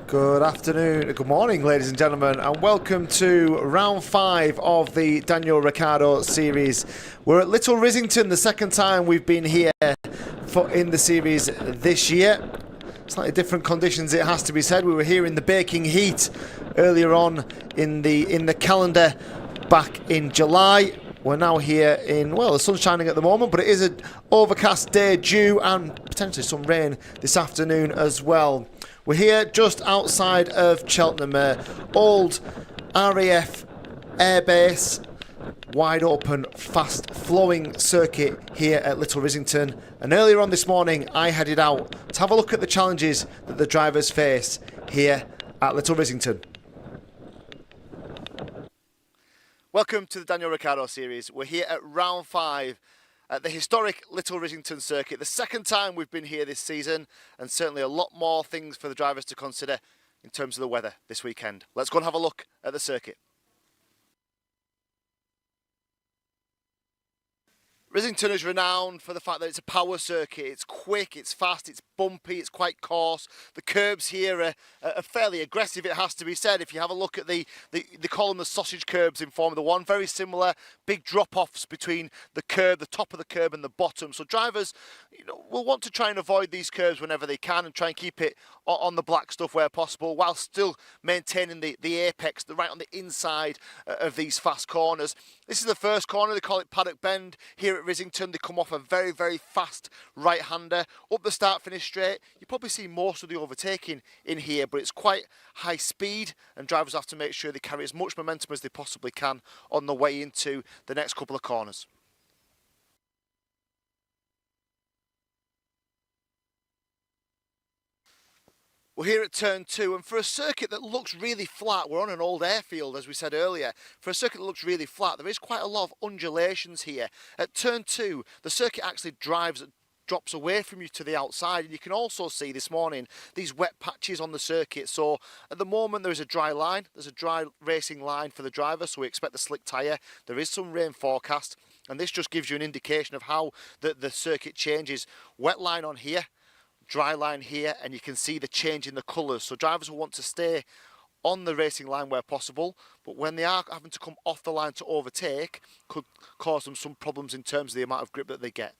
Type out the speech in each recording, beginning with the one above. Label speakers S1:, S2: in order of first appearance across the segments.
S1: Good afternoon, good morning, ladies and gentlemen, and welcome to round 5 of the Daniel Ricciardo Series. We're at Little Rissington, the second time we've been here in the series this year. Slightly different conditions, it has to be said. We were here in the baking heat earlier on in the calendar back in July. We're now here in, well, the sun's shining at the moment, but it is an overcast day due and potentially some rain this afternoon as well. We're here just outside of Cheltenham, old RAF airbase, wide open, fast flowing circuit here at Little Rissington. And earlier on this morning, I headed out to have a look at the challenges that the drivers face here at Little Rissington. Welcome to the Daniel Ricciardo Series. We're here at round 5 at the historic Little Rissington circuit. The second time we've been here this season, and certainly a lot more things for the drivers to consider in terms of the weather this weekend. Let's go and have a look at the circuit. Rissington is renowned for the fact that it's a power circuit. It's quick, it's fast, it's bumpy, it's quite coarse. The curbs here are fairly aggressive, it has to be said. If you have a look at they call them the sausage curbs in Formula 1, very similar, big drop-offs between the curb, the top of the curb and the bottom. So drivers, will want to try and avoid these curbs whenever they can and try and keep it on the black stuff where possible, while still maintaining the apex, right on the inside of these fast corners. This is the first corner, they call it Paddock Bend here at Rissington. They come off a very, very fast right-hander. Up the start-finish straight, you probably see most of the overtaking in here, but it's quite high speed, and drivers have to make sure they carry as much momentum as they possibly can on the way into the next couple of corners. We're here at turn 2, and for a circuit that looks really flat, we're on an old airfield as we said earlier, for a circuit that looks really flat, there is quite a lot of undulations here. At turn 2, the circuit actually drops away from you to the outside, and you can also see this morning these wet patches on the circuit. So at the moment there is a dry line, there's a dry racing line for the driver, so we expect a slick tyre. There is some rain forecast, and this just gives you an indication of how the circuit changes. Wet line on here, dry line here, and you can see the change in the colours. So drivers will want to stay on the racing line where possible, but when they are having to come off the line to overtake, could cause them some problems in terms of the amount of grip that they get.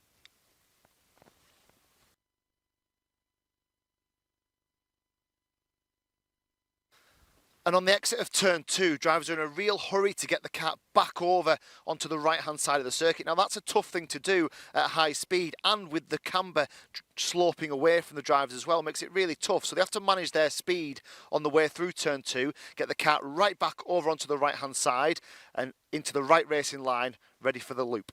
S1: And on the exit of turn 2, drivers are in a real hurry to get the car back over onto the right-hand side of the circuit. Now that's a tough thing to do at high speed, and with the camber sloping away from the drivers as well, makes it really tough. So they have to manage their speed on the way through turn 2, get the car right back over onto the right-hand side and into the right racing line, ready for the loop.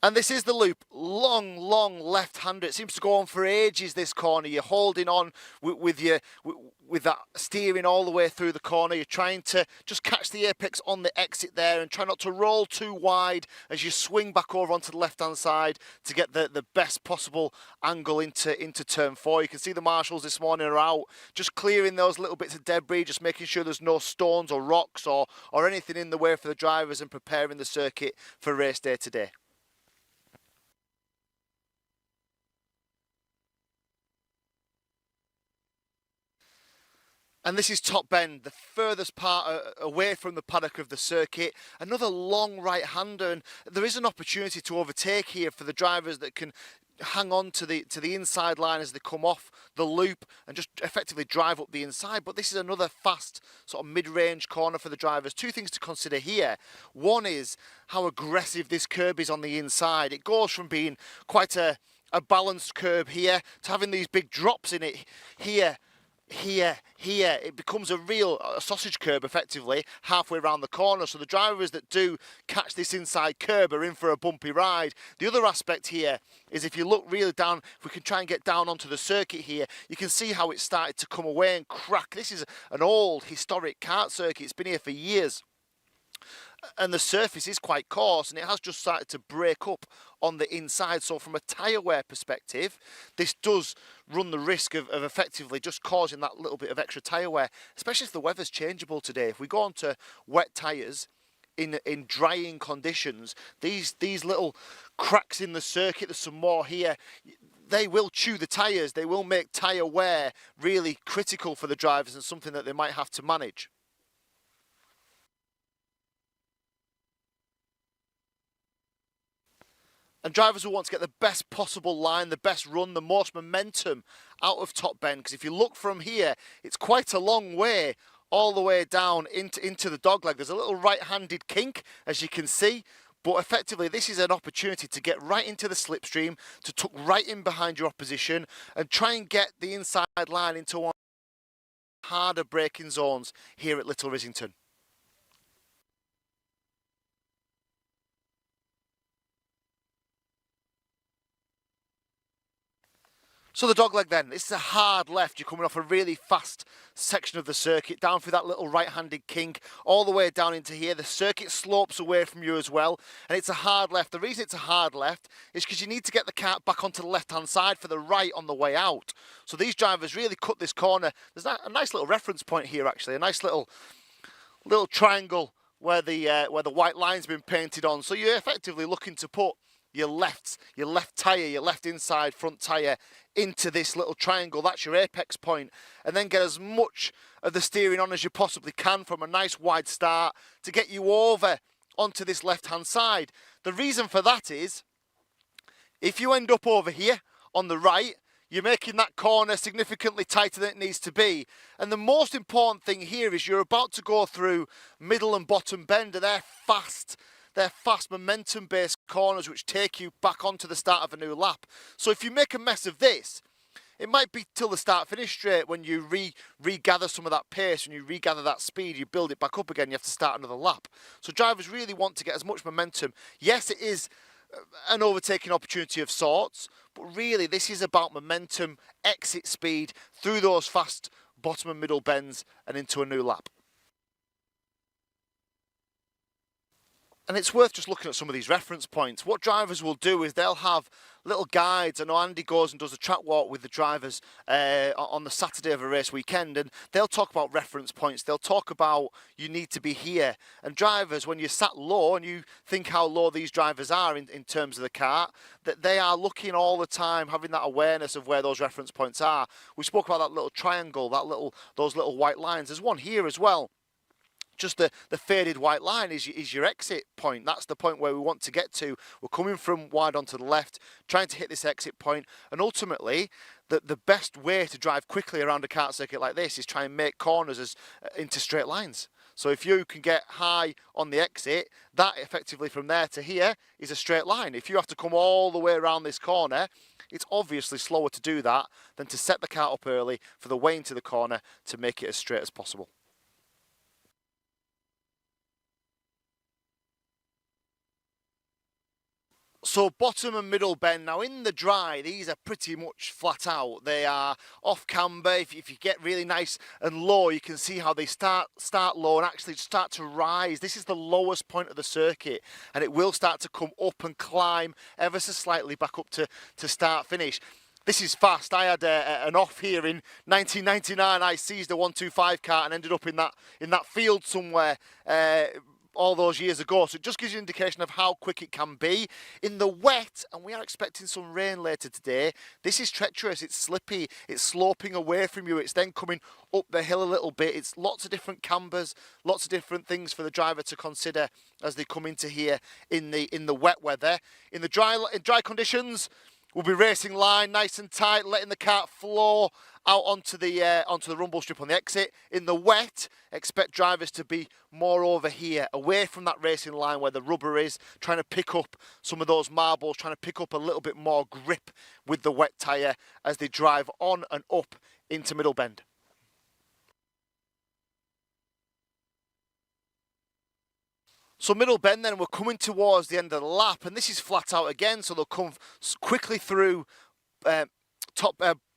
S1: And this is the loop, long left-hander. It seems to go on for ages, this corner. You're holding on with that steering all the way through the corner. You're trying to just catch the apex on the exit there and try not to roll too wide as you swing back over onto the left-hand side to get the best possible angle into turn 4. You can see the marshals this morning are out, just clearing those little bits of debris, just making sure there's no stones or rocks or anything in the way for the drivers, and preparing the circuit for race day today. And this is Top Bend, the furthest part away from the paddock of the circuit. Another long right-hander, and there is an opportunity to overtake here for the drivers that can hang on to the inside line as they come off the loop and just effectively drive up the inside. But this is another fast sort of mid-range corner for the drivers. Two things to consider here. One is how aggressive this curb is on the inside. It goes from being quite a balanced curb here to having these big drops in it here. It becomes a real sausage curb effectively halfway around the corner. So the drivers that do catch this inside curb are in for a bumpy ride. The other aspect here is, if you look really down, if we can try and get down onto the circuit here, you can see how it started to come away and crack. This is an old historic kart circuit. It's been here for years. And the surface is quite coarse, and it has just started to break up on the inside. So from a tyre wear perspective, this does run the risk of effectively just causing that little bit of extra tyre wear, especially if the weather's changeable today. If we go on to wet tyres, in drying conditions, these little cracks in the circuit, there's some more here, they will chew the tyres, they will make tyre wear really critical for the drivers and something that they might have to manage. And drivers will want to get the best possible line, the best run, the most momentum out of Top Bend, because if you look from here, it's quite a long way all the way down into the dogleg. There's a little right-handed kink, as you can see, but effectively this is an opportunity to get right into the slipstream, to tuck right in behind your opposition and try and get the inside line into one of the harder braking zones here at Little Rissington. So the dogleg then, this is a hard left. You're coming off a really fast section of the circuit, down through that little right-handed kink, all the way down into here. The circuit slopes away from you as well, and it's a hard left. The reason it's a hard left is because you need to get the kart back onto the left-hand side for the right on the way out. So these drivers really cut this corner. There's a nice little reference point here, actually, a nice little triangle where the white line's been painted on. So you're effectively looking to put your left tyre, your left inside front tyre into this little triangle. That's your apex point, and then get as much of the steering on as you possibly can from a nice wide start to get you over onto this left hand side. The reason for that is if you end up over here on the right, you're making that corner significantly tighter than it needs to be. And the most important thing here is you're about to go through middle and bottom bend, and they're fast momentum-based corners which take you back onto the start of a new lap. So if you make a mess of this, it might be till the start-finish straight when you regather some of that pace, when you regather that speed, you build it back up again, you have to start another lap. So drivers really want to get as much momentum. Yes, it is an overtaking opportunity of sorts, but really this is about momentum, exit speed, through those fast bottom and middle bends and into a new lap. And it's worth just looking at some of these reference points. What drivers will do is they'll have little guides. I know Andy goes and does a track walk with the drivers on the Saturday of a race weekend, and they'll talk about reference points. They'll talk about you need to be here. And drivers, when you're sat low and you think how low these drivers are in terms of the kart, that they are looking all the time, having that awareness of where those reference points are. We spoke about that little triangle, those little white lines. There's one here as well. Just the faded white line is your exit point. That's the point where we want to get to. We're coming from wide onto the left, trying to hit this exit point, and ultimately the best way to drive quickly around a kart circuit like this is try and make corners into straight lines. So if you can get high on the exit, that effectively from there to here is a straight line. If you have to come all the way around this corner, it's obviously slower to do that than to set the kart up early for the way into the corner to make it as straight as possible. So bottom and middle bend, now in the dry, these are pretty much flat out. They are off camber. If you get really nice and low, you can see how they start low and actually start to rise. This is the lowest point of the circuit, and it will start to come up and climb ever so slightly back up to start finish. This is fast. I had an off here in 1999. I seized a 125 kart and ended up in that field somewhere all those years ago. So it just gives you an indication of how quick it can be. In the wet, and we are expecting some rain later today, this is treacherous, it's slippy, it's sloping away from you, it's then coming up the hill a little bit. It's lots of different cambers, lots of different things for the driver to consider as they come into here in the wet weather. In dry conditions, we'll be racing line nice and tight, letting the kart flow out onto the rumble strip on the exit. In the wet, expect drivers to be more over here, away from that racing line where the rubber is, trying to pick up some of those marbles, trying to pick up a little bit more grip with the wet tyre as they drive on and up into middle bend. So middle bend then, we're coming towards the end of the lap, and this is flat out again, so they'll come quickly through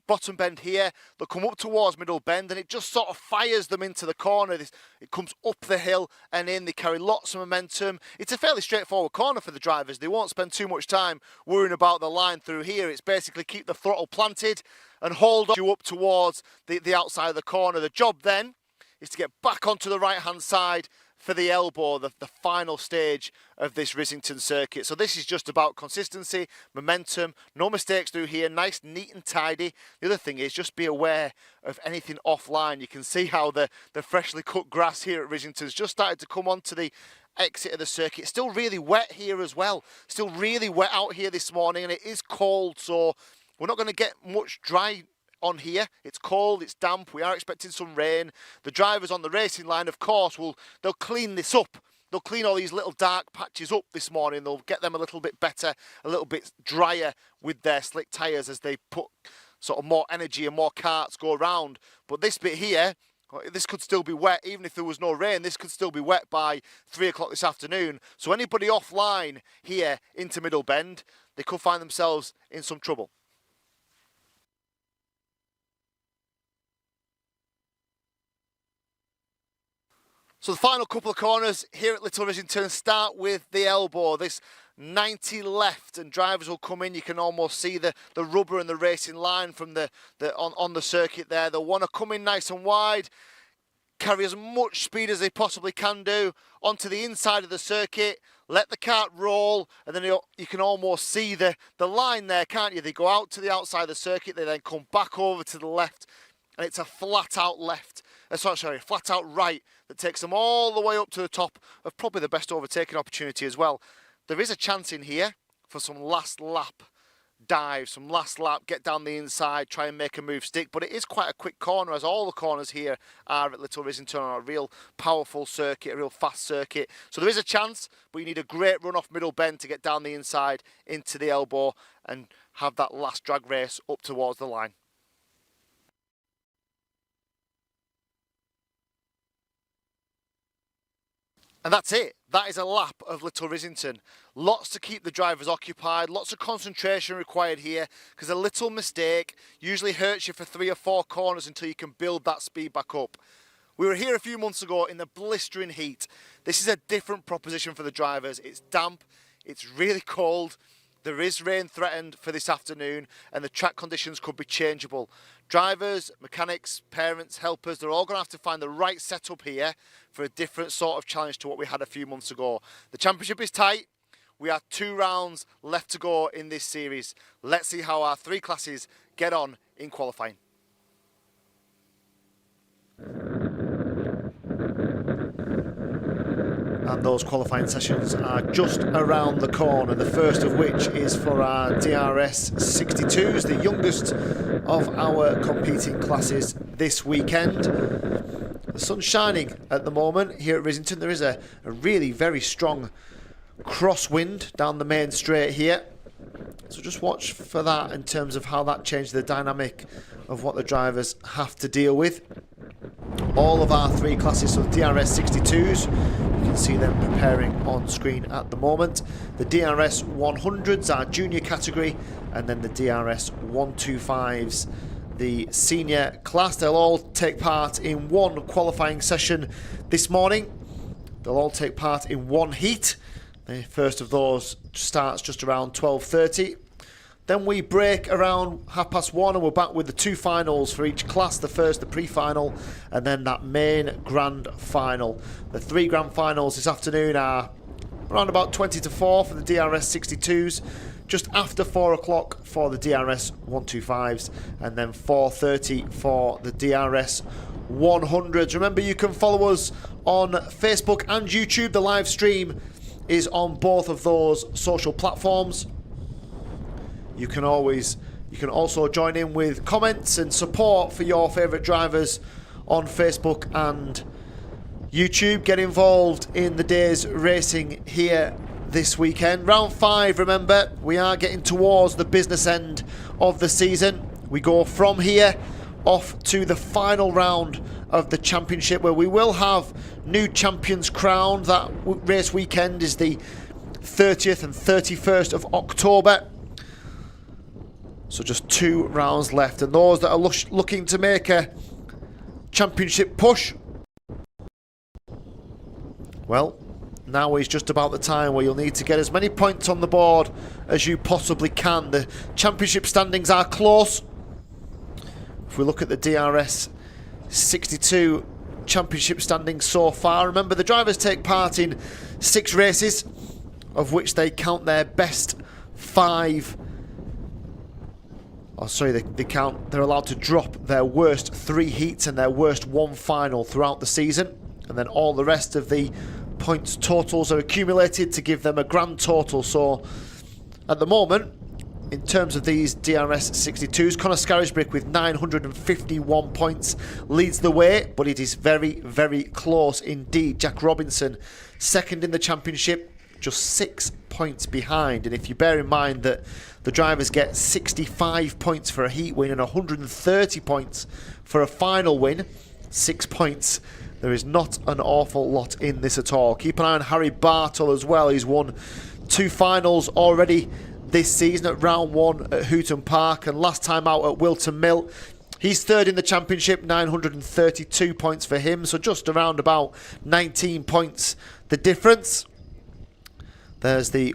S1: bottom bend here, they'll come up towards middle bend, and it just sort of fires them into the corner. It comes up the hill and in, they carry lots of momentum. It's a fairly straightforward corner for the drivers. They won't spend too much time worrying about the line through here. It's basically keep the throttle planted and hold you up towards the outside of the corner. The job then is to get back onto the right hand side, for the elbow, the final stage of this Rissington circuit. So this is just about consistency, momentum, no mistakes through here, nice, neat and tidy. The other thing is just be aware of anything offline. You can see how the freshly cut grass here at Rissington's just started to come onto the exit of the circuit. It's still really wet here as well. Still really wet out here this morning, and it is cold, so we're not going to get much dry on here. It's cold, it's damp, we are expecting some rain. The drivers on the racing line, of course, they'll clean this up. They'll clean all these little dark patches up this morning. They'll get them a little bit better, a little bit drier with their slick tyres as they put sort of more energy and more karts go around. But this bit here, this could still be wet. Even if there was no rain, this could still be wet by 3 o'clock this afternoon. So anybody offline here into Middle Bend, they could find themselves in some trouble. So the final couple of corners here at Little Rissington start with the elbow. This 90 left, and drivers will come in. You can almost see the rubber and the racing line from on the circuit there. They'll want to come in nice and wide, carry as much speed as they possibly can do onto the inside of the circuit, let the kart roll, and then you can almost see the line there, can't you? They go out to the outside of the circuit, they then come back over to the left, and it's a flat out left. Flat out right that takes them all the way up to the top of probably the best overtaking opportunity as well. There is a chance in here for some last lap dive, some last lap, get down the inside, try and make a move stick, but it is quite a quick corner, as all the corners here are at Little Rissington on a real powerful circuit, a real fast circuit. So there is a chance, but you need a great run off Middle Bend to get down the inside into the elbow and have that last drag race up towards the line. And that's it. That is a lap of Little Rissington. Lots to keep the drivers occupied, lots of concentration required here, because a little mistake usually hurts you for 3 or 4 corners until you can build that speed back up. We were here a few months ago in the blistering heat. This is a different proposition for the drivers. It's damp, it's really cold. There is rain threatened for this afternoon, and the track conditions could be changeable. Drivers, mechanics, parents, helpers, they're all going to have to find the right setup here for a different sort of challenge to what we had a few months ago. The championship is tight. We have 2 rounds left to go in this series. Let's see how our 3 classes get on in qualifying. And those qualifying sessions are just around the corner, the first of which is for our DRS 62s, the youngest of our competing classes this weekend. The sun's shining at the moment here at Rissington. There is a really very strong crosswind down the main straight here. So just watch for that in terms of how that changes the dynamic of what the drivers have to deal with. All of our 3 classes, so the DRS 62s, you can see them preparing on screen at the moment. The DRS 100s, our junior category, and then the DRS 125s, the senior class. They'll all take part in one qualifying session this morning. They'll all take part in one heat. The first of those starts just around 12:30. Then we break around 1:30 and we're back with the 2 finals for each class. The first, the pre-final, and then that main grand final. The 3 grand finals this afternoon are around about 20 to 4 for the DRS 62s, just after 4 o'clock for the DRS 125s, and then 4:30 for the DRS 100s. Remember, you can follow us on Facebook and YouTube. The live stream is on both of those social platforms. You can also join in with comments and support for your favourite drivers on Facebook and YouTube. Get involved in the day's racing here this weekend. Round 5, remember, we are getting towards the business end of the season. We go from here off to the final round of the championship, where we will have new champions crowned. That race weekend is the 30th and 31st of October. So just 2 rounds left, and those that are looking to make a championship push, well, now is just about the time where you'll need to get as many points on the board as you possibly can. The championship standings are close. If we look at the DRS 62 championship standings so far. Remember, the drivers take part in 6 races, of which they count their best 5. Oh, sorry, they're allowed to drop their worst 3 heats and their worst 1 final throughout the season. And then all the rest of the points totals are accumulated to give them a grand total. So at the moment, in terms of these DRS 62s, Conor Scarisbrick with 951 points leads the way, but it is very, very close indeed. Jack Robinson, second in the championship, just 6 points behind. And if you bear in mind that the drivers get 65 points for a heat win and 130 points for a final win, 6 points, there is not an awful lot in this at all. Keep an eye on Harry Bartle as well. He's won 2 finals already this season at round 1 at Hooton Park, and last time out at Wilton Mill. He's third in the championship, 932 points for him, so just around about 19 points the difference. There's the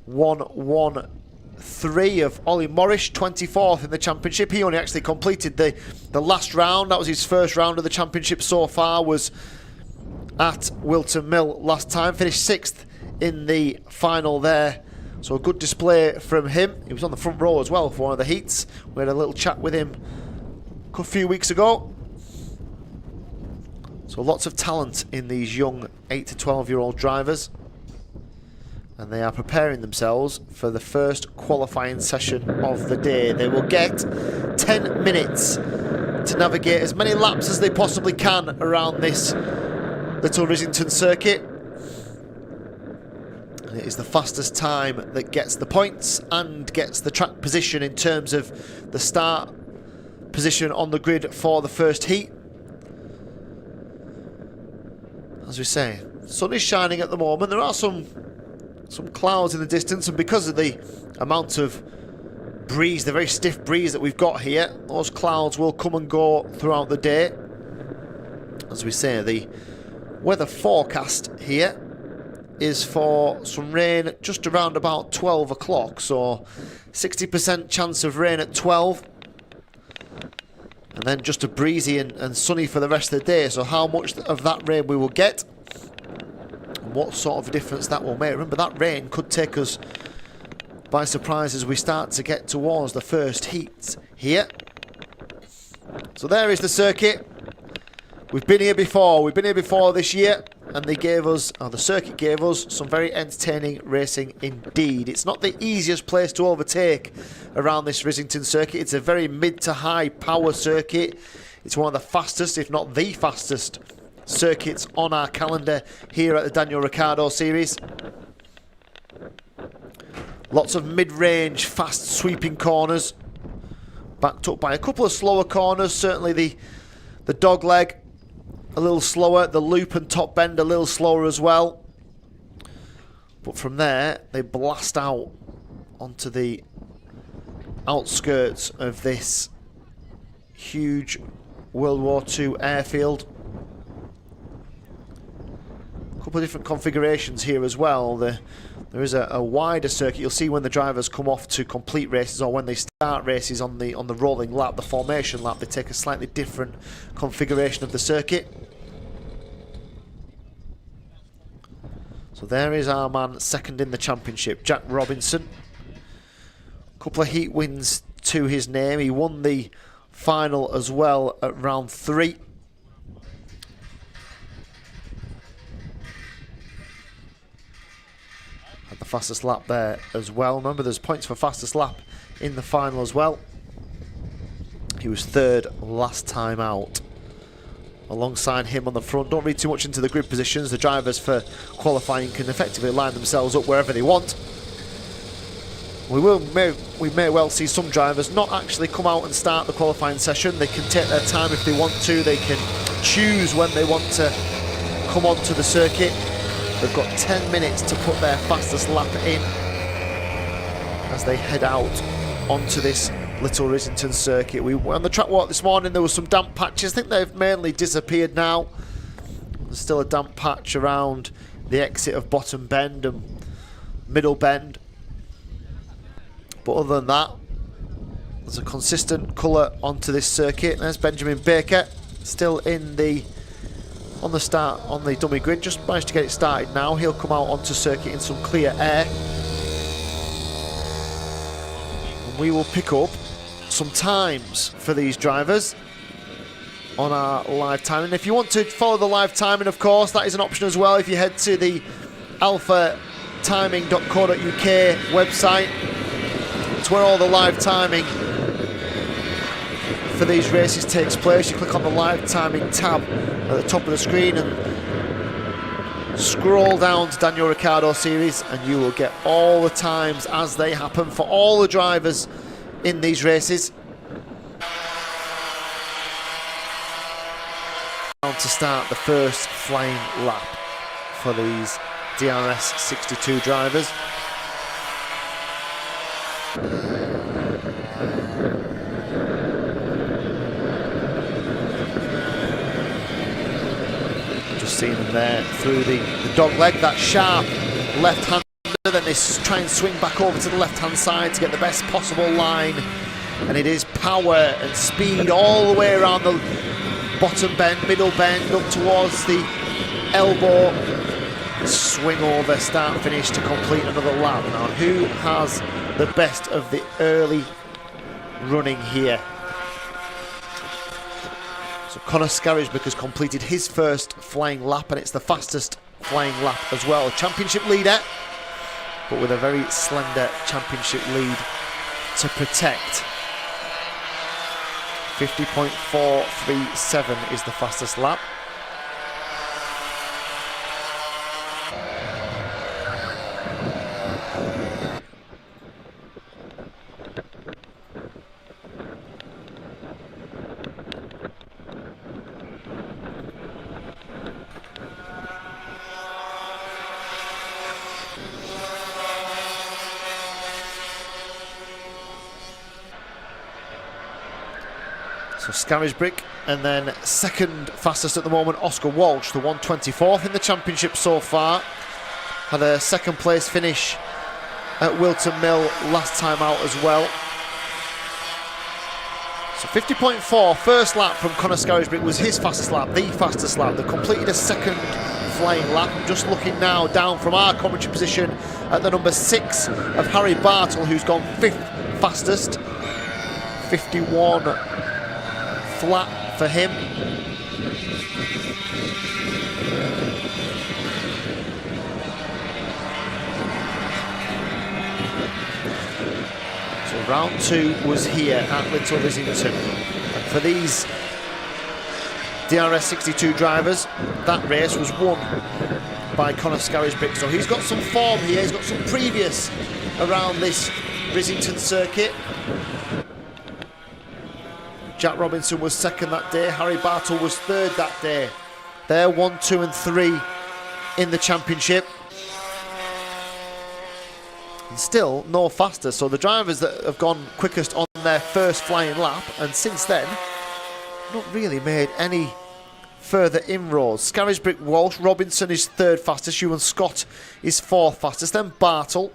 S1: 1-1-3 of Ollie Morrish, 24th in the championship. He only actually completed the last round. That was his first round of the championship so far, was at Wilton Mill last time. Finished 6th in the final there. So a good display from him. He was on the front row as well for one of the heats. We had a little chat with him a few weeks ago. So lots of talent in these young 8 to 12-year-old drivers. And they are preparing themselves for the first qualifying session of the day. They will get 10 minutes to navigate as many laps as they possibly can around this Little Rissington circuit. It is the fastest time that gets the points and gets the track position in terms of the start position on the grid for the first heat. As we say, sun is shining at the moment. There are some clouds in the distance, and because of the amount of breeze, the very stiff breeze that we've got here, those clouds will come and go throughout the day. As we say, the weather forecast here is for some rain just around about 12 o'clock, so 60% chance of rain at 12, and then just a breezy and sunny for the rest of the day. So how much of that rain we will get and what sort of difference that will make. Remember, that rain could take us by surprise as we start to get towards the first heat here. So there is the circuit. We've been here before this year, and they gave us, the circuit gave us, some very entertaining racing indeed. It's not the easiest place to overtake around this Rissington circuit. It's a very mid to high power circuit. It's one of the fastest, if not the fastest, circuits on our calendar here at the Daniel Ricciardo Series. Lots of mid-range, fast sweeping corners, backed up by a couple of slower corners. Certainly the dog leg a little slower, the loop and top bend a little slower as well. But from there, they blast out onto the outskirts of this huge World War II airfield. A couple of different configurations here as well. There is a wider circuit. You'll see when the drivers come off to complete races, or when they start races on the rolling lap, the formation lap, they take a slightly different configuration of the circuit. So there is our man second in the championship, Jack Robinson. A couple of heat wins to his name. He won the final as well at round 3. Had the fastest lap there as well. Remember, there's points for fastest lap in the final as well. He was third last time out. Alongside him on the front, don't read too much into the grid positions. The drivers for qualifying can effectively line themselves up wherever they want. We may well see some drivers not actually come out and start the qualifying session. They can take their time if they want to. They can choose when they want to come onto the circuit. They've got 10 minutes to put their fastest lap in as they head out onto this Little Rissington circuit. We were on the track walk this morning. There were some damp patches. I think they've mainly disappeared now. There's still a damp patch around the exit of Bottom Bend and Middle Bend. But other than that, there's a consistent colour onto this circuit. There's Benjamin Baker,
S2: still on the dummy grid, just managed to get it started now. He'll come out onto circuit in some clear air. And we will pick up some times for these drivers on our live timing. If you want to follow the live timing, of course, that is an option as well. If you head to the alphatiming.co.uk website, it's where all the live timing for these races takes place. You click on the live timing tab at the top of the screen and scroll down to Daniel Ricciardo Series, and you will get all the times as they happen for all the drivers in these races. To start the first flying lap for these DRS 62 drivers. Just seeing them there through the dog leg, that sharp left hander, then they try and swing back over to the left hand side to get the best possible line, and it is power and speed all the way around the bottom bend, middle bend, up towards the elbow, swing over, start finish to complete another lap. Now, who has the best of the early running here? So Conor Scarisbrick has completed his first flying lap, and it's the fastest flying lap as well. Championship leader, but with a very slender championship lead to protect. 50.437 is the fastest lap. So Scarisbrick, and then second fastest at the moment, Oscar Walsh, the 124th in the championship so far. Had a second place finish at Wilton Mill last time out as well. So 50.4, first lap from Conor Scarisbrick was his fastest lap, the fastest lap. They completed a second flying lap. I'm just looking now down from our commentary position at the number 6 of Harry Bartle, who's gone 5th fastest. 51 flat for him. So round 2 was here at Little Rissington, and for these DRS 62 drivers, that race was won by Conor Scarisbrick. So he's got some form here, he's got some previous around this Rissington circuit. Jack Robinson was second that day, Harry Bartle was third that day. They're 1, 2 and 3 in the championship. And still no faster, so the drivers that have gone quickest on their first flying lap, and since then, not really made any further inroads. Scarisbrick, Walsh, Robinson is third fastest, Ewan Scott is fourth fastest, then Bartle.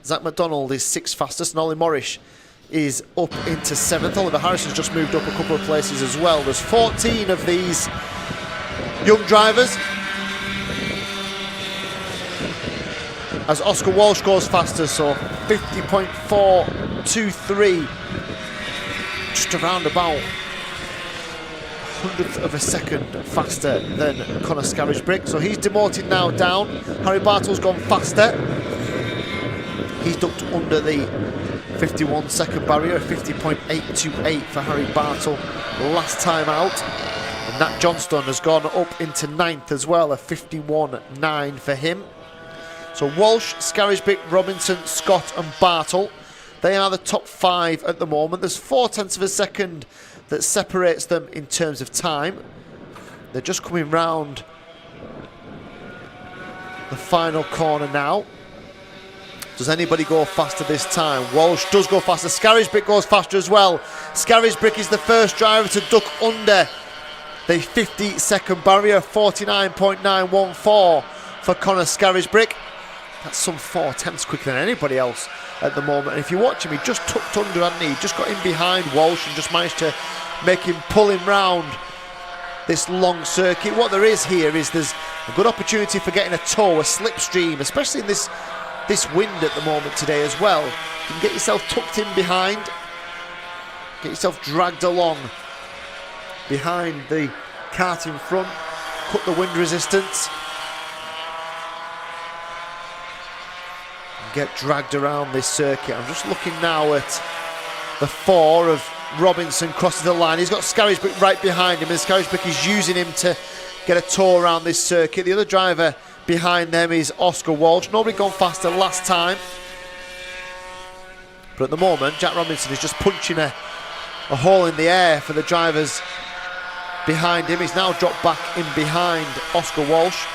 S2: Zach McDonald is sixth fastest, and Ollie Morris is up into 7th. Oliver Harrison's just moved up a couple of places as well. There's 14 of these young drivers, as Oscar Walsh goes faster, so 50.423, just around about 100th of a second faster than Conor Scarisbrick, so he's demoted now down. Harry Bartle's gone faster, he's ducked under the 51 second barrier, 50.828 for Harry Bartle last time out. And Nat Johnstone has gone up into 9th as well, a 51.9 for him. So Walsh, Scarisbrick, Robinson, Scott and Bartle, they are the top 5 at the moment. There's 0.4 of a second that separates them in terms of time. They're just coming round the final corner now. Does anybody go faster this time? Walsh does go faster. Scarisbrick goes faster as well. Scarisbrick is the first driver to duck under the 50 second barrier. 49.914 for Conor Scarisbrick. That's some 0.4 quicker than anybody else at the moment. And if you're watching me, just tucked under, hadn't he? Just got in behind Walsh and just managed to make him pull him round this long circuit. What there is here is there's a good opportunity for getting a tow, a slipstream, especially in this wind at the moment today as well. You can get yourself tucked in behind, get yourself dragged along behind the kart in front, cut the wind resistance, and get dragged around this circuit. I'm just looking now at the 4 of Robinson crosses the line. He's got Scarisbrick right behind him, and Scarisbrick is using him to get a tour around this circuit. The other driver behind them is Oscar Walsh. Nobody gone faster last time, but at the moment Jack Robinson is just punching a hole in the air for the drivers behind him. He's now dropped back in behind Oscar Walsh.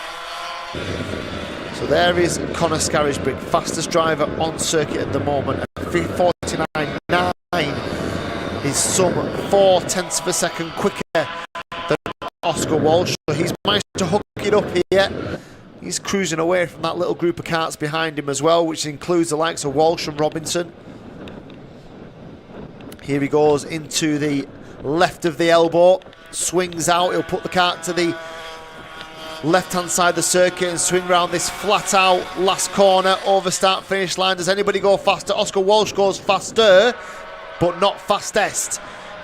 S2: So there is Conor Scarisbrick, fastest driver on circuit at the moment at 49.9. Is some 0.4 of a second quicker than Oscar Walsh, so he's managed to hook it up here. He's cruising away from that little group of karts behind him as well, which includes the likes of Walsh and Robinson. Here he goes into the left of the elbow, swings out, he'll put the kart to the left hand side of the circuit and swing round this flat out last corner over start finish line. Does anybody go faster? Oscar Walsh goes faster, but not fastest.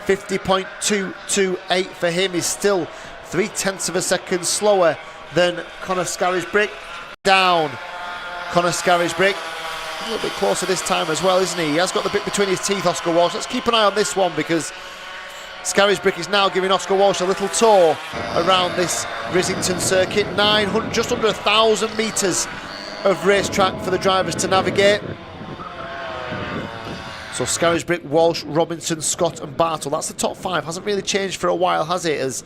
S2: 50.228 for him is still 0.3 of a second slower than Conor Scarisbrick. Down Conor Scarisbrick, a little bit closer this time as well, isn't he? He has got the bit between his teeth, Oscar Walsh. Let's keep an eye on this one, because Scarisbrick is now giving Oscar Walsh a little tour around this Rissington circuit. 900, just under 1,000 metres of racetrack for the drivers to navigate. So Scarisbrick, Walsh, Robinson, Scott and Bartle. That's the top 5. Hasn't really changed for a while, has it? As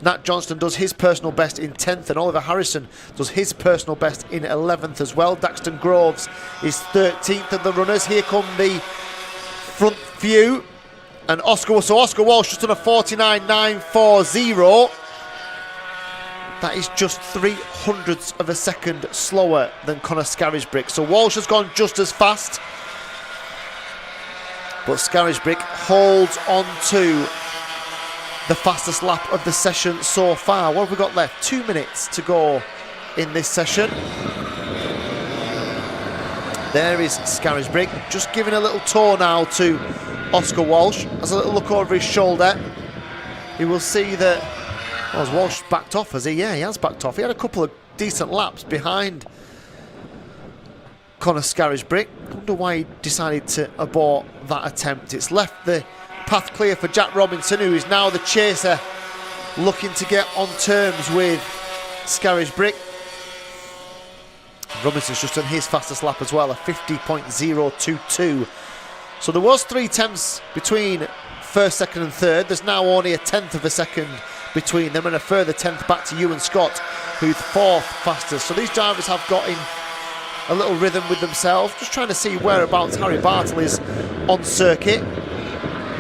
S2: Nat Johnston does his personal best in 10th, and Oliver Harrison does his personal best in 11th as well. Daxton Groves is 13th of the runners. Here come the front few. And Oscar Walsh just on a 49.940. That is just 0.03 of a second slower than Conor Scarisbrick. So Walsh has gone just as fast, but Scarisbrick holds on to the fastest lap of the session so far. What have we got left? 2 minutes to go in this session. There is Scarisbrick, just giving a little tour now to Oscar Walsh. Has a little look over his shoulder. You will see that, well, has Walsh backed off, has he? Yeah, he has backed off. He had a couple of decent laps behind Conor Scarisbrick. I wonder why he decided to abort that attempt. It's left the path clear for Jack Robinson, who is now the chaser, looking to get on terms with Scarisbrick. Robinson's just done his fastest lap as well, a 50.022. So there was 3 tenths between first, second and third. There's now only a 1/10 of a second between them, and a further 1/10 back to Ewan Scott, who's 4th fastest. So these drivers have got in a little rhythm with themselves. Just trying to see whereabouts Harry Bartle is on circuit.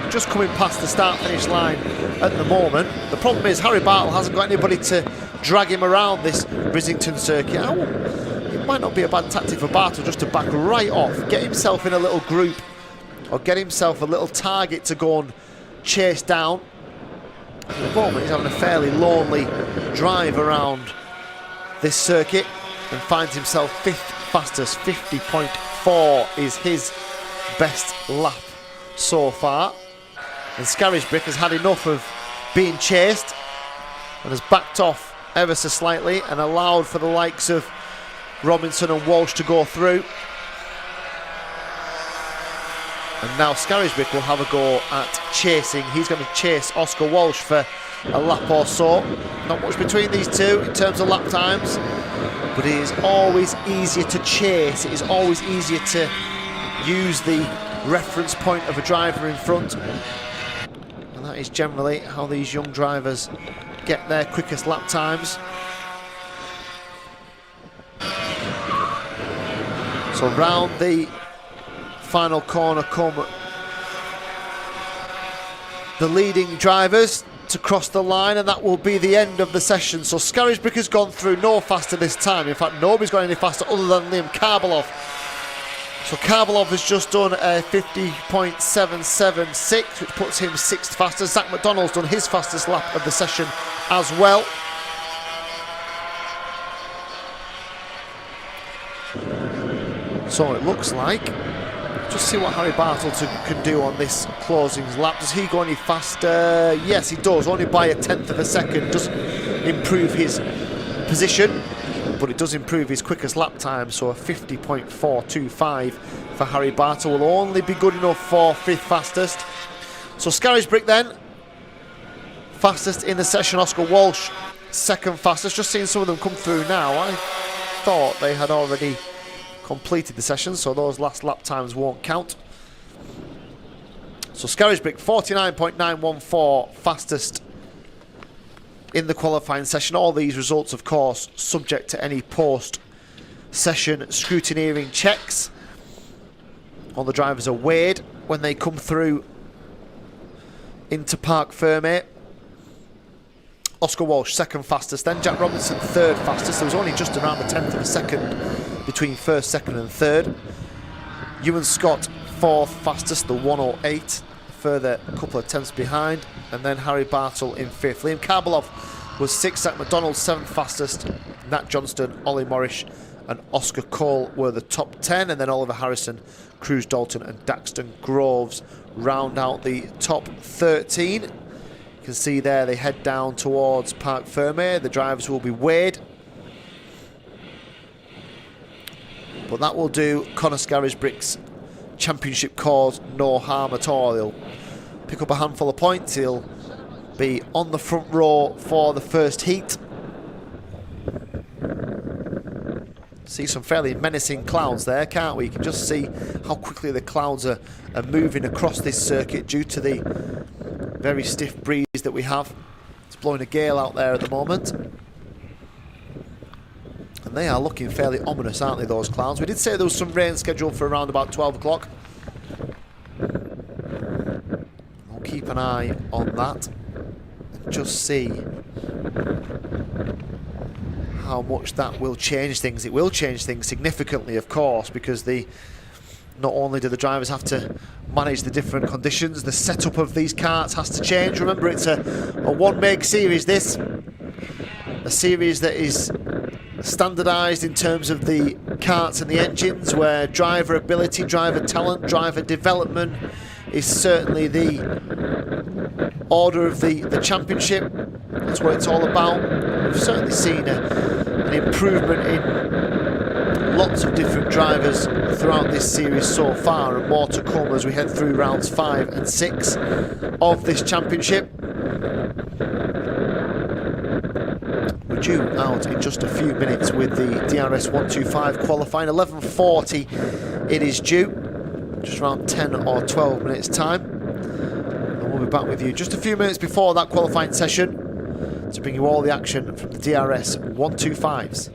S2: Just coming past the start-finish line at the moment. The problem is Harry Bartle hasn't got anybody to drag him around this Rissington circuit. It might not be a bad tactic for Bartle just to back right off, get himself in a little group, or get himself a little target to go and chase down. At the moment he's having a fairly lonely drive around this circuit and finds himself 5th fastest. 50.4 is his best lap so far. And Scarisbrick has had enough of being chased and has backed off ever so slightly and allowed for the likes of Robinson and Walsh to go through. And now Scarisbrick will have a go at chasing. He's going to chase Oscar Walsh for a lap or so. Not much between these two in terms of lap times, but it is always easier to chase. It is always easier to use the reference point of a driver in front. And that is generally how these young drivers get their quickest lap times. So round the final corner come the leading drivers to cross the line, and that will be the end of the session. So Scarisbrick has gone through no faster this time. In fact, nobody's gone any faster other than Liam Karbeloff, So Karbalov has just done a 50.776, which puts him 6th fastest. Zach McDonald's done his fastest lap of the session as well. So it looks like, just see what Harry Bartleton can do on this closing lap. Does he go any faster? Yes, he does, only by a 1/10 of a second. Doesn't improve his position, but it does improve his quickest lap time. So a 50.425 for Harry Bartle will only be good enough for 5th fastest. So Scarisbrick then, fastest in the session. Oscar Walsh, 2nd fastest. Just seeing some of them come through now. I thought they had already completed the session, so those last lap times won't count. So Scarisbrick 49.914 fastest in the qualifying session. All these results, of course, subject to any post-session scrutineering checks. All the drivers are weighed when they come through into Parc Fermé. Oscar Walsh 2nd fastest, then Jack Robinson 3rd fastest. There was only just around a 1/10 of a second between 1st, 2nd and 3rd. Ewan Scott 4th fastest, the 1:08, further a couple of tenths behind, and then Harry Bartle in 5th. Liam Karbalov was 6th, Zach McDonald 7th fastest, Nat Johnston, Ollie Morrish and Oscar Cole were the top 10, and then Oliver Harrison, Cruz Dalton and Daxton Groves round out the top 13. You can see there they head down towards Parc Fermé. The drivers will be weighed. But that will do Conor Scarisbrick's championship cause no harm at all. He'll pick up a handful of points. He'll be on the front row for the first heat. See some fairly menacing clouds there, can't we? You can just see how quickly the clouds are moving across this circuit due to the very stiff breeze that we have. It's blowing a gale out there at the moment. And they are looking fairly ominous, aren't they, those clouds? We did say there was some rain scheduled for around about 12 o'clock. We'll keep an eye on that and just see how much that will change things. It will change things significantly, of course, because not only do the drivers have to manage the different conditions, the setup of these karts has to change. Remember, it's a one-make series, this. A series that is standardised in terms of the karts and the engines, where driver ability, driver talent, driver development is certainly the order of the championship. That's what it's all about. We've certainly seen an improvement in lots of different drivers throughout this series so far, and more to come as we head through rounds 5 and 6 of this championship. We're due out in just a few minutes with the DRS 125 qualifying. 11:40 it is due, just around 10 or 12 minutes time. And we'll be back with you just a few minutes before that qualifying session to bring you all the action from the DRS 125s.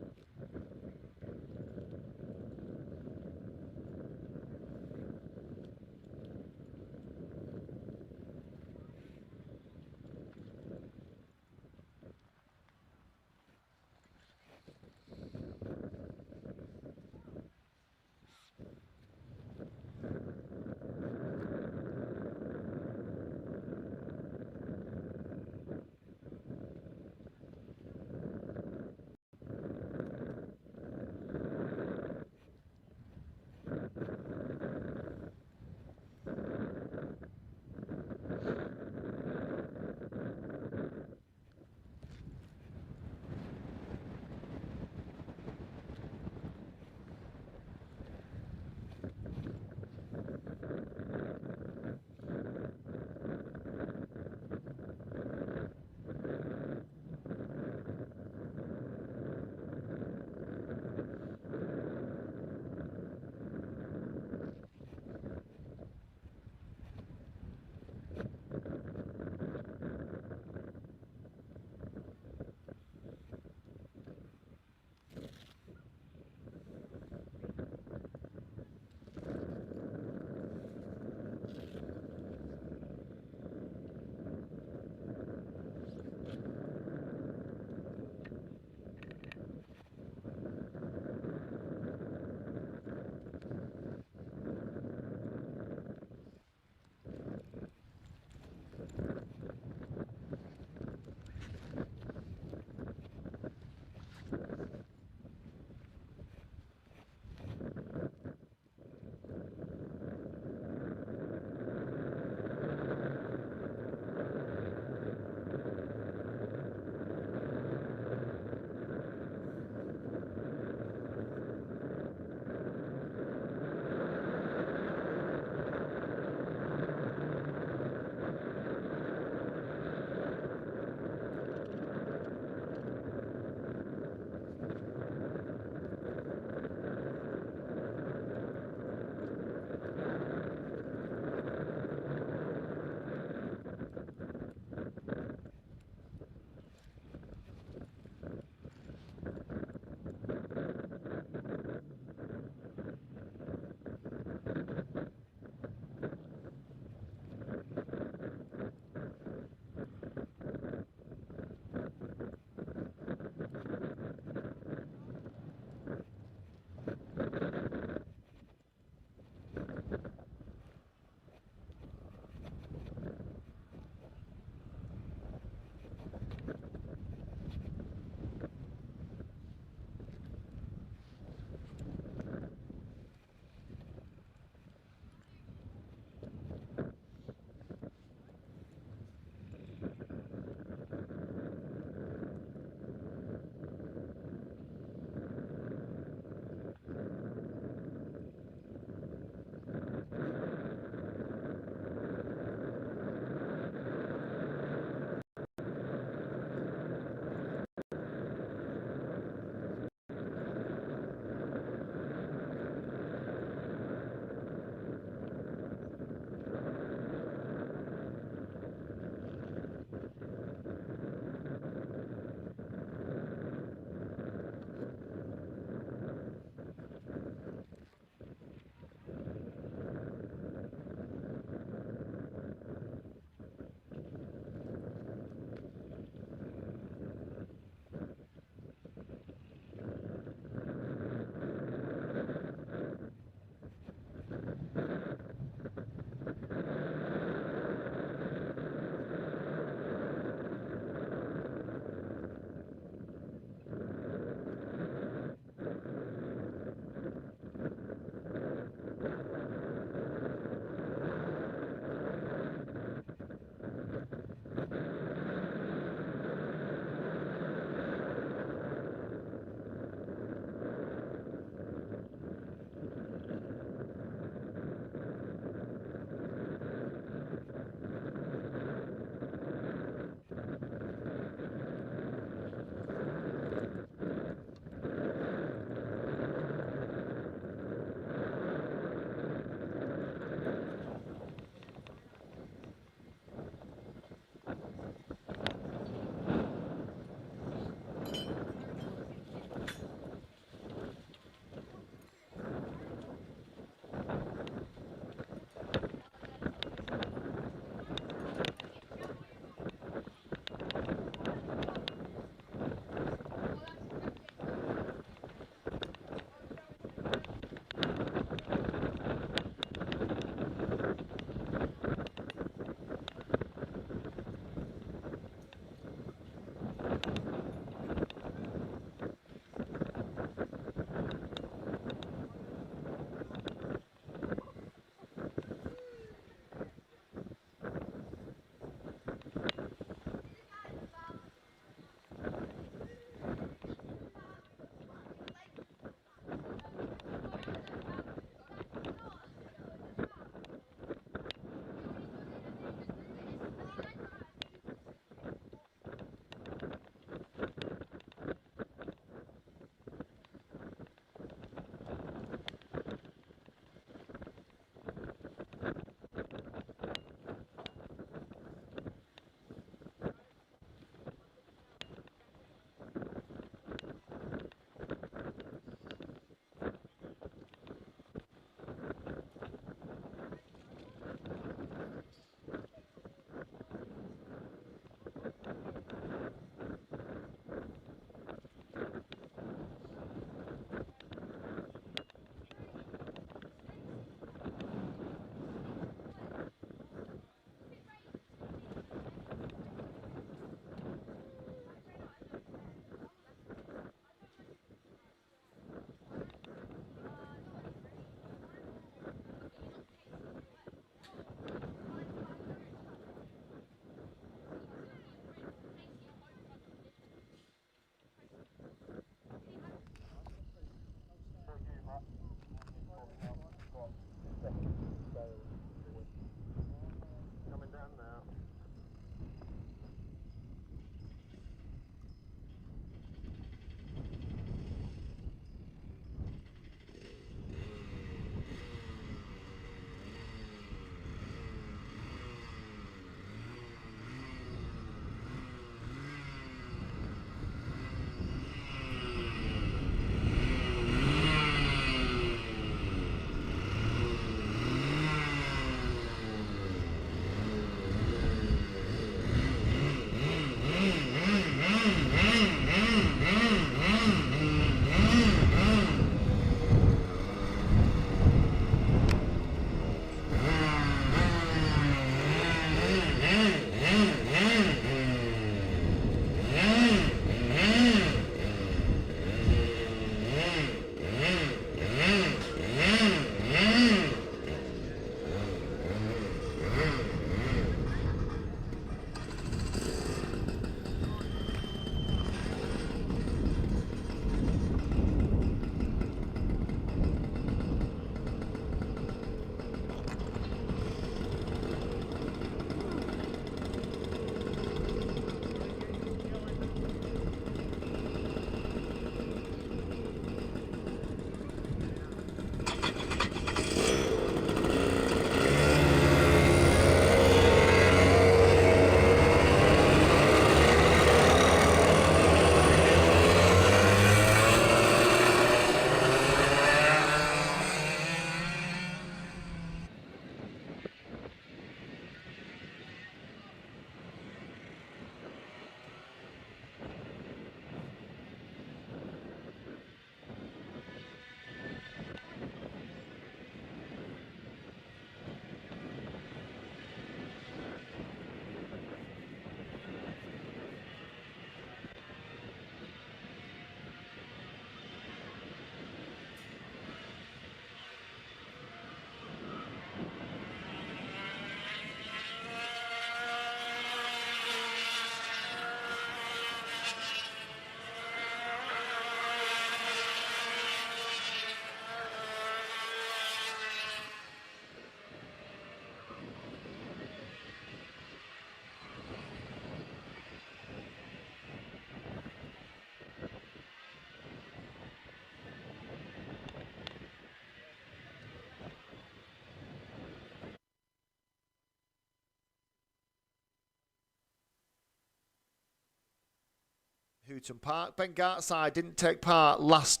S2: Hooton Park. Ben Gartside didn't take part last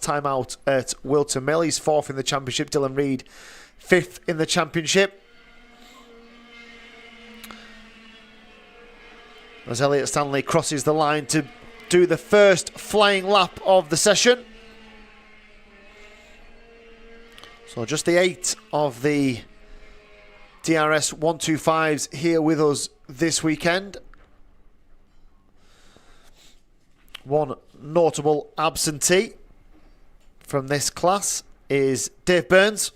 S2: time out at Wilton Mill. He's 4th in the championship. Dylan Reid 5th in the championship. As Elliot Stanley crosses the line to do the first flying lap of the session. So just the 8 of the DRS 125s here with us this weekend. One notable absentee from this class is Dave Burns.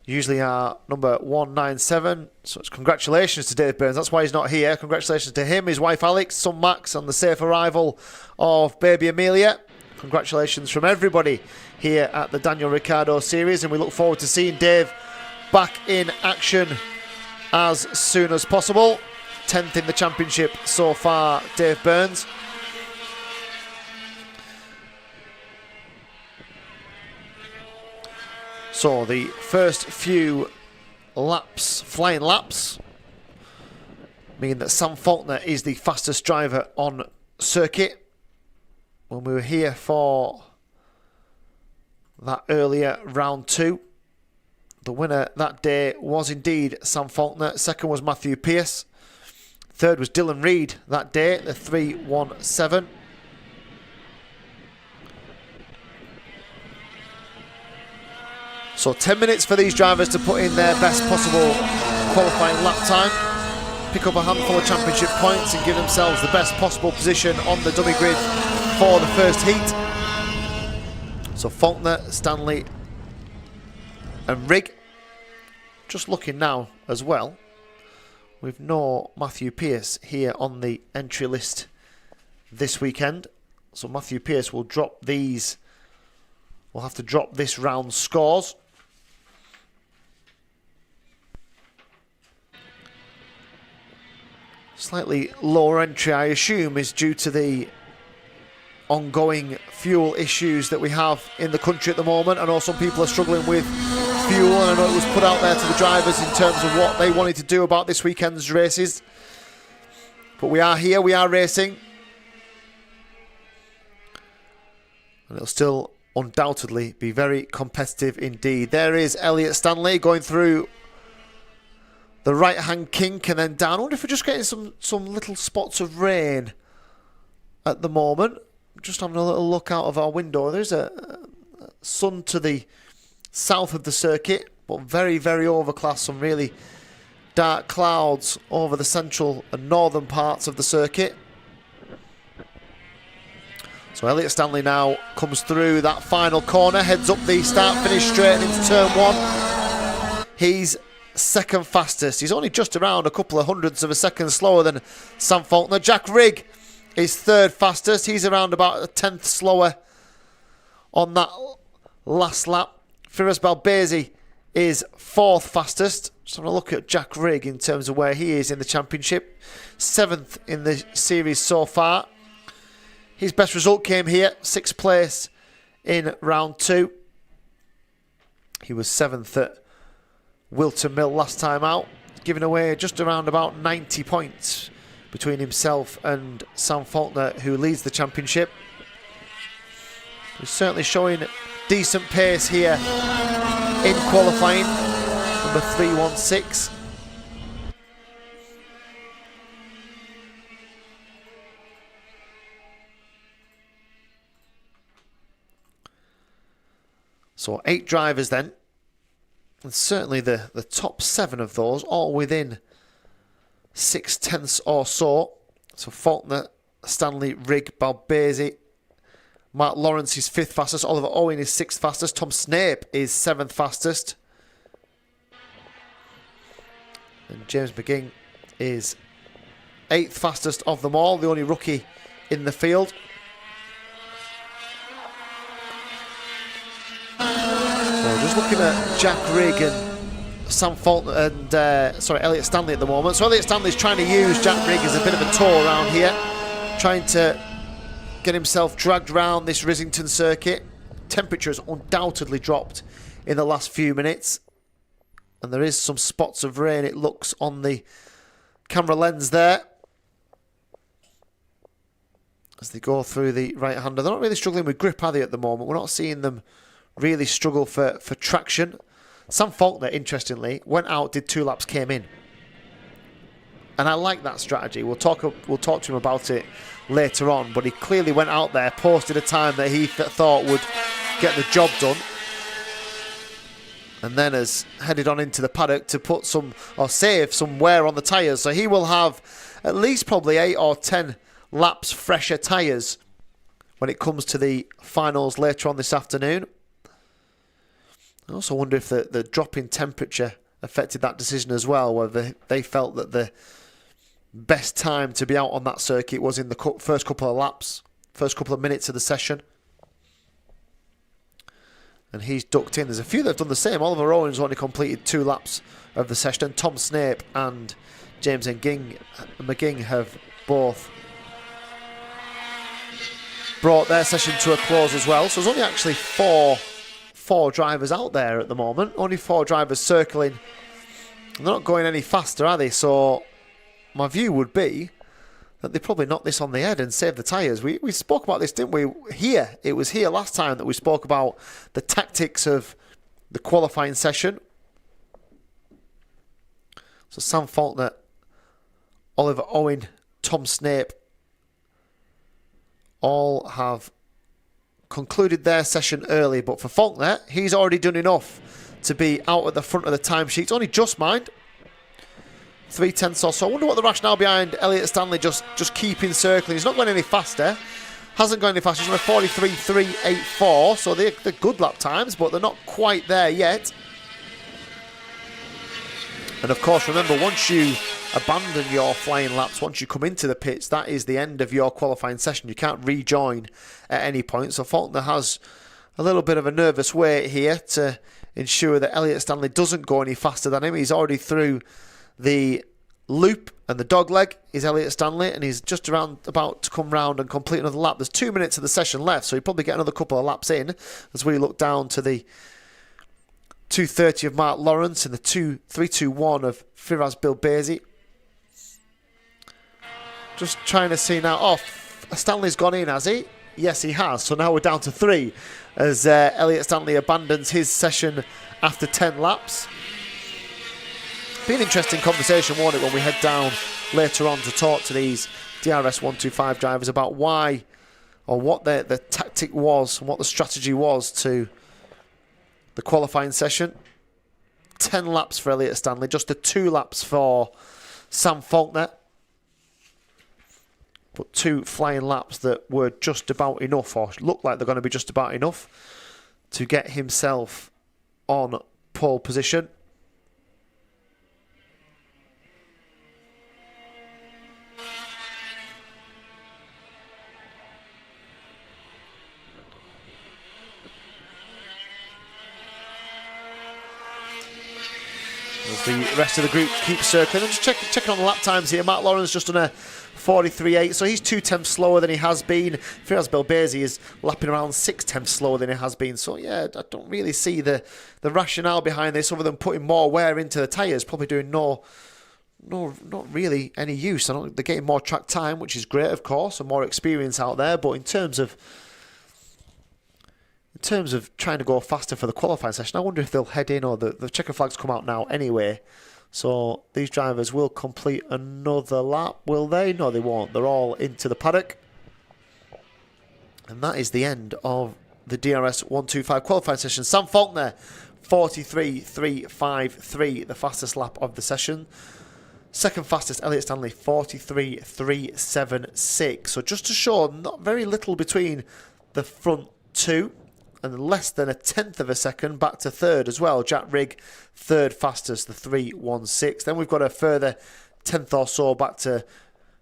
S2: Usually our number 197. So it's congratulations to Dave Burns. That's why he's not here. Congratulations to him, his wife Alex, son Max on the safe arrival of baby Amelia. Congratulations from everybody here at the Daniel Ricciardo Series, and we look forward to seeing Dave back in action as soon as possible. 10th in the championship so far, Dave Burns. So the first few laps, flying laps, mean that Sam Faulkner is the fastest driver on circuit. When we were here for that earlier round 2, the winner that day was indeed Sam Faulkner. Second was Matthew Pearce. Third was Dylan Reid that day, the 317. So 10 minutes for these drivers to put in their best possible qualifying lap time, pick up a handful of championship points and give themselves the best possible position on the dummy grid for the first heat. So Faulkner, Stanley and Rigg. Just looking now as well, we've no Matthew Pearce here on the entry list this weekend. So Matthew Pearce will drop these, will have to drop this round's scores. Slightly lower entry, I assume, is due to the ongoing fuel issues that we have in the country at the moment. I know some people are struggling with fuel, and I know it was put out there to the drivers in terms of what they wanted to do about this weekend's races. But we are here, we are racing. And it'll still undoubtedly be very competitive indeed. There is Elliot Stanley going through the right-hand kink and then down. I wonder if we're just getting some little spots of rain at the moment. Just having a little look out of our window. There's a sun to the south of the circuit, but very, very overcast. Some really dark clouds over the central and northern parts of the circuit. So Elliot Stanley now comes through that final corner, heads up the start-finish straight and into turn 1. He's second fastest. He's only just around a couple of hundredths of a second slower than Sam Faulkner. Jack Rigg is third fastest. He's around about a tenth slower on that last lap. Firas Balbezi is fourth fastest. Just having a look at Jack Rigg in terms of where he is in the championship. 7th in the series so far. His best result came here, 6th place in round 2. He was 7th at Wilton Mill last time out, giving away just around about 90 points between himself and Sam Faulkner, who leads the championship. He's certainly showing decent pace here in qualifying, number 316. So 8 drivers then. And certainly the top 7 of those, all within 6 tenths or so. So Faulkner, Stanley, Rigg, Balbezi. Mark Lawrence is 5th fastest. Oliver Owen is 6th fastest. Tom Snape is 7th fastest. And James McGing is 8th fastest of them all, the only rookie in the field. So just looking at Jack Rigg and Sam Faulkner and Elliot Stanley at the moment. So Elliot Stanley's trying to use Jack Rigg as a bit of a tour around here, trying to get himself dragged around this Rissington circuit. Temperature has undoubtedly dropped in the last few minutes, and there is some spots of rain, it looks, on the camera lens there. as they go through the right-hander. They're not really struggling with grip, are they, at the moment? We're not seeing them really struggle for traction. Sam Faulkner, interestingly, went out, did 2 laps, came in. And I like that strategy. We'll talk to him about it later on, but he clearly went out there, posted a time that he thought would get the job done, and then has headed on into the paddock to put some, or save some wear on the tyres. So he will have at least probably 8 or 10 laps fresher tyres when it comes to the finals later on this afternoon. I also wonder if the drop in temperature affected that decision as well, whether they felt that the best time to be out on that circuit was in the first couple of laps, first couple of minutes of the session. And he's ducked in. There's a few that have done the same. Oliver Owens only completed 2 laps of the session, and Tom Snape and James McGing have both brought their session to a close as well. So there's only actually four drivers out there at the moment. Only 4 drivers circling. They're not going any faster, are they? So my view would be that they probably knock this on the head and save the tyres. We spoke about this, didn't we? Here. It was here last time that we spoke about the tactics of the qualifying session. So Sam Faulkner, Oliver Owen, Tom Snape all have concluded their session early. But for Faulkner, he's already done enough to be out at the front of the timesheets. Only just, mind. 3/10 or so. I wonder what the rationale behind Elliott Stanley just keeping circling. He's not going any faster. Hasn't gone any faster. He's on a 43.384. So they're good lap times, but they're not quite there yet. And of course, remember, once you abandon your flying laps, once you come into the pits, that is the end of your qualifying session. You can't rejoin at any point. So Faulkner has a little bit of a nervous wait here to ensure that Elliott Stanley doesn't go any faster than him. He's already through the loop and the dog leg is Elliott Stanley, and he's just about to come round and complete another lap. There's 2 minutes of the session left, so he'll probably get another couple of laps in as we look down to the 2:30 of Mark Lawrence and the 3:21 of Firaz Bilbezi. Just trying to see now. Oh, Stanley's gone in, has he? Yes, he has. So now we're down to 3 as Elliott Stanley abandons his session after 10 laps. Be an interesting conversation, won't it, when we head down later on to talk to these DRS 125 drivers about why, or what the tactic was and what the strategy was to the qualifying session. 10 laps for Elliott Stanley, just the 2 laps for Sam Faulkner. But 2 flying laps that were just about enough, or look like they're going to be just about enough, to get himself on pole position. As the rest of the group keeps circling. I'm just checking on the lap times here. Mark Lawrence just on a 43.8, so he's 2/10 slower than he has been. Firaz Belbezi is lapping around 6/10 slower than he has been. So yeah, I don't really see the rationale behind this other than putting more wear into the tyres. Probably doing not really any use. I don't. They're getting more track time, which is great, of course, and more experience out there. But in terms of trying to go faster for the qualifying session, I wonder if they'll head in, or the checker flags come out now anyway. So these drivers will complete another lap, will they? No, they won't. They're all into the paddock. And that is the end of the DRS 125 qualifying session. Sam Faulkner, 43.353, the fastest lap of the session. Second fastest, Elliott Stanley, 43.376. So just to show, not very little between the front 2. And less than a 1/10 of a second back to third as well. Jack Rigg, third fastest, the 3:16. Then we've got a further 1/10 or so back to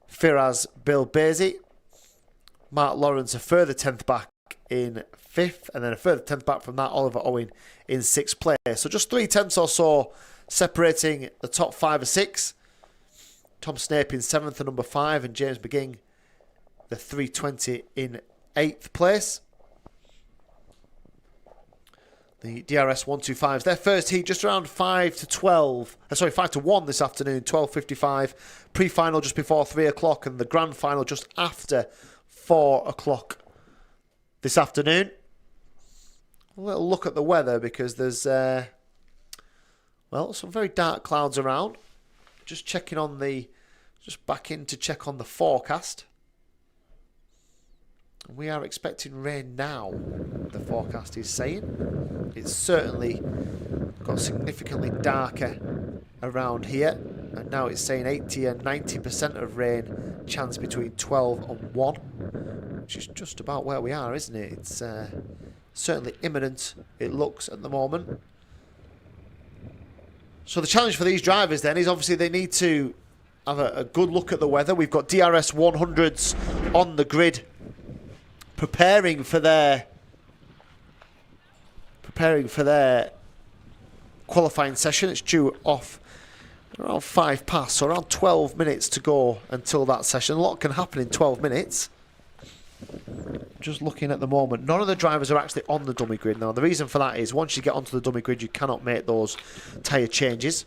S2: Firaz Bilbezi. Mark Lawrence, a further 1/10 back in 5th. And then a further 1/10 back from that, Oliver Owen in 6th place. So just 3/10 or so separating the top 5 or 6. Tom Snape in 7th and number 5. And James McGing, the 3:20 in 8th place. The DRS 125s, their first heat just around 5 to 1 this afternoon, 12:55. Pre-final just before 3 o'clock, and the grand final just after 4 o'clock this afternoon. A little look at the weather because there's, well, some very dark clouds around. Just checking on the, just back in to check on the forecast. We are expecting rain now, the forecast is saying. It's certainly got significantly darker around here. And now it's saying 80 and 90% of rain, chance between 12 and 1. Which is just about where we are, isn't it? It's certainly imminent, it looks, at the moment. So the challenge for these drivers then is obviously they need to have a good look at the weather. We've got DRS 100s on the grid preparing for their qualifying session. It's due off around 5 past, so around 12 minutes to go until that session. A lot can happen in 12 minutes. Just looking at the moment, none of the drivers are actually on the dummy grid now. The reason for that is once you get onto the dummy grid, you cannot make those tyre changes.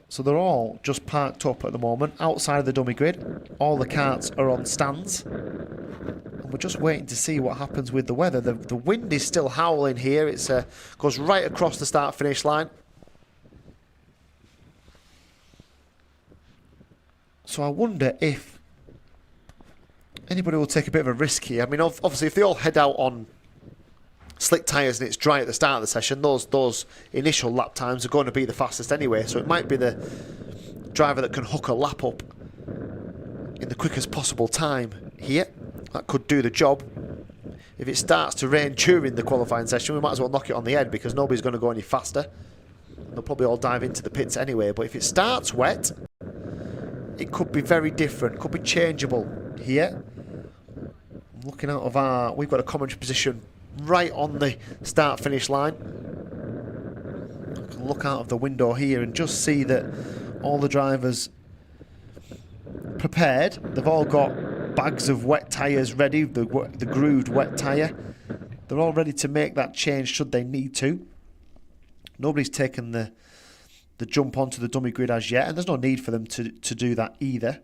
S2: So they're all just parked up at the moment outside of the dummy grid. All the karts are on stands. And we're just waiting to see what happens with the weather. The wind is still howling here. It goes right across the start-finish line. So I wonder if anybody will take a bit of a risk here. I mean, obviously, if they all head out on slick tyres and it's dry at the start of the session, those initial lap times are going to be the fastest anyway. So it might be the driver that can hook a lap up in the quickest possible time here. That could do the job. If it starts to rain during the qualifying session, we might as well knock it on the head because nobody's going to go any faster. They'll probably all dive into the pits anyway. But if it starts wet, it could be very different. Could be changeable here. I'm looking out of we've got a commentary position right on the start-finish line. I can look out of the window here and just see that all the drivers prepared. They've all got bags of wet tyres ready, the grooved wet tyre. They're all ready to make that change should they need to. Nobody's taken the jump onto the dummy grid as yet, and there's no need for them to do that either.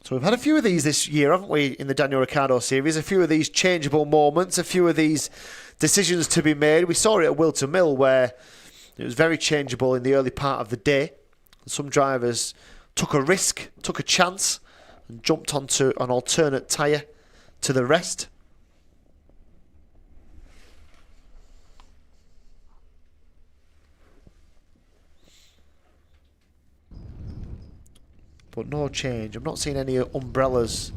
S2: So we've had a few of these this year, haven't we, in the Daniel Ricciardo Series? A few of these changeable moments, a few of these decisions to be made. We saw it at Wilton Mill where it was very changeable in the early part of the day. Some drivers took a risk, took a chance, and jumped onto an alternate tyre to the rest. But no change. I'm not seeing any umbrellas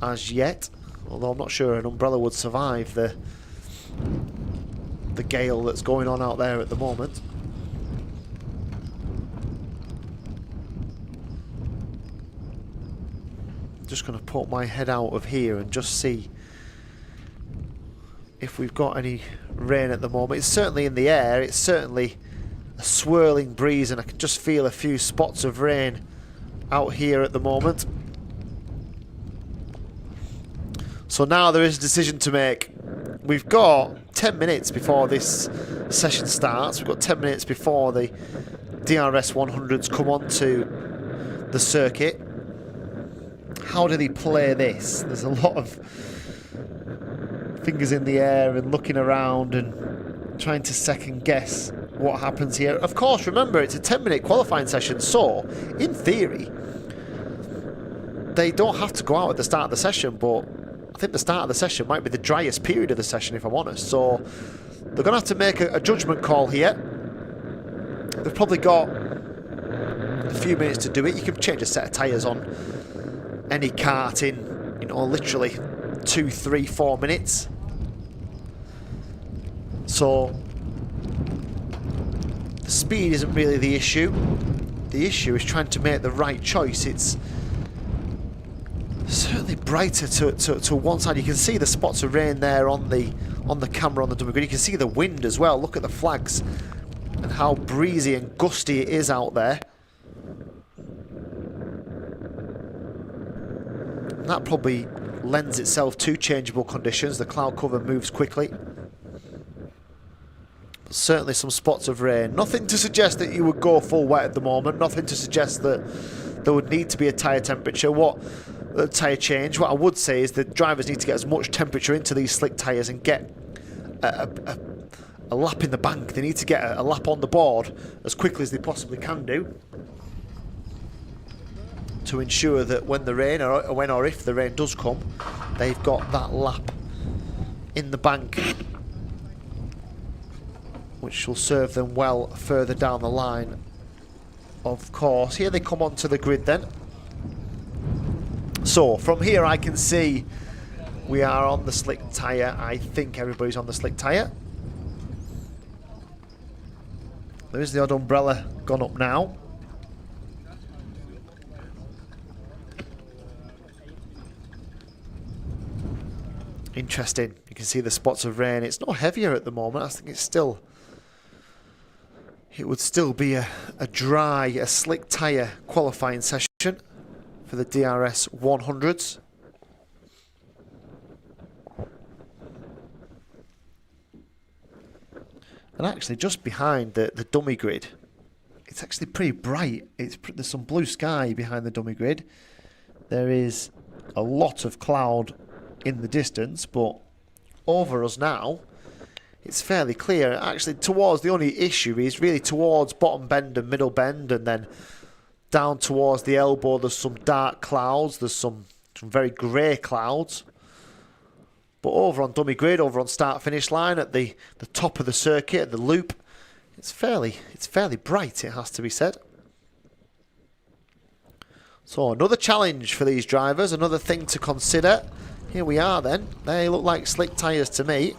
S2: as yet, although I'm not sure an umbrella would survive the gale that's going on out there at the moment. Just going to put my head out of here and just see if we've got any rain at the moment. It's certainly in the air. It's certainly a swirling breeze, and I can just feel a few spots of rain out here at the moment. So now there is a decision to make. We've got 10 minutes before this session starts. We've got 10 minutes before the DRS 100s come onto the circuit. How do they play this? There's a lot of fingers in the air and looking around and trying to second guess what happens here. Of course, remember, it's a 10-minute qualifying session, so in theory they don't have to go out at the start of the session, but I think the start of the session might be the driest period of the session, if I'm honest. So they're going to have to make a judgment call here. They've probably got a few minutes to do it. You can change a set of tyres on any kart in, you know, literally 2, 3, 4 minutes. So the speed isn't really the issue. The issue is trying to make the right choice. It's certainly brighter to one side. You can see the spots of rain there on the camera on the dummy grid. You can see the wind as well. Look at the flags and how breezy and gusty it is out there. And that probably lends itself to changeable conditions. The cloud cover moves quickly. certainly some spots of rain. Nothing to suggest that you would go full wet at the moment. Nothing to suggest that there would need to be a tyre temperature. Tyre change. What I would say is that drivers need to get as much temperature into these slick tyres and get a lap in the bank. They need to get a lap on the board as quickly as they possibly can do, to ensure that when the rain, or when or if the rain does come, they've got that lap in the bank, which will serve them well further down the line. Of course, here they come onto the grid then. So from here I can see we are on the slick tyre. I think everybody's on the slick tyre. There is the odd umbrella gone up now. Interesting. You can see the spots of rain. It's not heavier at the moment. I think it's still... It would still be a slick tyre qualifying session for the DRS 100s. And actually just behind the dummy grid, it's actually pretty bright. There's some blue sky behind the dummy grid. There is a lot of cloud in the distance, but over us now, it's fairly clear. Actually, towards, the only issue is really towards bottom bend and middle bend, and then down towards the elbow, there's some dark clouds. There's some very grey clouds. But over on dummy grid, over on start-finish line, at the top of the circuit, at the loop, it's fairly bright, it has to be said. So another challenge for these drivers, another thing to consider. Here we are then. They look like slick tyres to me.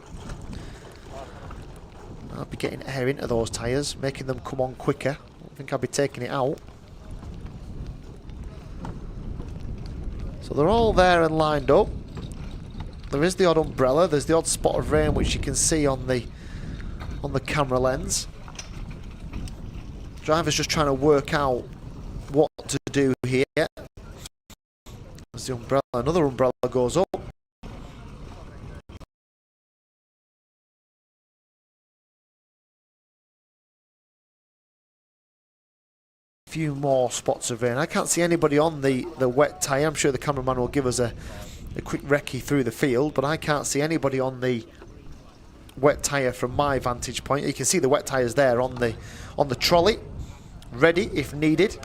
S2: I'll be getting air into those tyres, making them come on quicker. I don't think I'll be taking it out. So they're all there and lined up. There is the odd umbrella. There's the odd spot of rain which you can see on the camera lens. Driver's just trying to work out what to do here. There's the umbrella. Another umbrella goes up. Few more spots of rain. I can't see anybody on the wet tyre. I'm sure the cameraman will give us a quick recce through the field, but I can't see anybody on the wet tyre from my vantage point. You can see the wet tyres there on the trolley, ready if needed.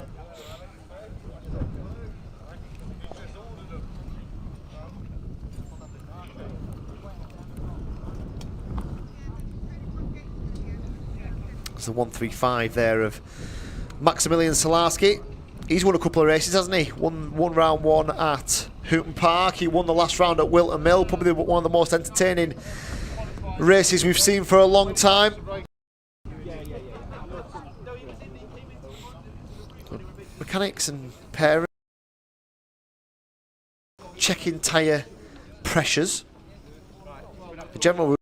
S2: There's the 135 there of Maximilian Salarski. He's won a couple of races, hasn't he? Won round one at Hooton Park. He won the last round at Wilton Mill. Probably one of the most entertaining races we've seen for a long time. Mechanics and parents checking tyre pressures. The general,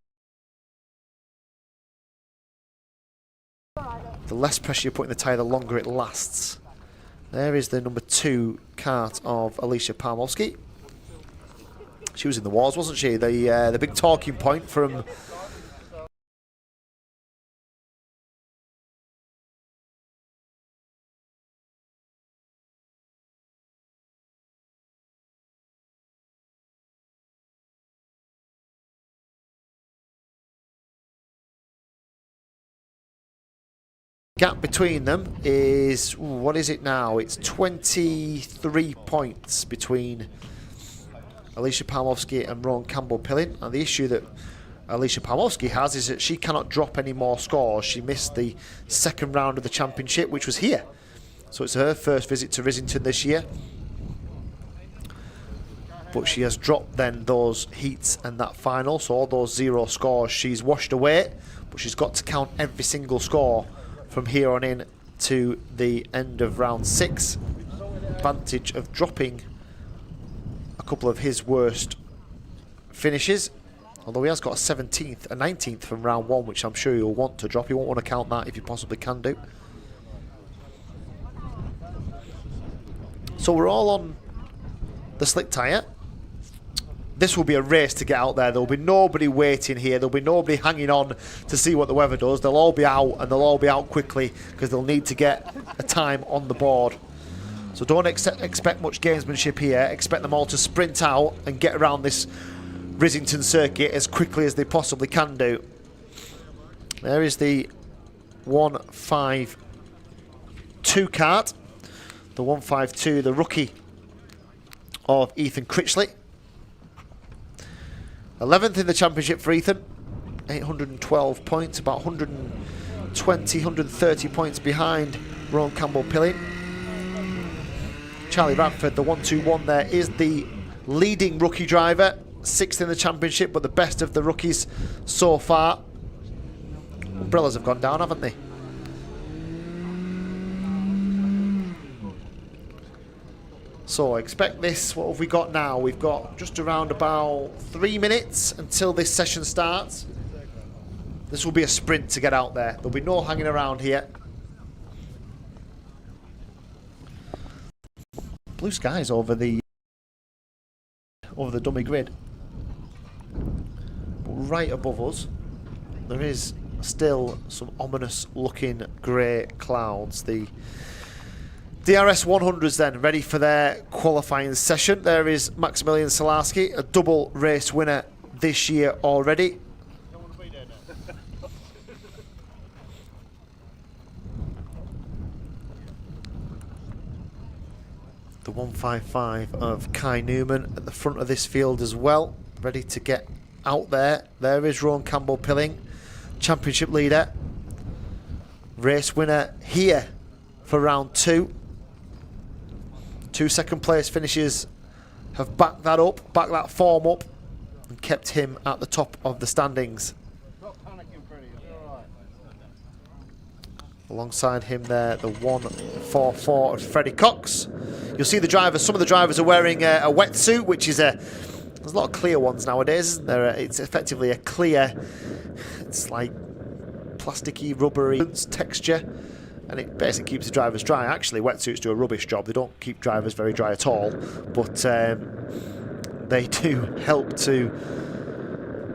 S2: the less pressure you put in the tyre, the longer it lasts. There is the number 2 kart of Alicia Parmowski. She was in the wars, wasn't she? The big talking point from gap between them is, what is it now? It's 23 points between Alicia Parmowski and Rowan Campbell-Pillin. And the issue that Alicia Parmowski has is that she cannot drop any more scores. She missed the second round of the championship, which was here. So it's her first visit to Rissington this year. But she has dropped then those heats and that final. So all those 0 scores she's washed away. But she's got to count every single score from here on in to the end of round 6. Advantage of dropping a couple of his worst finishes, although he has got a 17th, a 19th from round 1, which I'm sure you'll want to drop. You won't want to count that if you possibly can do. So we're all on the slick tyre. this will be a race to get out there. There'll be nobody waiting here. There'll be nobody hanging on to see what the weather does. They'll all be out, and they'll all be out quickly because they'll need to get a time on the board. So don't expect much gamesmanship here. Expect them all to sprint out and get around this Rissington circuit as quickly as they possibly can do. There is the 152 kart. The 152, the rookie of Ethan Critchley. 11th in the championship for Ethan. 812 points, about 120, 130 points behind Ron Campbell-Pilling. Charlie Radford, the 121 there, is the leading rookie driver. 6th in the championship, but the best of the rookies so far. Umbrellas have gone down, haven't they? So expect this. What have we got now? We've got just around about 3 minutes until this session starts. This will be a sprint to get out there. There'll be no hanging around here. Blue skies over the dummy grid. But right above us, there is still some ominous looking grey clouds. The DRS 100s then ready for their qualifying session. There is Maximilian Salarski, a double race winner this year already. The 155 of Kai Newman at the front of this field as well, ready to get out there. There is Rowan Campbell-Pilling, championship leader, race winner here for round 2. 2 second place finishes have backed that up, backed that form up, and kept him at the top of the standings. Alongside him there, the 144 of Freddie Cox. You'll see the drivers, some of the drivers are wearing a wetsuit, which is there's a lot of clear ones nowadays, isn't there? It's effectively a clear, it's like plasticky, rubbery texture, and it basically keeps the drivers dry. Actually, wetsuits do a rubbish job. They don't keep drivers very dry at all, but they do help to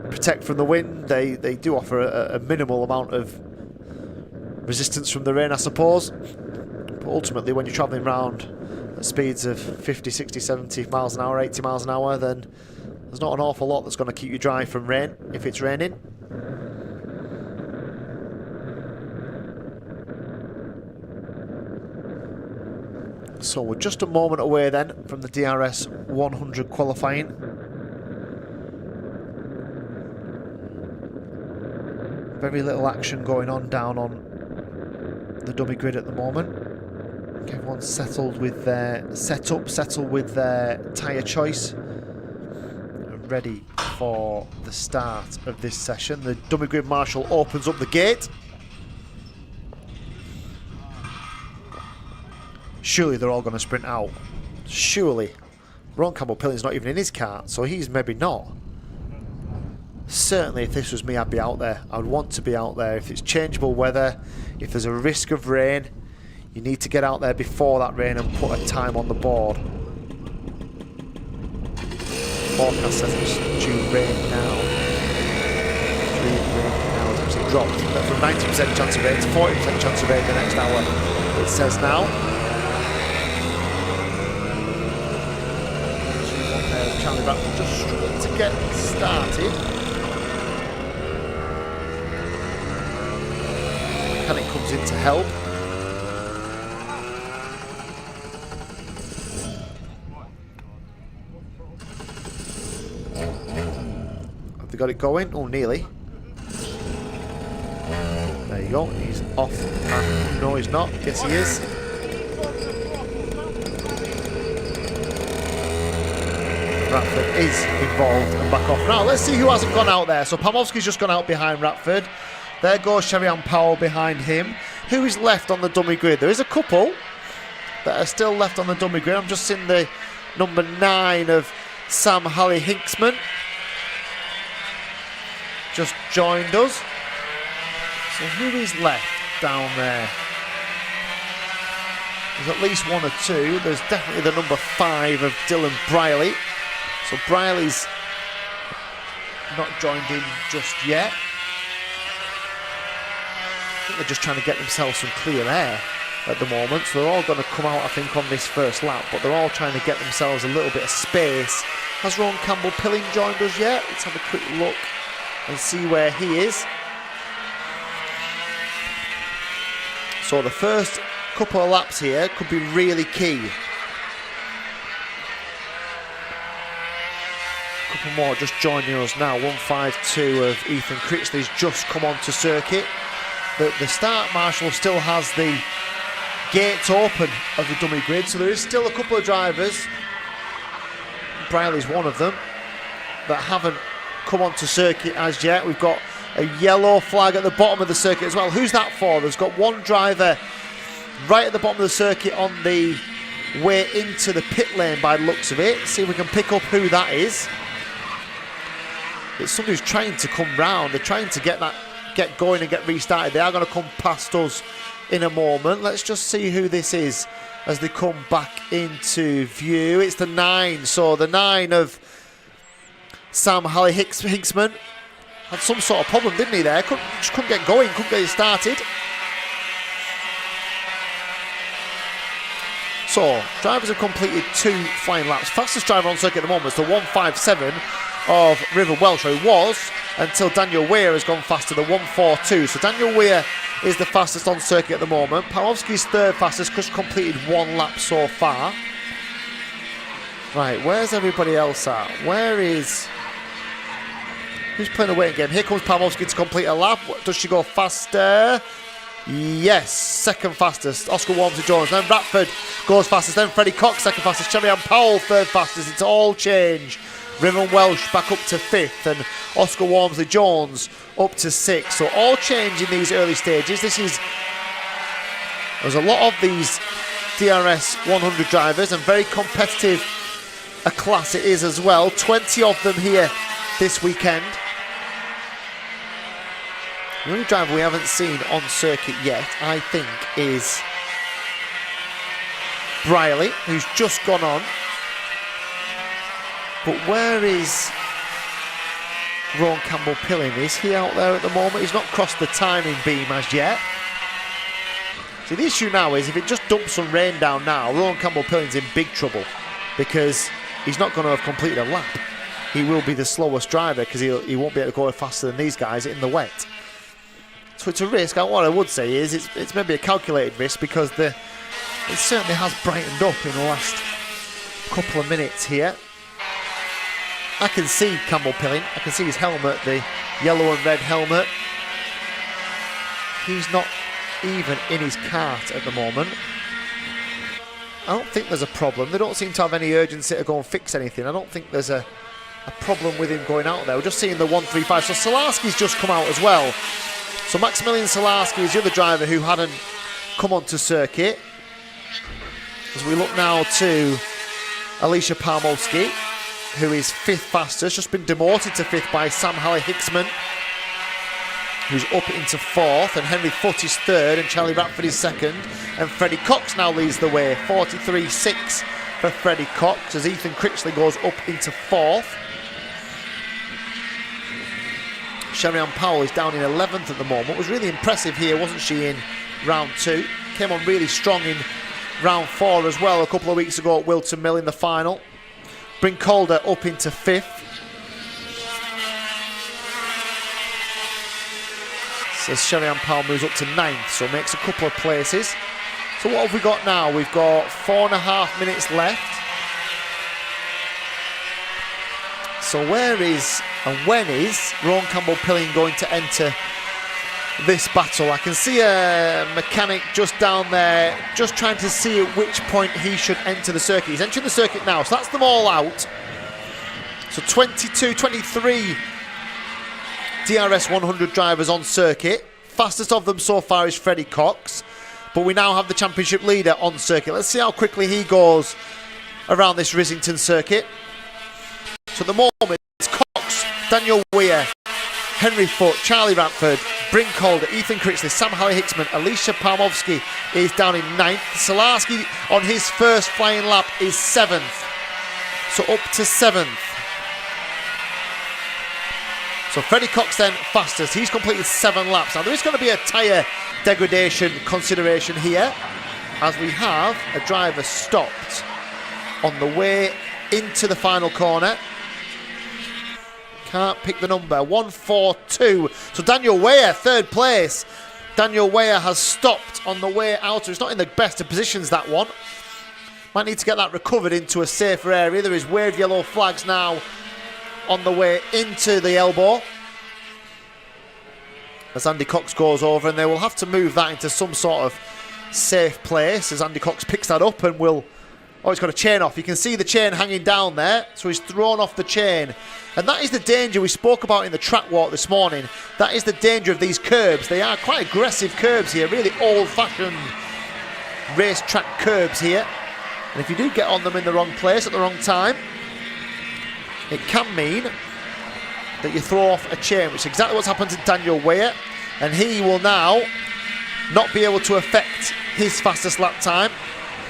S2: protect from the wind. They do offer a minimal amount of resistance from the rain, I suppose. But ultimately, when you're travelling around at speeds of 50, 60, 70 miles an hour, 80 miles an hour, then there's not an awful lot that's going to keep you dry from rain if it's raining. So we're just a moment away then from the DRS 100 qualifying. Very little action going on down on the dummy grid at the moment. Everyone's settled with their setup, settled with their tyre choice, ready for the start of this session. The dummy grid marshal opens up the gate. Surely they're all going to sprint out. Surely. Ron Campbell-Pilling's not even in his car, so he's maybe not. Certainly, if this was me, I'd be out there. I'd want to be out there. If it's changeable weather, if there's a risk of rain, you need to get out there before that rain and put a time on the board. Forecast says it's due rain now. Due rain now has actually dropped from 90% chance of rain to 40% chance of rain the next hour, it says now. Charlie Radford just struggling to get started. Mechanic comes in to help. Have they got it going? Oh, nearly. There you go. He's off. And no, he's not. Yes, he is. Radford is involved and back off. Now, let's see who hasn't gone out there. So, Pamovsky's just gone out behind Radford. There goes Cherian Powell behind him. Who is left on the dummy grid? There is a couple that are still left on the dummy grid. I'm just seeing the number 9 of Sam Halley Hinksman. Just joined us. So, who is left down there? There's at least 1 or 2. There's definitely the number 5 of Dylan Briley. So Briley's not joined in just yet. I think they're just trying to get themselves some clear air at the moment, so they're all going to come out, I think, on this first lap, but they're all trying to get themselves a little bit of space. Has Rowan Campbell-Pilling joined us yet? Let's have a quick look and see where he is. So the first couple of laps here could be really key. A couple more just joining us now. 152 of Ethan Critchley's just come onto circuit. The start marshal still has the gates open of the dummy grid, so there is still a couple of drivers, Briley's one of them, that haven't come onto circuit as yet. We've got a yellow flag at the bottom of the circuit as well. Who's that for? There's got one driver right at the bottom of the circuit on the way into the pit lane by the looks of it. See if we can pick up who that is. It's somebody who's trying to come round. They're trying to get going and get restarted. They are going to come past us in a moment. Let's just see who this is as they come back into view. It's the 9. So the 9 of Sam Hicksman had some sort of problem, didn't he, there? Just couldn't get going, couldn't get it started. So, drivers have completed 2 flying laps. Fastest driver on circuit at the moment is the 157 of River Welsh, who was, until Daniel Weir has gone faster, the 142. So Daniel Weir is the fastest on circuit at the moment. Pawlowski's third fastest, just completed 1 lap so far. Right, where's everybody else at? Who's playing a waiting game? Here comes Pawlowski to complete a lap. Does she go faster? Yes, second fastest. Oscar Walmsley-Jones. Then Bradford goes fastest. Then Freddie Cox, second fastest. Shelly-Ann Powell, third fastest. It's all change. Riven Welsh back up to 5th. And Oscar Walmsley-Jones up to 6th. So all change in these early stages. There's a lot of these DRS 100 drivers, and very competitive a class it is as well. 20 of them here this weekend. The only driver we haven't seen on circuit yet, I think, is Briley, who's just gone on. But where is Rowan Campbell-Pilling? Is he out there at the moment? He's not crossed the timing beam as yet. See, the issue now is if it just dumps some rain down now, Rowan Campbell-Pilling's in big trouble, because he's not going to have completed a lap. He will be the slowest driver because he won't be able to go faster than these guys in the wet. So it's a risk. What I would say is it's maybe a calculated risk, because it certainly has brightened up in the last couple of minutes here. I can see Campbell-Pilling. I can see his helmet, the yellow and red helmet. He's not even in his kart at the moment. I don't think there's a problem. They don't seem to have any urgency to go and fix anything. I don't think there's a problem with him going out there. We're just seeing the 135. So Solarski's just come out as well. So Maximilian Solarski is the other driver who hadn't come onto circuit. As we look now to Alicia Parmowski, who is 5th fastest, just been demoted to 5th by Sam Halley-Hicksman, who's up into 4th, and Henry Foote is 3rd, and Charlie Ratford is 2nd, and Freddie Cox now leads the way, 43.6 for Freddie Cox, as Ethan Critchley goes up into 4th. Shelly-Ann Powell is down in 11th at the moment. Was really impressive here, wasn't she, in round 2? Came on really strong in round 4 as well a couple of weeks ago at Wilton Mill in the final. Bryn Calder up into 5th. So Shelly-Ann Powell moves up to 9th, so makes a couple of places. So what have we got now? We've got 4.5 minutes left. So where is and when is Rowan Campbell-Pilling going to enter this battle? I can see a mechanic just down there, just trying to see at which point he should enter the circuit. He's entering the circuit now, so that's them all out. So 22, 23 DRS 100 drivers on circuit. Fastest of them so far is Freddie Cox, but we now have the championship leader on circuit. Let's see how quickly he goes around this Rissington circuit. So at the moment, it's Cox, Daniel Weir, Henry Foote, Charlie Ratford, Bryn Calder, Ethan Critchley, Sam Halley-Hicksman, Alicia Parmowski is down in 9th. Solarski on his first flying lap is 7th. So up to 7th. So Freddie Cox then fastest. He's completed 7 laps. Now there is going to be a tyre degradation consideration here, as we have a driver stopped on the way into the final corner. Can't pick the number. 142. So Daniel Weir, 3rd place. Daniel Weir has stopped on the way out. It's not in the best of positions, that one. Might need to get that recovered into a safer area. There is wave yellow flags now on the way into the elbow as Andy Cox goes over, and they will have to move that into some sort of safe place as Andy Cox picks that up and will... Oh, he's got a chain off. You can see the chain hanging down there, so he's thrown off the chain. And that is the danger we spoke about in the track walk this morning. That is the danger of these curbs. They are quite aggressive curbs here, really old-fashioned racetrack curbs here. And if you do get on them in the wrong place at the wrong time, it can mean that you throw off a chain, which is exactly what's happened to Daniel Weir. And he will now not be able to affect his fastest lap time.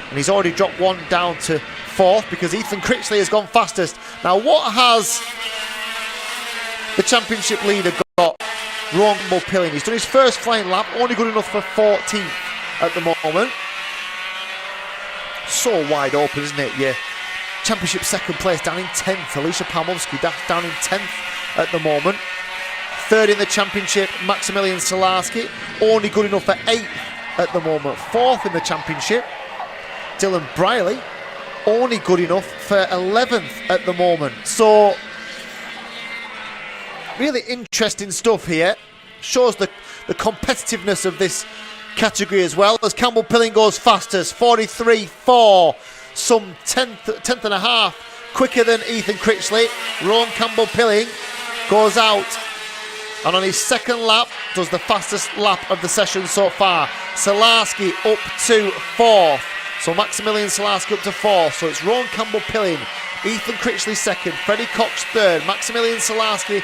S2: And he's already dropped one down to 4th because Ethan Critchley has gone fastest. Now, what has the championship leader got? Rowan Campbell-Pilling. He's done his first flying lap, only good enough for 14th at the moment. So wide open, isn't it? Yeah. Championship 2nd place down in 10th. Alicia Palmowski down in 10th at the moment. 3rd in the championship, Maximilian Salarski, only good enough for 8th at the moment. 4th in the championship, Dylan Briley, only good enough for 11th at the moment. So, really interesting stuff here. Shows the competitiveness of this category as well, as Campbell-Pilling goes fastest, 43.4, some 10th and a half quicker than Ethan Critchley. Rowan Campbell-Pilling goes out and on his 2nd lap does the fastest lap of the session so far. Salarski up to 4th. So Maximilian Salarski up to 4th. So it's Rowan Campbell-Pilling, Ethan Critchley 2nd, Freddie Cox 3rd, Maximilian Salarski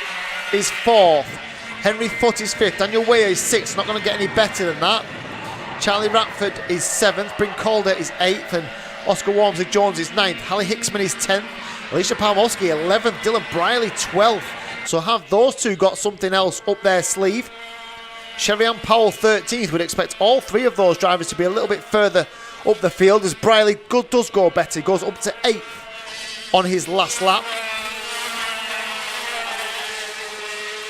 S2: is 4th, Henry Foote is 5th, Daniel Weir is 6th, not going to get any better than that. Charlie Ratford is 7th, Bryn Calder is 8th, and Oscar Walmsley-Jones is 9th. Hallie Hicksman is 10th, Alicia Palmowski 11th, Dylan Briley 12th. So have those two got something else up their sleeve? Sherry-Ann Powell 13th. Would expect all 3 of those drivers to be a little bit further up the field as Briley does go better. He goes up to 8th on his last lap.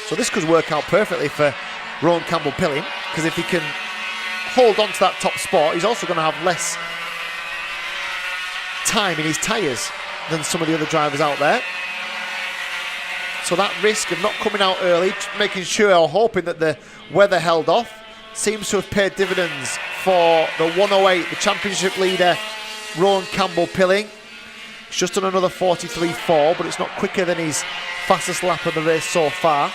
S2: So this could work out perfectly for Rowan Campbell-Pilling, because if he can hold on to that top spot, he's also going to have less time in his tyres than some of the other drivers out there. So that risk of not coming out early, making sure or hoping that the weather held off, seems to have paid dividends for the 108, the championship leader, Rowan Campbell-Pilling. He's just done another 43.4, but it's not quicker than his fastest lap of the race so far.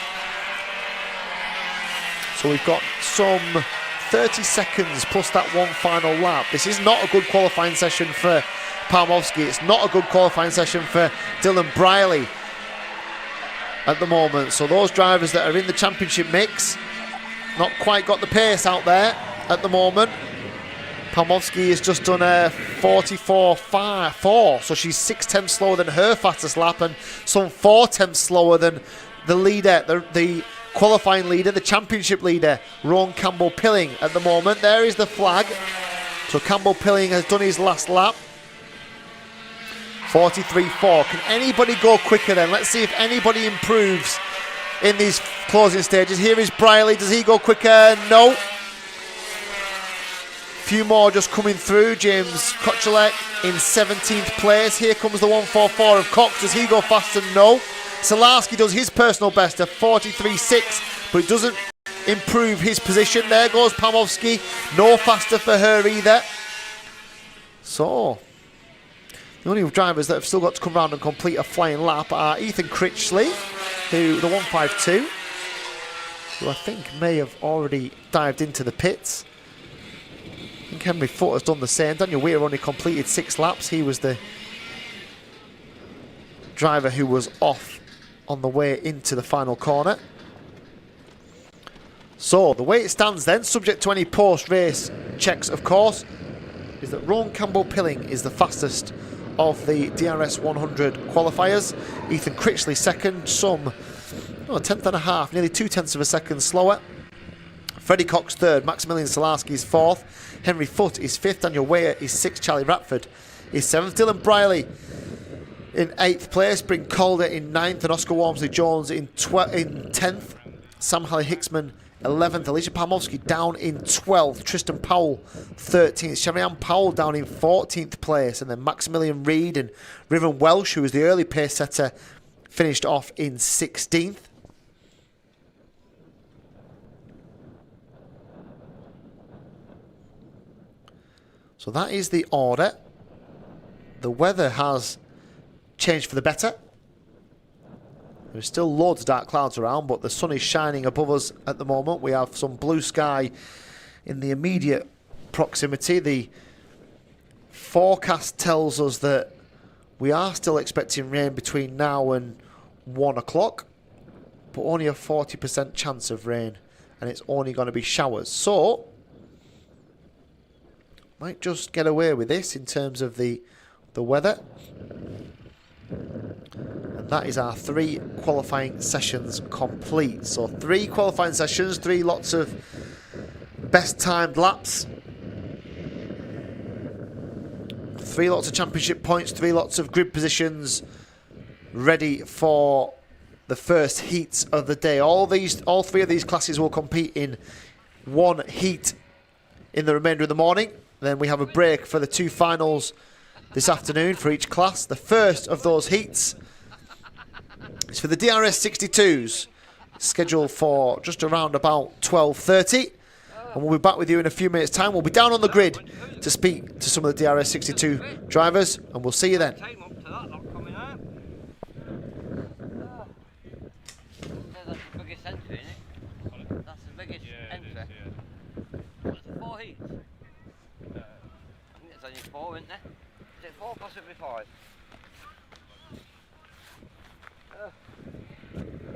S2: So we've got some 30 seconds plus that one final lap. This is not a good qualifying session for Palmowski. It's not a good qualifying session for Dylan Briley at the moment. So those drivers that are in the championship mix, not quite got the pace out there at the moment. Palmowski has just done a 44.4, so she's 6/10 slower than her fastest lap and some 4/10 slower than the leader, the qualifying leader, the championship leader, Rowan Campbell-Pilling at the moment. There is the flag. So Campbell-Pilling has done his last lap. 43.4. Can anybody go quicker then? Let's see if anybody improves in these closing stages. Here is Briley. Does he go quicker? No. Few more just coming through. James Kochelek in 17th place. Here comes the 144 of Cox. Does he go faster? No. Salarski does his personal best of 43.6, but it doesn't improve his position. There goes Palmowski. No faster for her either. So the only drivers that have still got to come round and complete a flying lap are Ethan Critchley, who the 152, who I think may have already dived into the pits. I think Henry Foote has done the same. Daniel Weir only completed 6 laps. He was the driver who was off on the way into the final corner. So the way it stands then, subject to any post-race checks of course, is that Rowan Campbell-Pilling is the fastest of the DRS 100 qualifiers. Ethan Critchley second, some No, a tenth and a half, nearly 2/10 of a second slower. Freddie Cox third, Maximilian Salarski is fourth, Henry Foote is fifth, Daniel Weir is sixth, Charlie Ratford is seventh, Dylan Briley in eighth place, Bryn Calder in ninth, and Oscar Walmsley Jones in 10th, Sam Halley Hicksman 11th, Alicia Palmovsky down in 12th, Tristan Powell 13th, Sherianne Powell down in 14th place, and then Maximilian Reid and Riven Welsh, who was the early pace setter, finished off in 16th. So that is the order. The weather has changed for the better. There's still loads of dark clouds around, but the sun is shining above us at the moment. We have some blue sky in the immediate proximity. The forecast tells us that we are still expecting rain between now and 1 o'clock, but only a 40% chance of rain, and it's only going to be showers. So might just get away with this in terms of the weather. And that is our 3 qualifying sessions complete. So 3 qualifying sessions, 3 lots of best timed laps, 3 lots of championship points, 3 lots of grid positions, ready for the first heats of the day. All 3 of these classes will compete in 1 heat in the remainder of the morning. Then we have a break for the 2 finals this afternoon for each class. The first of those heats is for the DRS 62s, scheduled for just around about 12:30. And we'll be back with you in a few minutes' time. We'll be down on the grid to speak to some of the DRS 62 drivers, and we'll see you then.
S3: Isn't there? Is it 4, possibly 5?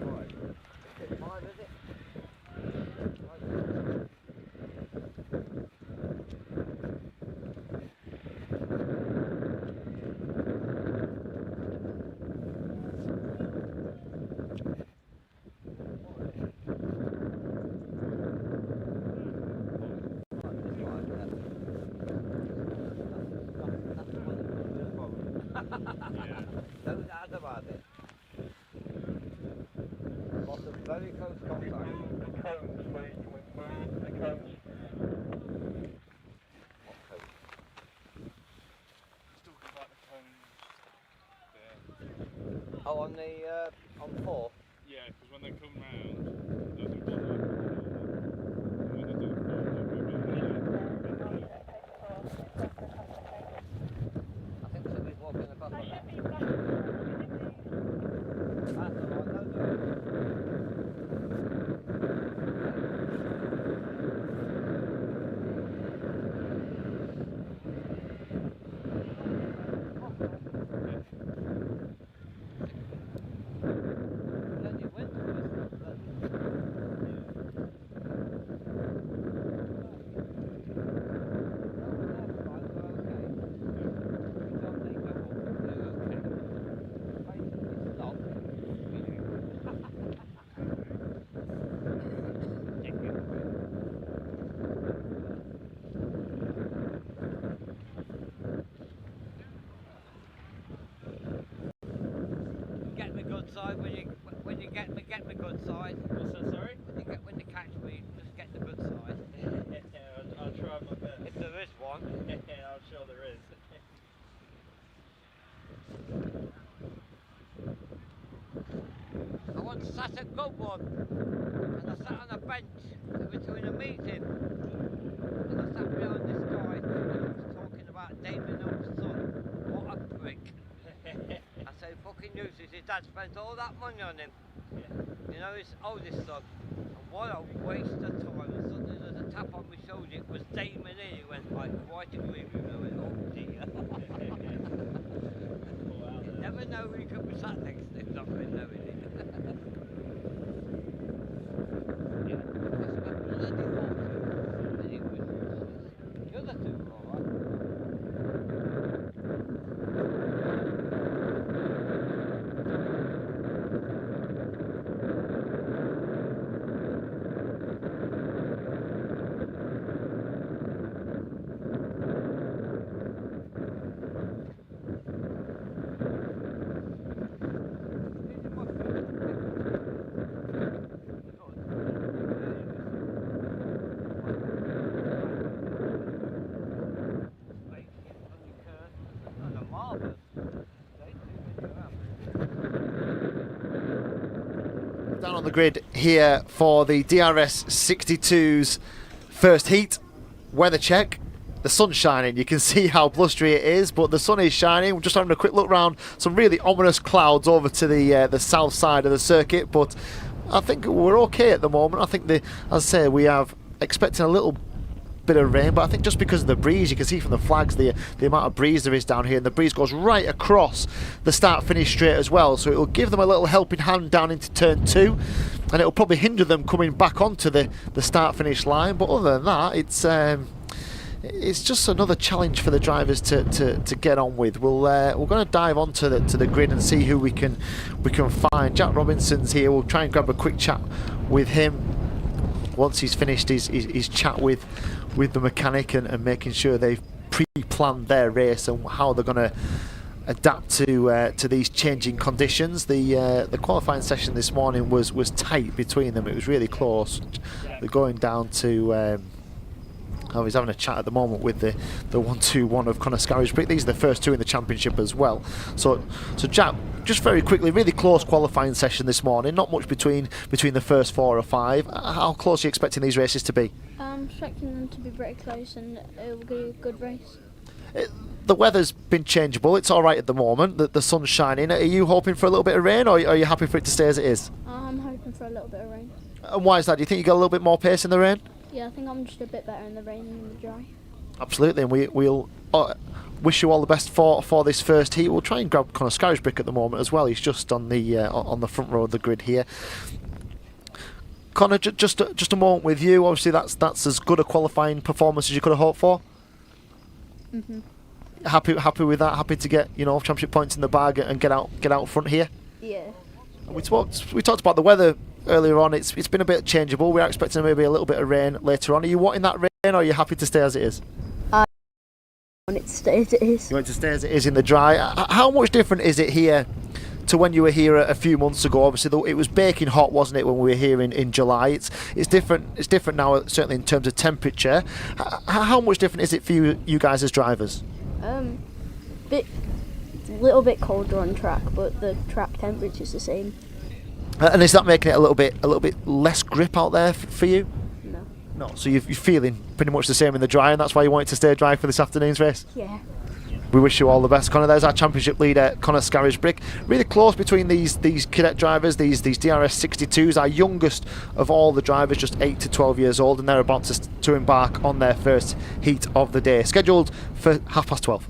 S3: Right. Is it 5, is it? Don't add about it. Lots of very close contact.
S4: The cones, where you went through the cones.
S3: What code?
S4: Still about the cones there.
S3: Oh, on 4?
S4: Yeah, because when they come round, there's a bottom. When they do 4,
S3: I think somebody's walking across on that. That's the one, those are side when you get me good side.
S4: What's that, sorry?
S3: When you catch me, just get the good side.
S4: Yeah, I'll try my best.
S3: If there is one.
S4: Yeah, I'm sure there is.
S3: I once sat at Cotswolds and I sat on a bench. We were doing a meeting and I sat behind this guy and he was talking about Damien Oak's son. What a prick. I said, fucking useless. His dad spent all that money on him. You know, his oldest son. And what a waste of time. And suddenly there's a tap on my shoulder. It was Damon in. He went, I quite agree with you. I went, oh dear. You never know who you could be sat next to, not really knowing it. Yeah, it's got bloody horses. And it was useless. The other two were alright.
S2: the grid here for the DRS 62's first heat. Weather check. The sun's shining. You can see how blustery it is, but the sun is shining. We're just having a quick look around. Some really ominous clouds over to the south side of the circuit, but I think we're okay at the moment. I think, as I say, we have expecting a little bit of rain, but I think just because of the breeze, you can see from the flags the amount of breeze there is down here, and the breeze goes right across the start-finish straight as well, so it will give them a little helping hand down into turn 2, and it will probably hinder them coming back onto the start-finish line. But other than that, it's just another challenge for the drivers to get on with. We're going to dive onto the grid and see who we can find. Jack Robinson's here. We'll try and grab a quick chat with him once he's finished his chat with the mechanic and making sure they've pre-planned their race and how they're going to adapt to these changing conditions. The qualifying session this morning was tight between them. It was really close. They're going down to he's having a chat at the moment with the 121 of Conor Scarisbrick. These are the first two in the championship as well. So Jack, just very quickly, really close qualifying session this morning. Not much between the first 4 or 5. How close are you expecting these races to be?
S5: I'm expecting them to be pretty close, and it will be a good race.
S2: The weather's been changeable. It's all right at the moment. The sun's shining. Are you hoping for a little bit of rain, or are you happy for it to stay as it is?
S5: I'm hoping for a little bit of rain.
S2: And why is that? Do you think you got a little bit more pace in the rain?
S5: Yeah, I think I'm just a bit better in the rain than in the dry.
S2: Absolutely, and we'll wish you all the best for this first heat. We'll try and grab Conor Scarisbrick at the moment as well. He's just on the front row of the grid here. Conor, just a moment with you. Obviously, that's as good a qualifying performance as you could have hoped for.
S5: Mhm.
S2: Happy with that. Happy to get championship points in the bag and get out front here.
S5: Yeah.
S2: We talked about the weather earlier on. It's been a bit changeable. We're expecting maybe a little bit of rain later on. Are you wanting that rain, or are you happy to stay as it is?
S5: I want it to stay as it is.
S2: You want it to stay as it is in the dry. How much different is it here to when you were here a few months ago? Obviously, though, it was baking hot, wasn't it, when we were here in July? It's different. It's different now, certainly in terms of temperature. How much different is it for you guys as drivers?
S5: Little bit colder on track, but the track temperature's the same.
S2: And is that making it a little bit less grip out there for you?
S5: No.
S2: No. So you're feeling pretty much the same in the dry, and that's why you want it to stay dry for this afternoon's race?
S5: Yeah.
S2: We wish you all the best, Conor. There's our championship leader, Conor Scarisbrick. Really close between these cadet drivers, these DRS 62s, our youngest of all the drivers, just 8 to 12 years old, and they're about to embark on their first heat of the day, scheduled for 12:30.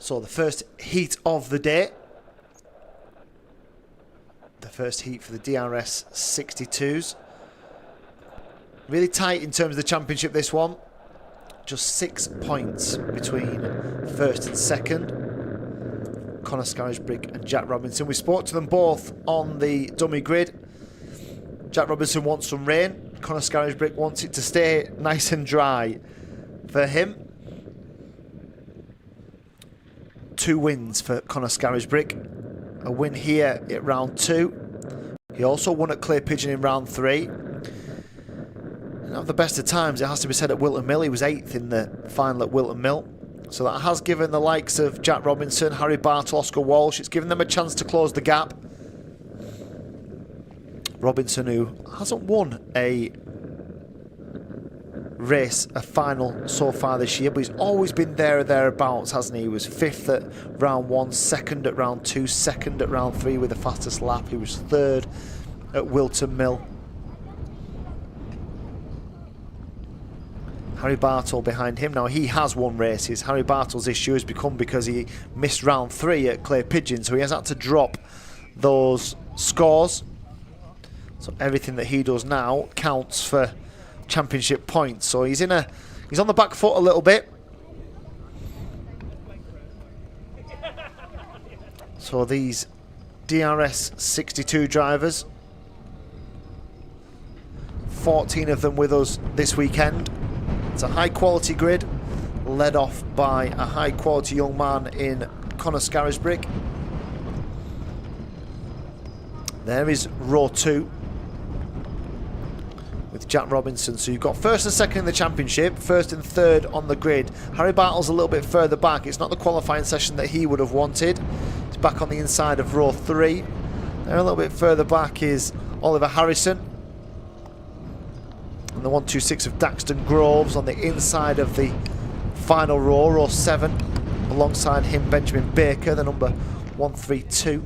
S2: So the first heat of the day. The first heat for the DRS 62s. Really tight in terms of the championship, this one. Just 6 points between first and second. Conor Scarisbrick and Jack Robinson. We spoke to them both on the dummy grid. Jack Robinson wants some rain. Conor Scarisbrick wants it to stay nice and dry for him. 2 wins for Conor Scarisbrick. A win here at round 2. He also won at Clay Pigeon in round 3. Not the best of times, it has to be said, at Wilton Mill. He was 8th in the final at Wilton Mill. So that has given the likes of Jack Robinson, Harry Bartle, Oscar Walsh, it's given them a chance to close the gap. Robinson, who hasn't won a race, a final so far this year, but he's always been there or thereabouts, hasn't he? He was 5th at round 1, 2nd at round 2, 2nd at round 3 with the fastest lap. He was 3rd at Wilton Mill. Harry Bartle behind him. Now, he has won races. Harry Bartle's issue has become because he missed round 3 at Clay Pigeon, so he has had to drop those scores. So everything that he does now counts for championship points. So he's on the back foot a little bit. So these DRS 62 drivers, 14 of them with us this weekend. It's a high quality grid, led off by a high quality young man in Conor Scarisbrick. There is row 2 with Jack Robinson. So you've got first and second in the championship, first and third on the grid. Harry Bartle's a little bit further back. It's not the qualifying session that he would have wanted. He's back on the inside of row 3. There a little bit further back is Oliver Harrison. And the 126 of Daxton Groves on the inside of the final row, row 7. Alongside him, Benjamin Baker, the number 132.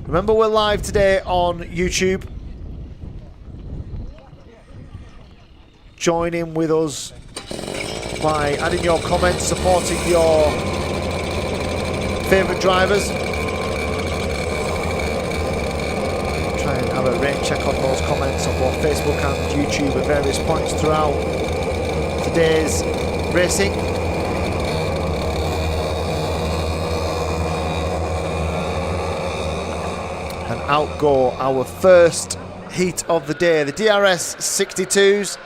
S2: Remember, we're live today on YouTube. Join in with us by adding your comments, supporting your favourite drivers. Try and have a rate check on those comments on both Facebook and YouTube at various points throughout today's racing. And out go our first heat of the day, the DRS 62s.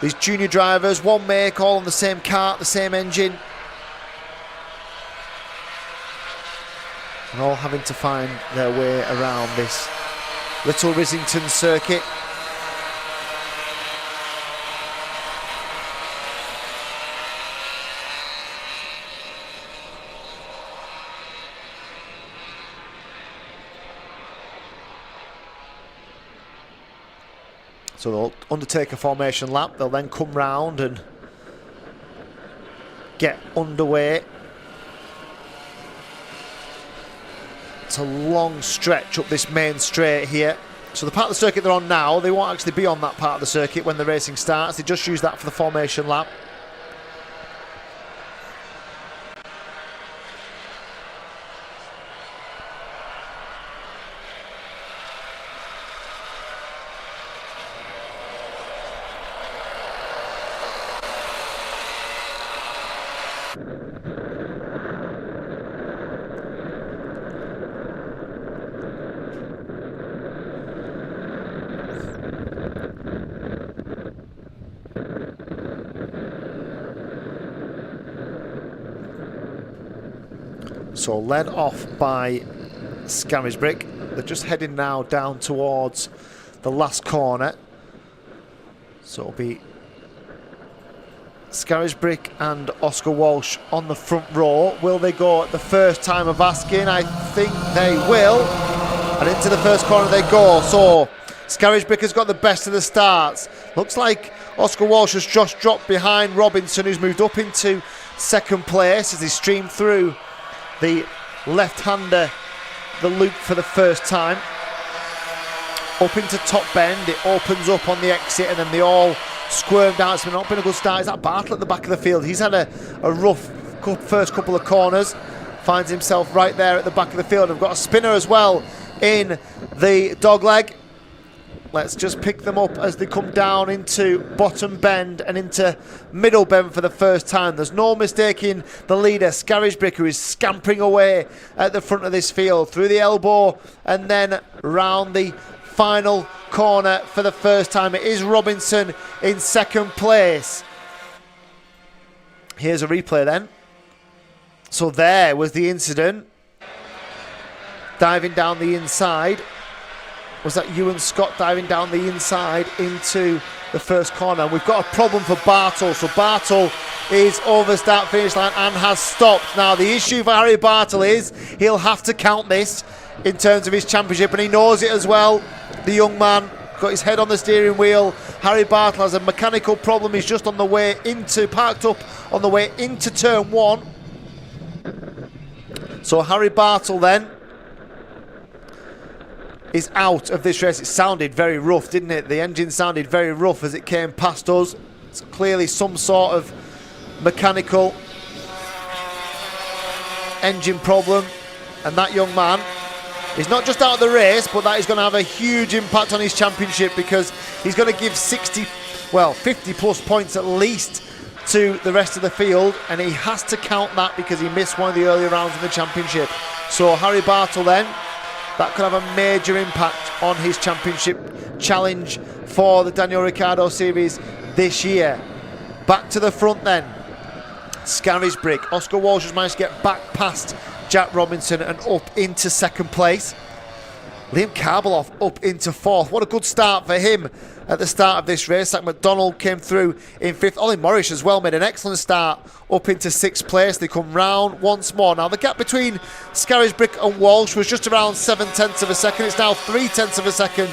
S2: These junior drivers, one make, all on the same kart, the same engine. And all having to find their way around this Little Rissington circuit. So they'll undertake a formation lap, they'll then come round and get underway. It's a long stretch up this main straight here. So the part of the circuit they're on now, they won't actually be on that part of the circuit when the racing starts. They just use that for the formation lap. So led off by Scarisbrick. They're just heading now down towards the last corner. So it'll be Scarisbrick and Oscar Walsh on the front row. Will they go at the first time of asking? I think they will. And into the first corner they go. So Scarisbrick has got the best of the starts. Looks like Oscar Walsh has just dropped behind Robinson, who's moved up into second place as he streamed through the left-hander, the loop for the first time. Up into top bend, it opens up on the exit and then they all squirmed out. It's not been a good start. Is that Bartle at the back of the field? He's had a rough first couple of corners. Finds himself right there at the back of the field. I've got a spinner as well in the dogleg. Let's just pick them up as they come down into bottom bend and into middle bend for the first time. There's no mistaking the leader, Scarisbrick, who is scampering away at the front of this field through the elbow and then round the final corner for the first time. It is Robinson in second place. Here's a replay then. So there was the incident. Diving down the inside. Was that Ewan Scott diving down the inside into the first corner? And we've got a problem for Bartle. So Bartle is over start finish line and has stopped. Now the issue for Harry Bartle is he'll have to count this in terms of his championship, and he knows it as well. The young man got his head on the steering wheel. Harry Bartle has a mechanical problem. He's just on the way into, parked up on the way into turn one. So Harry Bartle then is out of this race. It sounded very rough, didn't it? The engine sounded very rough as it came past us. It's clearly some sort of mechanical engine problem, and that young man is not just out of the race, but that is going to have a huge impact on his championship, because he's going to give 50 plus points at least to the rest of the field, and he has to count that because he missed one of the earlier rounds in the championship. So Harry Bartle then, that could have a major impact on his championship challenge for the Daniel Ricciardo Series this year. Back to the front then. Scarisbrick. Oscar Walsh has managed to get back past Jack Robinson and up into second place. Liam Karbeloff up into fourth. What a good start for him at the start of this race. Zach McDonald came through in fifth. Ollie Morris as well made an excellent start up into sixth place. They come round once more. Now the gap between Scarisbrick and Walsh was just around 7/10 of a second. It's now 3/10 of a second.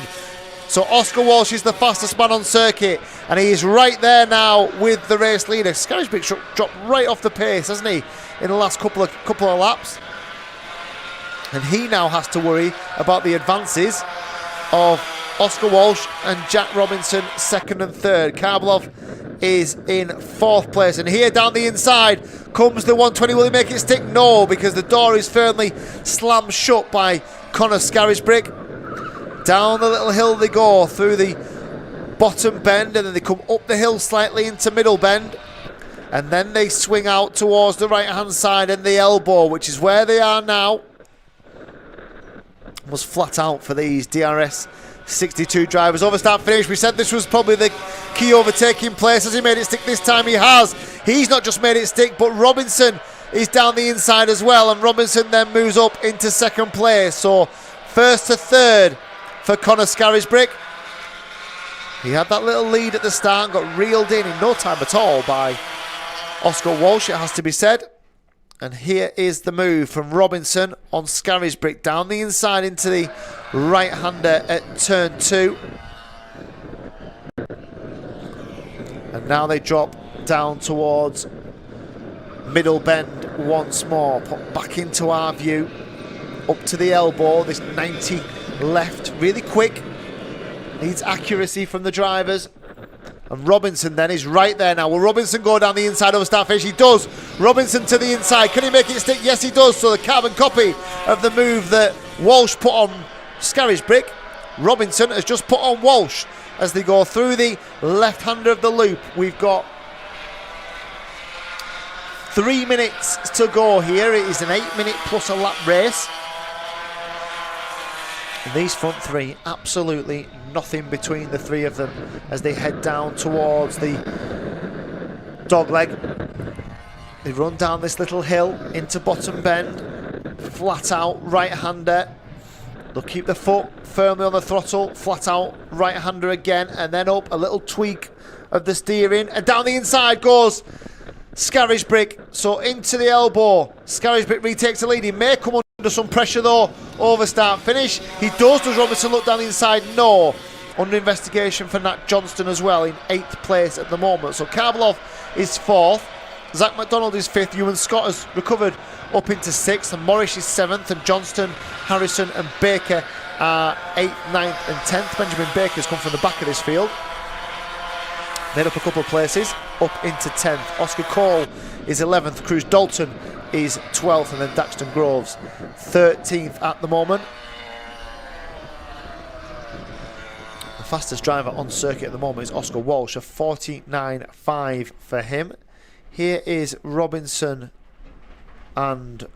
S2: So Oscar Walsh is the fastest man on circuit, and he is right there now with the race leader. Scarisbrick dropped right off the pace, hasn't he, in the last couple of laps? And he now has to worry about the advances of Oscar Walsh and Jack Robinson, second and third. Karbeloff is in fourth place. And here down the inside comes the 120. Will he make it stick? No, because the door is firmly slammed shut by Connor Scarisbrick. Down the little hill they go through the bottom bend, and then they come up the hill slightly into middle bend. And then they swing out towards the right-hand side and the elbow, which is where they are now. Was flat out for these DRS 62 drivers. Over start finish. We said this was probably the key overtaking place. Has he made it stick this time? He has. He's not just made it stick, but Robinson is down the inside as well, and Robinson then moves up into second place. So first to third for Connor Scarisbrick. He had that little lead at the start and got reeled in no time at all by Oscar Walsh, it has to be said. And here is the move from Robinson on Scarisbrick down the inside into the right-hander at turn 2. And now they drop down towards middle bend once more. Put back into our view. Up to the elbow. This 90 left. Really quick. Needs accuracy from the drivers. And Robinson then is right there now. Will Robinson go down the inside over start finish? He does. Robinson to the inside. Can he make it stick? Yes, he does. So the carbon copy of the move that Walsh put on Scarisbrick, Robinson has just put on Walsh as they go through the left-hander of the loop. We've got 3 minutes to go here. It is an 8-minute plus a lap race. And these front three, absolutely nothing between the three of them as they head down towards the dogleg. They run down this little hill into bottom bend, flat out right-hander. They'll keep the foot firmly on the throttle, flat out right-hander again, and then up a little tweak of the steering, and down the inside goes Scarisbrick. So into the elbow, Scarisbrick retakes the lead. He may come under some pressure though, over start finish. He does. Does Robinson look down the inside? No. Under investigation for Nat Johnston as well in 8th place at the moment. So Karbeloff is 4th. Zach McDonald is 5th. Ewan Scott has recovered up into 6th. And Morris is 7th. And Johnston, Harrison and Baker are 8th, 9th and 10th. Benjamin Baker's come from the back of this field. made up a couple of places, up into 10th. Oscar Cole is 11th, Cruz Dalton is 12th, and then Daxton Groves 13th at the moment. The fastest driver on circuit at the moment is Oscar Walsh, a 49.5 for him. Here is Robinson and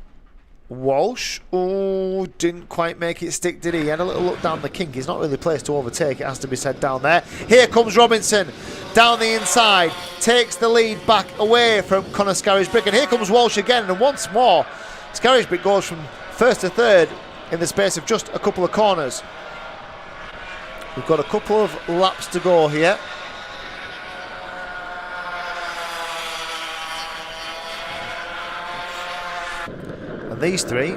S2: Walsh. Oh, didn't quite make it stick, did he? He had a little look down the kink. He's not really placed to overtake, it has to be said, down there. Here comes Robinson down the inside, takes the lead back away from Conor Scarisbrick, and here comes Walsh again, and once more Scarisbrick goes from first to third in the space of just a couple of corners. We've got a couple of laps to go here. And these three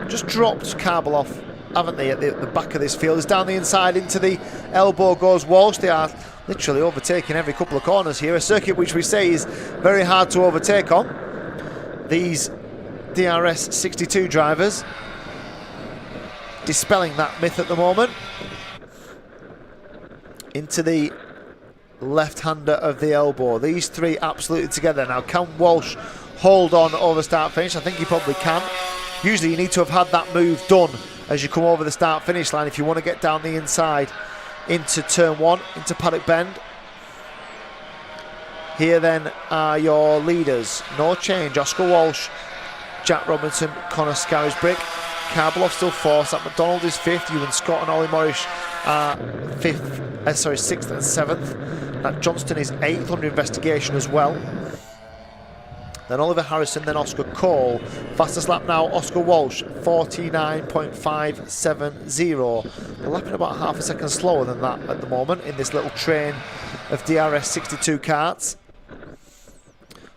S2: just dropped Karbeloff, haven't they, at the back of this field. As down the inside into the elbow goes Walsh. They are literally overtaking every couple of corners here. A circuit which we say is very hard to overtake on. These DRS 62 drivers dispelling that myth at the moment. Into the left-hander of the elbow. These three absolutely together. Now, can Walsh hold on over start finish? I think he probably can. Usually you need to have had that move done as you come over the start finish line if you want to get down the inside into turn one, into Paddock Bend. Here then are your leaders. No change. Oscar Walsh, Jack Robinson, Conor Scarisbrick. Karbeloff still fourth. That McDonald is fifth. Ewan Scott and Ollie Morris are sixth and seventh. That Johnston is eighth under investigation as well. Then Oliver Harrison, then Oscar Cole. Fastest lap now, Oscar Walsh, 49.570. They're lapping about half a second slower than that at the moment in this little train of DRS 62 karts.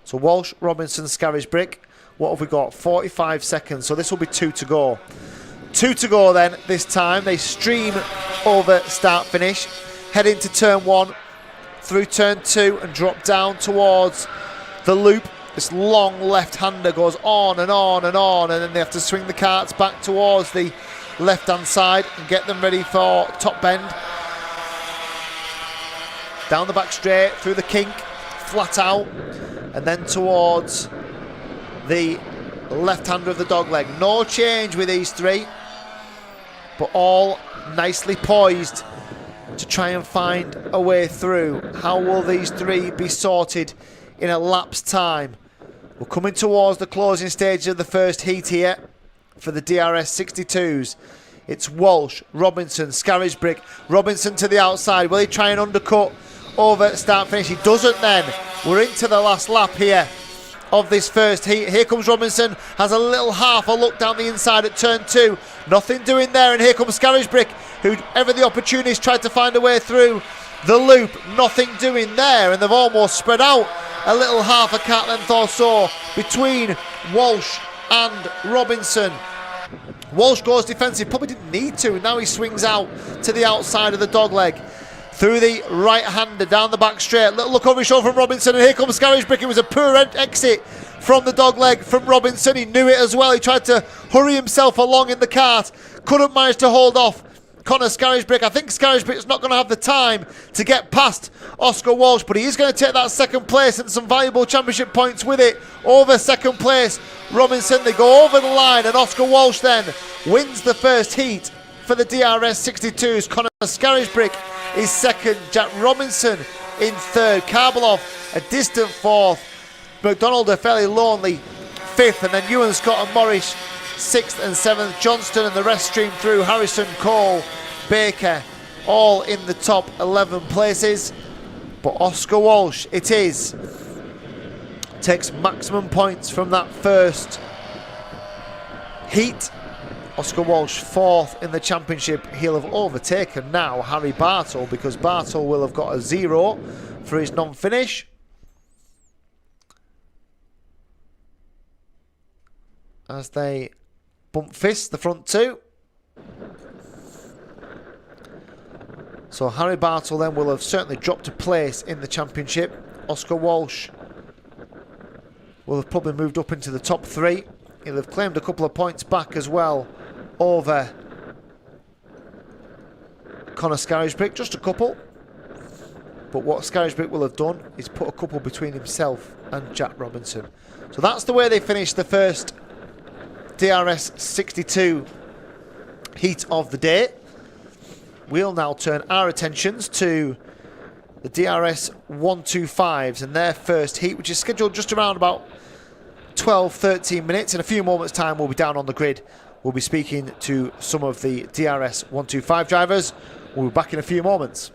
S2: So Walsh, Robinson, Scarisbrick. What have we got? 45 seconds, so this will be 2 to go. 2 to go then this time. They stream over start finish, head into turn 1, through turn 2 and drop down towards the loop. This long left-hander goes on and on and on, and then they have to swing the karts back towards the left-hand side and get them ready for top bend. Down the back straight, through the kink, flat out, and then towards the left-hander of the dogleg. No change with these three, but all nicely poised to try and find a way through. How will these three be sorted in a lap's time? We're coming towards the closing stage of the first heat here for the DRS 62s. It's Walsh, Robinson, Scarisbrick. Robinson to the outside. Will he try and undercut over start finish? He doesn't then. We're into the last lap here of this first heat. Here comes Robinson, has a little half a look down the inside at turn 2. Nothing doing there, and here comes Scarisbrick, who ever the opportunist tried to find a way through the loop. Nothing doing there, and they've almost spread out a little half a cat length or so between Walsh and Robinson. Walsh goes defensive, probably didn't need to. Now he swings out to the outside of the dogleg. Through the right-hander, down the back straight. Little look over his shoulder from Robinson, and here comes Scarisbrick. It was a poor exit from the dogleg from Robinson. He knew it as well. He tried to hurry himself along in the kart. Couldn't manage to hold off Conor Scarisbrick. I think Scarisbrick's not going to have the time to get past Oscar Walsh, but he is going to take that second place and some valuable championship points with it. Over second place, Robinson. They go over the line, and Oscar Walsh then wins the first heat for the DRS 62s. Conor Scarisbrick is second. Jack Robinson in third. Karbeloff a distant fourth. McDonald a fairly lonely fifth, and then Ewan Scott and Morris 6th and 7th. Johnston and the rest stream through. Harrison, Cole, Baker, all in the top 11 places. But Oscar Walsh, it is, takes maximum points from that first heat. Oscar Walsh 4th in the championship. He'll have overtaken now Harry Bartle, because Bartle will have got a 0 for his non-finish. As they bump fists, the front two. So Harry Bartle then will have certainly dropped a place in the championship. Oscar Walsh will have probably moved up into the top 3. He'll have claimed a couple of points back as well over Conor Scarisbrick, just a couple. but what Scarisbrick will have done is put a couple between himself and Jack Robinson. So that's the way they finished the first DRS 62 heat of the day. We'll now turn our attentions to the DRS 125s and their first heat, which is scheduled just around about 12-13 minutes. In a few moments time we'll be down on the grid. We'll be speaking to some of the DRS 125 drivers. We'll be back in a few moments.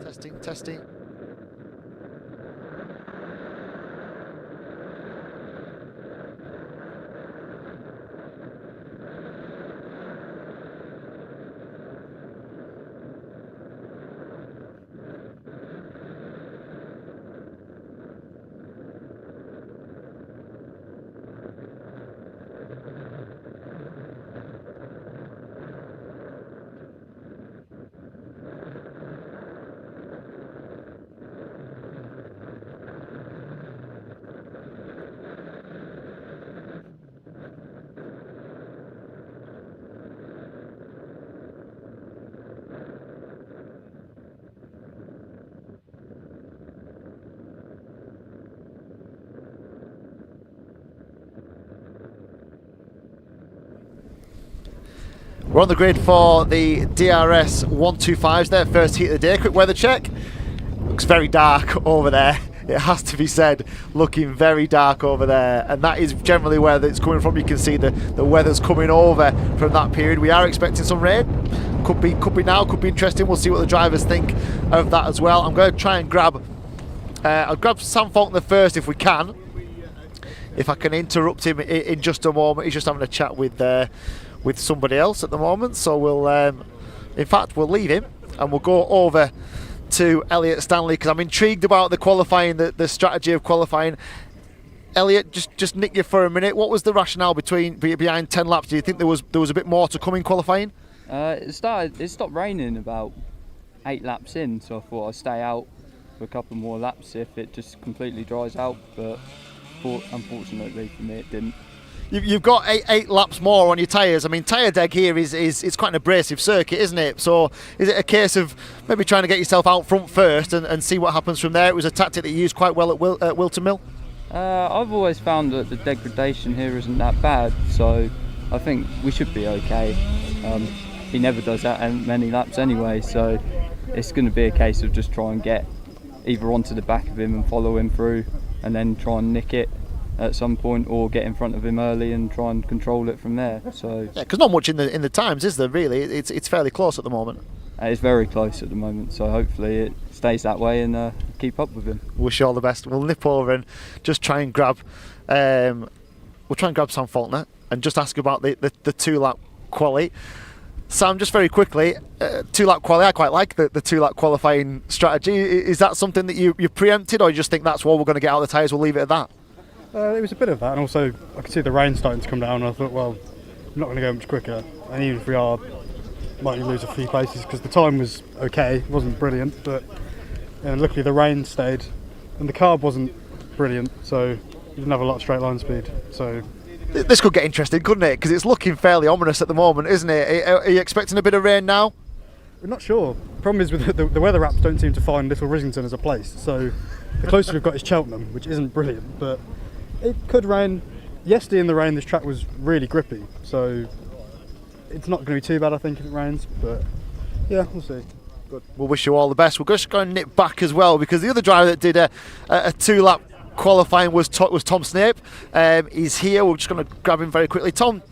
S2: Testing, testing. We're on the grid for the DRS 125s, their first heat of the day. Quick weather check. Looks very dark over there. It has to be said, looking very dark over there, and that is generally where it's coming from. You can see the weather's coming over from that period. We are expecting some rain. Could be now, could be interesting. We'll see what the drivers think of that as well. I'm going to try and grab, I'll grab Sam Faulkner first if we can. If I can interrupt him in just a moment. He's just having a chat with somebody else at the moment. So we'll, in fact, we'll leave him and we'll go over to Elliot Stanley, because I'm intrigued about the qualifying, the strategy of qualifying. Elliot, just nick you for a minute. What was the rationale behind 10 laps? Do you think there was a bit more to come in qualifying?
S6: It stopped raining about 8 laps in, so I thought I'd stay out for a couple more laps if it just completely dries out, but unfortunately for me it didn't.
S2: You've got eight laps more on your tyres. I mean, tyre deg here is quite an abrasive circuit, isn't it? So is it a case of maybe trying to get yourself out front first and see what happens from there? It was a tactic that you used quite well at Wilton Mill.
S6: I've always found that the degradation here isn't that bad, so I think we should be okay. He never does that many laps anyway, so it's going to be a case of just try and get either onto the back of him and follow him through, and then try and nick it at some point, or get in front of him early and try and control it from there. So
S2: yeah, because not much in the times, is there? Really, it's fairly close at the moment.
S6: It's very close at the moment, so hopefully it stays that way and keep up with him.
S2: Wish you all the best. We'll nip over and just try and grab. We'll try and grab Sam Faulkner and just ask about the 2-lap quali. Sam, just very quickly, 2-lap quali. I quite like the 2-lap qualifying strategy. Is that something that you preempted, or you just think that's what we're going to get out of the tyres? We'll leave it at that.
S7: It was a bit of that, and also I could see the rain starting to come down, and I thought, well, I'm not going to go much quicker, and even if we are, might lose a few places, because the time was okay, it wasn't brilliant, but luckily the rain stayed, and the carb wasn't brilliant, so you didn't have a lot of straight line speed. So
S2: this could get interesting, couldn't it? Because it's looking fairly ominous at the moment, isn't it? Are you expecting a bit of rain now?
S7: We're not sure. The problem is with the weather apps don't seem to find Little Rissington as a place, so the closest we've got is Cheltenham, which isn't brilliant, but it could rain. Yesterday in the rain this track was really grippy, so it's not going to be too bad I think if it rains, but yeah, we'll see. Good.
S2: We'll wish you all the best. We're just going to nip back as well, because the other driver that did a 2-lap qualifying was Tom Snape. He's here. We're just going to grab him very quickly. Tom,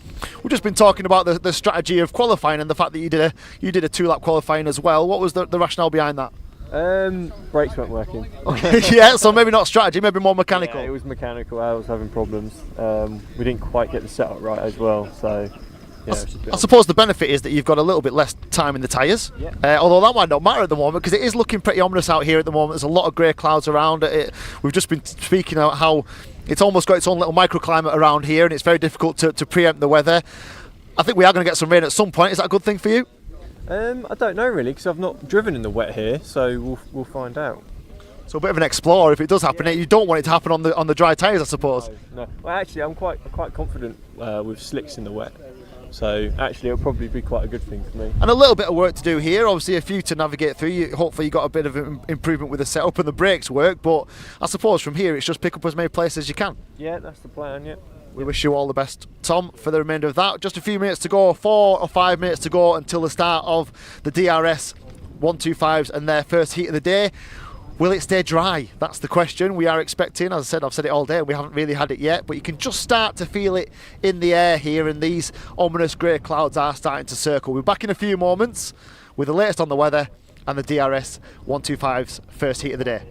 S2: we've just been talking about the strategy of qualifying and the fact that you did a 2-lap qualifying as well. What was the rationale behind that?
S8: Brakes weren't working.
S2: Okay, yeah, so maybe not strategy, maybe more mechanical.
S8: Yeah, it was mechanical. I was having problems. We didn't quite get the setup right as well, so yeah.
S2: I suppose the benefit is that you've got a little bit less time in the tyres, although that might not matter at the moment, because it is looking pretty ominous out here at the moment. There's a lot of grey clouds around it. We've just been speaking about how it's almost got its own little microclimate around here, and it's very difficult to preempt the weather. I think we are going to get some rain at some point. Is that a good thing for you?
S8: I don't know really, because I've not driven in the wet here, so we'll find out.
S2: So a bit of an explorer if it does happen. You don't want it to happen on the dry tyres, I suppose.
S8: No. Well, actually, I'm quite confident with slicks in the wet. So actually, it'll probably be quite a good thing for me.
S2: And a little bit of work to do here. Obviously, a few to navigate through. Hopefully, you got a bit of improvement with the setup and the brakes work. But I suppose from here, it's just pick up as many places as you can.
S8: Yeah, that's the plan. Yeah.
S2: We wish you all the best, Tom, for the remainder of that. Just a few minutes to go, 4 or 5 minutes to go until the start of the DRS 125s and their first heat of the day. Will it stay dry? That's the question we are expecting. As I said, I've said it all day, we haven't really had it yet, but you can just start to feel it in the air here, and these ominous grey clouds are starting to circle. We're back in a few moments with the latest on the weather and the DRS 125's first heat of the day.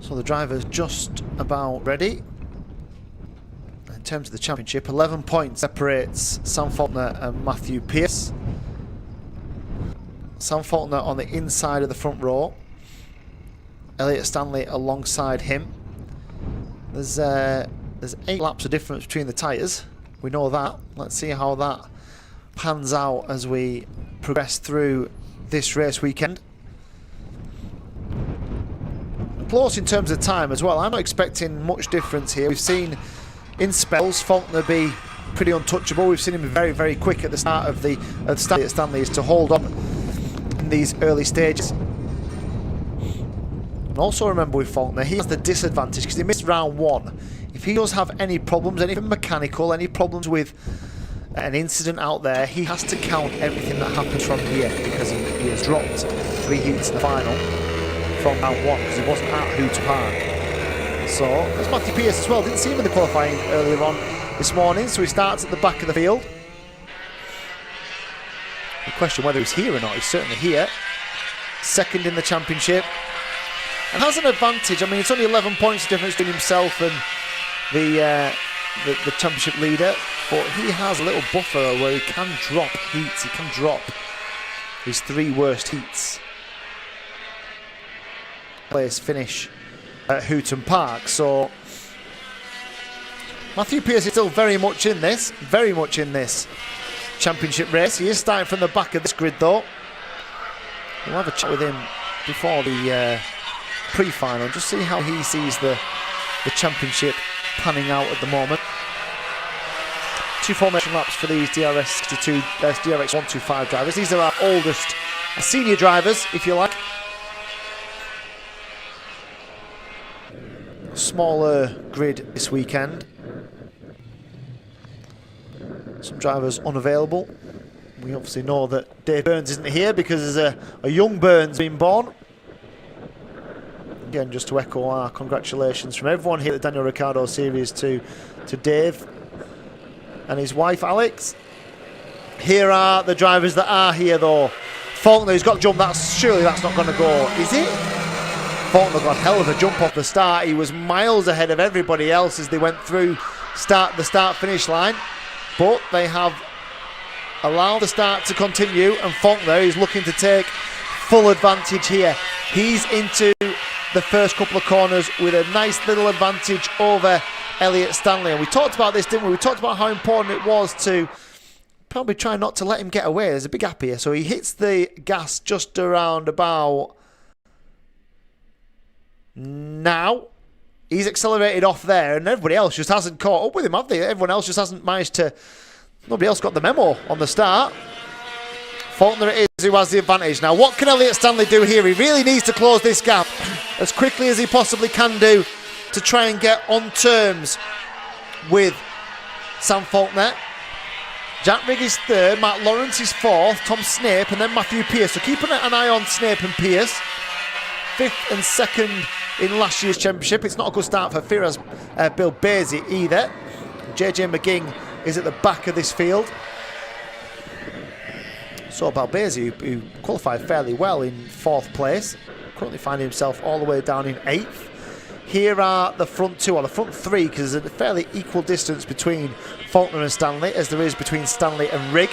S2: So the driver's just about ready. In terms of the championship, 11 points separates Sam Faulkner and Matthew Pearce. Sam Faulkner on the inside of the front row. Elliot Stanley alongside him. There's 8 laps of difference between the tyres. We know that. Let's see how that pans out as we progress through this race weekend. Close in terms of time as well. I'm not expecting much difference here. We've seen in spells Faulkner be pretty untouchable. We've seen him very, very quick at the start of the Stanley is to hold on in these early stages. And also remember with Faulkner, he has the disadvantage because he missed round 1. If he does have any problems, anything mechanical, any problems with an incident out there, he has to count everything that happens from here because he has dropped 3 heats in the final from round 1 because he wasn't at Hooter Park. So, there's Matthew Pearce as well. Didn't see him in the qualifying earlier on this morning, so he starts at the back of the field. The question whether he's here or not, he's certainly here. Second in the championship. And has an advantage. I mean, it's only 11 points difference between himself and the championship leader, but he has a little buffer where he can drop heats. He can drop his 3 worst heats. Place finish at Hooton Park. So Matthew Pearce is still very much in this championship race. He is starting from the back of this grid though. We'll have a chat with him before the pre-final, just see how he sees the championship panning out at the moment. 2 formation laps for these DRS 125 drivers. These are our oldest senior drivers, if you like. Smaller grid this weekend. Some drivers unavailable. We obviously know that Dave Burns isn't here because there's a young Burns being born. Again, just to echo our congratulations from everyone here at the Daniel Ricciardo Series to Dave and his wife Alex. Here are the drivers that are here though. Faulkner, he's got to jump. Surely that's not going to go, is it? Faulkner got a hell of a jump off the start. He was miles ahead of everybody else as they went through the start-finish line. But they have allowed the start to continue, and Faulkner is looking to take full advantage here. He's into the first couple of corners with a nice little advantage over Elliot Stanley. And we talked about this, didn't we? We talked about how important it was to probably try not to let him get away. There's a big gap here. So he hits the gas just around about now. He's accelerated off there, and everybody else just hasn't caught up with him, have they? Everyone else just hasn't managed to... Nobody else got the memo on the start. Faulkner it is who has the advantage. Now, what can Elliot Stanley do here? He really needs to close this gap as quickly as he possibly can do to try and get on terms with Sam Faulkner. Jack Rigg is 3rd, Matt Lawrence is 4th, Tom Snape, and then Matthew Pearce. So keep an eye on Snape and Pearce. 5th and 2nd in last year's championship. It's not a good start for Firas Bill Basie either. JJ McGing is at the back of this field. So Balbesi, who qualified fairly well in 4th place, currently finding himself all the way down in 8th. Here are the front 2, or the front 3, because there's a fairly equal distance between Faulkner and Stanley, as there is between Stanley and Rigg.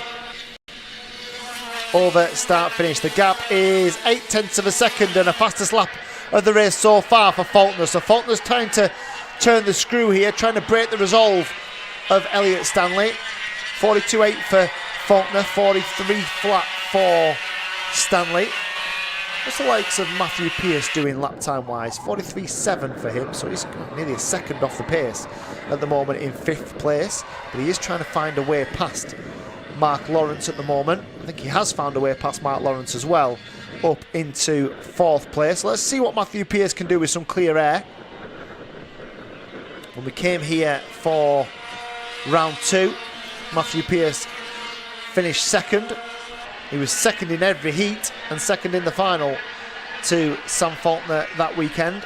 S2: Over start finish, the gap is 0.8 of a second, and a fastest lap of the race so far for Faulkner. So Faulkner's trying to turn the screw here, trying to break the resolve of Elliot Stanley. 42.8 for Faulkner, 43 flat for Stanley. What's the likes of Matthew Pearce doing lap time wise? 43.7 for him, so he's nearly a second off the pace at the moment in 5th place, but he is trying to find a way past Mark Lawrence at the moment. I think he has found a way past Mark Lawrence as well, up into 4th place. Let's see what Matthew Pearce can do with some clear air. When we came here for round 2, Matthew Pearce finished 2nd. He was 2nd in every heat and 2nd in the final to Sam Faulkner that weekend.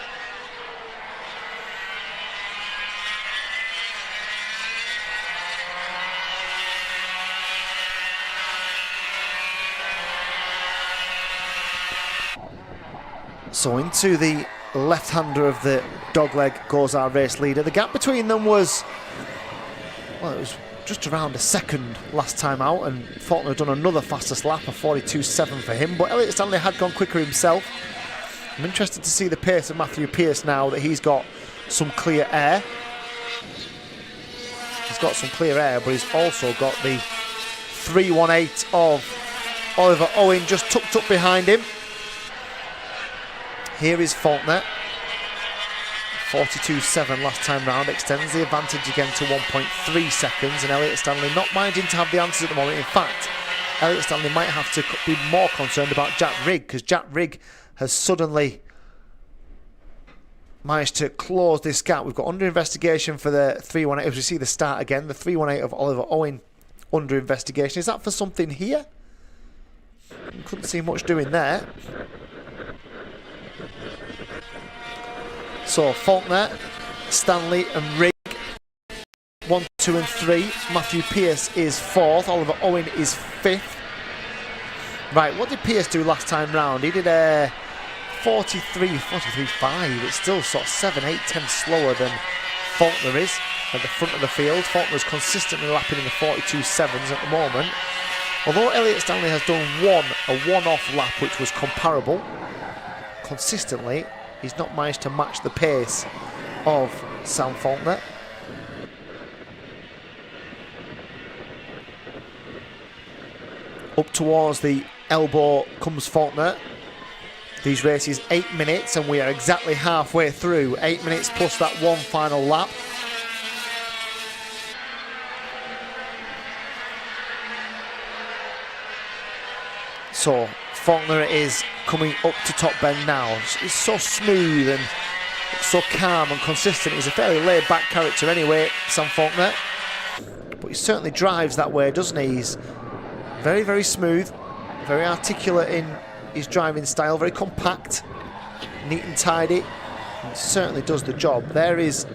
S2: So into the left-hander of the dogleg goes our race leader. The gap between them was, well, it was just around a second last time out, and Faulkner had done another fastest lap, a 42.7 for him, but Elliot Stanley had gone quicker himself. I'm interested to see the pace of Matthew Pearce now that he's got some clear air. He's got some clear air, but he's also got the 3.18 of Oliver Owen just tucked up behind him. Here is Faulkner. 42.7 last time round, extends the advantage again to 1.3 seconds, and Elliot Stanley not minding to have the answers at the moment. In fact, Elliot Stanley might have to be more concerned about Jack Rigg, because Jack Rigg has suddenly managed to close this gap. We've got under investigation for the 3.18, as we see the start again, the 3.18 of Oliver Owen under investigation. Is that for something here? Couldn't see much doing there. So Faulkner, Stanley and Rigg 1, 2 and 3. Matthew Pearce is 4th. Oliver Owen is 5th. Right, what did Pearce do last time round? He did a 43.5. It's still sort of 7, 8 tenths slower than Faulkner is at the front of the field. Faulkner's consistently lapping in the 42.7s at the moment. Although Elliot Stanley has done a one-off lap which was comparable, consistently he's not managed to match the pace of Sam Faulkner. Up towards the elbow comes Faulkner. These races 8 minutes, and we are exactly halfway through. 8 minutes plus that one final lap. So Faulkner is coming up to top bend now. He's so smooth and so calm and consistent. He's a fairly laid back character anyway, Sam Faulkner, but he certainly drives that way, doesn't he? He's very, very smooth, very articulate in his driving style, very compact, neat and tidy. He certainly does the job. There is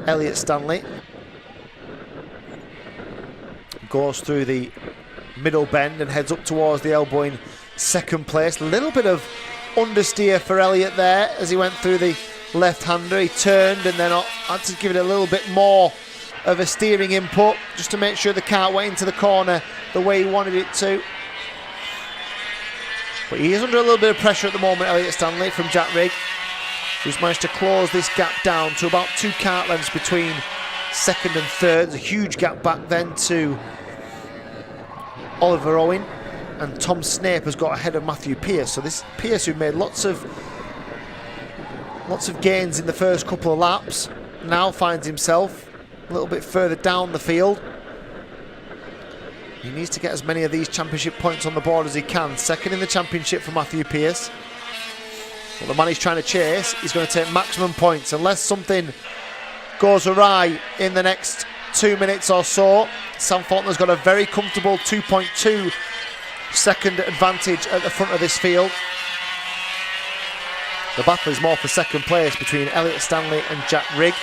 S2: Elliot Stanley. Goes through the middle bend and heads up towards the elbow in second place. A little bit of understeer for Elliot there as he went through the left-hander. He turned and then had to give it a little bit more of a steering input just to make sure the car went into the corner the way he wanted it to. But he is under a little bit of pressure at the moment, Elliot Stanley, from Jack Rigg, who's managed to close this gap down to about 2 kart lengths between second and third. There's a huge gap back then to Oliver Owen, and Tom Snape has got ahead of Matthew Pearce. So this Pearce, who made lots of gains in the first couple of laps, now finds himself a little bit further down the field. He needs to get as many of these championship points on the board as he can. Second in the championship for Matthew Pearce. Well, the man he's trying to chase, he's going to take maximum points unless something goes awry in the next 2 minutes or so. Sam Faulkner's got a very comfortable 2.2 second advantage at the front of this field. The battle is more for second place between Elliot Stanley and Jack Rigg.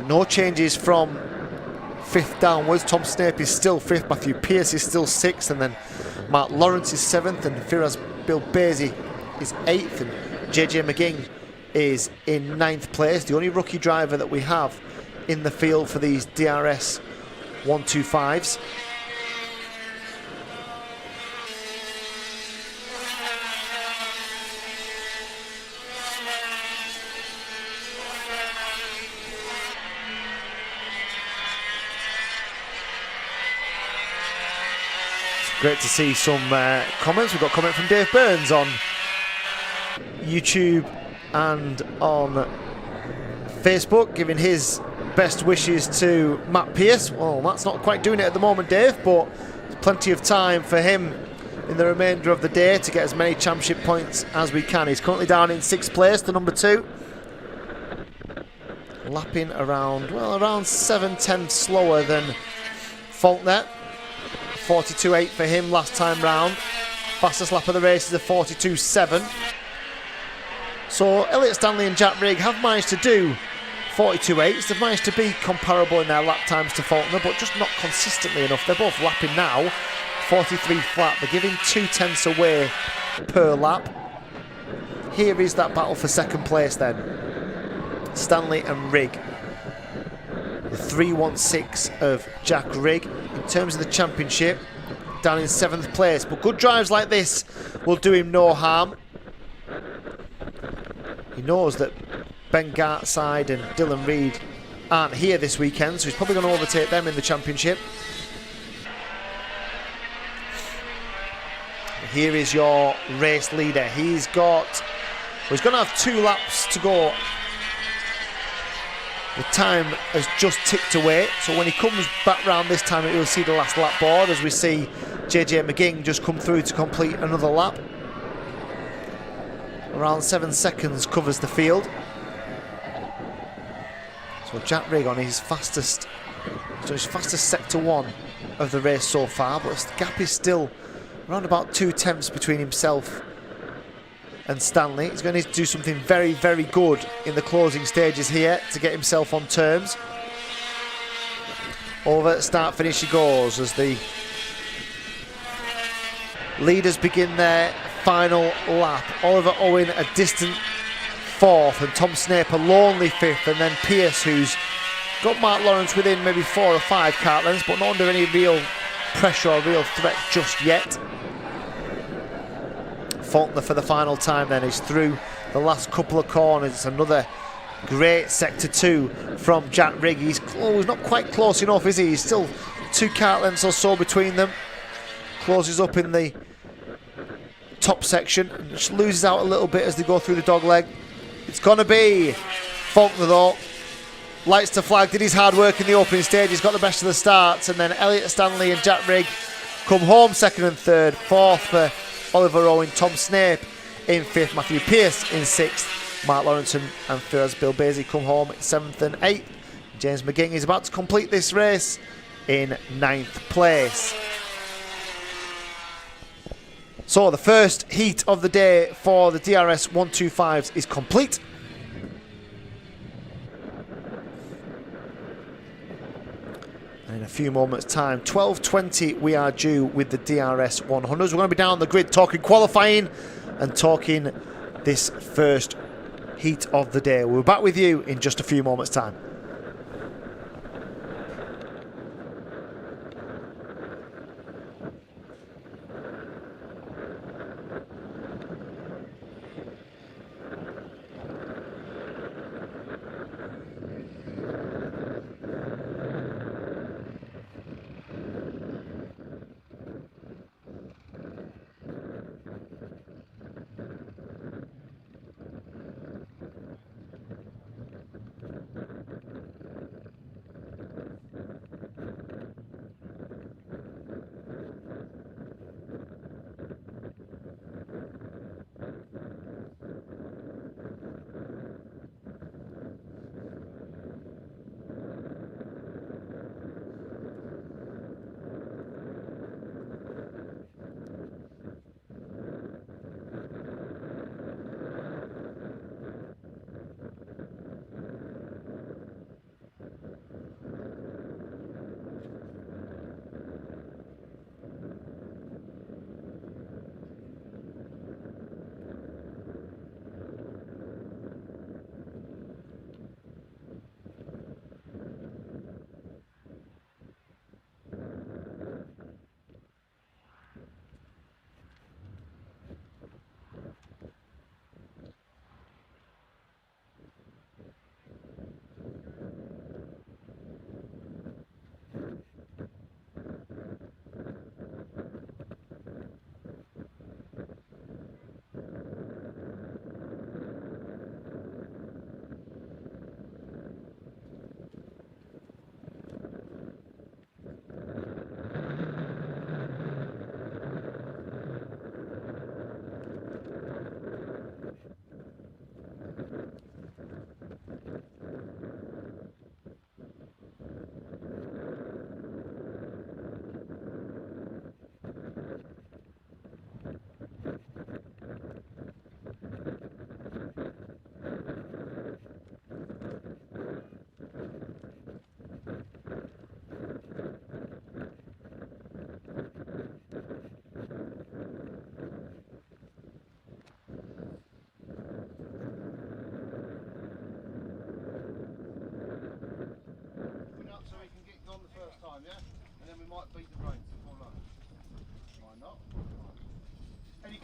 S2: No changes from 5th downwards. Tom Snape is still 5th, Matthew Pearce is still 6th, and then Mark Lawrence is 7th, and Firas Bilbezi is 8th, and JJ McGing is in 9th place, the only rookie driver that we have in the field for these DRS 125s. Great to see some comments. We've got a comment from Dave Burns on YouTube and on Facebook, giving his best wishes to Matt Pearce. Well, Matt's not quite doing it at the moment, Dave, but there's plenty of time for him in the remainder of the day to get as many championship points as we can. He's currently down in 6th place, the number 2. Lapping around, well, around 7/10 slower than Faulkner. 42.8 for him last time round. Fastest lap of the race is a 42.7. So Elliot Stanley and Jack Rigg have managed to do 42.8s. They've managed to be comparable in their lap times to Faulkner, but just not consistently enough. They're both lapping now 43 flat. They're giving 2 tenths away per lap. here is that battle for second place then. Stanley and Rigg. The 316 of Jack Rigg. In terms of the championship, down in 7th place. But good drives like this will do him no harm. He knows that Ben Gartside and Dylan Reid aren't here this weekend, so he's probably going to overtake them in the championship. Here is your race leader. He's going to have 2 laps to go. The time has just ticked away, so when he comes back round this time, he'll see the last lap board as we see JJ McGing just come through to complete another lap. Around 7 seconds covers the field. So Jack Rigg on his fastest sector 1 of the race so far, but the gap is still around about 2 tenths between himself and Stanley. He's going to need to do something very, very good in the closing stages here to get himself on terms. Over, start, finish he goes as the leaders begin their final lap. Oliver Owen a distant 4th and Tom Snape a lonely 5th, and then Pierce, who's got Mark Lawrence within maybe 4 or 5 kart lengths, but not under any real pressure or real threat just yet. Faulkner for the final time then is through the last couple of corners. It's another great sector 2 from Jack Rigg. He's not quite close enough, is he? He's still 2 kart lengths or so between them. Closes up in the top section and just loses out a little bit as they go through the dog leg. It's going to be Faulkner though. Lights to flag, did his hard work in the opening stage. He's got the best of the starts, and then Elliot Stanley and Jack Rigg come home 2nd and 3rd. 4th for Oliver Owen, Tom Snape in 5th, Matthew Pierce in 6th, Mark Lawrence and Firas Bill Basie come home in 7th and 8th. James McGing is about to complete this race in 9th place. So the first heat of the day for the DRS 125s is complete. And in a few moments time, 12:20 we are due with the DRS 100s. We're going to be down on the grid talking qualifying and talking this first heat of the day. We're back with you in just a few moments time.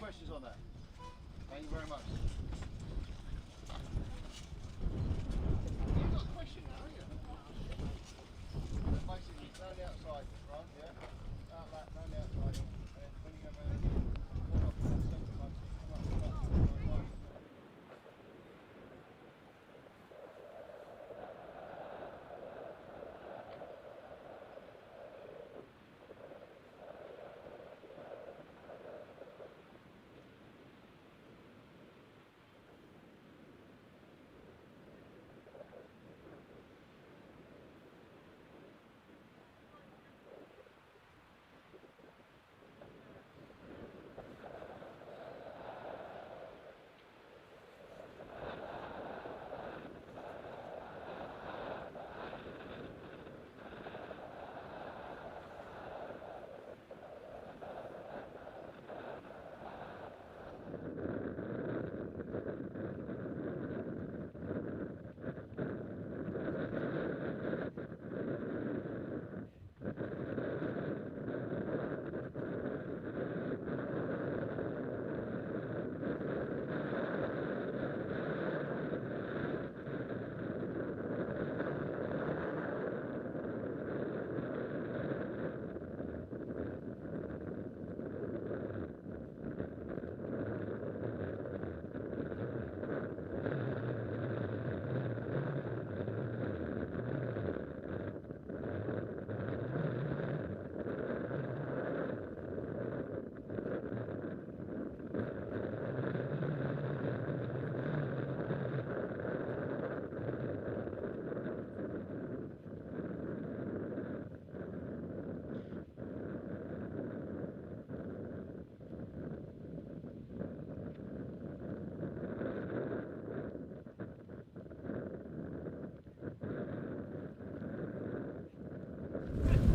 S2: questions on that? Thank you very much. You've got a question now, haven't you? Basically, round the outside, right? Yeah. Round the outside. And then when you go round, come up, come up.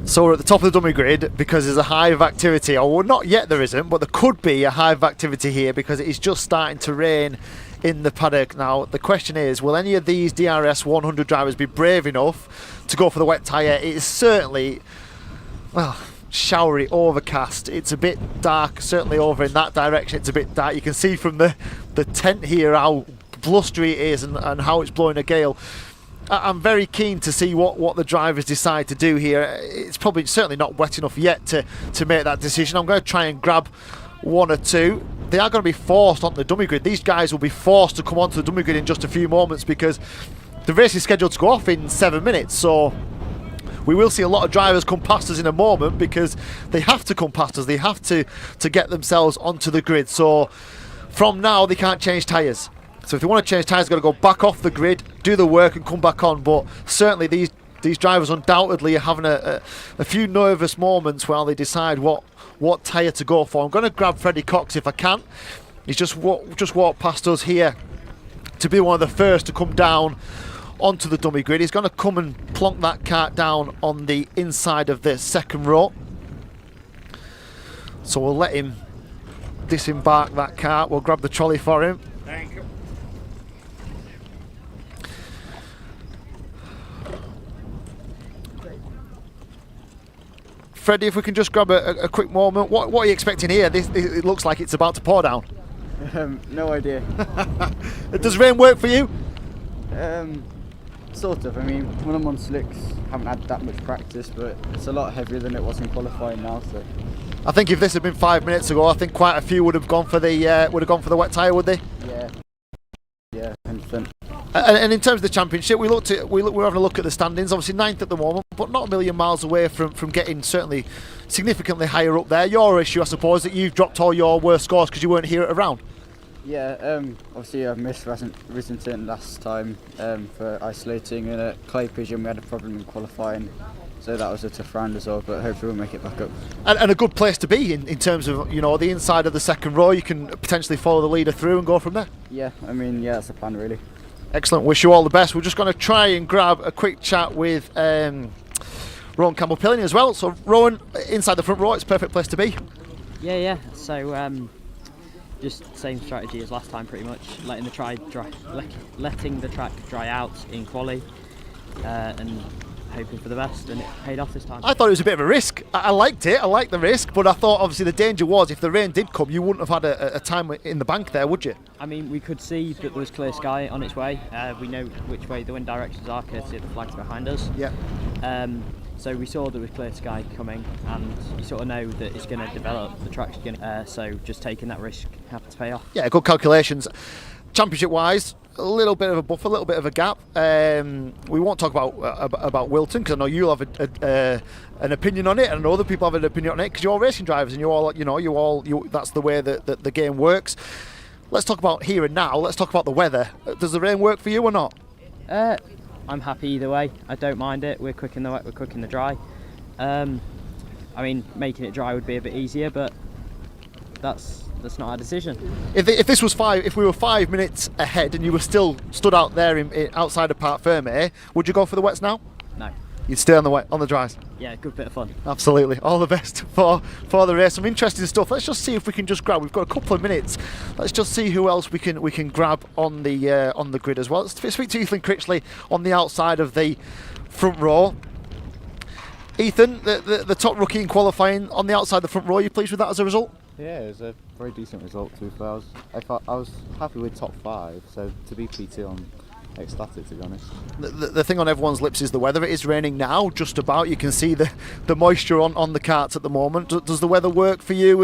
S2: So we're at the top of the dummy grid because there's a hive of activity, or well, not yet there isn't, but there could be a hive of activity here because it is just starting to rain in the paddock. Now the question is, will any of these DRS 100 drivers be brave enough to go for the wet tyre? It is certainly, well, showery, overcast. It's a bit dark, certainly over in that direction it's a bit dark. You can see from the tent here how blustery it is and how it's blowing a gale. I'm very keen to see what the drivers decide to do here. It's probably certainly not wet enough yet to make that decision. I'm going to try and grab one or two. They are going to be forced onto the dummy grid. These guys will be forced to come onto the dummy grid in just a few moments because the race is scheduled to go off in 7 minutes. So we will see a lot of drivers come past us in a moment because they have to come past us. They have to get themselves onto the grid. So from now they can't change tyres. So if they want to change tyres, they've got to go back off the grid, do the work and come back on. But certainly these drivers undoubtedly are having a few nervous moments while they decide what tyre to go for. I'm going to grab Freddie Cox if I can. He's just walked past us here to be one of the first to come down onto the dummy grid. He's going to come and plonk that kart down on the inside of the second row. So we'll let him disembark that kart. We'll grab the trolley for him.
S4: Thank you.
S2: Freddie, if we can just grab a quick moment. What are you expecting here? It looks like it's about to pour down.
S9: No idea.
S2: Does rain work for you?
S9: Sort of. I mean, when I'm on slicks, haven't had that much practice, but it's a lot heavier than it was in qualifying now. So
S2: I think if this had been 5 minutes ago, I think quite a few would have gone for the wet tyre, would they?
S9: Yeah, 100%.
S2: And in terms of the championship, we're having a look at the standings. Obviously 9th at the moment, but not a million miles away from getting certainly significantly higher up there. Your issue, I suppose, that you've dropped all your worst scores because you weren't here at a round.
S9: Yeah, obviously I missed Rissington last time for isolating and at Clay Pigeon we had a problem in qualifying, so that was a tough round as well, but hopefully we'll make it back up.
S2: And a good place to be in terms of, you know, the inside of the second row. You can potentially follow the leader through and go from there.
S9: Yeah, I mean, yeah, that's the plan really.
S2: Excellent, wish you all the best. We're just going to try and grab a quick chat with Rowan Campbell-Pilling as well. So Rowan, inside the front row, it's a perfect place to be.
S10: Yeah. So just same strategy as last time, pretty much. Letting the track dry out in quali, and hoping for the best, and it paid off this time.
S2: I thought it was a bit of a risk. I liked it. I liked the risk, but I thought obviously the danger was if the rain did come, you wouldn't have had a time in the bank there, would you?
S10: I mean, we could see that there was clear sky on its way. We know which way the wind directions are, courtesy of the flags behind us.
S2: Yeah.
S10: So we saw there was clear sky coming, and you sort of know that it's going to develop. The track's going to. So just taking that risk happened to pay off.
S2: Yeah, good calculations. Championship-wise, a little bit of a buffer, a little bit of a gap. We won't talk about Wilton because I know you'll have an opinion on it, and other people have an opinion on it because you're all racing drivers and that's the way that the game works. Let's talk about here and now. Let's talk about the weather. Does the rain work for you or not?
S10: I'm happy either way. I don't mind it. We're quick in the wet, we're quick in the dry. I mean, making it dry would be a bit easier, but that's not our decision.
S2: If we were 5 minutes ahead and you were still stood out there outside of Parc Fermé, would you go for the wets now?
S10: No.
S2: You'd stay on the dries.
S10: Yeah, good bit of fun.
S2: Absolutely. All the best for the race. Some interesting stuff. Let's just see if we can just grab. We've got a couple of minutes. Let's just see who else we can grab on the grid as well. Let's speak to Ethan Critchley on the outside of the front row. Ethan, the top rookie in qualifying on the outside of the front row. Are you pleased with that as a result?
S11: Yeah, it was a very decent result to be fair. I was happy with top 5, so to be P2 I'm ecstatic, to be honest.
S2: The thing on everyone's lips is the weather. It is raining now, just about. You can see the moisture on the karts at the moment. Does the weather work for you?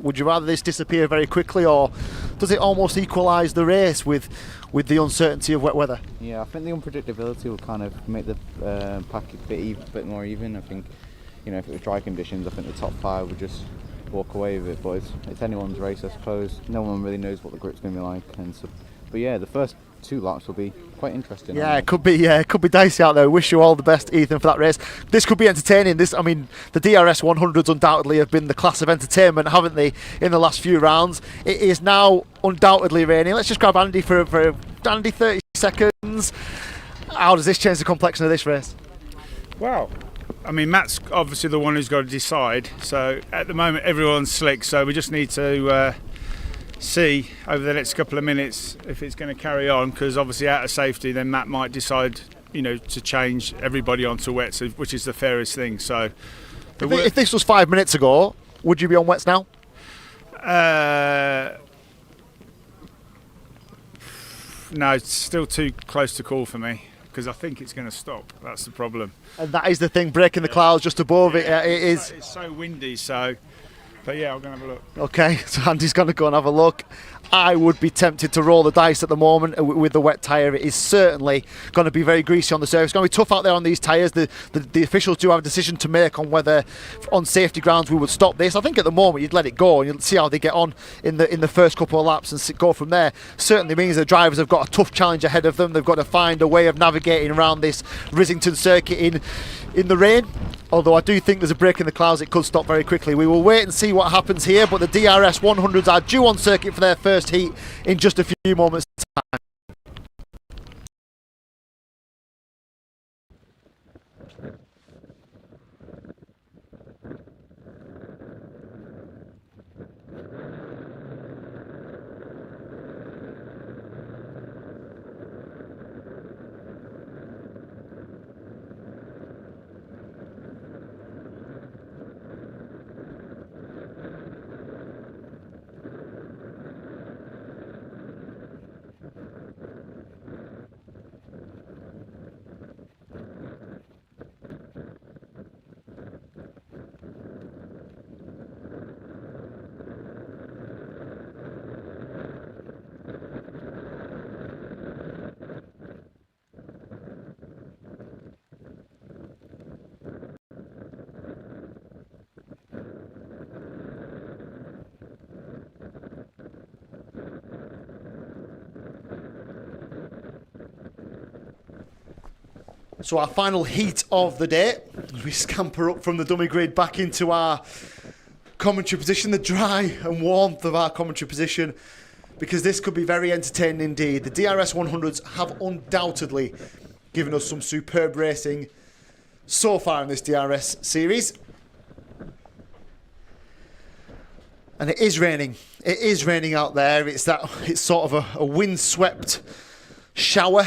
S2: Would you rather this disappear very quickly, or does it almost equalise the race with the uncertainty of wet weather?
S11: Yeah, I think the unpredictability will kind of make the pack a bit more even. I think, if it was dry conditions, I think the top 5 would just walk away with it, but it's anyone's race, I suppose. No one really knows what the grip's going to be like, but yeah, the first 2 laps will be quite interesting.
S2: Yeah, it could be dicey out there. Wish you all the best, Ethan, for that race. This could be entertaining. The DRS 100s undoubtedly have been the class of entertainment, haven't they, in the last few rounds? It is now undoubtedly raining. Let's just grab Andy for 30 seconds. How does this change the complexion of this race?
S12: Wow. I mean, Matt's obviously the one who's got to decide. So at the moment, everyone's slick. So we just need to see over the next couple of minutes if it's going to carry on. Because obviously, out of safety, then Matt might decide, to change everybody onto wets, which is the fairest thing. So,
S2: if this was 5 minutes ago, would you be on wets now?
S12: No, it's still too close to call for me. Because I think it's going to stop. That's the problem.
S2: And that is the thing, breaking the clouds just above it. It is.
S12: It's so windy, but yeah, I'm going to have a look.
S2: Okay, so Andy's going to go and have a look. I would be tempted to roll the dice at the moment with the wet tyre. It is certainly going to be very greasy on the surface. It's going to be tough out there on these tyres. The officials do have a decision to make on whether, on safety grounds, we would stop this. I think at the moment you'd let it go and you'll see how they get on in the first couple of laps and go from there. Certainly means the drivers have got a tough challenge ahead of them. They've got to find a way of navigating around this Rissington circuit in the rain. Although I do think there's a break in the clouds, it could stop very quickly. We will wait and see what happens here, but the DRS 100s are due on circuit for their first heat in just a few moments' time. So our final heat of the day, as we scamper up from the dummy grid back into our commentary position, the dry and warmth of our commentary position, because this could be very entertaining indeed. The DRS 100s have undoubtedly given us some superb racing so far in this DRS series. And it is raining. It is raining out there. It's sort of a windswept shower.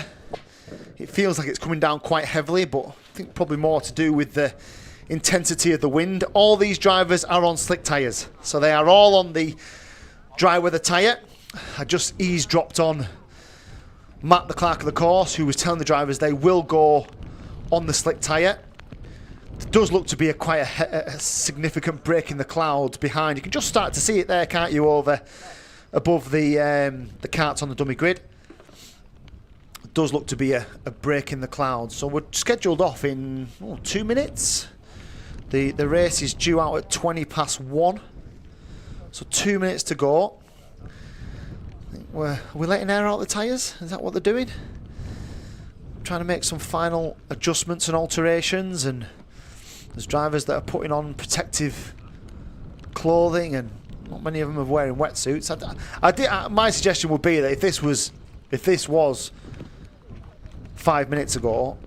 S2: It feels like it's coming down quite heavily, but think probably more to do with the intensity of the wind. All these drivers are on slick tyres, so they are all on the dry weather tyre. I just eavesdropped on Matt, the clerk of the course, who was telling the drivers they will go on the slick tyre. It does look to be quite a significant break in the clouds behind. You can just start to see it there, can't you, above the karts on the dummy grid. It does look to be a break in the clouds. So we're scheduled off in 2 minutes. The race is due out at 1:20. So 2 minutes to go. Are we letting air out the tyres? Is that what they're doing? Trying to make some final adjustments and alterations, and there's drivers that are putting on protective clothing, and not many of them are wearing wetsuits. My suggestion would be that if this was 5 minutes ago,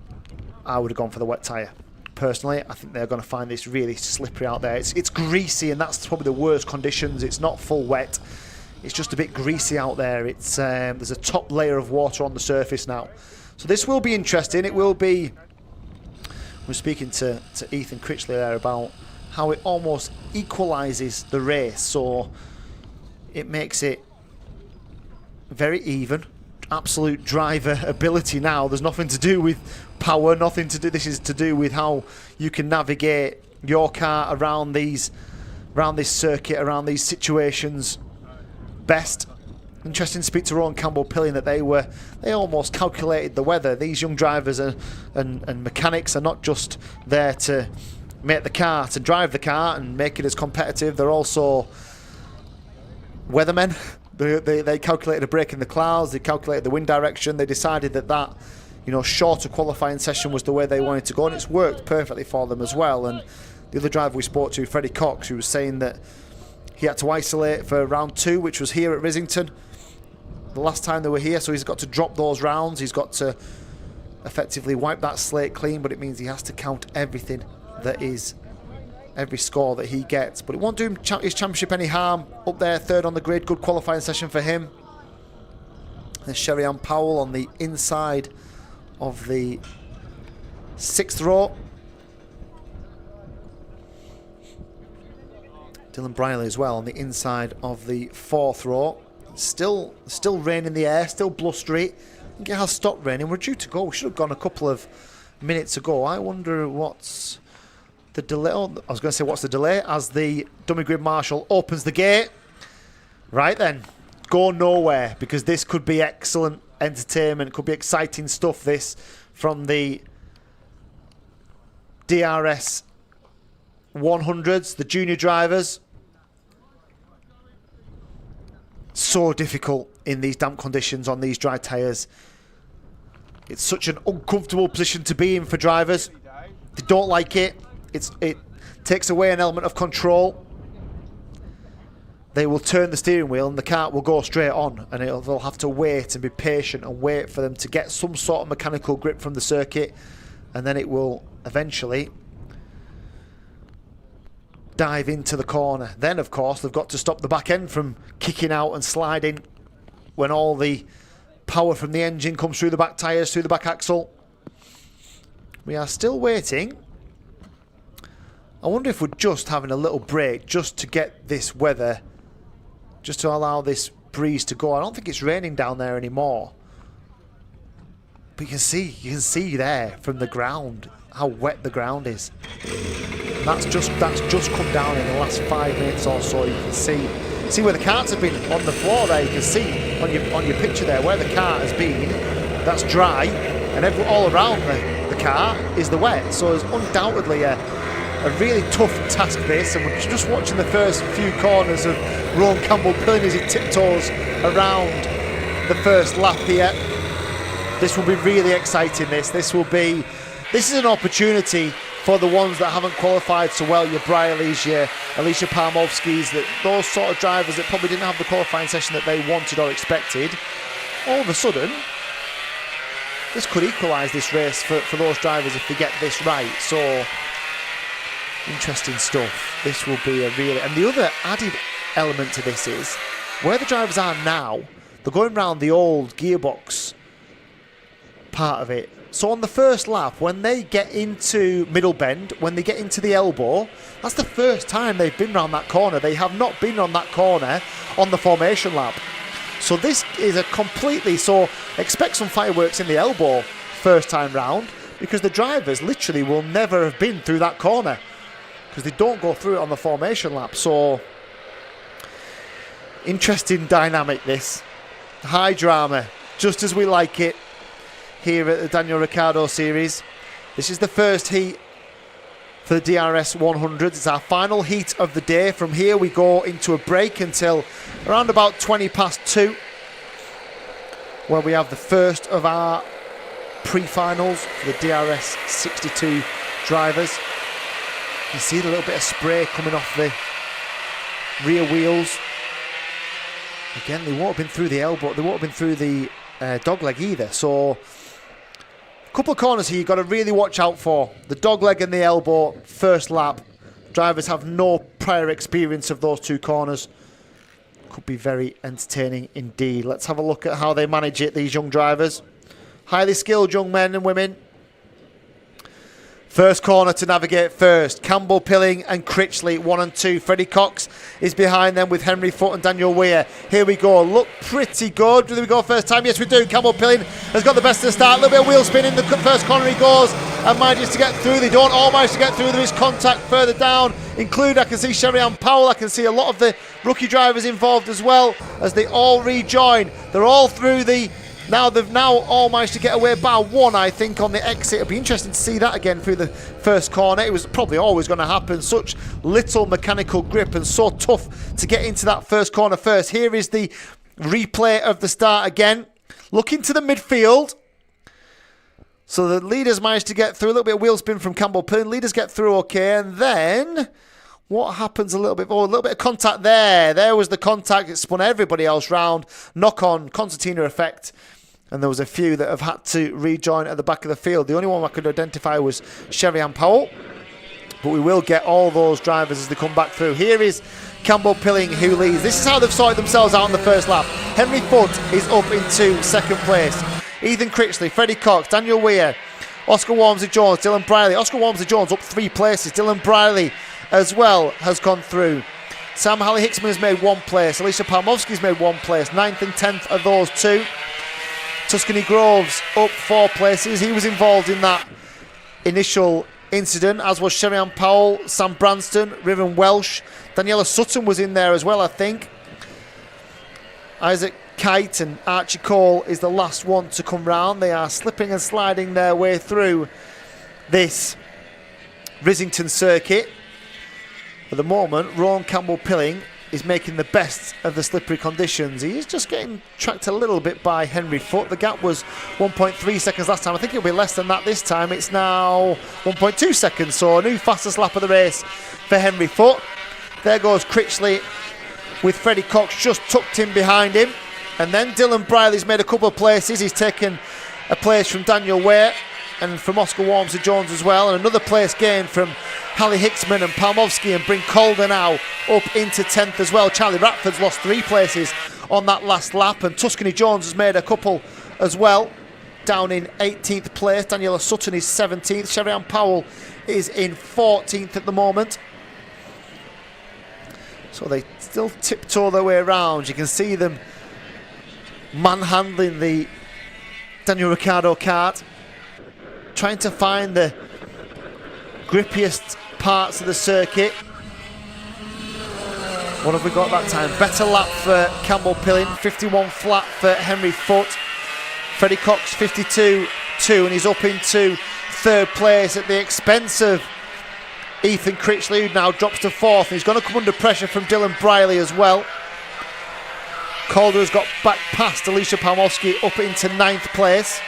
S2: I would have gone for the wet tyre. Personally, I think they're going to find this really slippery out there. It's greasy, and that's probably the worst conditions. It's not full wet. It's just a bit greasy out there. It's there's a top layer of water on the surface now. So this will be interesting. It will be... We're speaking to Ethan Critchley there about how it almost equalises the race. So it makes it very even. Absolute driver ability now. There's nothing to do with power, nothing to do... This is to do with how you can navigate your car around this circuit, around these situations best. Interesting to speak to Rowan Campbell-Pilling that they almost calculated the weather. These young drivers and mechanics are not just there to make the car, to drive the car and make it as competitive. They're also weathermen. They calculated a break in the clouds. They calculated the wind direction. They decided that shorter qualifying session was the way they wanted to go, and it's worked perfectly for them as well. And the other driver we spoke to, Freddie Cox, who was saying that he had to isolate for round 2, which was here at Rissington the last time they were here, so he's got to drop those rounds. He's got to effectively wipe that slate clean, but it means he has to count everything that is, every score that he gets. But it won't do him his championship any harm. Up there, third on the grid, good qualifying session for him. There's Sherry-Ann Powell on the inside of the 6th row. Dylan Briley as well on the inside of the 4th row. Still rain in the air, still blustery. I think it has stopped raining. We're due to go. We should have gone a couple of minutes ago. I wonder what's the delay. Oh, I was going to say what's the delay as the dummy grid marshal opens the gate. Right then, go nowhere, because this could be excellent entertainment. Could be exciting stuff, this, from the DRS 100s, the junior drivers. So difficult in these damp conditions on these dry tyres. It's such an uncomfortable position to be in for drivers. They don't like it. It takes away an element of control. They will turn the steering wheel and the car will go straight on, and they'll have to wait and be patient and wait for them to get some sort of mechanical grip from the circuit, and then it will eventually dive into the corner. Then, of course, they've got to stop the back end from kicking out and sliding when all the power from the engine comes through the back tyres, through the back axle. We are still waiting. I wonder if we're just having a little break just to get this weather, just to allow this breeze to go. I don't think it's raining down there anymore. But you can see there from the ground how wet the ground is. And that's just come down in the last 5 minutes or so. You can see where the carts have been on the floor there. You can see on your picture there where the cart has been. That's dry, and all around the car is the wet. So it's undoubtedly a really tough task, this, and we're just watching the first few corners of Rowan Campbell-Pilling as he tiptoes around the first lap here. This will be really exciting. This is an opportunity for the ones that haven't qualified so well, your Briley's, your Alicia Palmovskis, those sort of drivers that probably didn't have the qualifying session that they wanted or expected. All of a sudden, this could equalise this race for those drivers if they get this right. So, interesting stuff. This will be a really... And the other added element to this is, where the drivers are now, they're going around the old gearbox part of it. So on the first lap, when they get into Middle Bend, when they get into the elbow, that's the first time they've been round that corner. They have not been on that corner on the formation lap. So this is a completely, so expect some fireworks in the elbow first time round, because the drivers literally will never have been through that corner because they don't go through it on the formation lap. So interesting dynamic this. High drama, just as we like it here at the Daniel Ricciardo Series. This is the first heat for the DRS 100. It's our final heat of the day. From here we go into a break until around about 20 past 2, where we have the first of our pre-finals for the DRS 62 drivers. You see the little bit of spray coming off the rear wheels. Again, they won't have been through the elbow, they won't have been through the dogleg either. So a couple of corners here you've got to really watch out for. The dogleg and the elbow, first lap. Drivers have no prior experience of those two corners. Could be very entertaining indeed. Let's have a look at how they manage it, these young drivers. Highly skilled young men and women. First corner to navigate first. Campbell, Pilling and Critchley, 1 and 2. Freddie Cox is behind them with Henry Foote and Daniel Weir. Here we go. Look pretty good. Do we go first time? Yes, we do. Campbell Pilling has got the best of the start. A little bit of wheel spin in the first corner he goes and manages to get through. They don't all manage to get through. There is contact further down. Include, I can see Sherry-Ann Powell. I can see a lot of the rookie drivers involved as well as they all rejoin. They're all through the... Now they've all managed to get away by one, I think, on the exit. It'll be interesting to see that again through the first corner. It was probably always going to happen. Such little mechanical grip and so tough to get into that first corner first. Here is the replay of the start again. Look into the midfield. So the leaders managed to get through. A little bit of wheel spin from Campbell Pilling. Leaders get through okay. And then what happens a little bit? Oh, a little bit of contact there. There was the contact. It spun everybody else round. Knock on, concertina effect. And there was a few that have had to rejoin at the back of the field. The only one I could identify was Sherry-Ann Powell. But we will get all those drivers as they come back through. Here is Campbell Pilling who leads. This is how they've sorted themselves out in the first lap. Henry Foote is up into second place. Ethan Critchley, Freddie Cox, Daniel Weir, Oscar Walmsley-Jones, Dylan Briley. Oscar Walmsley-Jones up 3 places. Dylan Briley as well has gone through. Sam Halley-Hicksman has made 1 place. Alicia Palmovsky's made 1 place. 9th and 10th are those two. Tuscany Groves up 4 places. He was involved in that initial incident, as was Sherry-Ann Powell, Sam Branston, Riven Welsh. Daniela Sutton was in there as well, I think. Isaac Kite and Archie Cole is the last one to come round. They are slipping and sliding their way through this Rissington circuit. At the moment, Rowan Campbell Pilling is making the best of the slippery conditions. He is just getting tracked a little bit by Henry Foote. The gap was 1.3 seconds last time. I think it'll be less than that this time. It's now 1.2 seconds, so a new fastest lap of the race for Henry Foote. There goes Critchley with Freddie Cox just tucked in behind him. And then Dylan Briley's made a couple of places. He's taken a place from Daniel Weir and from Oscar Walmsley-Jones as well, and another place gained from Halley-Hicksman and Palmovsky, and bring Calder now up into 10th as well. Charlie Ratford's lost 3 places on that last lap, and Tuscany Jones has made a couple as well, down in 18th place. Daniela Sutton is 17th. Sherry-Ann Powell is in 14th at the moment. So they still tiptoe their way around. You can see them manhandling the Daniel Ricciardo kart, trying to find the grippiest parts of the circuit. What have we got that time? Better lap for Campbell Pilling, 51 flat for Henry Foote. Freddie Cox 52.2, and he's up into 3rd place at the expense of Ethan Critchley, who now drops to 4th. He's going to come under pressure from Dylan Briley as well. Calder has got back past Alicia Palmovsky up into 9th place.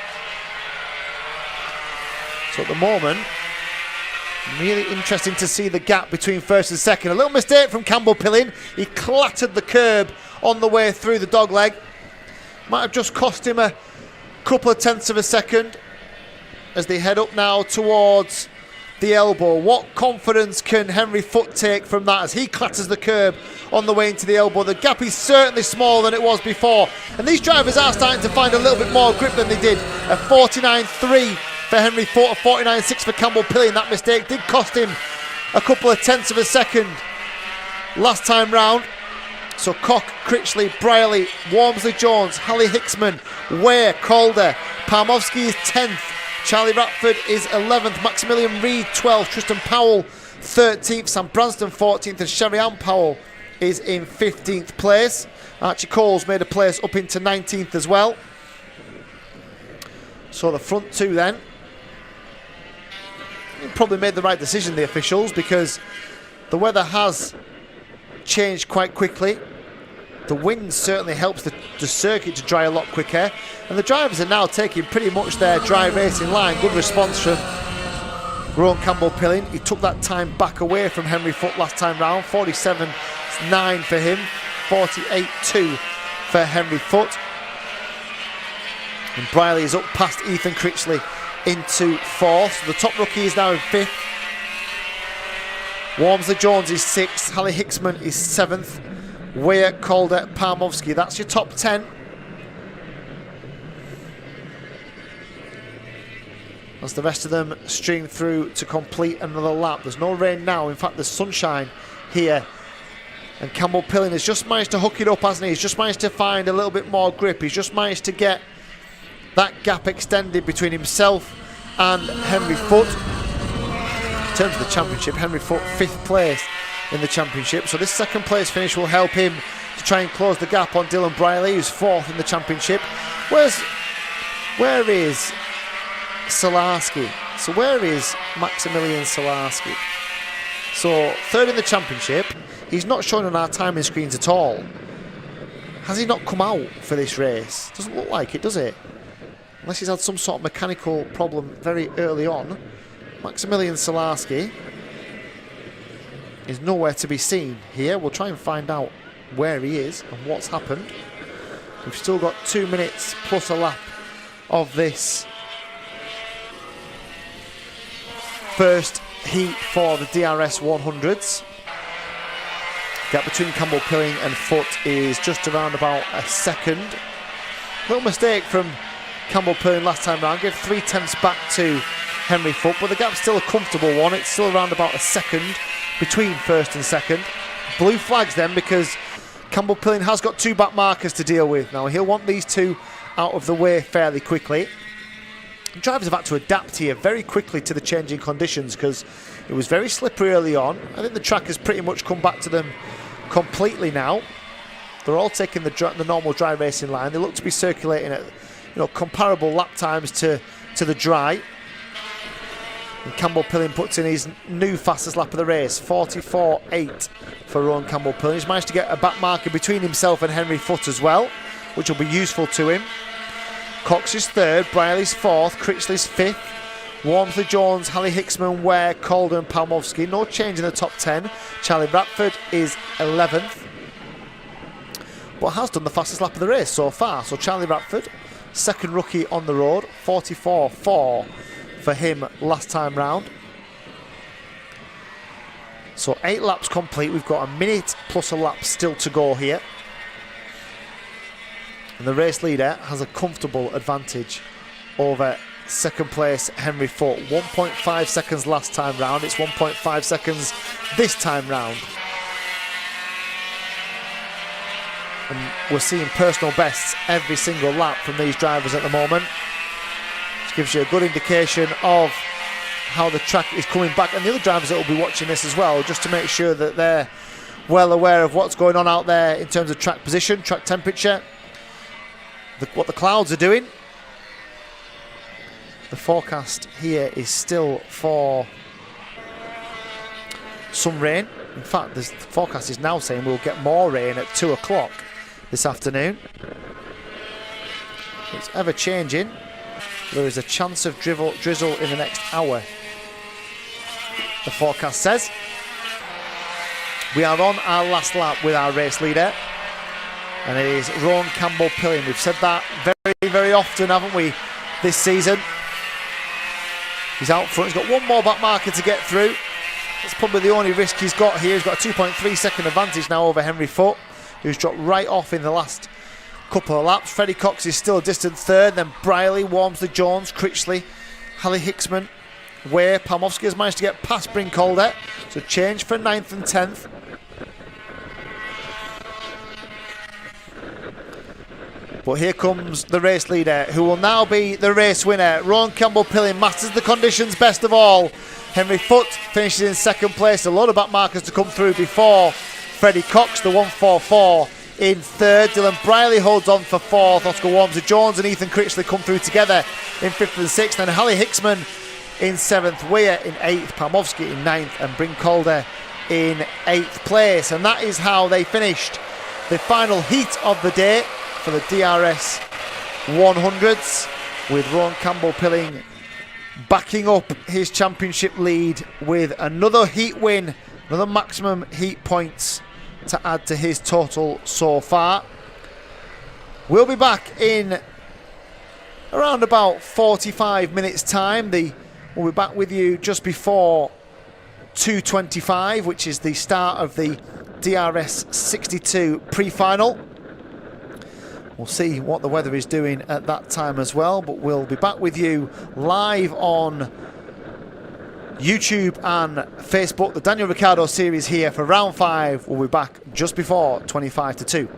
S2: So at the moment, really interesting to see the gap between 1st and 2nd. A little mistake from Campbell Pilling. He clattered the curb on the way through the dogleg. Might have just cost him a couple of tenths of a second as they head up now towards the elbow. What confidence can Henry Foote take from that as he clatters the curb on the way into the elbow? The gap is certainly smaller than it was before, and these drivers are starting to find a little bit more grip than they did. A 49.3 for Henry Foot, a 49.6 for Campbell Pilling. That mistake did cost him a couple of tenths of a second last time round. So Cock, Critchley, Brierley, Walmsley Jones, Hallie Hicksman, Ware, Calder, Palmowski is 10th, Charlie Ratford is 11th, Maximilian Reed 12th, Tristan Powell 13th, Sam Branston 14th, and Sherry Ann Powell is in 15th place. Archie Coles made a place up into 19th as well. So the front two then, probably made the right decision, the officials, because the weather has changed quite quickly. The wind certainly helps the circuit to dry a lot quicker, and the drivers are now taking pretty much their dry racing line. Good response from Rowan Campbell Pilling. He took that time back away from Henry Foot last time round. 47.9 for him, 48.2 for Henry Foot. And Brierley is up past Ethan Critchley into 4th. So the top rookie is now in 5th. Walmsley Jones is 6th. Hallie Hicksman is 7th. Weir, Calder, Palmowski. That's your top 10. As the rest of them stream through to complete another lap. There's no rain now. In fact, there's sunshine here. And Campbell Pilling has just managed to hook it up, hasn't he? He's just managed to find a little bit more grip. He's just managed to get that gap extended between himself and Henry Foot. In terms of the championship, Henry Foot 5th place in the championship. So this second place finish will help him to try and close the gap on Dylan Brierley, who's 4th in the championship. Where is Solarski? So where is Maximilian Solarski? So 3rd in the championship. He's not showing on our timing screens at all. Has he not come out for this race? Doesn't look like it, does it? Unless he's had some sort of mechanical problem very early on. Maximilian Solarski is nowhere to be seen here. We'll try and find out where he is and what's happened. We've still got 2 minutes plus a lap of this first heat for the DRS 100s. Gap between Campbell Pilling and Foot is just around about a second. Little mistake from Campbell Pilling last time round, gave 3 tenths back to Henry Foot, but the gap's still a comfortable one. It's still around about a second between first and second. Blue flags then, because Campbell Pilling has got 2 back markers to deal with. Now he'll want these 2 out of the way fairly quickly. Drivers have had to adapt here very quickly to the changing conditions, because it was very slippery early on. I think the track has pretty much come back to them completely now. They're all taking the normal dry racing line. They look to be circulating at comparable lap times to the dry. And Campbell Pilling puts in his new fastest lap of the race, 44.8 for Rowan Campbell Pilling. He's managed to get a back marker between himself and Henry Foot as well, which will be useful to him. Cox is 3rd, Brierley's 4th, Critchley's 5th, Walmsley Jones, Hallie Hicksman, Ware, Calder and Palmowski. No change in the top 10. Charlie Ratford is 11th, but has done the fastest lap of the race so far. So Charlie Ratford, second rookie on the road, 44.4 for him last time round. So 8 laps complete. We've got a minute plus a lap still to go here. And the race leader has a comfortable advantage over second place Henry Foot. 1.5 seconds last time round. It's 1.5 seconds this time round. And we're seeing personal bests every single lap from these drivers at the moment. Which gives you a good indication of how the track is coming back. And the other drivers that will be watching this as well, just to make sure that they're well aware of what's going on out there in terms of track position, track temperature, what the clouds are doing. The forecast here is still for some rain. In fact, the forecast is now saying we'll get more rain at 2 o'clock this afternoon. It's ever changing. There is a chance of drizzle in the next hour, the forecast says. We are on our last lap with our race leader, and it is Rowan Campbell Pilling. We've said that very, very often, haven't we, this season? He's out front. He's got 1 more back marker to get through. That's probably the only risk he's got here. He's got a 2.3 second advantage now over Henry Foot, who's dropped right off in the last couple of laps. Freddie Cox is still a distant 3rd. Then Brierley, Walmsley Jones, Critchley, Hallie Hicksman way. Palmowski has managed to get past Brincolder, so change for 9th and 10th. But here comes the race leader, who will now be the race winner. Rowan Campbell-Pilling masters the conditions best of all. Henry Foote finishes in 2nd place. A lot of back markers to come through before Freddie Cox, the 144, in 3rd. Dylan Briley holds on for 4th. Oscar Walmsley-Jones and Ethan Critchley come through together in 5th and 6th. And Hallie Hicksman in 7th. Weir in 8th. Palmowski in 9th. And Brincolder in 8th place. And that is how they finished the final heat of the day for the DRS 100s, with Rowan Campbell-Pilling backing up his championship lead with another heat win, another maximum heat points to add to his total so far. We'll be back in around about 45 minutes time. We'll be back with you just before 2:25, which is the start of the DRS 62 pre-final. We'll see what the weather is doing at that time as well, but we'll be back with you live on YouTube and Facebook. The Daniel Ricciardo Series here for round 5. We'll be back just before 25 to 2.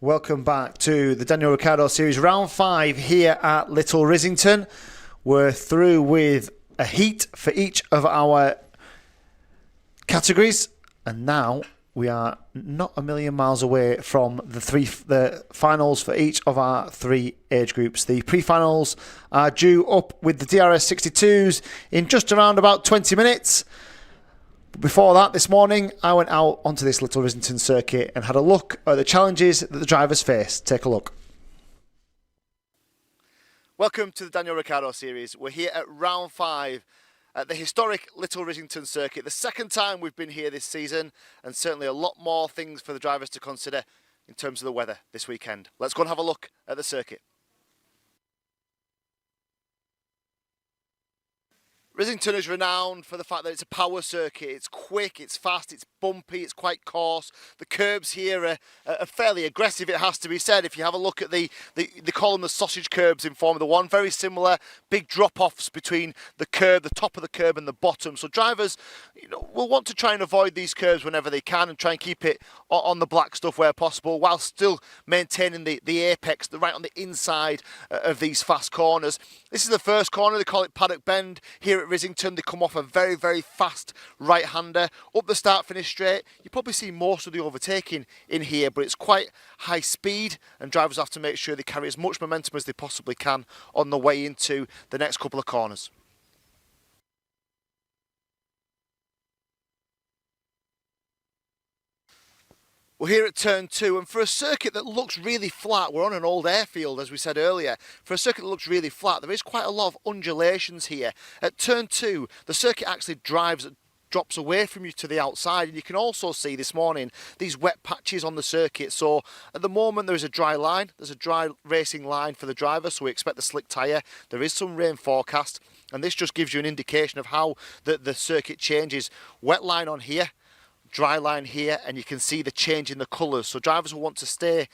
S2: Welcome back to the Daniel Ricciardo Series, round 5 here at Little Rissington. We're through with a heat for each of our categories, and now we are not a million miles away from the finals for each of our 3 age groups. The pre-finals are due up with the DRS 62s in just around about 20 minutes. Before that, this morning, I went out onto this Little Rissington circuit and had a look at the challenges that the drivers face. Take a look.
S1: Welcome to the Daniel Ricciardo Series. We're here at round 5 at the historic Little Rissington circuit. The second time we've been here this season, and certainly a lot more things for the drivers to consider in terms of the weather this weekend. Let's go and have a look at the circuit. Rissington is renowned for the fact that it's a power circuit. It's quick, it's fast, it's bumpy, it's quite coarse. The curbs here are fairly aggressive, it has to be said. If you have a look at they call them the sausage curbs in Formula 1, very similar, big drop-offs between the curb, the top of the curb and the bottom. So drivers, will want to try and avoid these curbs whenever they can and try and keep it on the black stuff where possible, while still maintaining the apex, right on the inside of these fast corners. This is the first corner, they call it Paddock Bend here at Rissington. They come off a very, very fast right-hander. Up the start-finish straight, you probably see most of the overtaking in here, but it's quite high speed, and drivers have to make sure they carry as much momentum as they possibly can on the way into the next couple of corners. We're here at turn 2, and for a circuit that looks really flat, we're on an old airfield as we said earlier, for a circuit that looks really flat, there is quite a lot of undulations here. At turn 2, the circuit actually drops away from you to the outside, and you can also see this morning these wet patches on the circuit. So at the moment there is a dry line, there's a dry racing line for the driver, so we expect the slick tyre. There is some rain forecast, and this just gives you an indication of how the circuit changes. Wet line on here, dry line here, and you can see the change in the colours. So drivers will want to stay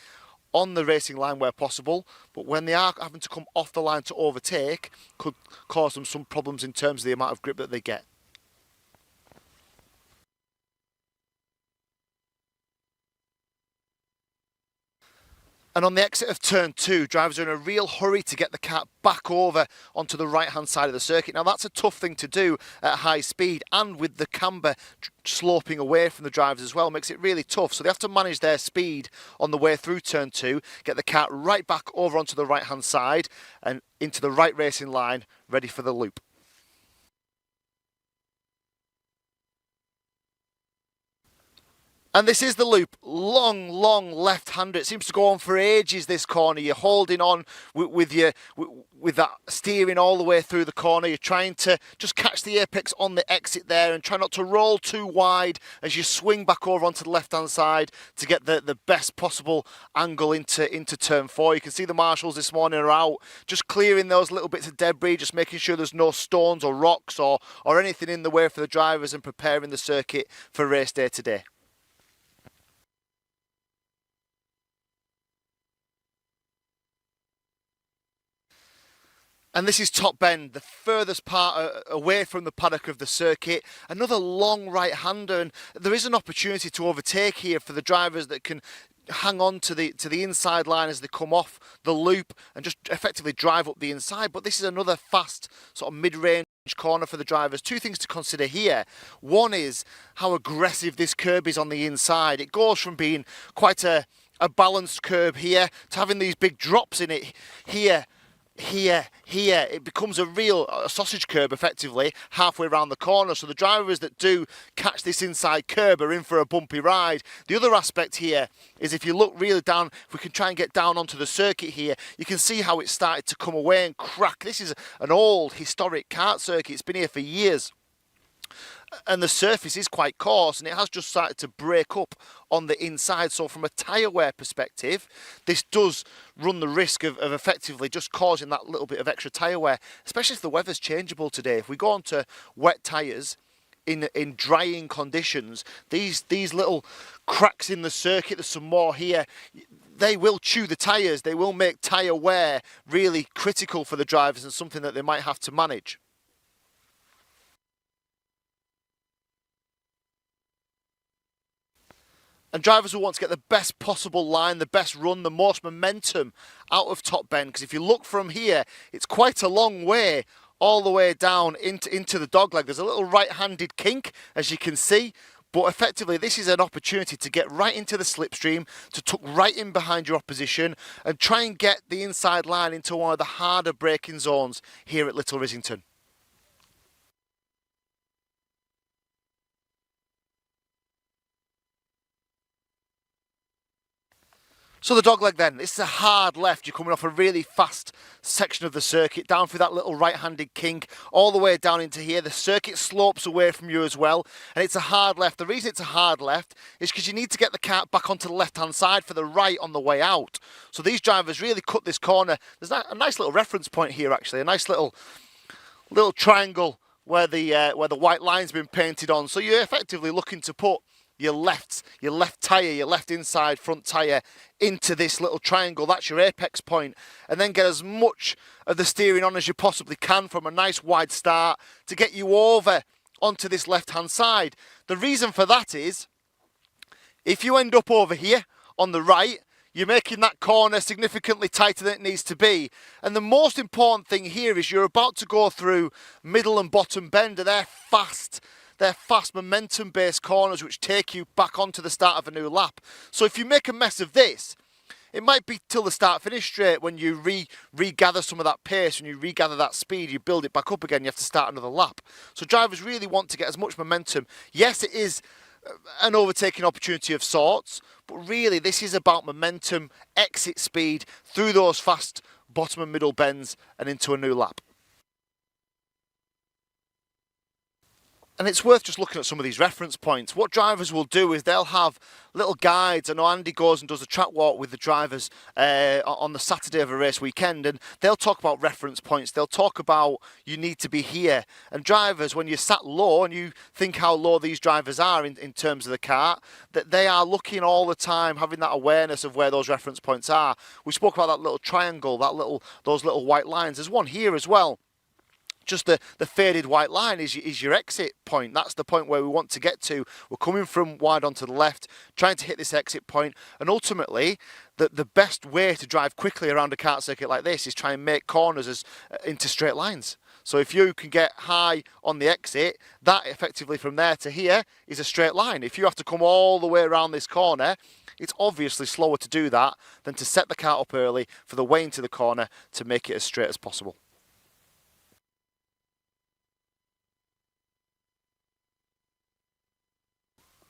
S1: on the racing line where possible, but when they are having to come off the line to overtake, could cause them some problems in terms of the amount of grip that they get. And on the exit of turn 2, drivers are in a real hurry to get the car back over onto the right-hand side of the circuit. Now, that's a tough thing to do at high speed, and with the camber sloping away from the drivers as well, makes it really tough. So they have to manage their speed on the way through turn 2, get the car right back over onto the right-hand side and into the right racing line, ready for the loop. And this is the loop, long left-hander. It seems to go on for ages, this corner. You're holding on with that steering all the way through the corner. You're trying to just catch the apex on the exit there and try not to roll too wide as you swing back over onto the left-hand side to get the best possible angle into turn 4. You can see the marshals this morning are out, just clearing those little bits of debris, just making sure there's no stones or rocks or anything in the way for the drivers, and preparing the circuit for race day today. And this is Top Bend, the furthest part away from the paddock of the circuit. Another long right-hander, and there is an opportunity to overtake here for the drivers that can hang on to the inside line as they come off the loop and just effectively drive up the inside. But this is another fast sort of mid-range corner for the drivers. Two things to consider here. One is how aggressive this curb is on the inside. It goes from being quite a balanced curb here to having these big drops in it here. It becomes a real sausage curb effectively halfway around the corner. So the drivers that do catch this inside curb are in for a bumpy ride. The other aspect here is if you look really down, if we can try and get down onto the circuit here, you can see how it started to come away and crack. This is an old historic kart circuit. It's been here for years. And the surface is quite coarse, and it has just started to break up on the inside. So from a tyre wear perspective, this does run the risk of effectively just causing that little bit of extra tyre wear, especially if the weather's changeable today. If we go onto wet tyres in drying conditions, these little cracks in the circuit, there's some more here, they will chew the tyres. They will make tyre wear really critical for the drivers and something that they might have to manage.
S2: And drivers will want to get the best possible line, the best run, the most momentum out of Top Bend. Because if you look from here, it's quite a long way all the way down into the dogleg. There's a little right-handed kink, as you can see. But effectively, this is an opportunity to get right into the slipstream, to tuck right in behind your opposition and try and get the inside line into one of the harder braking zones here at Little Rissington. So the dogleg then, this is a hard left. You're coming off a really fast section of the circuit, down through that little right-handed kink, all the way down into here. The circuit slopes away from you as well, and it's a hard left. The reason it's a hard left is because you need to get the kart back onto the left-hand side for the right on the way out. So these drivers really cut this corner. There's a nice little reference point here, actually, a nice little triangle where the white line's been painted on. So you're effectively looking to put your left tyre, your left inside front tyre into this little triangle. That's your apex point, and then get as much of the steering on as you possibly can from a nice wide start to get you over onto this left hand side. The reason for that is if you end up over here on the right, you're making that corner significantly tighter than it needs to be. And the most important thing here is you're about to go through middle and bottom bend, and they're fast momentum-based corners which take you back onto the start of a new lap. So if you make a mess of this, it might be till the start-finish straight when you regather some of that pace, when you regather that speed, you build it back up again, you have to start another lap. So drivers really want to get as much momentum. Yes, it is an overtaking opportunity of sorts, but really this is about momentum, exit speed, through those fast bottom and middle bends and into a new lap. And it's worth just looking at some of these reference points. What drivers will do is they'll have little guides. I know Andy goes and does a track walk with the drivers on the Saturday of a race weekend, and they'll talk about reference points. They'll talk about you need to be here. And drivers, when you're sat low and you think how low these drivers are in terms of the kart, that they are looking all the time, having that awareness of where those reference points are. We spoke about that little triangle, those little white lines. There's one here as well. Just the faded white line is your exit point. That's the point where we want to get to. We're coming from wide onto the left, trying to hit this exit point, and ultimately the best way to drive quickly around a kart circuit like this is try and make corners into straight lines. So if you can get high on the exit, that effectively from there to here is a straight line. If you have to come all the way around this corner, it's obviously slower to do that than to set the kart up early for the way into the corner to make it as straight as possible.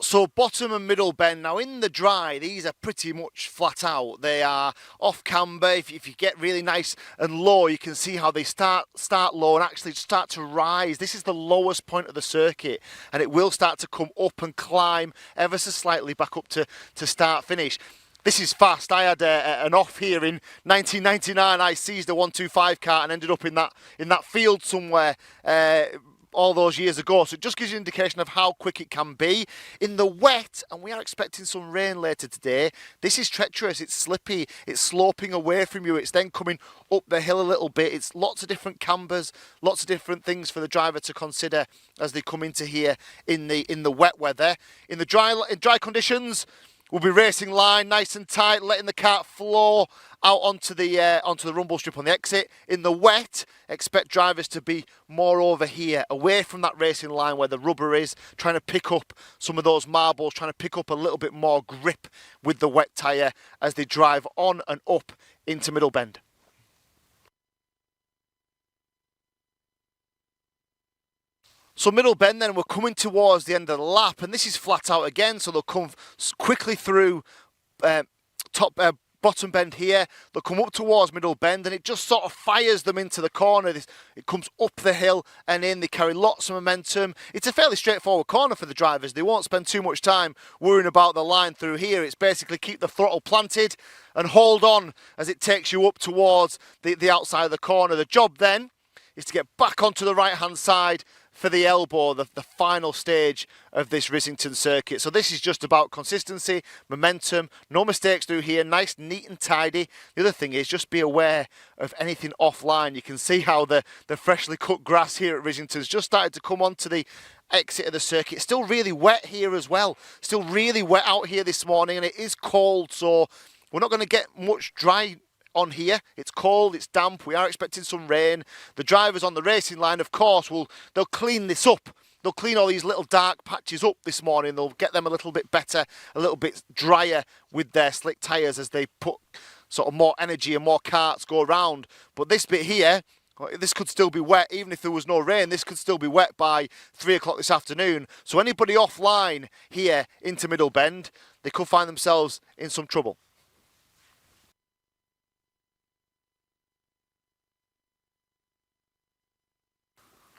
S2: So bottom and middle bend, now in the dry, these are pretty much flat out. They are off camber. If you get really nice and low, you can see how they start low and actually start to rise. This is the lowest point of the circuit, and it will start to come up and climb ever so slightly back up to start finish. This is fast. I had an off here in 1999. I seized a 125 kart and ended up in that field somewhere all those years ago. So it just gives you an indication of how quick it can be. In the wet, and we are expecting some rain later today, this is treacherous, it's slippy, it's sloping away from you, it's then coming up the hill a little bit. It's lots of different cambers, lots of different things for the driver to consider as they come into here in the wet weather. In dry conditions, we'll be racing line nice and tight, letting the kart flow out onto the rumble strip on the exit. In the wet, expect drivers to be more over here, away from that racing line where the rubber is, trying to pick up some of those marbles, trying to pick up a little bit more grip with the wet tyre as they drive on and up into middle bend. So middle bend then, we're coming towards the end of the lap, and this is flat out again, so they'll come quickly through bottom bend here, they'll come up towards middle bend, and it just sort of fires them into the corner. It comes up the hill and in, they carry lots of momentum. It's a fairly straightforward corner for the drivers. They won't spend too much time worrying about the line through here. It's basically keep the throttle planted and hold on as it takes you up towards the outside of the corner. The job then is to get back onto the right hand side for the elbow, the final stage of this Rissington circuit. So this is just about consistency, momentum, no mistakes through here, nice, neat and tidy. The other thing is just be aware of anything offline. You can see how the freshly cut grass here at Rissington's just started to come onto the exit of the circuit. It's still really wet here as well. Still really wet out here this morning, and it is cold, so we're not going to get much dry on here. It's cold, it's damp, we are expecting some rain. The drivers on the racing line, of course, they'll clean this up. They'll clean all these little dark patches up this morning. They'll get them a little bit better, a little bit drier with their slick tyres as they put sort of more energy and more karts go around. But this bit here, this could still be wet. Even if there was no rain, this could still be wet by 3 o'clock this afternoon. So anybody offline here into Middle Bend, they could find themselves in some trouble.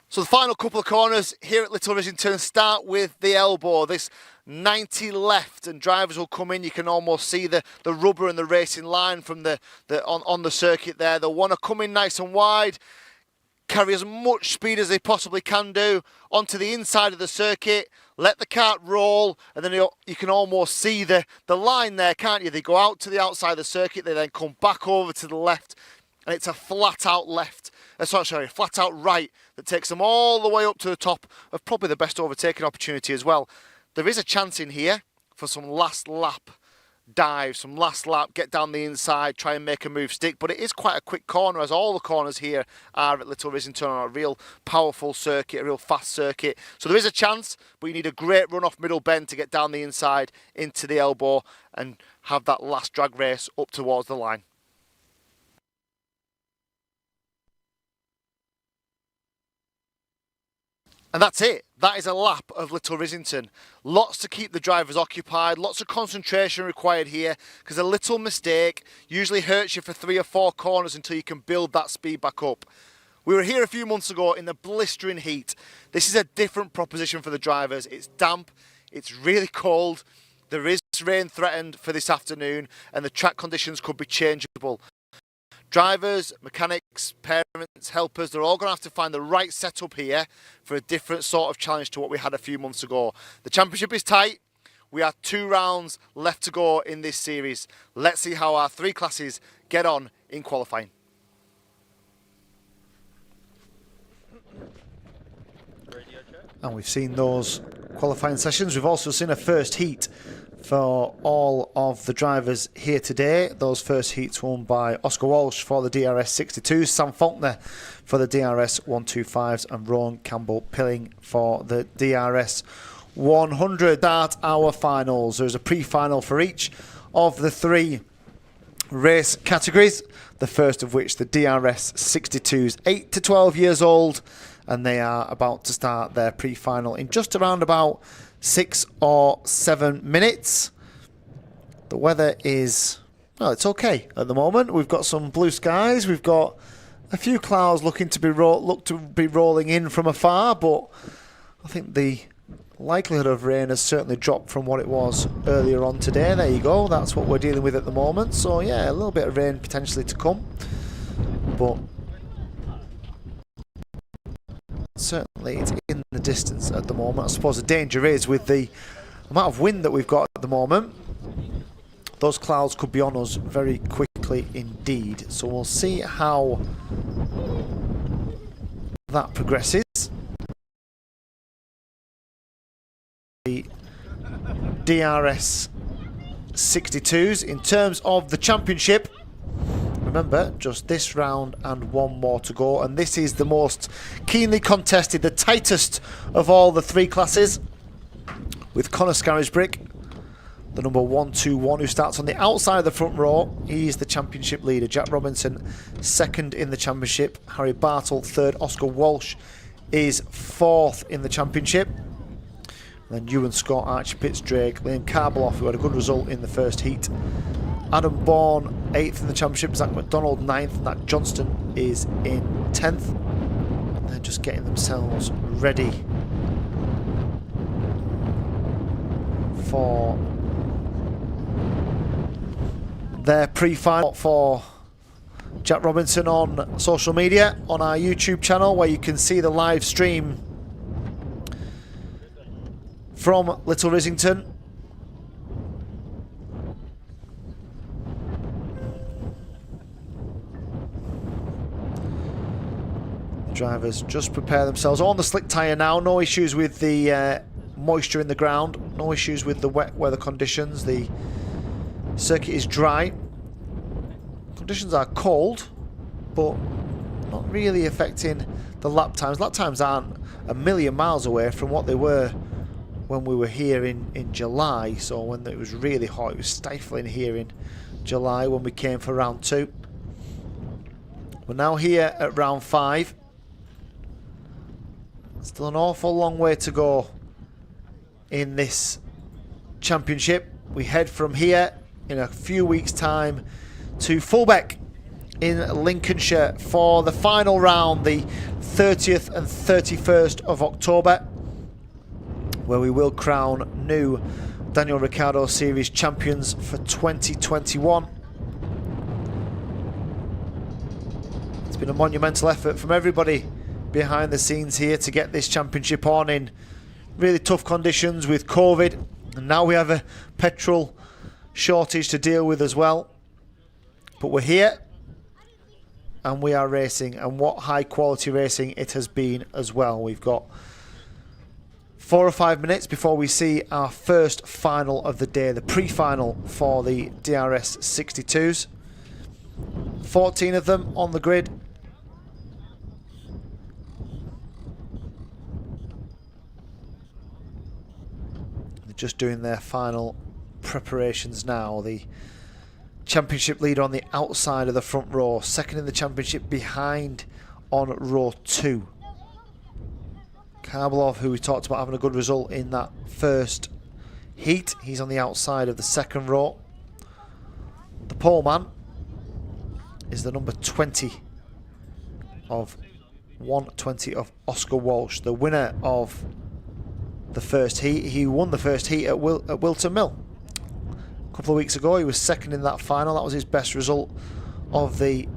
S2: So the final couple of corners here at Little Rissington start with the elbow, this 90 left, and drivers will come in. You can almost see the rubber and the racing line from on the circuit there. They'll want to come in nice and wide, carry as much speed as they possibly can do onto the inside of the circuit, let the kart roll, and then you can almost see the line there, can't you? They go out to the outside of the circuit, they then come back over to the left, and it's a flat out left. Sorry, flat out right that takes them all the way up to the top of probably the best overtaking opportunity as well. There is a chance in here for some last lap dive, some last lap, get down the inside, try and make a move stick, but it is quite a quick corner, as all the corners here are at Little Rissington on a real powerful circuit, a real fast circuit. So there is a chance, but you need a great run off Middle Bend to get down the inside into the elbow and have that last drag race up towards the line. And that's it. That is a lap of Little Rissington. Lots to keep the drivers occupied, lots of concentration required here, because a little mistake usually hurts you for 3 or 4 corners until you can build that speed back up. We were here a few months ago in the blistering heat. This is a different proposition for the drivers. It's damp, it's really cold, there is rain threatened for this afternoon, and the track conditions could be changeable. Drivers, mechanics, parents, helpers, they're all going to have to find the right setup here for a different sort of challenge to what we had a few months ago. The championship is tight. We have 2 rounds left to go in this series. Let's see how our 3 classes get on in qualifying. And we've seen those qualifying sessions. We've also seen a first heat for all of the drivers here today. Those first heats won by Oscar Walsh for the DRS 62s, Sam Faulkner for the DRS 125s, and Rowan Campbell-Pilling for the DRS 100. At our finals, there's a pre-final for each of the 3 race categories, the first of which the DRS 62s, 8 to 12 years old, and they are about to start their pre-final in just around about 6 or 7 minutes. The weather is, well, it's okay at the moment. We've got some blue skies. We've got a few clouds look to be rolling in from afar, but I think the likelihood of rain has certainly dropped from what it was earlier on today. There you go. That's what we're dealing with at the moment. So yeah, a little bit of rain potentially to come, but certainly it's in the distance at the moment. I suppose the danger is with the amount of wind that we've got at the moment, those clouds could be on us very quickly indeed. So we'll see how that progresses. The DRS 62s in terms of the championship. Remember, just this round and 1 more to go, and this is the most keenly contested, the tightest of all the 3 classes, with Conor Scarisbrick, the number 121, who starts on the outside of the front row. He's the championship leader. Jack Robinson, 2nd in the championship. Harry Bartle, 3rd. Oscar Walsh is 4th in the championship. And then Ewan Scott, Archie Pitts, Drake, Liam Karbeloff, who had a good result in the first heat. Adam Bourne, 8th in the championship. Zach McDonald, 9th. And Nat Johnston is in 10th. And they're just getting themselves ready for their pre-final. For Jack Robinson on social media, on our YouTube channel, where you can see the live stream from Little Rissington. Drivers just prepare themselves on the slick tyre now. No issues with the moisture in the ground. No issues with the wet weather conditions. The circuit is dry. Conditions are cold, but not really affecting the lap times. Lap times aren't a million miles away from what they were when we were here in July. So when it was really hot, it was stifling here in July when we came for round 2. We're now here at round 5. Still an awful long way to go in this championship. We head from here in a few weeks' time to Fulbeck in Lincolnshire for the final round, the 30th and 31st of October, where we will crown new Daniel Ricciardo Series champions for 2021. It's been a monumental effort from everybody behind the scenes here to get this championship on in really tough conditions with COVID, and now we have a petrol shortage to deal with as well. But we're here and we are racing, and what high quality racing it has been as well. We've got 4 or 5 minutes before we see our first final of the day, the pre-final for the DRS 62s. 14 of them on the grid. They're just doing their final preparations now. The championship leader on the outside of the front row, second in the championship behind on row 2. Karbalov, who we talked about having a good result in that first heat, he's on the outside of the second row. The pole man is the number 20 of 120 of Oscar Walsh, the winner of the first heat. He won the first heat at Wilton Mill a couple of weeks ago. He was second in that final. That was his best result of the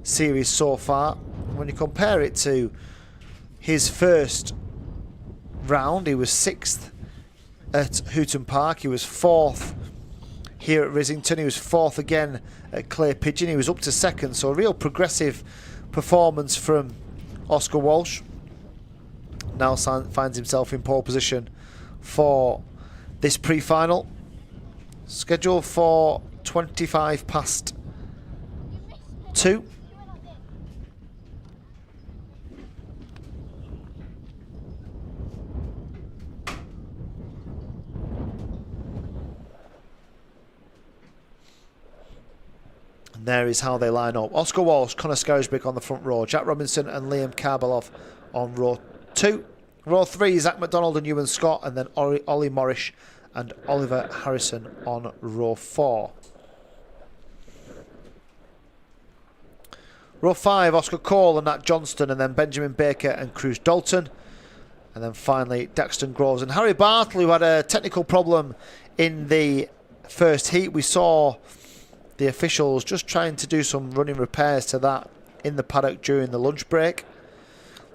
S2: series so far. When you compare it to his first round, he was 6th at Houghton Park. He was 4th here at Rissington. He was 4th again at Clay Pigeon. He was up to 2nd, so a real progressive performance from Oscar Walsh. Now finds himself in pole position for this pre-final. Scheduled for 25 past 2. And there is how they line up. Oscar Walsh, Conor Scarisbrick on the front row, Jack Robinson and Liam Karbalov on row 2. Row 3, Zach McDonald and Ewan Scott, and then Ollie Morrish and Oliver Harrison on row 4. Row 5, Oscar Cole and Nat Johnston, and then Benjamin Baker and Cruz Dalton. And then finally Daxton Groves and Harry Bartle, who had a technical problem in the first heat. We saw the officials just trying to do some running repairs to that in the paddock during the lunch break.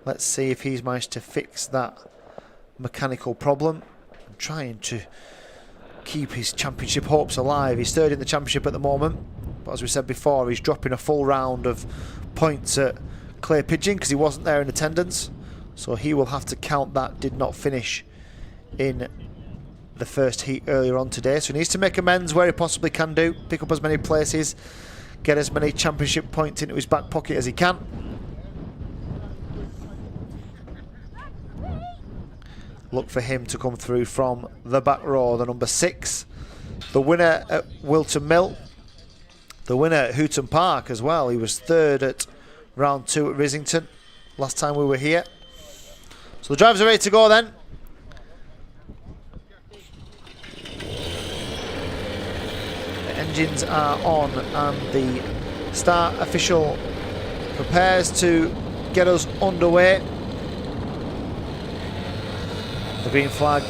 S2: Let's see if he's managed to fix that mechanical problem and trying to keep his championship hopes alive. He's 3rd in the championship at the moment, but as we said before, he's dropping a full round of points at Clay Pigeon because he wasn't there in attendance, so he will have to count that did not finish in the first heat earlier on today. So he needs to make amends where he possibly can do, pick up as many places, get as many championship points into his back pocket as he can. Look for him to come through from the back row, the number 6. The winner at Wilton Mill. The winner at Houghton Park as well. He was 3rd at round 2 at Rissington last time we were here. So the drivers are ready to go then. The engines are on and the start official prepares to get us underway. The green flag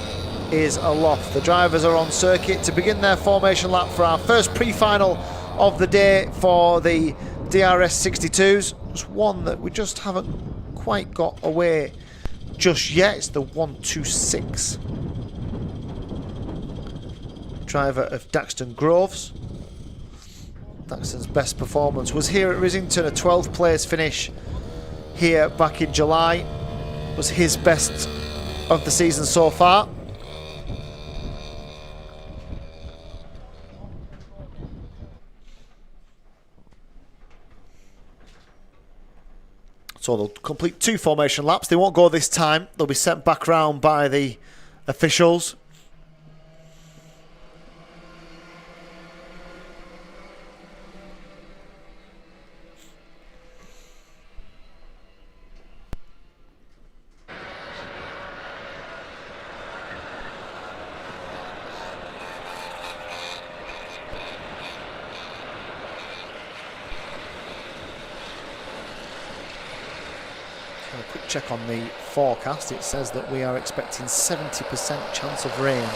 S2: is aloft. The drivers are on circuit to begin their formation lap for our first pre-final of the day for the DRS 62s. It's one that we just haven't quite got away just yet. It's the 126. Driver of Daxton Groves. Daxton's best performance was here at Rissington, a 12th place finish here back in July was his best of the season so far. So they'll complete 2 formation laps. They won't go this time. They'll be sent back round by the officials. A quick check on the forecast. It says that we are expecting 70% chance of rain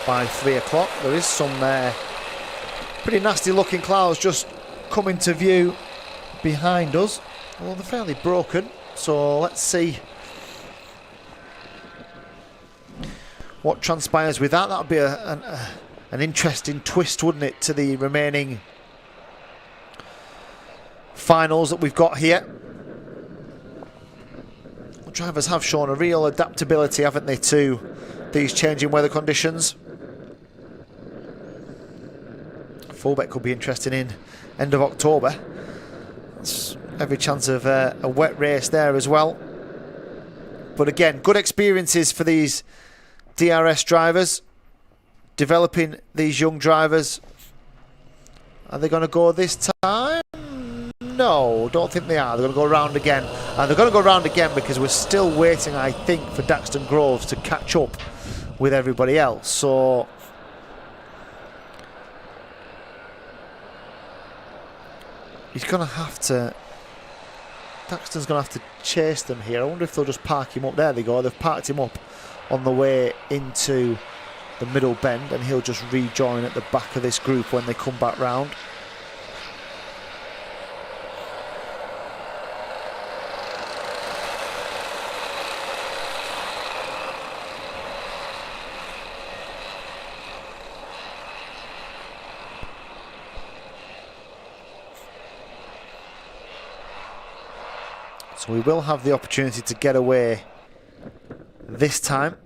S2: by 3 o'clock. There is some pretty nasty looking clouds just coming to view behind us, although they're fairly broken. So let's see what transpires with that. That would be an interesting twist, wouldn't it, to the remaining finals that we've got here. Drivers have shown a real adaptability, haven't they, to these changing weather conditions. Fullbeck could be interesting in end of October. There's every chance of a wet race there as well. But again, good experiences for these DRS drivers, developing these young drivers. Are they going to go this time? No, don't think they are. They're going to go around again. And they're going to go around again because we're still waiting, I think, for Daxton Groves to catch up with everybody else. So he's going to have to... Daxton's going to have to chase them here. I wonder if they'll just park him up. There they go. They've parked him up on the way into the middle bend, and he'll just rejoin at the back of this group when they come back round. So we will have the opportunity to get away this time.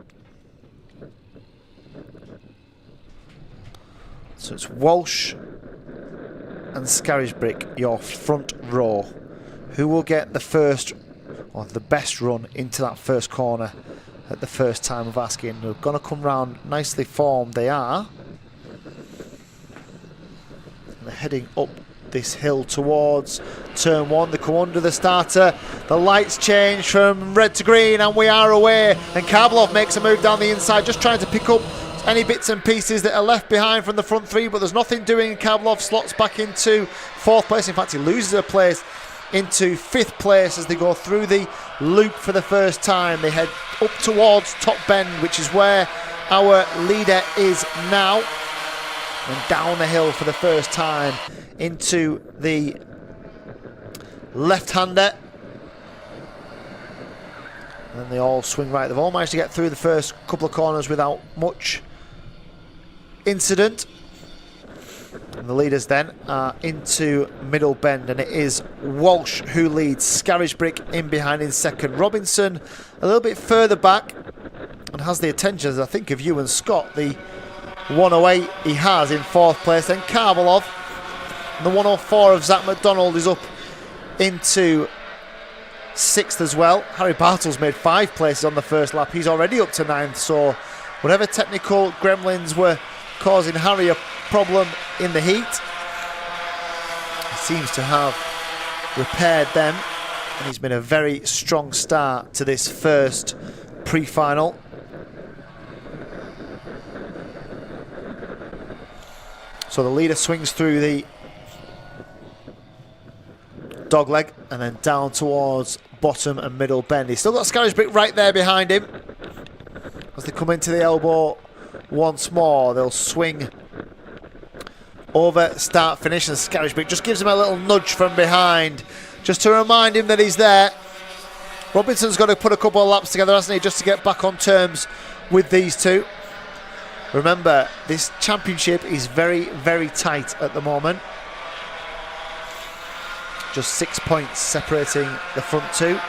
S2: So it's Walsh and Scarisbrick, your front row. Who will get the first or the best run into that first corner at the first time of asking? They're going to come round nicely formed. They are. And they're heading up this hill towards turn 1. They come under the starter. The lights change from red to green, and we are away. And Karbalov makes a move down the inside, just trying to pick up any bits and pieces that are left behind from the front 3, but there's nothing doing. Karbalov slots back into 4th place. In fact, he loses a place into 5th place as they go through the loop for the first time. They head up towards Top Bend, which is where our leader is now, and down the hill for the first time into the left-hander. And then they all swing right. They've all managed to get through the first couple of corners without much incident. And the leaders then are into middle bend, and it is Walsh who leads. Scarisbrick in behind in second. Robinson a little bit further back and has the attentions, I think, of Ewan Scott. The 108 he has in 4th place. Then Karbalov. And the 104 of Zach McDonald is up into 6th as well. Harry Bartels made 5 places on the first lap. He's already up to 9th. So whatever technical gremlins were causing Harry a problem in the heat, he seems to have repaired them. And he's been a very strong start to this first pre-final. So the leader swings through the dogleg and then down towards bottom and middle bend. He's still got Scarisbrick right there behind him. As they come into the elbow once more, they'll swing over, start, finish, and Scarisbrick just gives him a little nudge from behind, just to remind him that he's there. Robinson's got to put a couple of laps together, hasn't he, just to get back on terms with these two. Remember, this championship is very, very tight at the moment. Just 6 points separating the front two.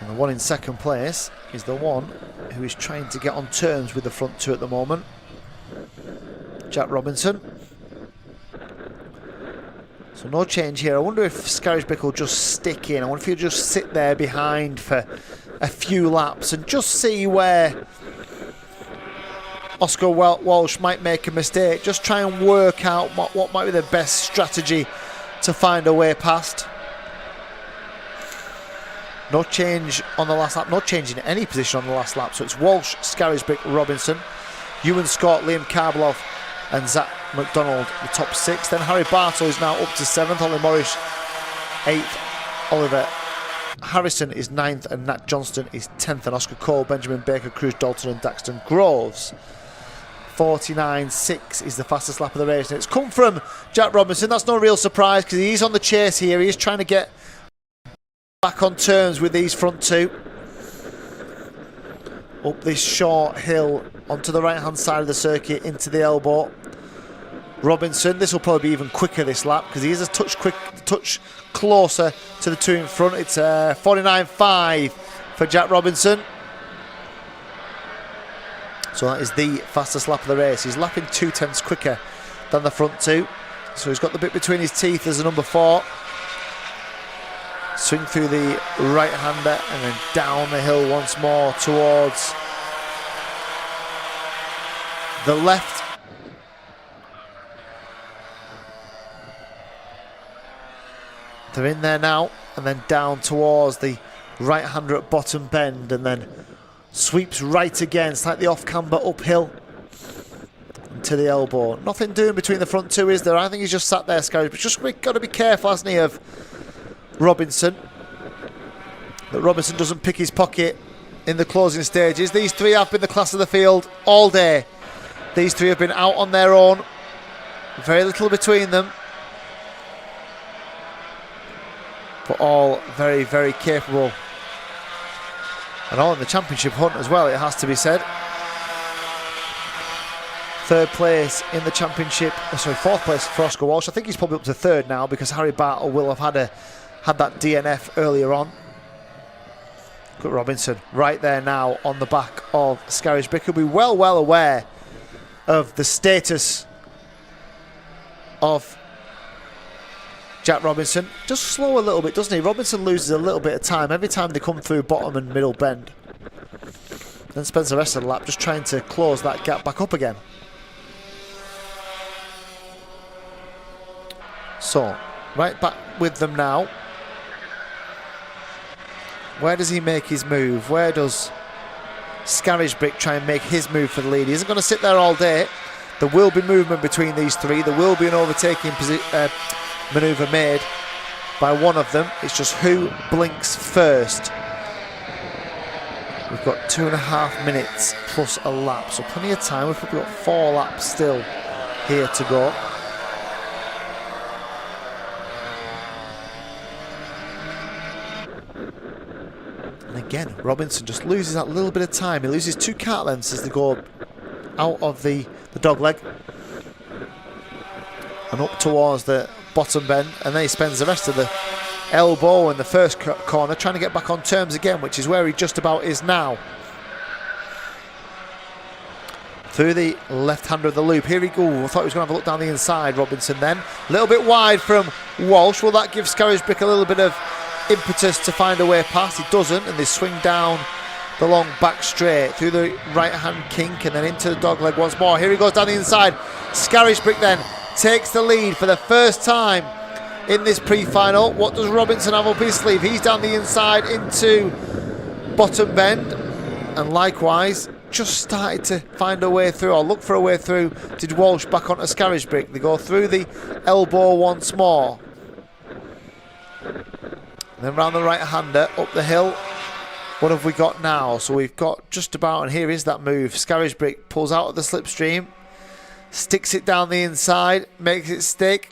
S2: And the one in second place is the one who is trying to get on terms with the front two at the moment, Jack Robinson. So no change here. I wonder if Scarisbrick will just stick in. I wonder if he'll just sit there behind for a few laps and just see where Oscar Walsh might make a mistake. Just try and work out what might be the best strategy to find a way past. No change on the last lap, no change in any position on the last lap. So it's Walsh, Scarisbrick, Robinson, Ewan Scott, Liam Karbeloff and Zach McDonald, the top 6. Then Harry Bartle is now up to 7th, Ollie Morris 8th, Oliver Harrison is 9th and Nat Johnston is 10th, and Oscar Cole, Benjamin Baker, Cruz Dalton and Daxton Groves. 49.6 is the fastest lap of the race, and it's come from Jack Robinson. That's no real surprise because he's on the chase here. He is trying to get back on terms with these front two. Up this short hill onto the right hand side of the circuit into the elbow. Robinson, this will probably be even quicker this lap because he is a touch closer to the two in front. It's 49.5 for Jack Robinson. So that is the fastest lap of the race. He's lapping 0.2 quicker than the front two. So he's got the bit between his teeth as a number 4. Swing through the right-hander and then down the hill once more towards the left. They're in there now and then down towards the right-hander at bottom bend and then sweeps right again, slightly off camber uphill to the elbow. Nothing doing between the front two, is there? I think he's just sat there, Scarisbrick. But just got to be careful, hasn't he, of Robinson, that Robinson doesn't pick his pocket in the closing stages. These three have been the class of the field all day. These three have been out on their own, very little between them, but all very, very capable, and all in the championship hunt as well, it has to be said. Third place in the championship, fourth place for Oscar Walsh. I think he's probably up to third now because Harry Bartle will have had that DNF earlier on. Got Robinson right there now on the back of Scarisbrick, who'll be well aware of the status of Jack Robinson. Just slow a little bit, doesn't he? Robinson loses a little bit of time every time they come through bottom and middle bend. Then spends the rest of the lap just trying to close that gap back up again. So, right back with them now. Where does he make his move? Where does Scarisbrick try and make his move for the lead? He isn't going to sit there all day. There will be movement between these three. There will be an overtaking manoeuvre made by one of them. It's just who blinks first. We've got 2.5 minutes plus a lap, so plenty of time. We've probably got 4 laps still here to go. And again, Robinson just loses that little bit of time. He loses 2 kart lengths as they go out of the dog leg and up towards the bottom bend, and then he spends the rest of the elbow in the first corner trying to get back on terms again, which is where he just about is now. Through the left-hander of the loop. Here he goes. I thought he was going to have a look down the inside, Robinson then. A little bit wide from Walsh. Will that give Scarisbrick a little bit of impetus to find a way past? He doesn't, and they swing down the long back straight through the right-hand kink and then into the dogleg once more. Here he goes down the inside. Scarisbrick then takes the lead for the first time in this pre-final. What does Robinson have up his sleeve? He's down the inside into bottom bend, and likewise just started to find a way through, or look for a way through. Did Walsh back onto Scarisbrick. They go through the elbow once more, and then round the right-hander up the hill. What have we got now? So we've got just about, and here is that move. Scarisbrick pulls out of the slipstream, sticks it down the inside, makes it stick.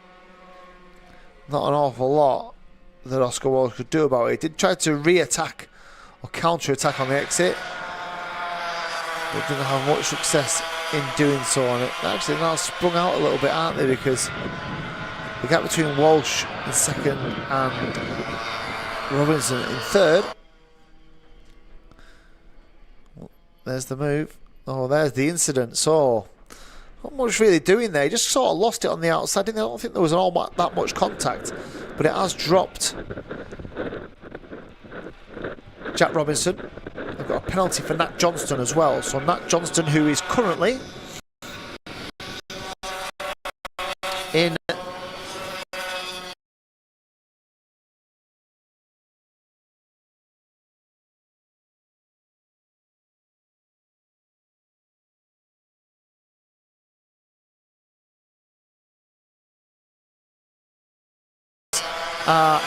S2: Not an awful lot that Oscar Walsh could do about it. He did try to re-attack or counter-attack on the exit, but didn't have much success in doing so on it. Actually, now sprung out a little bit, aren't they? Because the gap between Walsh in second and Robinson in third There's the move. Oh, there's the incident. So, not much really doing there. He just sort of lost it on the outside. I don't think there was that much contact, but it has dropped Jack Robinson. They've got a penalty for Nat Johnston as well. So Nat Johnston, who is currently in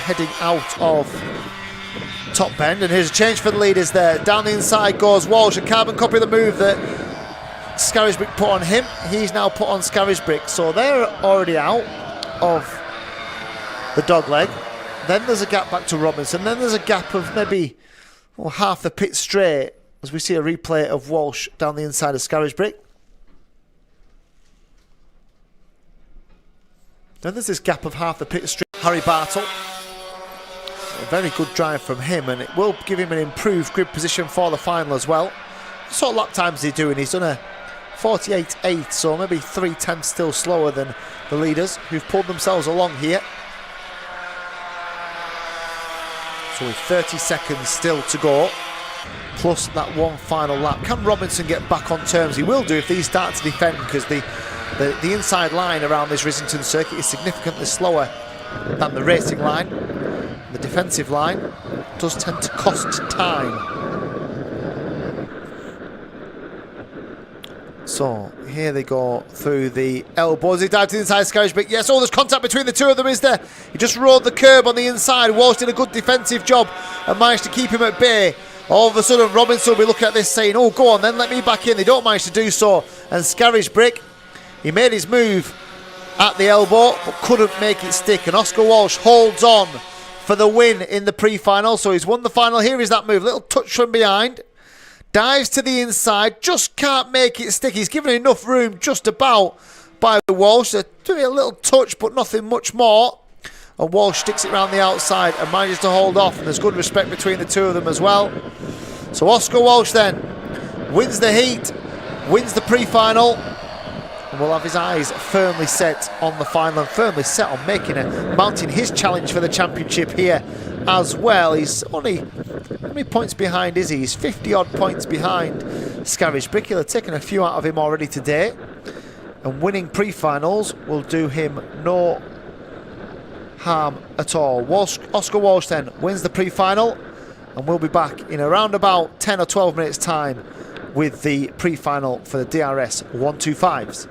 S2: heading out of top bend, and here's a change for the leaders there. Down the inside goes Walsh, a carbon copy of the move that Scarisbrick put on him. He's now put on Scarisbrick, so they're already out of the dog leg. Then there's a gap back to Robinson. Then there's a gap of maybe half the pit straight as we see a replay of Walsh down the inside of Scarisbrick. Then there's this gap of half the pit straight. Harry Bartle, a very good drive from him, and it will give him an improved grid position for the final as well. What sort of lap times is he doing? He's done a 48.8, so maybe 3/10 still slower than the leaders who've pulled themselves along here. So with 30 seconds still to go, plus that one final lap. Can Robinson get back on terms? He will do if these start to defend, because the inside line around this Rissington circuit is significantly slower than the racing line. The defensive line does tend to cost time. So here they go through the elbows. He dived to the inside Scarisbrick. Yes, there's contact between the two of them, is there? He just rode the curb on the inside. Walsh did a good defensive job and managed to keep him at bay. All of a sudden Robinson will be looking at this saying, oh, go on then, let me back in. They don't manage to do so. And Scarisbrick, he made his move at the elbow but couldn't make it stick, and Oscar Walsh holds on for the win in the pre-final. So he's won the final. Here is that move, little touch from behind, dives to the inside, just can't make it stick. He's given enough room just about by Walsh. They're doing a little touch but nothing much more, and Walsh sticks it around the outside and manages to hold off, and there's good respect between the two of them as well. So Oscar Walsh then wins the heat, wins the pre-final, and will have his eyes firmly set on the final and firmly set on mounting his challenge for the championship here as well. He's only, how many points behind is he? He's 50 odd points behind Scarisbrick. He'll have taken a few out of him already today, and winning pre-finals will do him no harm at all. Oscar Walsh then wins the pre-final, and we'll be back in around about 10 or 12 minutes time with the pre-final for the DRS 125s.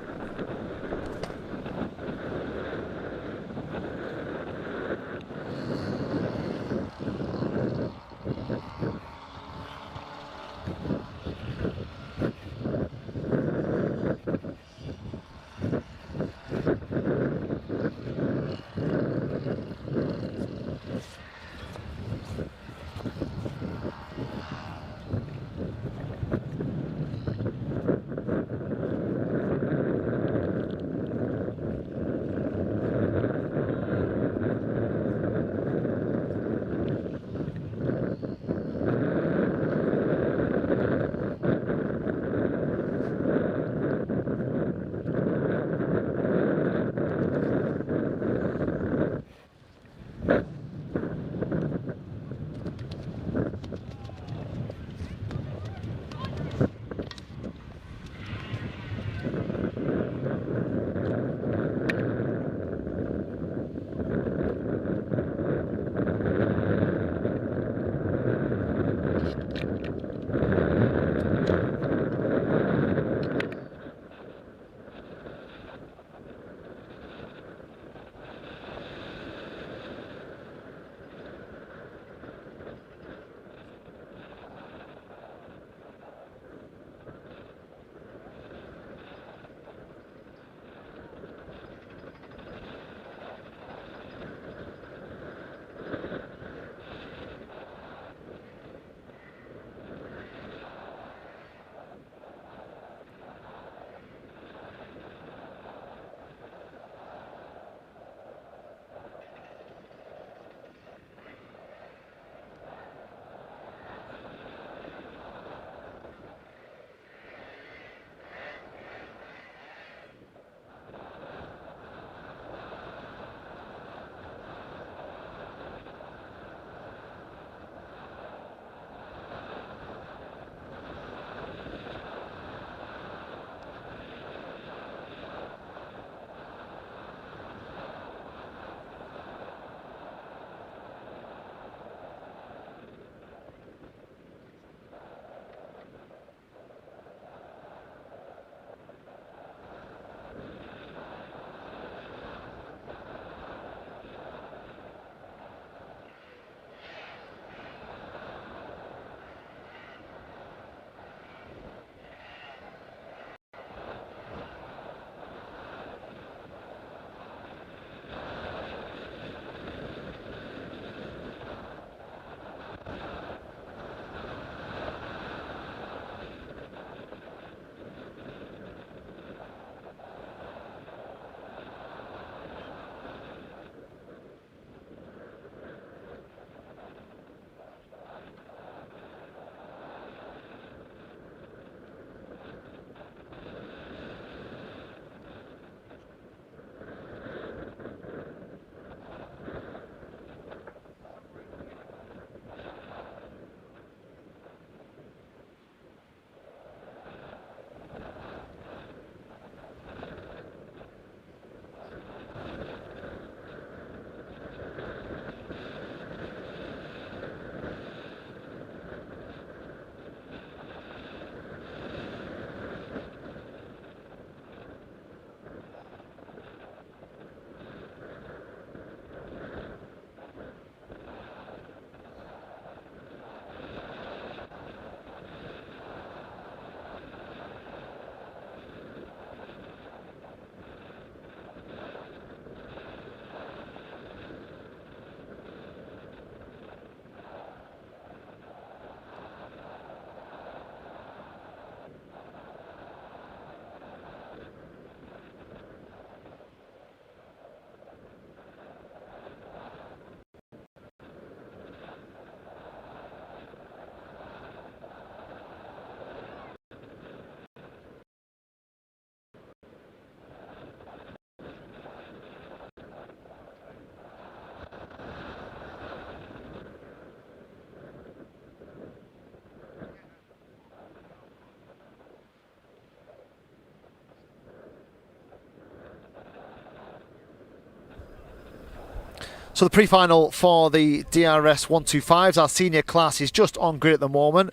S2: So the pre-final for the DRS 125s, our senior class, is just on grid at the moment.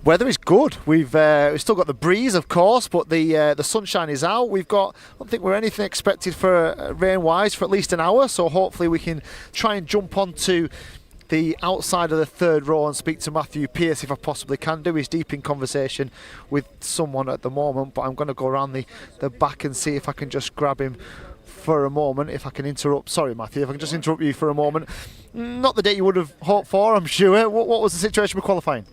S2: Weather is good. We've still got the breeze, of course, but the sunshine is out. I don't think we're anything expected for rain-wise for at least an hour. So hopefully we can try and jump onto the outside of the third row and speak to Matthew Pearce if I possibly can do. He's deep in conversation with someone at the moment, but I'm going to go around the back and see if I can just grab him for a moment. If I can interrupt, sorry Matthew, if I can just interrupt you for a moment. Not the date you would have hoped for, I'm sure. What was the situation with qualifying?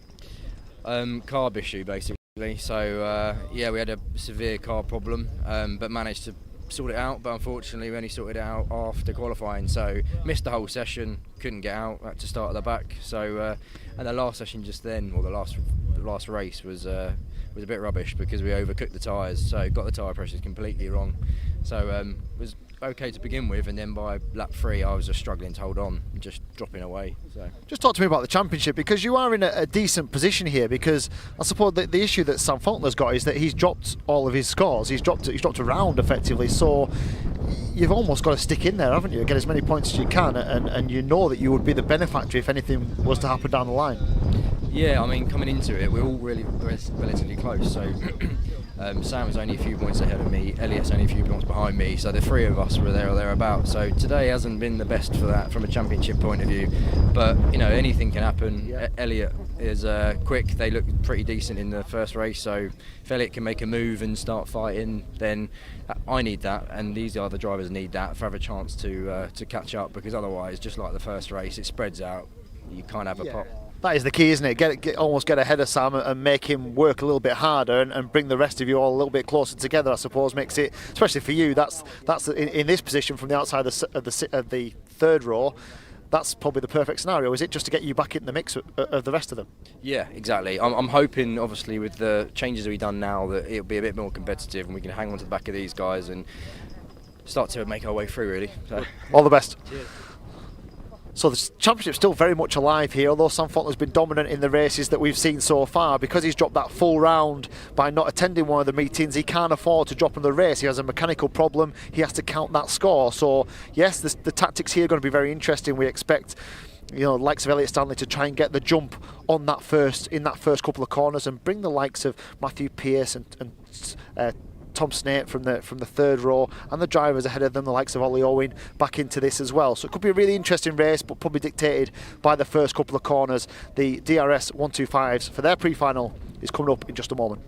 S13: Carb issue basically. So yeah, we had a severe carb problem, but managed to sort it out. But unfortunately, we only sorted it out after qualifying. So missed the whole session, couldn't get out, had to start at the back. So and the last session just then, or the last race was a bit rubbish because we overcooked the tyres. So got the tyre pressures completely wrong. So was okay to begin with, and then by lap 3 I was just struggling to hold on, just dropping away. So just
S2: talk to me about the championship, because you are in a decent position here, because I suppose the issue that Sam Faulkner's got is that he's dropped all of his scores. He's dropped a round effectively, so you've almost got to stick in there, haven't you, get as many points as you can, and you know that you would be the benefactor if anything was to happen down the line.
S13: Yeah, I mean, coming into it, we're all really relatively close. So Sam was only a few points ahead of me, Elliot's only a few points behind me, so the three of us were there or thereabouts. So today hasn't been the best for that from a championship point of view, but you know, anything can happen. Yeah. Elliot is quick, they look pretty decent in the first race, so if Elliot can make a move and start fighting, then I need that, and these other drivers need that for have a chance to catch up, because otherwise, just like the first race, it spreads out, you can't have a pop.
S2: That is the key, isn't it? Almost get ahead of Sam and make him work a little bit harder, and bring the rest of you all a little bit closer together. I suppose makes it, especially for you, that's in this position from the outside of the third row. That's probably the perfect scenario, is it, just to get you back in the mix of the rest of them?
S13: Yeah, exactly. I'm hoping, obviously, with the changes that we've done now, that it'll be a bit more competitive and we can hang on to the back of these guys and start to make our way through, really. So.
S2: All the best.
S13: Cheers.
S2: So the championship's still very much alive here, although Sam Faulkner's been dominant in the races that we've seen so far. Because he's dropped that full round by not attending one of the meetings, he can't afford to drop in the race. He has a mechanical problem, he has to count that score. So yes, the tactics here are going to be very interesting. We expect, you know, the likes of Elliot Stanley to try and get the jump on that first couple of corners, and bring the likes of Matthew Pearce and Tom Snape from the third row, and the drivers ahead of them, the likes of Ollie Owen, back into this as well. So it could be a really interesting race, but probably dictated by the first couple of corners. The DRS 125s for their pre-final is coming up in just a moment.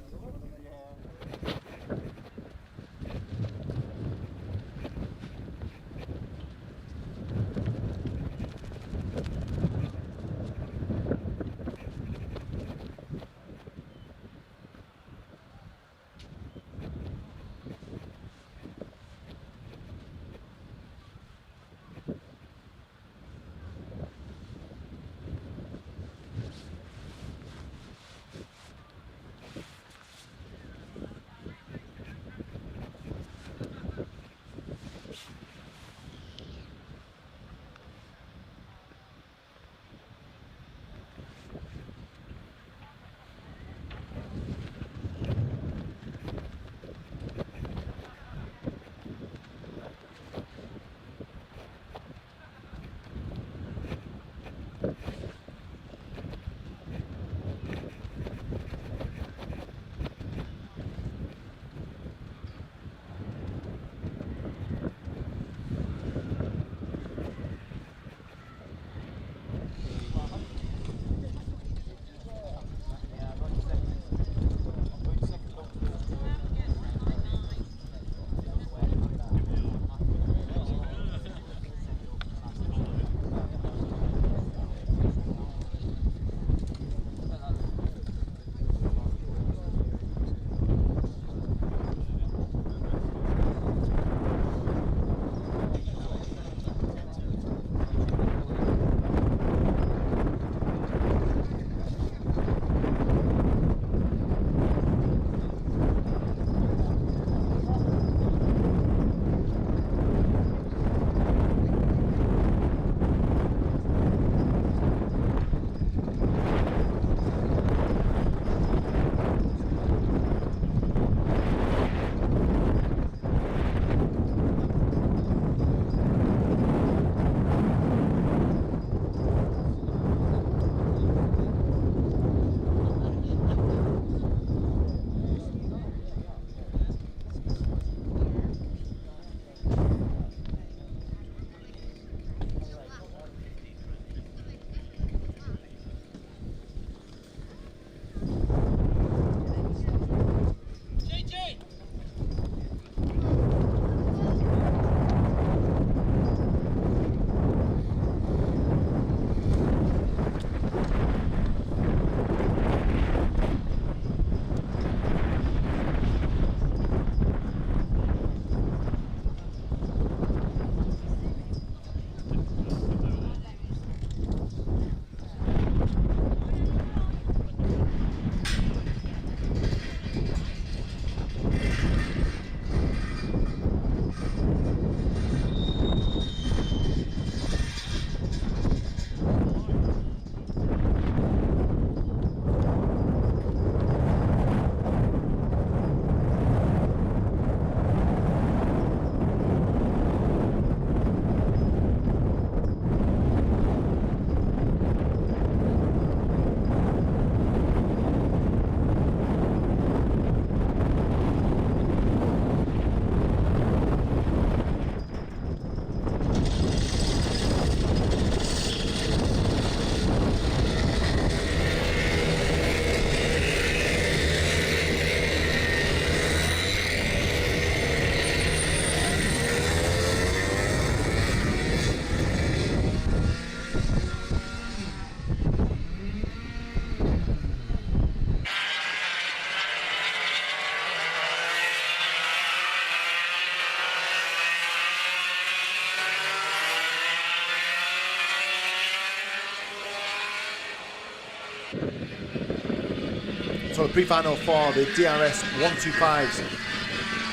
S2: So the pre-final for the DRS 125s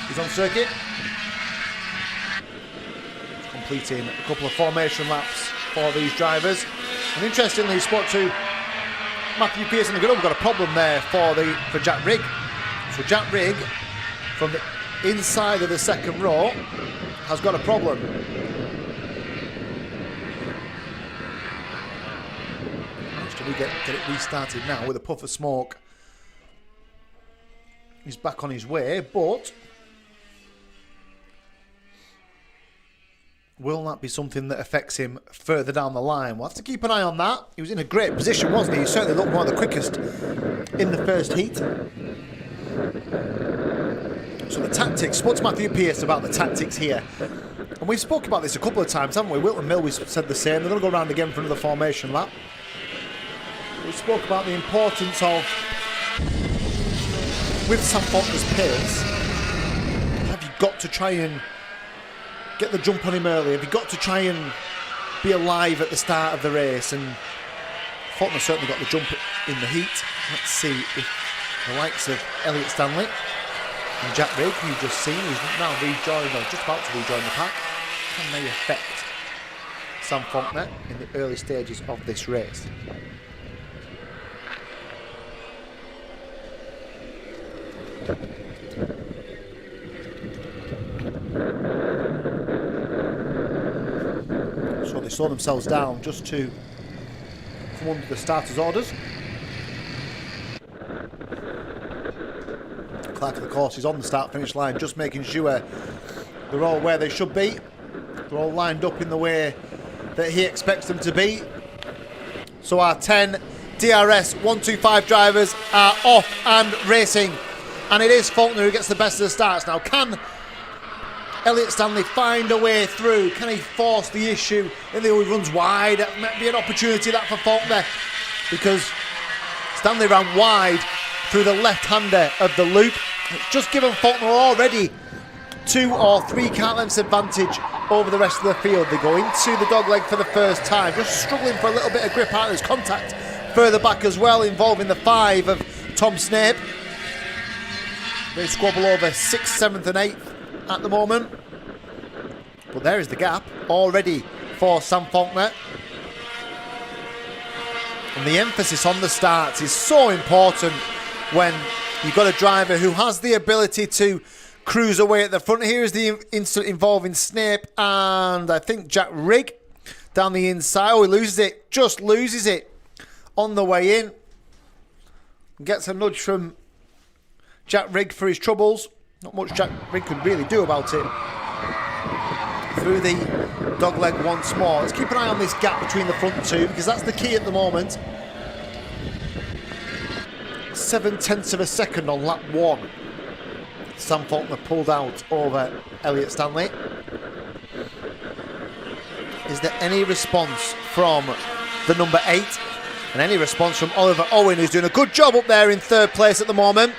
S2: is on circuit. Completing a couple of formation laps for these drivers. And interestingly, he spoke to Matthew Pearson. We've got a problem there for Jack Rigg. So Jack Rigg, from the inside of the second row, has got a problem. Can we get it restarted now with a puff of smoke? He's back on his way, but will that be something that affects him further down the line? We'll have to keep an eye on that. He was in a great position, wasn't he? He certainly looked one of the quickest in the first heat. So the tactics, spoke to Matthew Pearce about the tactics here. And we've spoken about this a couple of times, haven't we? Wilton Mill, we said the same. They're going to go around again for another formation lap. We spoke about the importance of, with Sam Faulkner's pace, have you got to try and get the jump on him early? Have you got to try and be alive at the start of the race? And Faulkner certainly got the jump in the heat. Let's see if the likes of Elliot Stanley and Jack Rigg, who you've just seen, who's now rejoined, or just about to rejoin the pack, can they affect Sam Faulkner in the early stages of this race? So they slow themselves down just to come under the starters' orders. Clerk of the course is on the start-finish line, just making sure they're all where they should be. They're all lined up in the way that he expects them to be. So our 10 DRS 125 drivers are off and racing. And it is Faulkner who gets the best of the starts. Now, can Elliot Stanley find a way through? Can he force the issue? If he runs wide, that might be an opportunity that for Faulkner, because Stanley ran wide through the left-hander of the loop. It's just given Faulkner already 2 or 3 kart lengths advantage over the rest of the field. They go into the dogleg for the first time, just struggling for a little bit of grip out. There's contact further back as well, involving the 5 of Tom Snape. They squabble over 6th, 7th and 8th at the moment. But there is the gap already for Sam Faulkner. And the emphasis on the starts is so important when you've got a driver who has the ability to cruise away at the front. Here is the incident involving Snape and I think Jack Rigg down the inside. Oh, he loses it, just loses it on the way in. Gets a nudge from Jack Rigg for his troubles. Not much Jack Rigg could really do about it. Through the dogleg once more. Let's keep an eye on this gap between the front two, because that's the key at the moment. 0.7 of a second on lap 1. Sam Faulkner pulled out over Elliot Stanley. Is there any response from the number 8? And any response from Oliver Owen, who's doing a good job up there in 3rd place at the moment.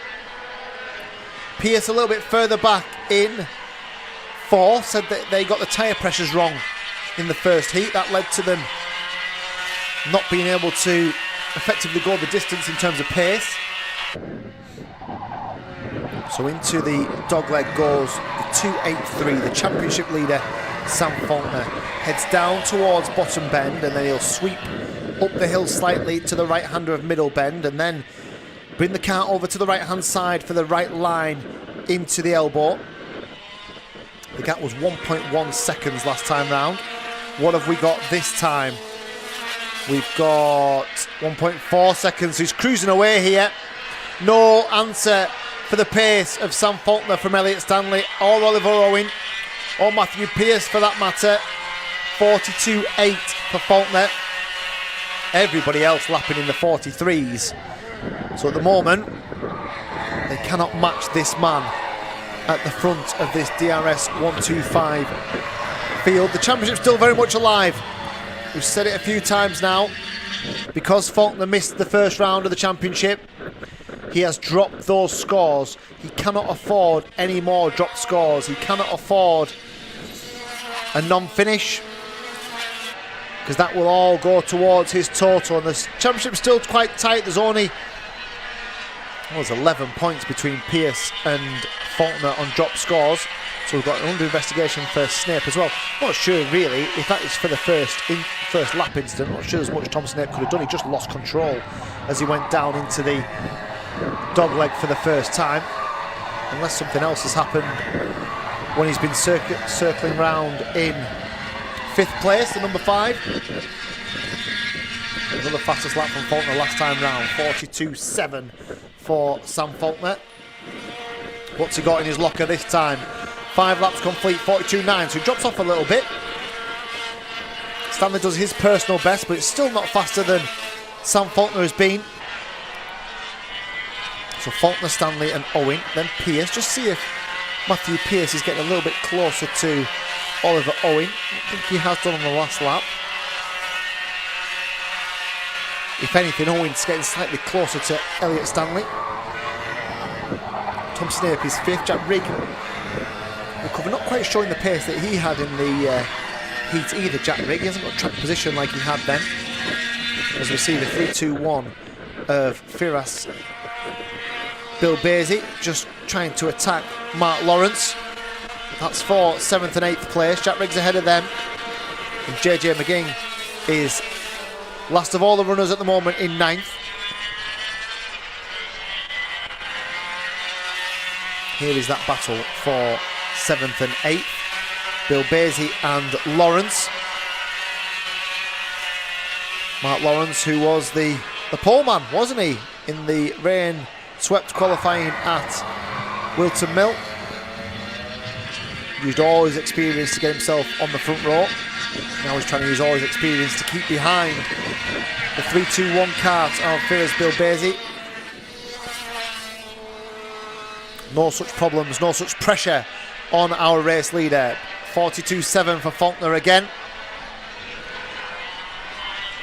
S2: Pearce a little bit further back in 4th, said that they got the tyre pressures wrong in the first heat. That led to them not being able to effectively go the distance in terms of pace. So into the dogleg goes the 2.83, the championship leader, Sam Faulkner. Heads down towards bottom bend, and then he'll sweep up the hill slightly to the right-hander of middle bend, and then bring the car over to the right-hand side for the right line into the elbow. The gap was 1.1 seconds last time round. What have we got this time? We've got 1.4 seconds. He's cruising away here. No answer for the pace of Sam Faulkner from Elliot Stanley or Oliver Owen or Matthew Pearce for that matter. 42.8 for Faulkner. Everybody else lapping in the 43s. So at the moment, they cannot match this man at the front of this DRS 125 field. The championship's still very much alive. We've said it a few times now. Because Faulkner missed the first round of the championship, he has dropped those scores. He cannot afford any more dropped scores. He cannot afford a non-finish, because that will all go towards his total, and the championship's still quite tight. There's only 11 points between Pierce and Faulkner on drop scores, so we've got an under investigation for Snape as well. Not sure really if that is for the first lap incident. Not sure there's much Tom Snape could have done. He just lost control as he went down into the dog leg for the first time, unless something else has happened when he's been circling round in 5th place, the number 5. Another fastest lap from Faulkner last time round, 42.7 for Sam Faulkner. What's he got in his locker this time? 5 laps complete, 42.9, so he drops off a little bit. Stanley does his personal best, but it's still not faster than Sam Faulkner has been. So Faulkner, Stanley and Owen, then Pierce. Just see if Matthew Pierce is getting a little bit closer to Oliver Owen. I think he has done on the last lap. If anything, Owen's getting slightly closer to Elliot Stanley. Tom Snape is 5th. Jack Rigg recovered, not quite showing the pace that he had in the heat either. Jack Rigg, he hasn't got track position like he had then. As we see the 3-2-1 of Firas Bilbezi just trying to attack Mark Lawrence. That's for 7th and 8th place. Jack Rigg's ahead of them. And JJ McGing is last of all the runners at the moment in 9th. Here is that battle for 7th and 8th. Bilbezi and Lawrence. Mark Lawrence, who was the pole man, wasn't he, in the rain-swept qualifying at Wilton Mill. Used all his experience to get himself on the front row. Now he's trying to use all his experience to keep behind the 3-2-1 cart of Firas Bilbezi. No such problems, no such pressure on our race leader. 42.7 for Faulkner again.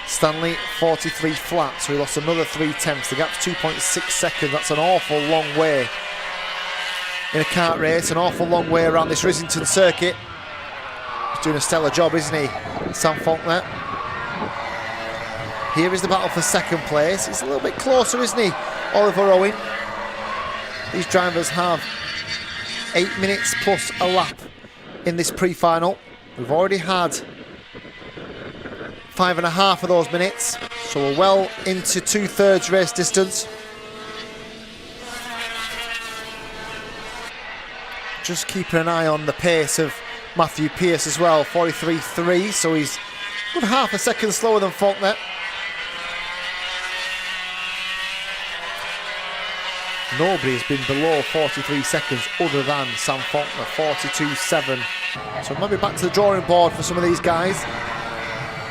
S2: Stanley 43 flat, so he lost another 3/10. The gap's 2.6 seconds. That's an awful long way in a kart race, an awful long way around this Rissington circuit. He's doing a stellar job, isn't he, Sam Faulkner? Here is the battle for 2nd place. He's a little bit closer, isn't he, Oliver Owen? These drivers have 8 minutes plus a lap in this pre-final. We've already had 5.5 of those minutes, so we're well into 2/3 race distance. Just keeping an eye on the pace of Matthew Pierce as well, 43.3, so he's a good half a second slower than Faulkner. Nobody has been below 43 seconds other than Sam Faulkner, 42.7. So maybe back to the drawing board for some of these guys.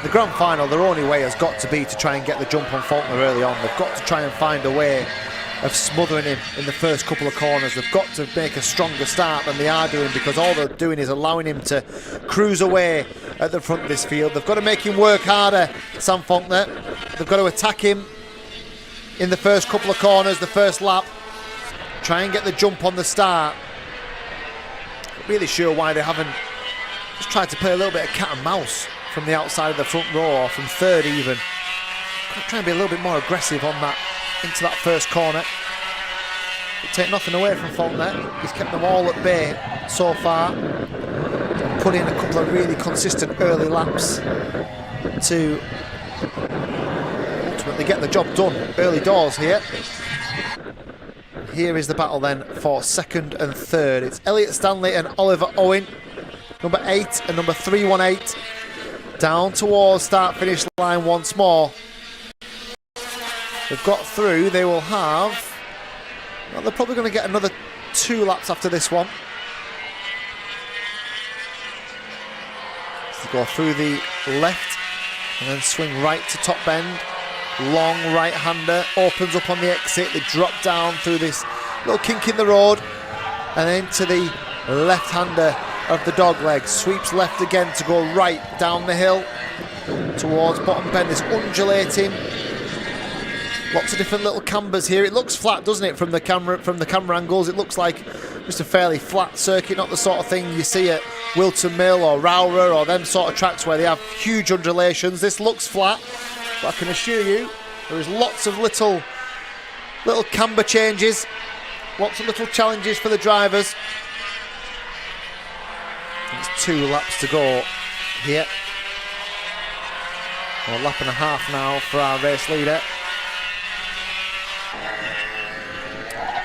S2: The grand final, their only way has got to be to try and get the jump on Faulkner early on. They've got to try and find a way of smothering him in the first couple of corners. They've got to make a stronger start than they are doing, because all they're doing is allowing him to cruise away at the front of this field. They've got to make him work harder, Sam Faulkner. They've got to attack him in the first couple of corners, the first lap. Try and get the jump on the start. Not really sure why they haven't just tried to play a little bit of cat and mouse from the outside of the front row, or from 3rd even. Try and be a little bit more aggressive on that, into that first corner. But take nothing away from Faulkner. He's kept them all at bay so far. Put in a couple of really consistent early laps to ultimately get the job done early doors here. Here is the battle then for 2nd and 3rd. It's Elliot Stanley and Oliver Owen, number 8 and number 318. Down towards start-finish line once more. They've got through. They will have... Well, they're probably going to get another 2 laps after this one. So they go through the left and then swing right to top bend. Long right-hander, opens up on the exit. They drop down through this little kink in the road and then to the left-hander of the dog leg. Sweeps left again to go right down the hill towards bottom bend. This undulating, lots of different little cambers here. It looks flat, doesn't it, from the camera angles? It looks like just a fairly flat circuit, not the sort of thing you see at Wilton Mill or Rowra or them sort of tracks where they have huge undulations. This looks flat, but I can assure you there is lots of little camber changes, lots of little challenges for the drivers. It's 2 laps to go here. A lap and a half now for our race leader.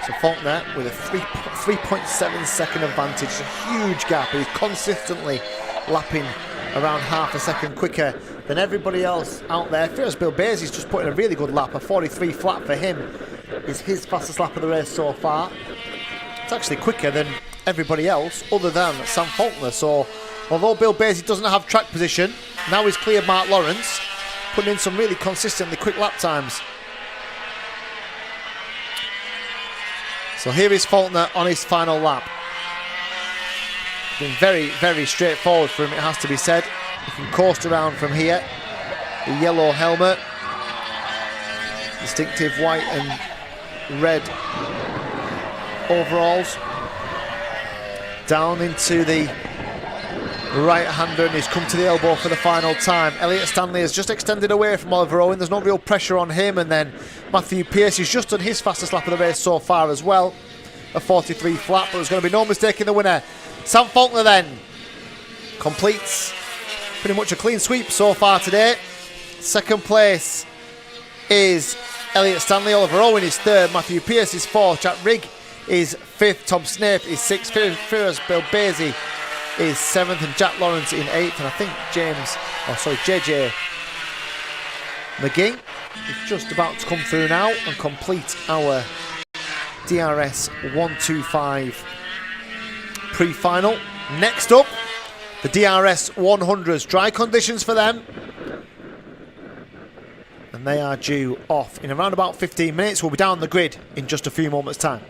S2: So Faulkner with a 3.7 second advantage, a huge gap. He's consistently lapping around half a second quicker than everybody else out there. Ferris Bilbazi's just put in a really good lap. A 43 flat for him is his fastest lap of the race so far. It's actually quicker than everybody else other than Sam Faulkner. So although Bilbazi doesn't have track position, now he's cleared Mark Lawrence, putting in some really consistently quick lap times. So here is Faulkner on his final lap. Been very, very straightforward for him, it has to be said. He can coast around from here. The yellow helmet, distinctive white and red overalls. Down into the right-hander, and he's come to the elbow for the final time. Elliot Stanley has just extended away from Oliver Owen. There's no real pressure on him, and then Matthew Pearce has just done his fastest lap of the race so far as well, a 43 flat, but there's going to be no mistake in the winner. Sam Faulkner then completes pretty much a clean sweep so far today. Second place is Elliot Stanley. Oliver Owen is third, Matthew Pearce is fourth, Jack Rigg is fifth, Tom Snape is sixth, Ferris Bilbazi is 7th, and Jack Lawrence in 8th, and I think JJ McGee is just about to come through now and complete our DRS 125 pre-final. Next up, the DRS 100s. Dry conditions for them, and they are due off in around about 15 minutes. We'll be down the grid in just a few moments' time.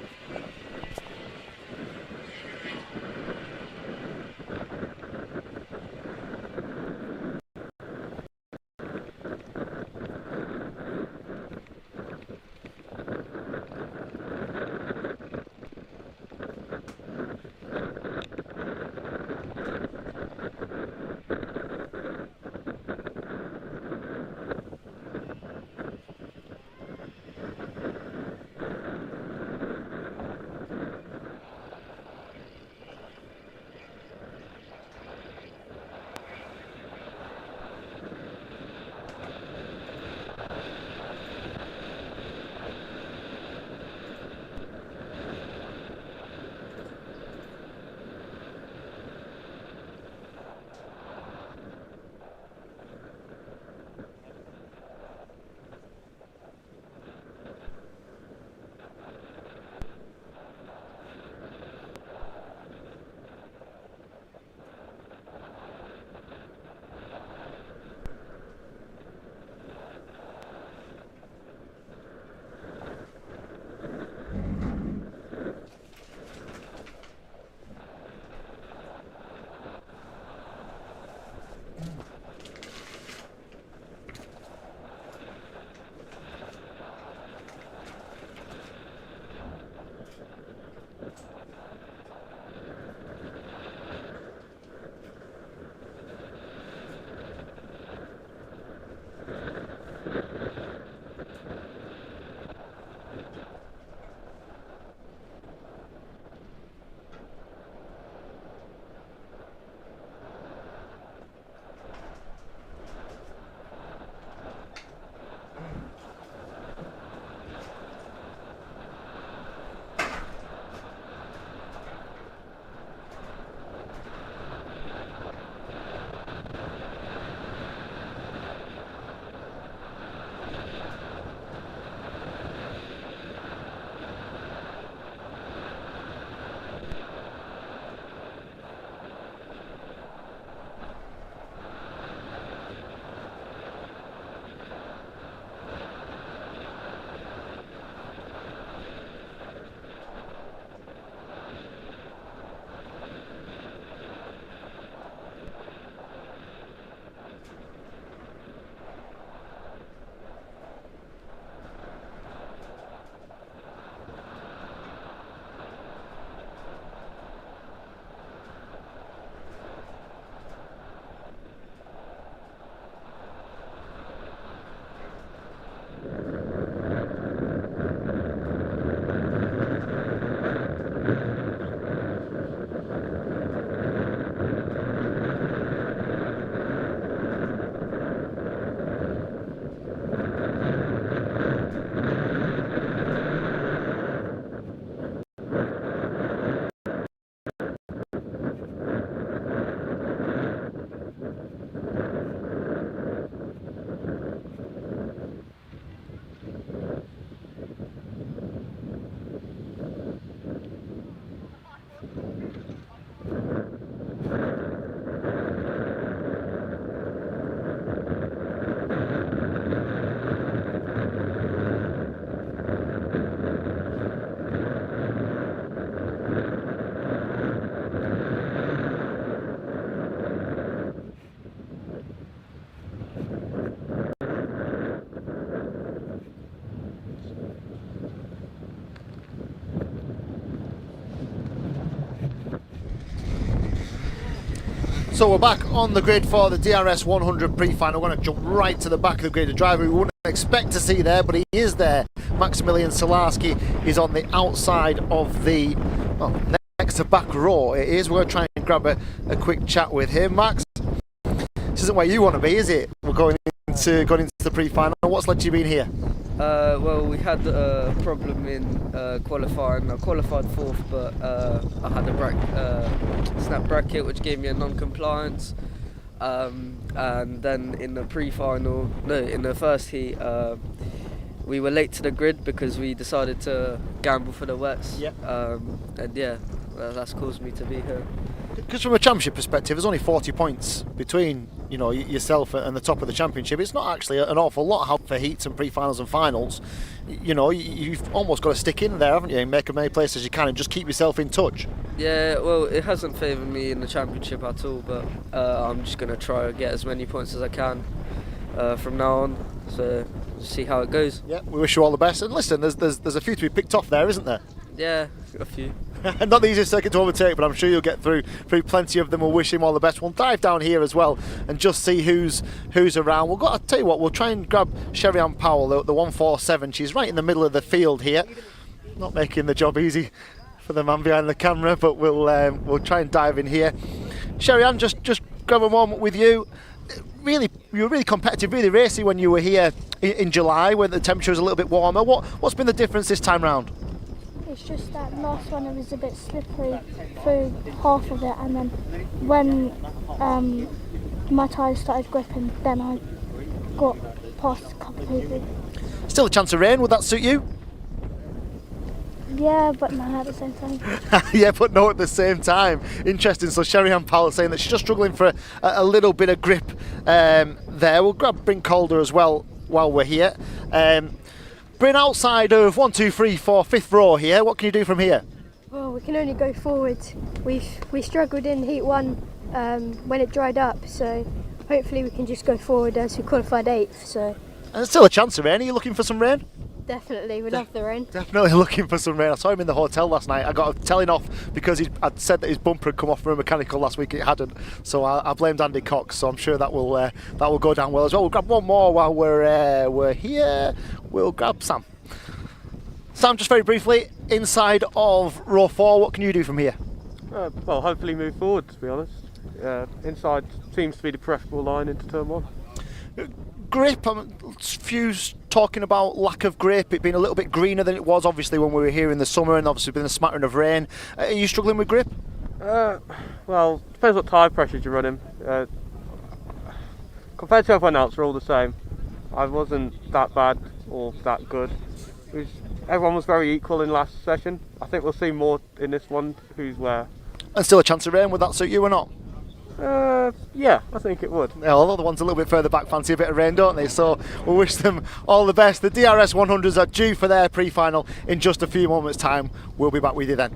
S2: So we're back on the grid for the DRS 100 pre-final. We're going to jump right to the back of the grid. A driver we wouldn't expect to see there, but he is there. Maximilian Solarski is on the outside of the, well, next to back row it is. We're going to try and grab a quick chat with him. Max, this isn't where you want to be, is it? We're going into the pre-final. What's led you being here?
S14: Well, we had a problem in qualifying. I qualified 4th, but I had a snap bracket which gave me a non-compliance. And then in the pre-final, no, in the first heat, we were late to the grid because we decided to gamble for the wets.
S2: Yeah.
S14: And yeah, that's caused me to be here.
S2: Because from a championship perspective, there's only 40 points between yourself and the top of the championship. It's not actually an awful lot for heats and pre-finals and finals. You've almost got to stick in there, haven't you, and make as many places as you can and just keep yourself in touch.
S14: Yeah, well, it hasn't favoured me in the championship at all, but I'm just going to try to get as many points as I can from now on, so see how it goes.
S2: Yeah, we wish you all the best. And listen, there's a few to be picked off there, isn't there?
S14: Yeah, a few.
S2: Not the easiest circuit to overtake, but I'm sure you'll get through plenty of them. We'll wish him all the best. We'll dive down here as well and just see who's around. I'll tell you what, we'll try and grab Sherry-Ann Powell, the 147. She's right in the middle of the field here. Not making the job easy for the man behind the camera, but we'll try and dive in here. Sherry-Ann, just grab a moment with you. Really, you were really competitive, really racy when you were here in July, when the temperature was a little bit warmer. What's been the difference this time round?
S5: It's just that last one it was a bit slippery through half of it, and then when my tyres started gripping, then I got past a couple of people.
S2: Still a chance of rain, would that suit you?
S5: Yeah, but no at the same time.
S2: Yeah, but no at the same time. Interesting. So Sherry-Ann Powell saying that she's just struggling for a little bit of grip there. We'll grab Bryn Calder as well while we're here. Bryn, outside of 1, 2, 3, 4, 5th row here, what can you do from here?
S15: Well, we can only go forward. We struggled in Heat 1 when it dried up, so hopefully we can just go forward as we qualified 8th. So.
S2: And there's still a chance of rain. Are you looking for some rain?
S15: Definitely, we love the rain.
S2: Definitely looking for some rain. I saw him in the hotel last night. I got a telling off because I'd said that his bumper had come off from a mechanical last week. It hadn't, so I blamed Andy Cox. So I'm sure that will go down well as well. We'll grab one more while we're here. We'll grab Sam. Sam, just very briefly, inside of row 4, what can you do from here?
S8: Well, hopefully move forward, to be honest. Inside seems to be the preferable line into turn 1.
S2: Grip, few talking about lack of grip, it being a little bit greener than it was obviously when we were here in the summer, and obviously been a smattering of rain. Are you struggling with grip?
S8: Well, depends what tyre pressures you're running. Compared to everyone else, we're all the same. I wasn't that bad or that good. Everyone was very equal in last session. I think we'll see more in this one, who's where.
S2: And still a chance of rain, would that suit you or not?
S8: Yeah, I think it would.
S2: Yeah, although the ones a little bit further back fancy a bit of rain, don't they? So we'll wish them all the best. The DRS 100s are due for their pre-final in just a few moments' time. We'll be back with you then.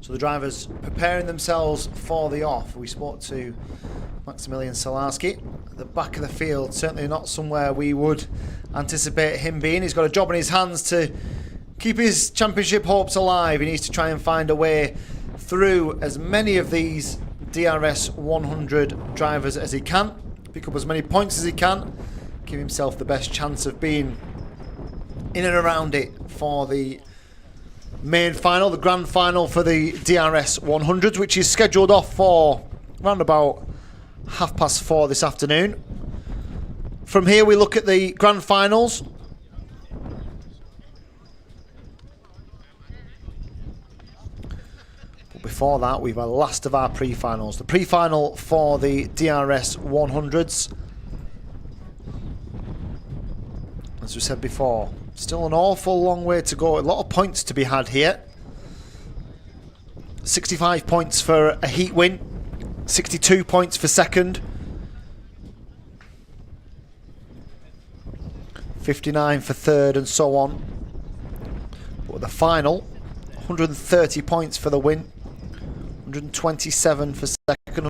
S2: So the drivers preparing themselves for the off. We spoke to Maximilian Salarski at the back of the field. Certainly not somewhere we would anticipate him being. He's got a job in his hands to keep his championship hopes alive. He needs to try and find a way through as many of these DRS 100 drivers as he can. Pick up as many points as he can. Give himself the best chance of being in and around it for the main final, the grand final for the DRS 100s, which is scheduled off for around about 4:30 this afternoon. From here we look at the grand finals. But before that, we've our last of our pre-finals. The pre-final for the DRS 100s. As we said before, still an awful long way to go. A lot of points to be had here. 65 points for a heat win. 62 points for second. 59 for third and so on. But the final, 130 points for the win. 127 for second.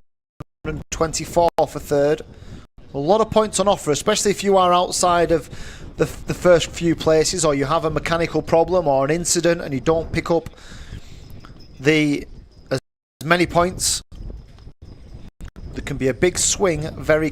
S2: 124 for third. A lot of points on offer, especially if you are outside of the first few places, or you have a mechanical problem or an incident and you don't pick up as many points. There can be a big swing very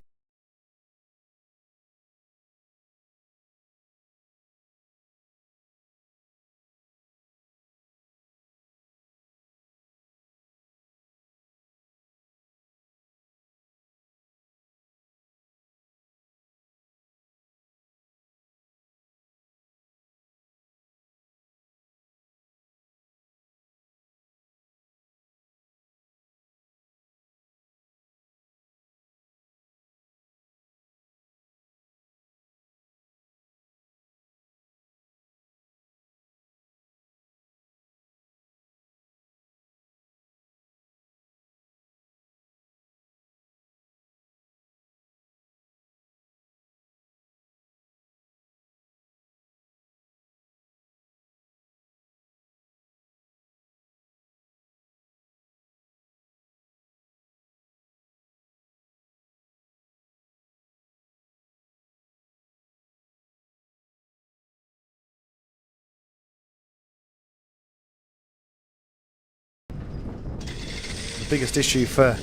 S2: biggest issue for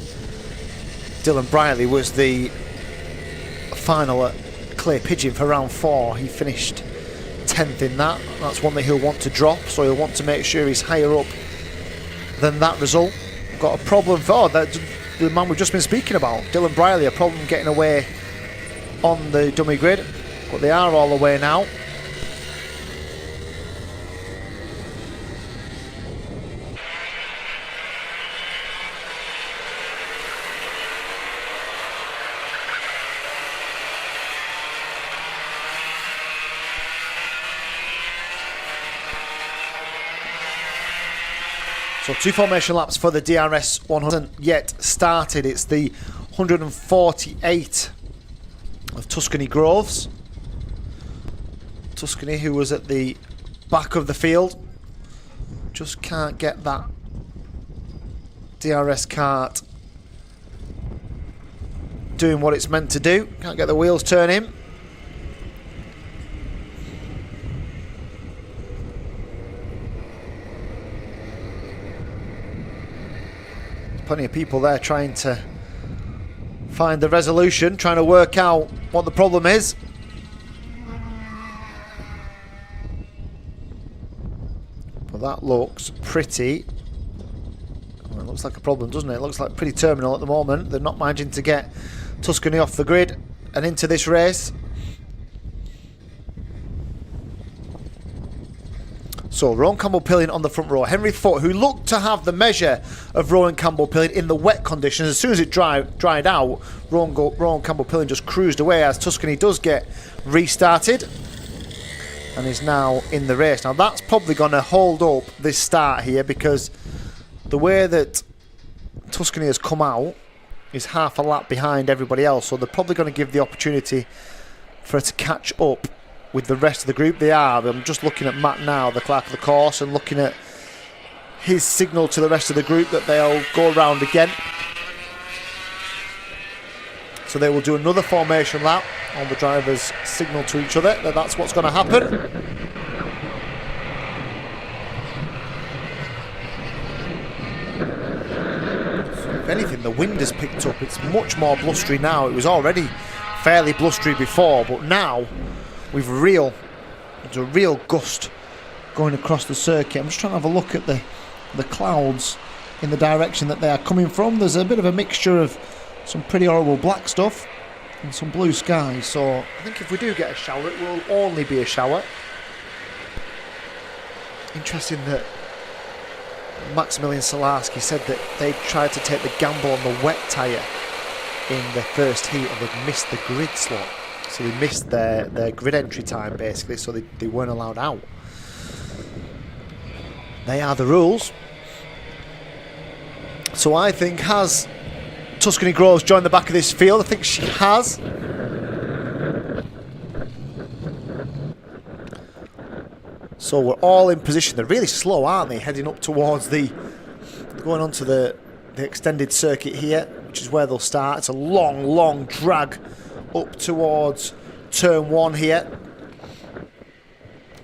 S2: Dylan Brierley was the final at Clay Pigeon for round 4. He finished 10th in that. That's one that he'll want to drop, so he'll want to make sure he's higher up than that result. Got a problem for the man we've just been speaking about, Dylan Brierley, a problem getting away on the dummy grid, but they are all the way now. So 2 formation laps for the DRS 100 yet started. It's the 148 of Tuscany Groves. Tuscany, who was at the back of the field, just can't get that DRS kart doing what it's meant to do. Can't get the wheels turning. Plenty of people there trying to find the resolution, trying to work out what the problem is. But that looks pretty... Well, it looks like a problem, doesn't it? It looks like pretty terminal at the moment. They're not managing to get Tuscany off the grid and into this race. So Rowan Campbell-Pillion on the front row. Henry Foote, who looked to have the measure of Rowan Campbell-Pillion in the wet conditions. As soon as it dried out, Rowan Campbell-Pillion just cruised away as Tuscany does get restarted and is now in the race. Now that's probably going to hold up this start here, because the way that Tuscany has come out is half a lap behind everybody else. So they're probably going to give the opportunity for her to catch up with the rest of the group. They are. I'm just looking at Matt now, the clerk of the course, and looking at his signal to the rest of the group that they'll go round again. So they will do another formation lap. All the drivers signal to each other that that's what's going to happen. If anything, the wind has picked up. It's much more blustery now. It was already fairly blustery before, but now there's a real gust going across the circuit. I'm just trying to have a look at the clouds in the direction that they are coming from. There's a bit of a mixture of some pretty horrible black stuff and some blue skies. So I think if we do get a shower, it will only be a shower. Interesting that Maximilian Salarski said that they tried to take the gamble on the wet tyre in the first heat and they'd missed the grid slot. So they missed their grid entry time basically, so they weren't allowed out. They are the rules. So I think, has Tuscany Groves joined the back of this field? I think she has. So we're all in position. They're really slow, aren't they? Heading up towards going on to the extended circuit here, which is where they'll start. It's a long drag up towards turn 1 here.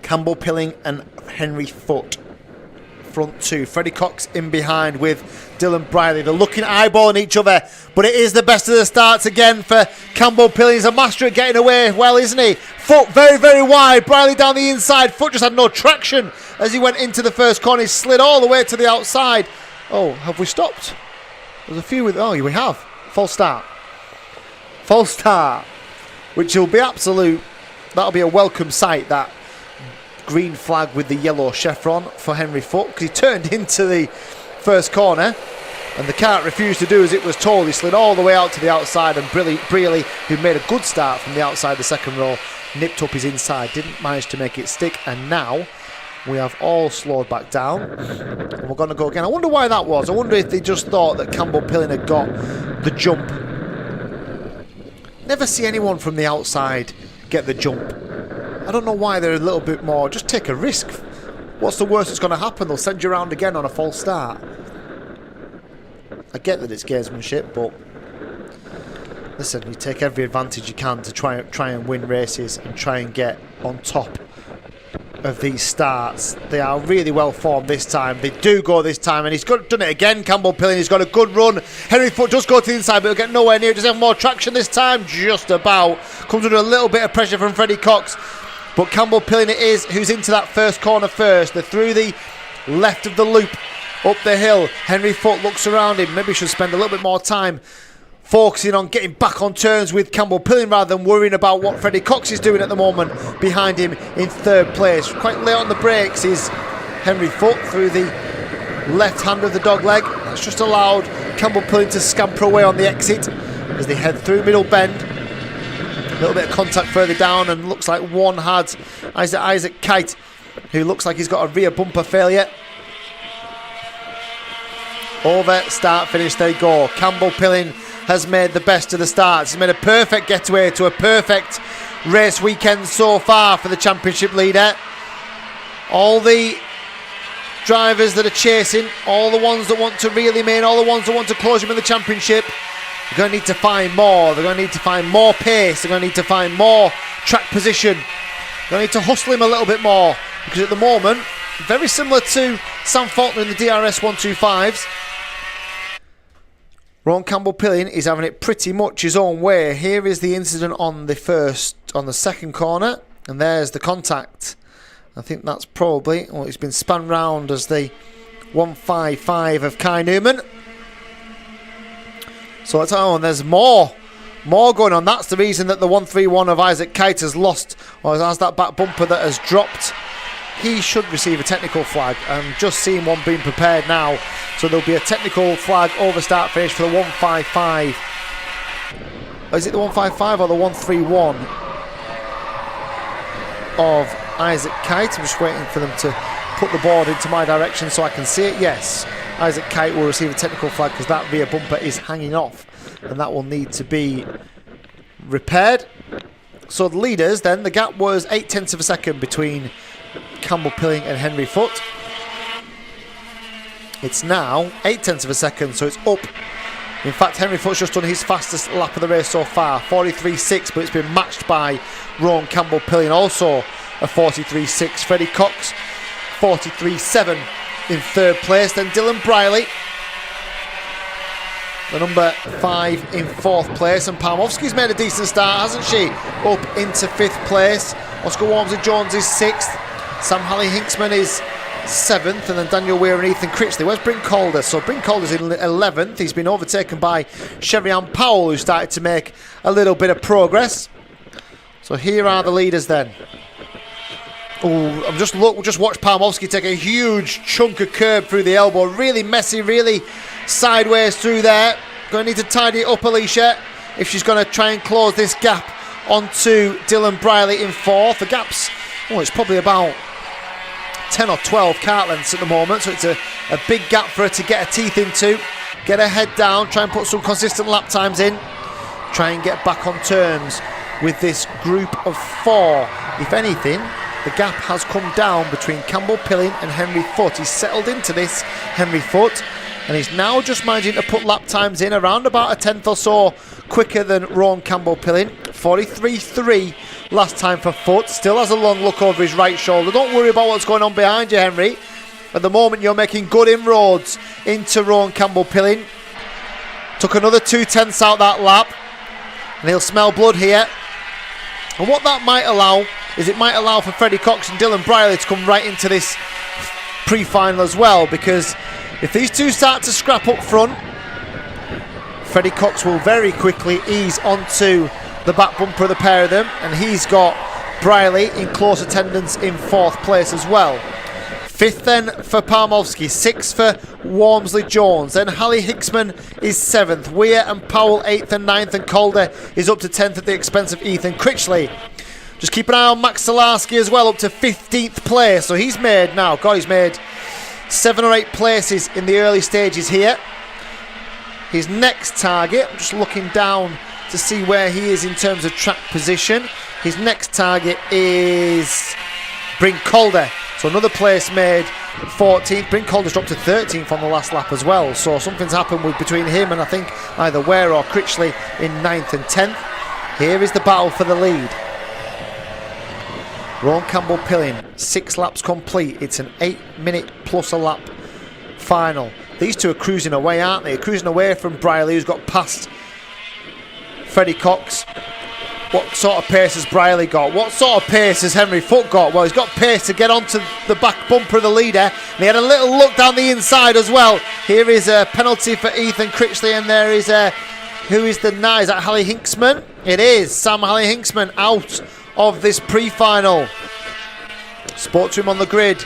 S2: Campbell Pilling and Henry Foote front 2. Freddie Cox in behind with Dylan Briley. They're looking at eyeballing each other, but it is the best of the starts again for Campbell Pilling. He's a master at getting away well, isn't he? Foote very wide. Briley down the inside. Foote just had no traction as he went into the first corner. He slid all the way to the outside. Oh, have we stopped? There's a few with... Oh, we have. False start. False start. Which will be absolute... That'll be a welcome sight, that green flag with the yellow chevron for Henry Foote, because he turned into the first corner and the kart refused to do as it was told. He slid all the way out to the outside, and Brealey, who made a good start from the outside the second row, nipped up his inside, didn't manage to make it stick, and now we have all slowed back down and we're going to go again. I wonder why that was. I wonder if they just thought that Campbell Pilling had got the jump. Never see anyone from the outside get the jump. I don't know why they're a little bit more, just take a risk. What's the worst that's going to happen? They'll send you around again on a false start. I get that it's gamesmanship, but listen, you take every advantage you can to try and win races and try and get on top of these starts. They are really well formed this time. They do go this time, and he's done it again. Campbell Pilling, he's got a good run. Henry Foote does go to the inside, but he'll get nowhere near. Does he have more traction this time? Just about. Comes under a little bit of pressure from Freddie Cox. But Campbell Pilling it is who's into that first corner first. They're through the left of the loop, up the hill. Henry Foote looks around him. Maybe should spend a little bit more time focusing on getting back on terms with Campbell Pilling rather than worrying about what Freddie Cox is doing at the moment behind him in third place. Quite late on the brakes is Henry Foote through the left hand of the dog leg. That's just allowed Campbell Pilling to scamper away on the exit as they head through Middle Bend. A little bit of contact further down, and looks like one had Isaac Kite, who looks like he's got a rear bumper failure. Over, start, finish, they go. Campbell Pilling has made the best of the starts. He's made a perfect getaway to a perfect race weekend so far for the championship leader. All the drivers that are chasing, all the ones that want to reel him in, all the ones that want to close him in the championship, they're going to need to find more. They're going to need to find more pace. They're going to need to find more track position. They're going to need to hustle him a little bit more, because at the moment, very similar to Sam Faulkner in the DRS 125s, Ron Campbell Pilling is having it pretty much his own way. Here is the incident on the second corner, and there's the contact. I think that's probably, well, it's been spun round as the 155 of Kai Newman. So that's and there's more going on. That's the reason that the 131 of Isaac Kite has lost, or has that back bumper that has dropped. He should receive a technical flag. I'm just seeing one being prepared now. So there'll be a technical flag over start finish for the 155. Is it the 155 or the 131 of Isaac Kite? I'm just waiting for them to put the board into my direction so I can see it. Yes, Isaac Kite will receive a technical flag because that rear bumper is hanging off, and that will need to be repaired. So the leaders then, the gap was 0.8 of a second between Campbell Pilling and Henry Foote. It's now 0.8 of a second, so it's up. In fact, Henry Foot's just done his fastest lap of the race so far, 43.6, but it's been matched by Rowan Campbell-Pillion, also a 43.6. Freddie Cox, 43.7 in third place. Then Dylan Briley, the number 5 in fourth place. And Palmowski's made a decent start, hasn't she? Up into 5th place. Oscar Walmsley-Jones is 6th. Sam Halley-Hinksman is 7th, and then Daniel Weir and Ethan Critchley. Where's Bryn Calder? So Bryn Calder's in 11th. He's been overtaken by Sherry-Ann Powell, who started to make a little bit of progress. So here are the leaders then. Oh, just watch Palmowski take a huge chunk of curb through the elbow. Really messy, really sideways through there. Going to need to tidy it up, Alicia, if she's going to try and close this gap onto Dylan Briley in 4th. The gap's, it's probably about 10 or 12 kart lengths at the moment, so it's a big gap for her to get her teeth into, get her head down, try and put some consistent lap times in, try and get back on terms with this group of 4. If anything, the gap has come down between Campbell-Pillion and Henry Foot. He's settled into this, Henry Foot, and he's now just managing to put lap times in around about a 10th or so quicker than Rowan Campbell-Pillion. 43.3 last time for Foot. Still has a long look over his right shoulder. Don't worry about what's going on behind you, Henry. At the moment, you're making good inroads into Rowan Campbell-Pillion. Took another 2/10 out that lap, and he'll smell blood here. And what that might allow is it might allow for Freddie Cox and Dylan Briley to come right into this pre-final as well, because if these two start to scrap up front, Freddie Cox will very quickly ease onto the back bumper of the pair of them, and he's got Briley in close attendance in 4th place as well. 5th then for Palmowski, 6th for Walmsley-Jones, then Halley-Hinksman is 7th, Weir and Powell 8th and 9th, and Calder is up to 10th at the expense of Ethan Critchley. Just keep an eye on Max Solarski as well, up to 15th place, so he's made 7 or 8 places in the early stages here. His next target, I'm just looking down to see where he is in terms of track position. His next target is Bryn Calder. So another place made, 14th. Bryn Calder's dropped to 13th on the last lap as well. So something's happened between him and I think either Ware or Critchley in 9th and 10th. Here is the battle for the lead. Rowan Campbell-Pillion, 6 laps complete. It's an 8-minute plus a lap final. These two are cruising away, aren't they? Cruising away from Briley, who's got past Freddie Cox. What sort of pace has Briley got? What sort of pace has Henry Foot got? Well, he's got pace to get onto the back bumper of the leader, and he had a little look down the inside as well. Here is a penalty for Ethan Critchley, and there is who is the 9? Is that Halley-Hinksman? It is Sam Halley-Hinksman out of this pre-final. Spoke to him on the grid.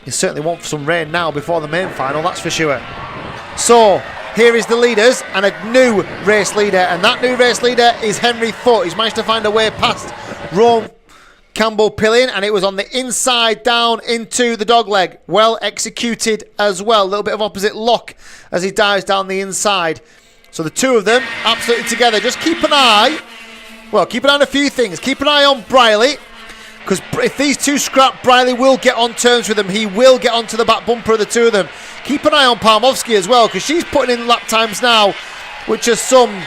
S2: You certainly want some rain now before the main final, that's for sure. So here is the leaders and a new race leader, and that new race leader is Henry Foot. He's managed to find a way past Rowan Campbell-Pillion, and it was on the inside down into the dogleg. Well executed as well. A little bit of opposite lock as he dives down the inside. So the two of them absolutely together. Just keep an eye. Well, keep an eye on a few things. Keep an eye on Briley, because if these two scrap, Briley will get on terms with them. He will get onto the back bumper of the two of them. Keep an eye on Palmowski as well, because she's putting in lap times now which are some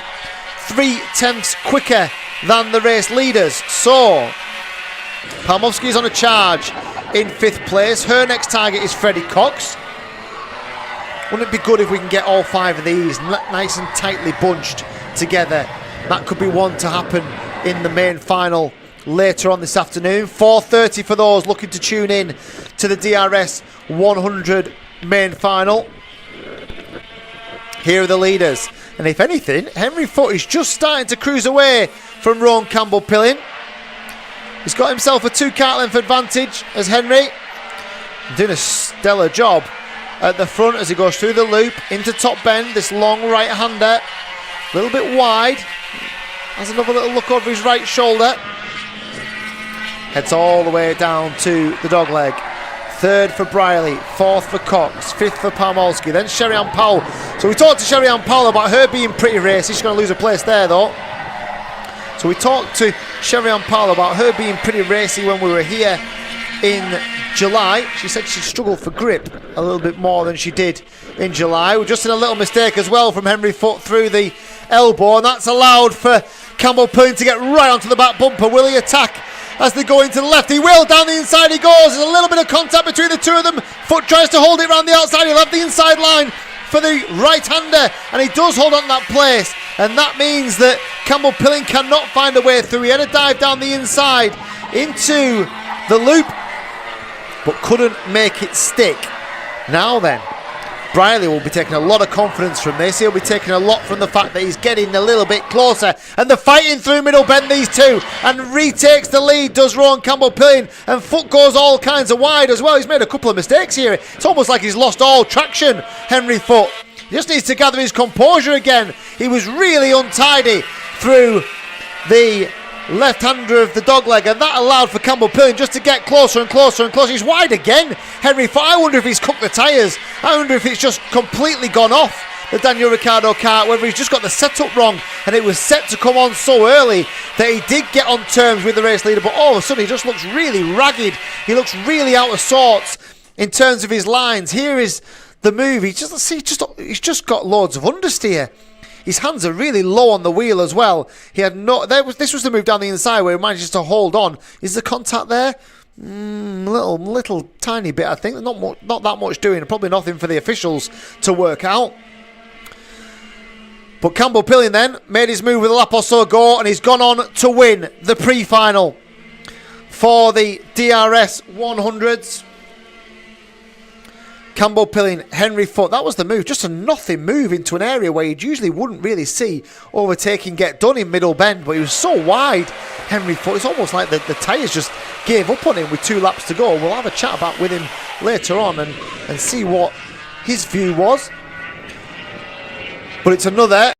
S2: 3/10 quicker than the race leaders. So Palmowski is on a charge in 5th place. Her next target is Freddie Cox. Wouldn't it be good if we can get all 5 of these nice and tightly bunched together? That could be one to happen in the main final later on this afternoon. 4:30 for those looking to tune in to the DRS 100 main final. Here are the leaders, and if anything, Henry Foot is just starting to cruise away from Rowan Campbell-Pillion. He's got himself a 2 kart length advantage as Henry, doing a stellar job at the front as he goes through the loop into top bend. This long right hander, a little bit wide, has another little look over his right shoulder, heads all the way down to the dogleg. 3rd for Briley, 4th for Cox, 5th for Palmowski, then Sherry-Ann Powell. So we talked to Sherry-Ann Powell about her being pretty racy. She's going to lose a place there though. So we talked to Sherry-Ann Powell about her being pretty racy when we were here in July. She said she struggled for grip a little bit more than she did in July. We're just in a little mistake as well from Henry Foote through the elbow, and that's allowed for Campbell Pilling to get right onto the back bumper. Will he attack as they go into the left? He will. Down the inside he goes. There's a little bit of contact between the two of them. Foote tries to hold it around the outside. He'll have the inside line for the right-hander, and he does hold on to that place, and that means that Campbell Pilling cannot find a way through. He had a dive down the inside into the loop, but couldn't make it stick. Now then, Briley will be taking a lot of confidence from this. He'll be taking a lot from the fact that he's getting a little bit closer, and they're fighting through middle bend, these two, and retakes the lead, does Rowan Campbell Pilling, and Foote goes all kinds of wide as well. He's made a couple of mistakes here. It's almost like he's lost all traction, Henry Foote. He just needs to gather his composure again. He was really untidy through the left-hander of the dogleg, and that allowed for Campbell Pilling just to get closer and closer and closer. He's wide again, Henry Foote. I wonder if he's cooked the tyres. I wonder if it's just completely gone off the Daniel Ricciardo kart, whether he's just got the setup wrong, and it was set to come on so early that he did get on terms with the race leader, but all of a sudden he just looks really ragged. He looks really out of sorts in terms of his lines. Here is the move. He's just got loads of understeer. His hands are really low on the wheel as well. He had this was the move down the inside where he manages to hold on. Is the contact there? Little tiny bit, I think. Not that much doing. Probably nothing for the officials to work out. But Campbell Pilling then made his move with a lap or so ago, and he's gone on to win the pre-final for the DRS 100s. Campbell Pilling, Henry Foote, that was the move. Just a nothing move into an area where you usually wouldn't really see overtaking get done in middle bend, but he was so wide, Henry Foote. It's almost like the tyres just gave up on him with 2 laps to go. We'll have a chat about with him later on and see what his view was. But it's another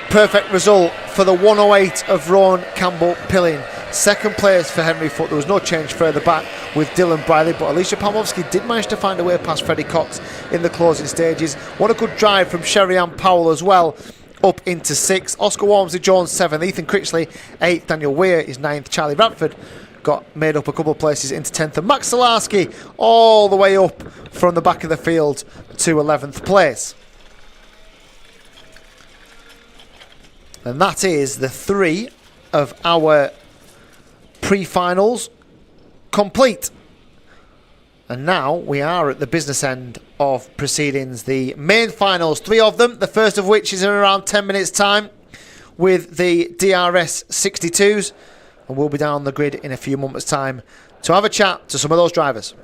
S2: perfect result for the 108 of Rowan Campbell Pilling. Second place for Henry Foote. There was no change further back with Dylan Briley, but Alicia Palmowski did manage to find a way past Freddie Cox in the closing stages. What a good drive from Sherry-Ann Powell as well, up into 6th. Oscar Walmsley-Jones 7th, Ethan Critchley 8th, Daniel Weir is 9th, Charlie Radford got made up a couple of places into 10th, and Max Solarski all the way up from the back of the field to 11th place. And that is the 3 of our pre-finals complete. And now we are at the business end of proceedings. The main finals, 3 of them, the first of which is in around 10 minutes time with the DRS 62s, and we'll be down the grid in a few moments time to have a chat to some of those drivers.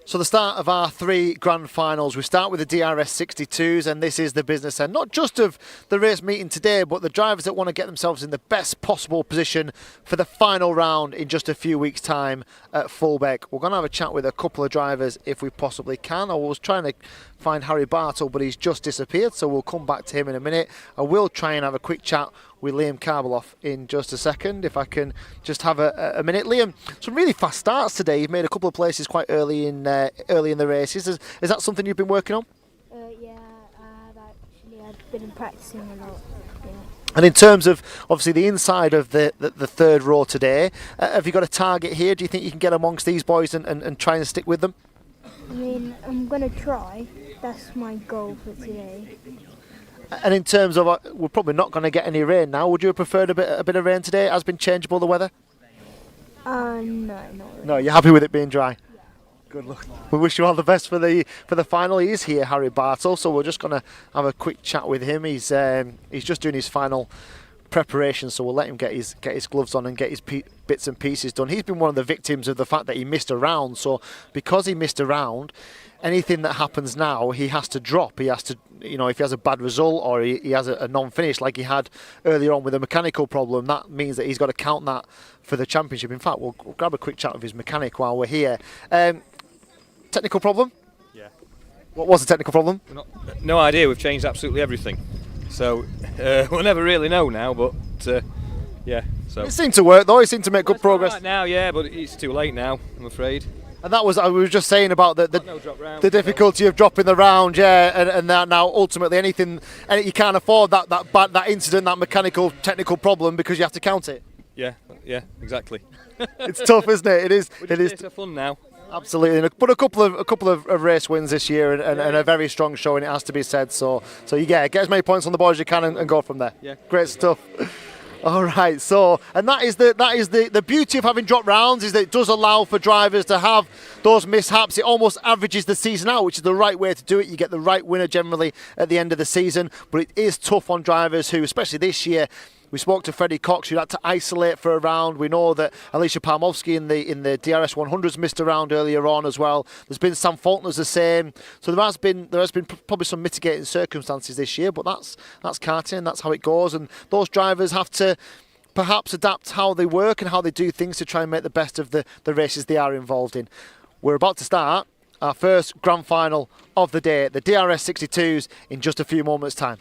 S2: So the start of our 3 grand finals. We start with the DRS 62s, and this is the business end, not just of the race meeting today, but the drivers that want to get themselves in the best possible position for the final round in just a few weeks' time at Fulbeck. We're going to have a chat with a couple of drivers if we possibly can. I was trying to find Harry Bartle, but he's just disappeared, so we'll come back to him in a minute. I will try and have a quick chat with Liam Karbeloff in just a second, if I can just have a minute. Liam, some really fast starts today. You've made a couple of places quite early in the races. Is that something you've been working on?
S5: Yeah, I have actually. I've been practicing a lot. Yeah.
S2: And in terms of obviously the inside of the third row today, have you got a target here? Do you think you can get amongst these boys and try and stick with them?
S5: I mean, I'm going to try. That's my goal for today.
S2: And in terms of, we're probably not going to get any rain now. Would you have preferred a bit of rain today? It has been changeable, the weather?
S5: No, not really.
S2: No, you're happy with it being dry? Good luck. We wish you all the best for the final. He is here, Harry Bartle, so we're just going to have a quick chat with him. He's just doing his final preparation, so we'll let him get his gloves on and get his bits and pieces done. He's been one of the victims of the fact that he missed a round, so because he missed a round, anything that happens now, he has to drop. He has to, if he has a bad result or he has a non-finish like he had earlier on with a mechanical problem, that means that he's got to count that for the championship. In fact, we'll grab a quick chat with his mechanic while we're here. Technical problem?
S16: Yeah.
S2: What was the technical problem?
S16: No idea. We've changed absolutely everything. So we'll never really know now, but yeah. So
S2: it seemed to work though. It seemed to make good progress.
S16: Right now, yeah, but it's too late now, I'm afraid.
S2: And that was, I was just saying about the difficulty of dropping the round, yeah, and that now ultimately anything you can't afford that incident, that mechanical technical problem, because you have to count it.
S16: Yeah, exactly.
S2: It's tough, isn't it? It is.
S16: It is fun now.
S2: Absolutely, but a couple of race wins this year and a very strong showing, it has to be said. So you get as many points on the board as you can and go from there.
S16: Yeah,
S2: great stuff. All right, so and that is the beauty of having dropped rounds, is that it does allow for drivers to have those mishaps. It almost averages the season out, which is the right way to do it. You get the right winner generally at the end of the season, but it is tough on drivers who, especially this year. We spoke to Freddie Cox, who had to isolate for a round. We know that Alicia Palmovsky in the DRS 100s missed a round earlier on as well. There's been Sam Faulkner's the same. So there has been probably some mitigating circumstances this year, but that's karting, that's how it goes. And those drivers have to perhaps adapt how they work and how they do things to try and make the best of the races they are involved in. We're about to start our first grand final of the day, the DRS 62s, in just a few moments' time.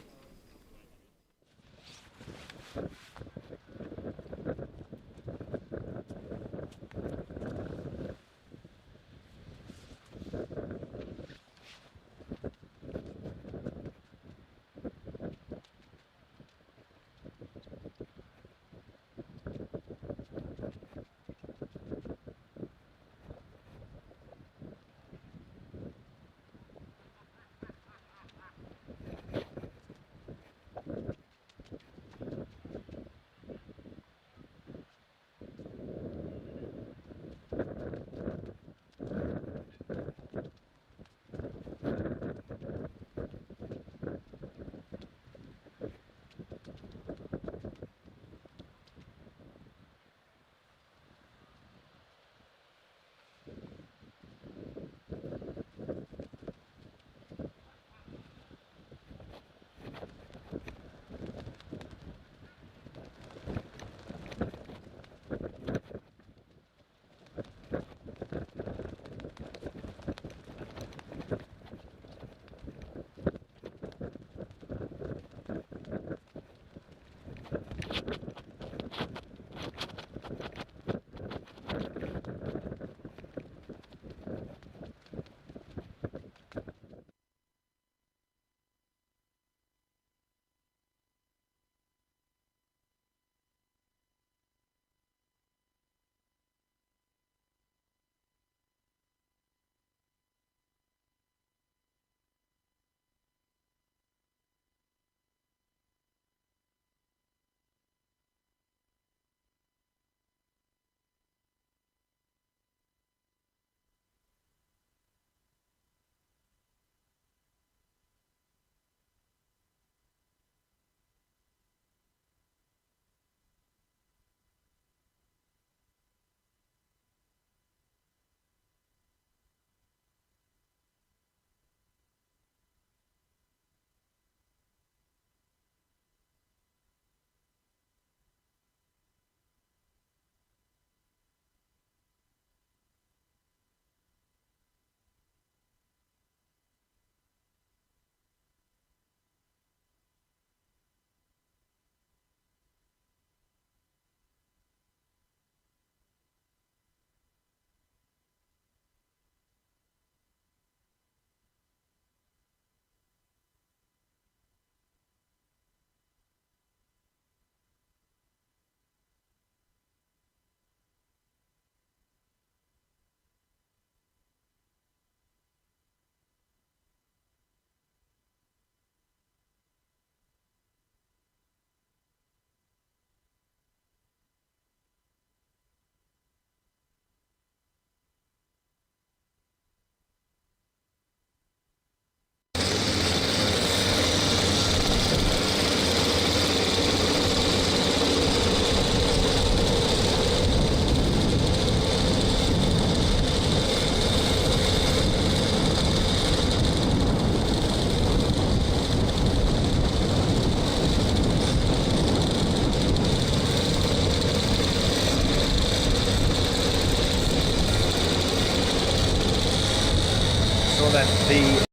S2: then. The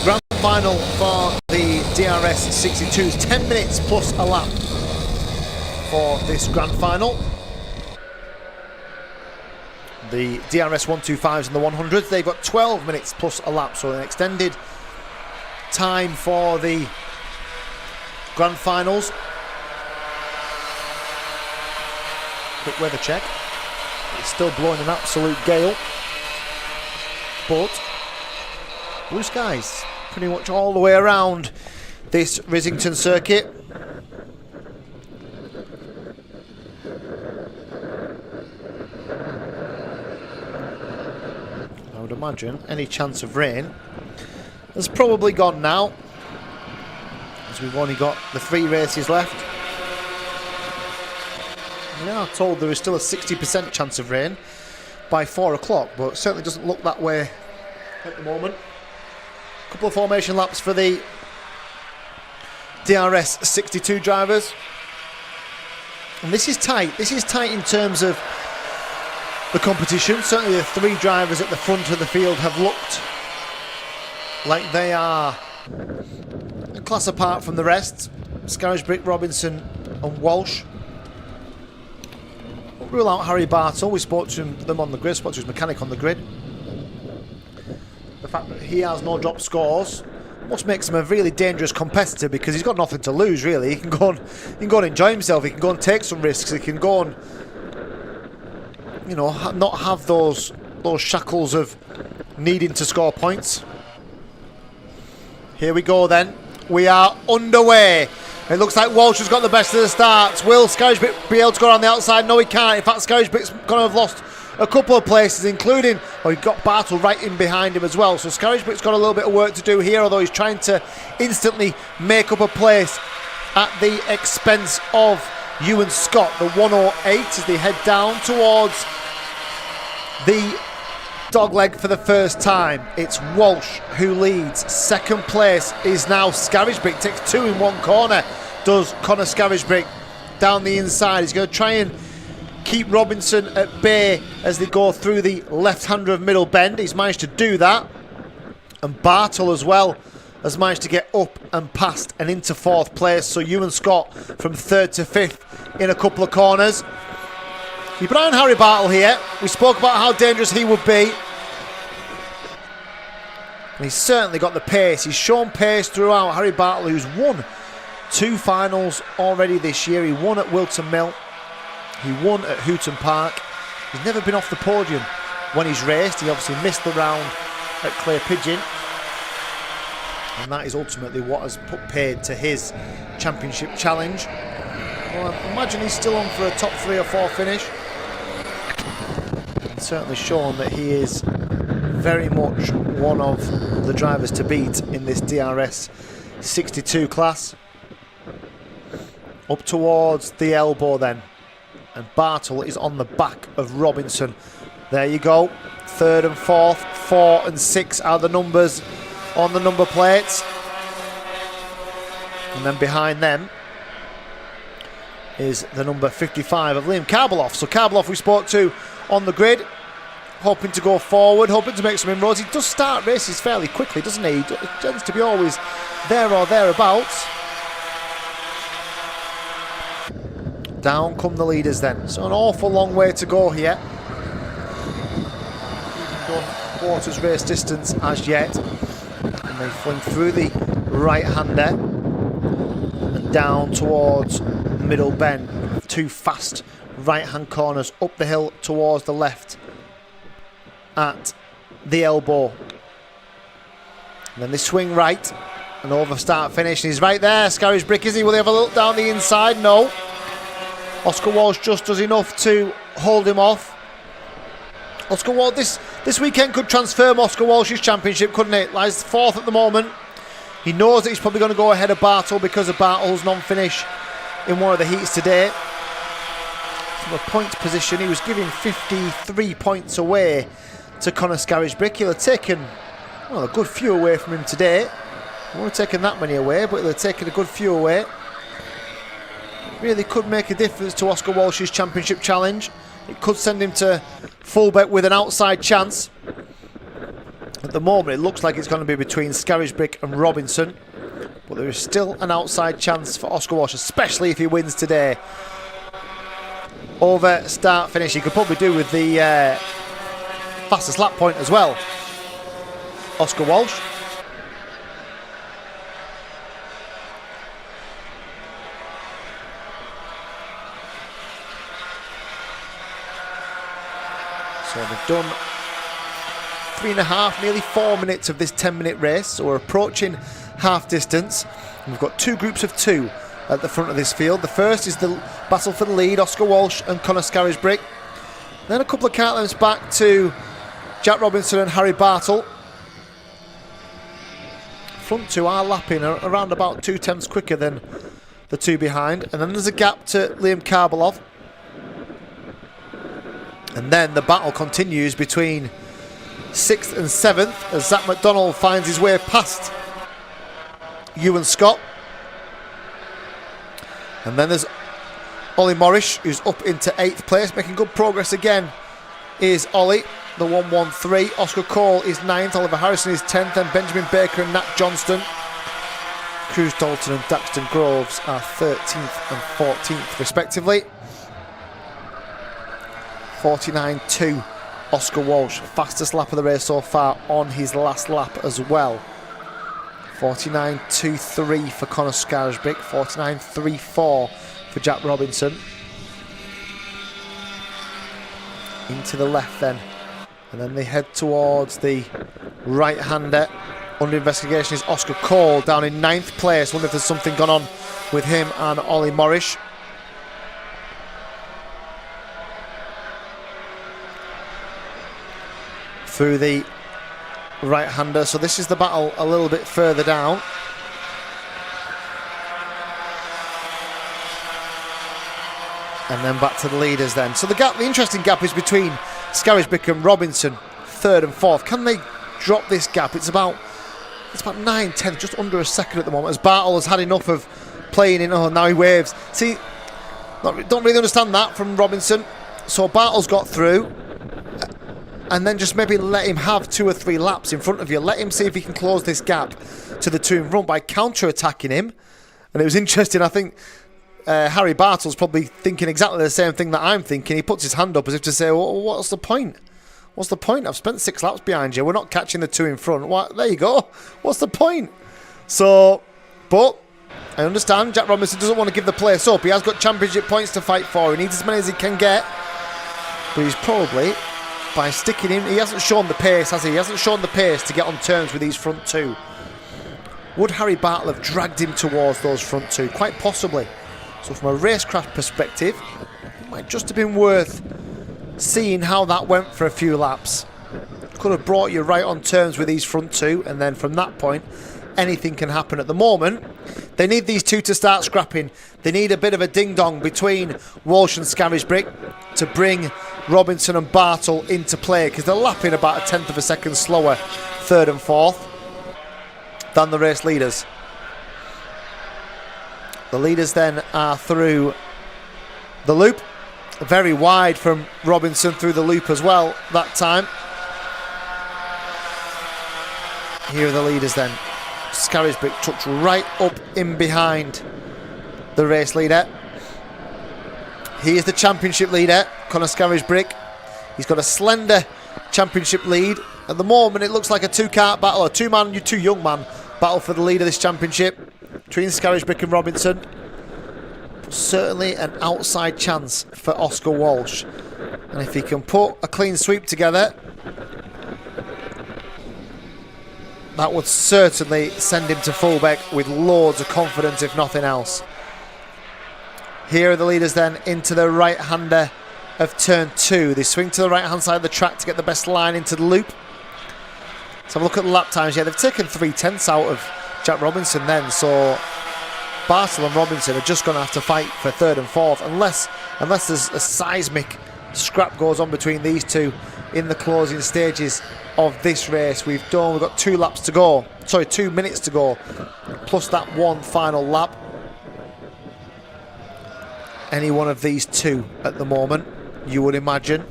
S2: grand final for the DRS 62s, 10 minutes plus a lap for this grand final. The DRS 125s and the 100s, they've got 12 minutes plus a lap, so an extended time for the grand finals. Quick weather check. It's still blowing an absolute gale, but blue skies pretty much all the way around this Rissington circuit. I would imagine any chance of rain has probably gone now, as we've only got the 3 races left. We are told there is still a 60% chance of rain by 4 o'clock, but it certainly doesn't look that way at the moment. A couple of formation laps for the DRS 62 drivers. And this is tight. This is tight in terms of the competition. Certainly the 3 drivers at the front of the field have looked like they are a class apart from the rest. Scarisbrick, Robinson and Walsh. We'll rule out Harry Bartle. We spoke to them on the grid, spoke to his mechanic on the grid. The fact that he has no drop scores must makes him a really dangerous competitor, because he's got nothing to lose really. He can go and enjoy himself, he can go and take some risks, he can go and, you know, not have those shackles of needing to score points. Here we go then. We are underway. It looks like Walsh has got the best of the starts. Will Scarisbrick be able to go around the outside? No, he can't. In fact, Scarisbrick's going to have lost a couple of places, including, he got Bartle right in behind him as well. So Scarisbrick's got a little bit of work to do here, although he's trying to instantly make up a place at the expense of Ewan Scott. The 108 as they head down towards the dogleg for the first time. It's Walsh who leads. Second place is now Scarisbrick. Takes 2 in one corner, does Connor Scarisbrick down the inside. He's going to try and keep Robinson at bay as they go through the left-hander of Middle Bend. He's managed to do that. And Bartle as well has managed to get up and past and into 4th place. So Ewan Scott from 3rd to 5th in a couple of corners. Keep an eye on Harry Bartle here. We spoke about how dangerous he would be. And he's certainly got the pace. He's shown pace throughout. Harry Bartle, who's won 2 finals already this year. He won at Wilton Mill. He won at Hooton Park. He's never been off the podium when he's raced. He obviously missed the round at Clay Pigeon. And that is ultimately what has put paid to his championship challenge. Well, I imagine he's still on for a top 3 or 4 finish. And certainly shown that he is very much one of the drivers to beat in this DRS 62 class. Up towards the elbow then. And Bartle is on the back of Robinson. There you go. 3rd and 4th. 4 and 6 are the numbers on the number plates. And then behind them is the number 55 of Liam Karbeloff. So Karbeloff we spoke to on the grid, hoping to go forward, hoping to make some inroads. He does start races fairly quickly, doesn't he? He tends to be always there or thereabouts. Down come the leaders then. So an awful long way to go here. Even done quarters race distance as yet. And they fling through the right-hander and down towards Middle Bend. 2 fast right-hand corners up the hill towards the left at the elbow. And then they swing right and over start finish. And he's right there. Scarisbrick, is he? Will he have a look down the inside? No. Oscar Walsh just does enough to hold him off. Oscar Walsh, this weekend could transform Oscar Walsh's championship, couldn't it? Lies 4th at the moment. He knows that he's probably going to go ahead of Bartle because of Bartle's non-finish in one of the heats today. From a points position, he was giving 53 points away to Connor Scarisbrick. He'll have taken, well, a good few away from him today. He won't have taken that many away, but he'll have taken a good few away. Really could make a difference to Oscar Walsh's championship challenge. It could send him to fullback with an outside chance. At the moment, it looks like it's going to be between Scarisbrick and Robinson, but there is still an outside chance for Oscar Walsh, especially if he wins today. Over, start, finish. He could probably do with the fastest lap point as well. Oscar Walsh. So they've done 3.5, nearly 4 minutes of this 10-minute race, so we're approaching half distance. And we've got two groups of two at the front of this field. The first is the battle for the lead, Oscar Walsh and Conor Scarisbrick. Then a couple of kart lengths back to Jack Robinson and Harry Bartle. Front two are lapping around about 2/10 quicker than the two behind. And then there's a gap to Liam Karbalov. And then the battle continues between 6th and 7th as Zach McDonald finds his way past Ewan Scott. And then there's Ollie Morris, who's up into 8th place, making good progress again is Ollie, the 113. Oscar Cole is 9th, Oliver Harrison is 10th, then Benjamin Baker and Nat Johnston. Cruz Dalton and Daxton Groves are 13th and 14th respectively. 49.2 Oscar Walsh, fastest lap of the race so far on his last lap as well. 49.23 for Conor Scarisbrick, 49.34 for Jack Robinson. Into the left then, and then they head towards the right-hander. Under investigation is Oscar Cole down in 9th place. Wonder if there's something gone on with him and Ollie Morris. Through the right-hander, so this is the battle a little bit further down. And then back to the leaders then. So the interesting gap is between Scarisbrick and Robinson, 3rd and 4th. Can they drop this gap? It's about 9/10, just under a second at the moment, as Bartle has had enough of playing in. Oh, now he waves. See, don't really understand that from Robinson. So Bartle's got through. And then just maybe let him have 2 or 3 laps in front of you. Let him see if he can close this gap to the two in front by counter-attacking him. And it was interesting, I think Harry Bartle's probably thinking exactly the same thing that I'm thinking. He puts his hand up as if to say, well, what's the point? What's the point? I've spent 6 laps behind you. We're not catching the two in front. There you go. What's the point? So, but I understand Jack Robinson doesn't want to give the place up. He has got championship points to fight for. He needs as many as he can get. But he's probably, by sticking in, he hasn't shown the pace, has he? He hasn't shown the pace to get on terms with these front two. Would Harry Bartle have dragged him towards those front two? Quite possibly. So from a racecraft perspective, it might just have been worth seeing how that went for a few laps. Could have brought you right on terms with these front two, and then from that point, anything can happen. At the moment, they need these two to start scrapping. They need a bit of a ding-dong between Walsh and Scarisbrick to bring Robinson and Bartle into play, because they're lapping about 1/10 of a second slower, 3rd and 4th, than the race leaders. The leaders then are through the loop, very wide from Robinson through the loop as well that time. Here are the leaders then. Scarisbrick tucked right up in behind the race leader. He is the championship leader, Conor Scarisbrick. He's got a slender championship lead. At the moment, it looks like a two-kart battle, a two-young man battle for the lead of this championship between Scarisbrick and Robinson. But certainly an outside chance for Oscar Walsh. And if he can put a clean sweep together, that would certainly send him to fullback with loads of confidence, if nothing else. Here are the leaders then into the right-hander of turn 2. They swing to the right-hand side of the track to get the best line into the loop. Let's have a look at the lap times. Yeah, they've taken 3/10 out of Jack Robinson then, so Bartle and Robinson are just going to have to fight for 3rd and 4th, unless there's a seismic scrap goes on between these two in the closing stages of this race. We've got 2 laps to go, sorry, 2 minutes to go, plus that one final lap. Any one of these two at the moment, you would imagine.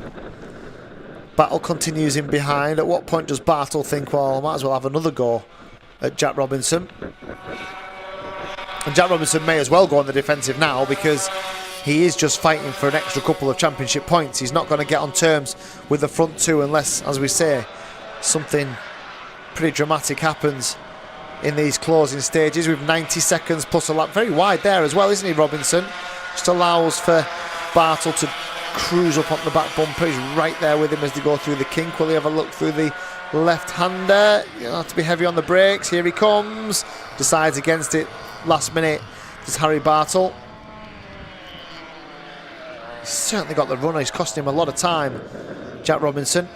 S2: Battle continues in behind. At what point does Bartle think, well, I might as well have another go at Jack Robinson? And Jack Robinson may as well go on the defensive now, because he is just fighting for an extra couple of championship points. He's not going to get on terms with the front two unless, as we say, something pretty dramatic happens in these closing stages with 90 seconds plus a lap. Very wide there as well, isn't he, Robinson? Just allows for Bartle to cruise up on the back bumper. He's right there with him as they go through the kink. Will he have a look through the left-hander? You'll have to be heavy on the brakes. Here he comes. Decides against it last minute. Does Harry Bartle. He's certainly got the runner. He's costing him a lot of time. Jack Robinson.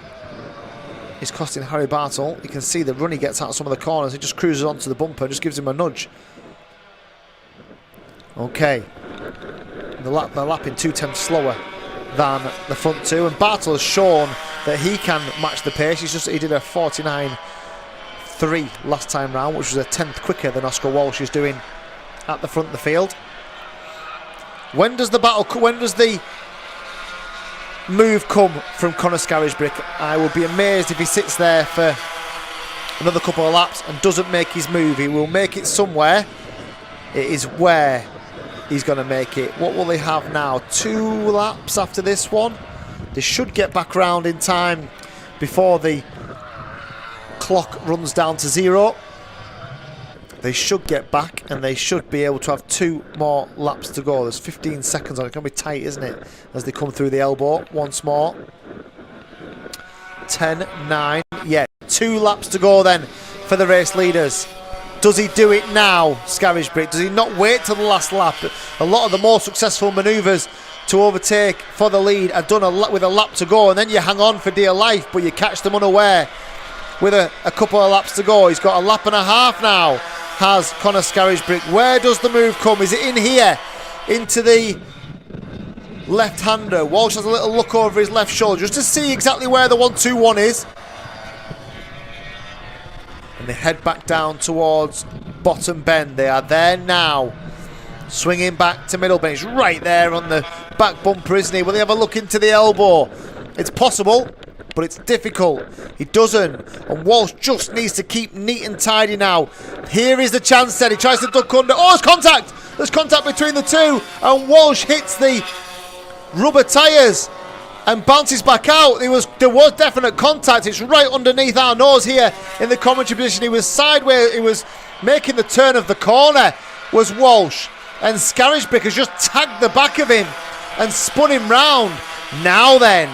S2: He's costing Harry Bartle. You can see the run he gets out of some of the corners. He just cruises onto the bumper, just gives him a nudge. Okay. They're lapping 2 tenths slower than the front two, and Bartle has shown that he can match the pace. He did a 49.3 last time round, which was a tenth quicker than Oscar Walsh is doing at the front of the field. When does the move come from Conor Scarisbrick? I would be amazed if he sits there for another couple of laps and doesn't make his move. He will make it somewhere. It is where he's going to make it. What will they have now? 2 laps after this one. They should get back round in time before the clock runs down to 0. They should get back, and they should be able to have 2 more laps to go. There's 15 seconds on it. It's going to be tight, isn't it, as they come through the elbow once more. 10, 9. Yeah, 2 laps to go then for the race leaders. Does he do it now, Scarisbrick? Does he not wait till the last lap? A lot of the more successful manoeuvres to overtake for the lead are done with a lap to go, and then you hang on for dear life, but you catch them unaware with a couple of laps to go. He's got a lap and a half now, has Conor Scarisbrick. Where does the move come? Is it in here, into the left-hander? Walsh has a little look over his left shoulder just to see exactly where the 1-2-1 is. And they head back down towards bottom bend. They are there now. Swinging back to middle bend. He's right there on the back bumper, isn't he? Will he have a look into the elbow? It's possible, but it's difficult. He doesn't. And Walsh just needs to keep neat and tidy now. Here is the chance then. He tries to duck under. Oh, there's contact! There's contact between the two. And Walsh hits the rubber tyres and bounces back out. There was definite contact. It's right underneath our nose here in the commentary position. He was sideways. He was making the turn of the corner, was Walsh. And Scarisbrick has just tagged the back of him and spun him round. Now then,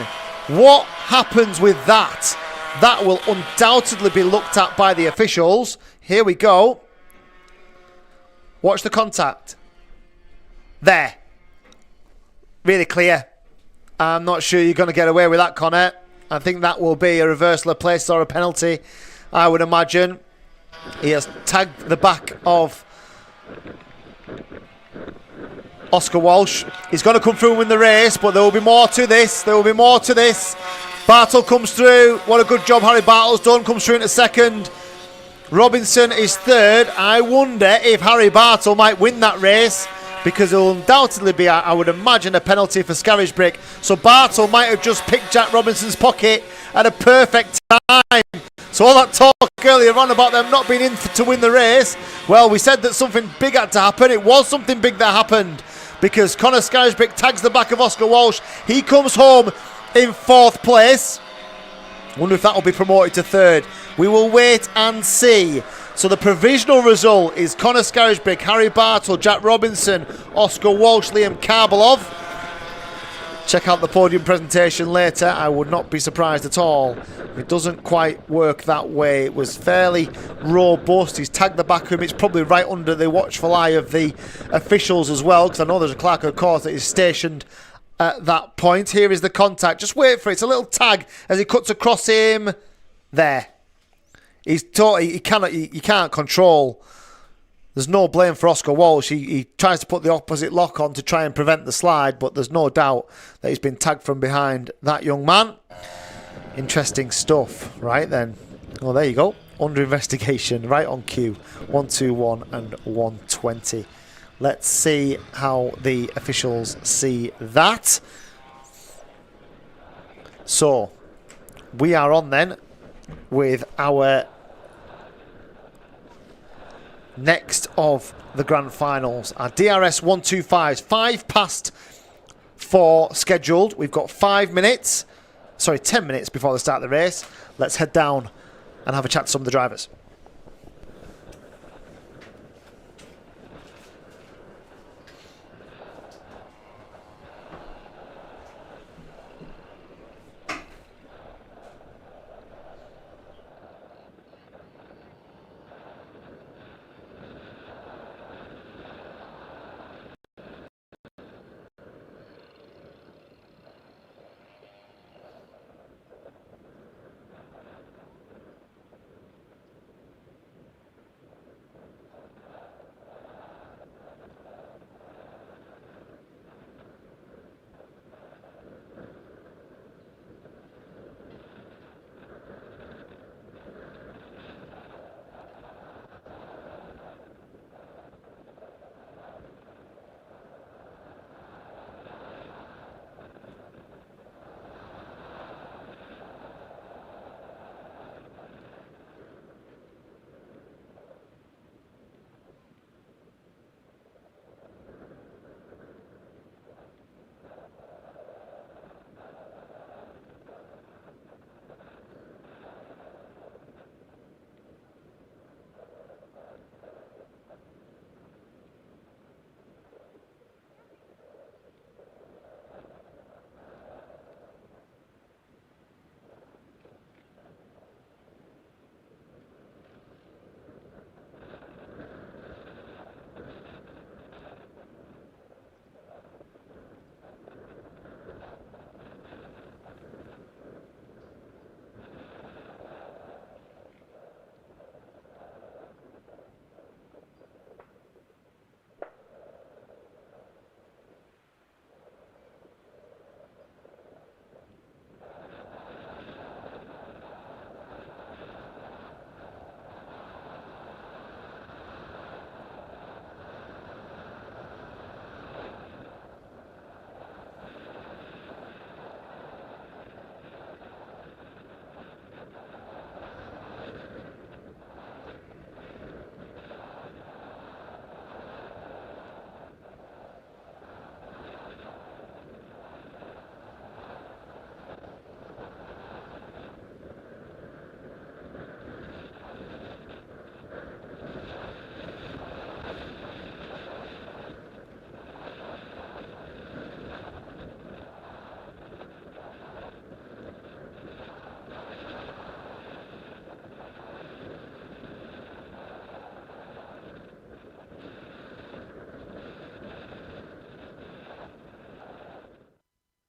S2: what happens with that? That will undoubtedly be looked at by the officials. Here we go. Watch the contact. There. Really clear. I'm not sure you're going to get away with that, Connor. I think that will be a reversal of place or a penalty, I would imagine. He has tagged the back of Oscar Walsh. He's going to come through and win the race, but there will be more to this. There will be more to this. Bartle comes through. What a good job Harry Bartle's done. Comes through into second. Robinson is third. I wonder if Harry Bartle might win that race, because there will undoubtedly be, I would imagine, a penalty for Scarisbrick. So Bartle might have just picked Jack Robinson's pocket at a perfect time. So all that talk earlier on about them not being in to win the race, well, we said that something big had to happen. It was something big that happened, because Conor Scarisbrick tags the back of Oscar Walsh. He comes home in 4th place. Wonder if that will be promoted to 3rd. We will wait and see. So the provisional result is Conor Scarisbrick, Harry Bartle, Jack Robinson, Oscar Walsh, Liam Karbalov. Check out the podium presentation later. I would not be surprised at all if it doesn't quite work that way. It was fairly robust. He's tagged the back of him. It's probably right under the watchful eye of the officials as well, because I know there's a clerk of course that is stationed at that point. Here is the contact. Just wait for it. It's a little tag as he cuts across him. There. He can't control. There's no blame for Oscar Walsh. He tries to put the opposite lock on to try and prevent the slide, but there's no doubt that he's been tagged from behind, that young man. Interesting stuff. Right then. Oh, there you go. Under investigation, right on cue. 121 and 120. Let's see how the officials see that. So, We are on then with our next of the grand finals. Our DRS 125s, 5 past 4 scheduled. We've got 10 minutes before the start of the race. Let's head down and have a chat to some of the drivers.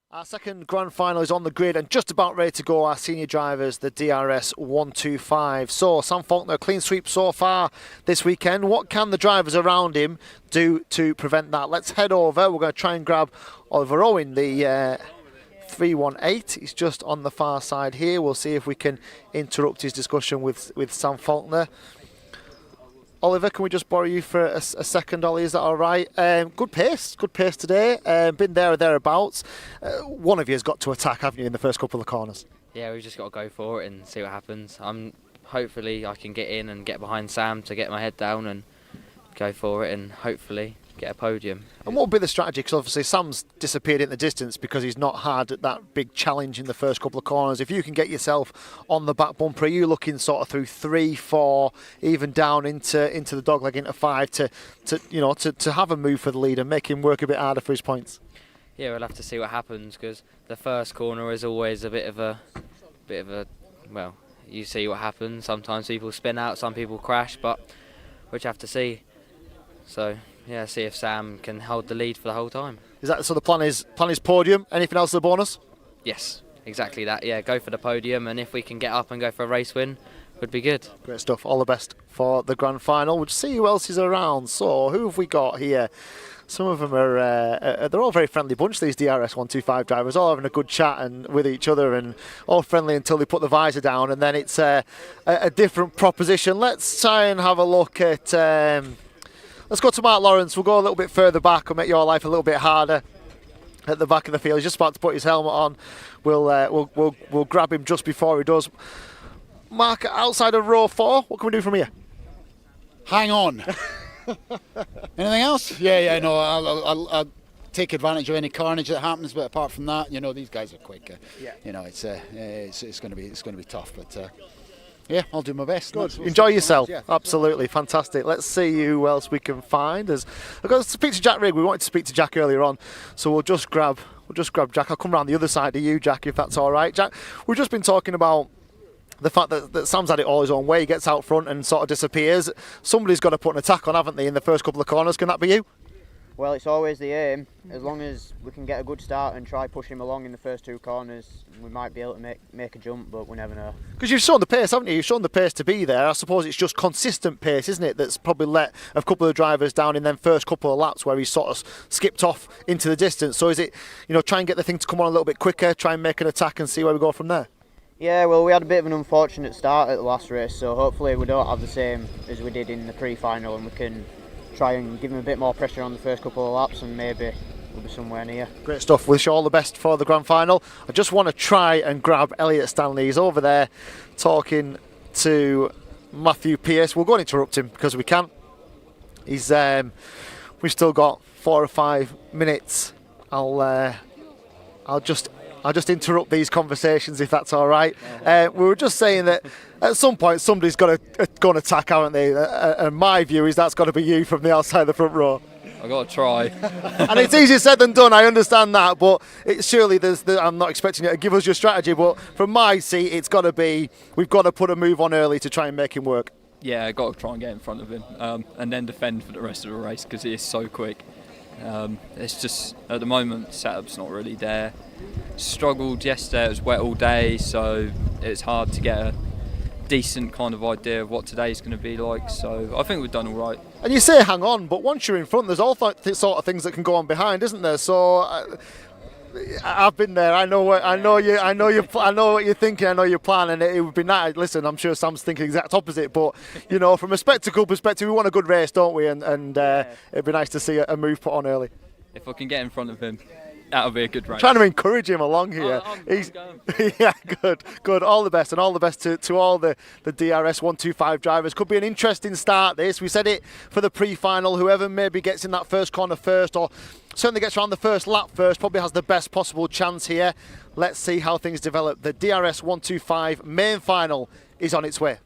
S2: Our second grand final is on the grid and just about ready to go. Our senior drivers, the DRS 125. So, Sam Faulkner, clean sweep so far this weekend. What can the drivers around him do to prevent that? Let's head over. We're going to try and grab Oliver Owen, the 318. He's just on the far side here. We'll see if we can interrupt his discussion with Sam Faulkner. Oliver, can we just borrow you for a second, Ollie? Is that all right? Good pace today. Been there or thereabouts. One of you has got to attack, haven't you, in the first couple of corners?
S17: Yeah, we've just got to go for it and see what happens. Hopefully I can get in and get behind Sam to get my head down and go for it and hopefully get a podium.
S2: And what would be the strategy? Because obviously Sam's disappeared in the distance because he's not had that big challenge in the first couple of corners. If you can get yourself on the back bumper, are you looking sort of through 3, 4, even down into the dogleg into 5 to have a move for the lead and make him work a bit harder for his points?
S17: Yeah, we'll have to see what happens because the first corner is always a bit of a well, you see what happens. Sometimes people spin out, some people crash, but we'll have to see. So yeah, see if Sam can hold the lead for the whole time.
S2: Is that so? The plan is podium. Anything else as a bonus?
S17: Yes, exactly that. Yeah, go for the podium, and if we can get up and go for a race win, would be good.
S2: Great stuff. All the best for the grand final. We'll see who else is around. So who have we got here? Some of them are they're all very friendly bunch, these DRS 125 drivers, all having a good chat and with each other and all friendly until they put the visor down, and then it's a different proposition. Let's try and have a look at let's go to Mark Lawrence. We'll go a little bit further back and make your life a little bit harder. at the back of the field. He's just about to put his helmet on. We'll grab him just before he does. Mark, outside of row 4, what can we do from here?
S18: Hang on. Anything else? Yeah, no, I'll take advantage of any carnage that happens, but apart from that, you know, these guys are quick. You know, it's going to be tough, but yeah, I'll do my best.
S2: Good. Enjoy yourself. Yeah, absolutely fantastic. Let's see who else we can find. I've got to speak to Jack Rigg. We wanted to speak to Jack earlier on, so we'll just grab Jack. I'll come round the other side of you, Jack, if that's all right. Jack, we've just been talking about the fact that Sam's had it all his own way. He gets out front and sort of disappears. Somebody's got to put an attack on, haven't they, in the first couple of corners? Can that be you?
S19: Well, it's always the aim. As long as we can get a good start and try pushing him along in the first 2 corners, we might be able to make a jump, but we never know.
S2: Because you've shown the pace, haven't you? You've shown the pace to be there. I suppose it's just consistent pace, isn't it, that's probably let a couple of drivers down in them first couple of laps where he's sort of skipped off into the distance. So is it, you know, try and get the thing to come on a little bit quicker, try and make an attack and see where we go from there?
S19: Yeah, well, we had a bit of an unfortunate start at the last race, so hopefully we don't have the same as we did in the pre-final, and we can try and give him a bit more pressure on the first couple of laps, and maybe we'll be somewhere near.
S2: Great stuff. Wish you all the best for the grand final. I just want to try and grab Elliot Stanley. He's over there talking to Matthew Pearce. We'll go and interrupt him because we can. He's we've still got 4 or 5 minutes. I'll just interrupt these conversations if that's all right. We were just saying that at some point somebody's got to go and attack, haven't they? And my view is that's got to be you from the outside of the front row.
S6: I've got to try.
S2: And it's easier said than done, I understand that, but surely I'm not expecting you to give us your strategy, but from my seat it's got to be, we've got to put a move on early to try and make him work.
S6: Yeah, I've got to try and get in front of him and then defend for the rest of the race because he is so quick. It's just, at the moment, setup's not really there. Struggled yesterday, it was wet all day, so it's hard to get a decent kind of idea of what today's going to be like, so I think we've done all right.
S2: And you say hang on, but once you're in front, there's all sort of things that can go on behind, isn't there? So I've been there. I know what you're thinking. I know your plan, and it would be nice. Listen, I'm sure Sam's thinking the exact opposite, but you know, from a spectacle perspective, we want a good race, don't we? And it'd be nice to see a move put on early.
S6: If I can get in front of him, that'll be a good race.
S2: Trying to encourage him along here. Yeah, good. All the best, and all the best to all the DRS 125 drivers. Could be an interesting start, this. We said it for the pre-final. Whoever maybe gets in that first corner first, or certainly gets around the first lap first, probably has the best possible chance here. Let's see how things develop. The DRS 125 main final is on its way.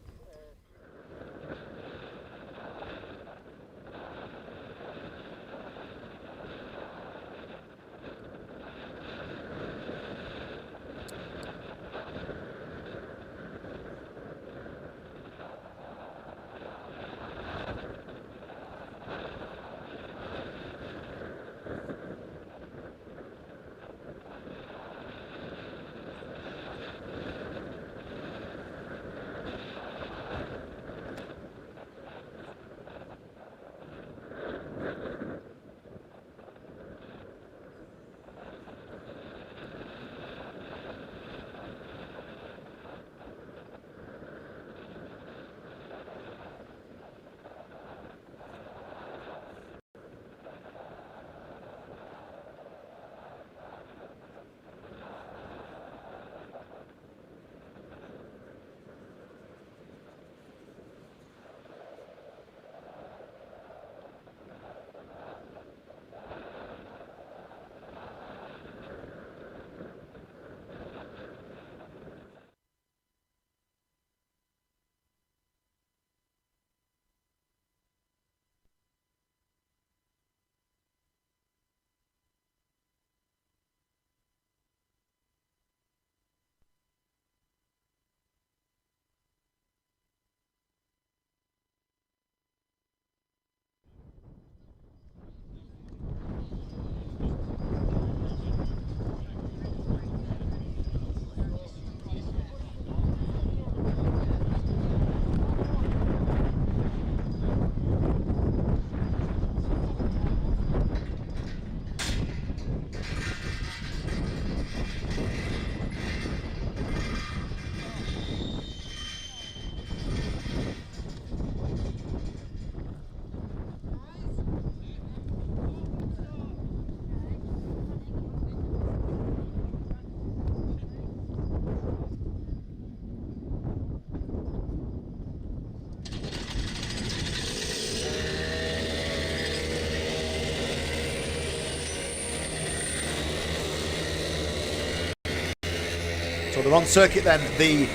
S2: So they're on circuit then, the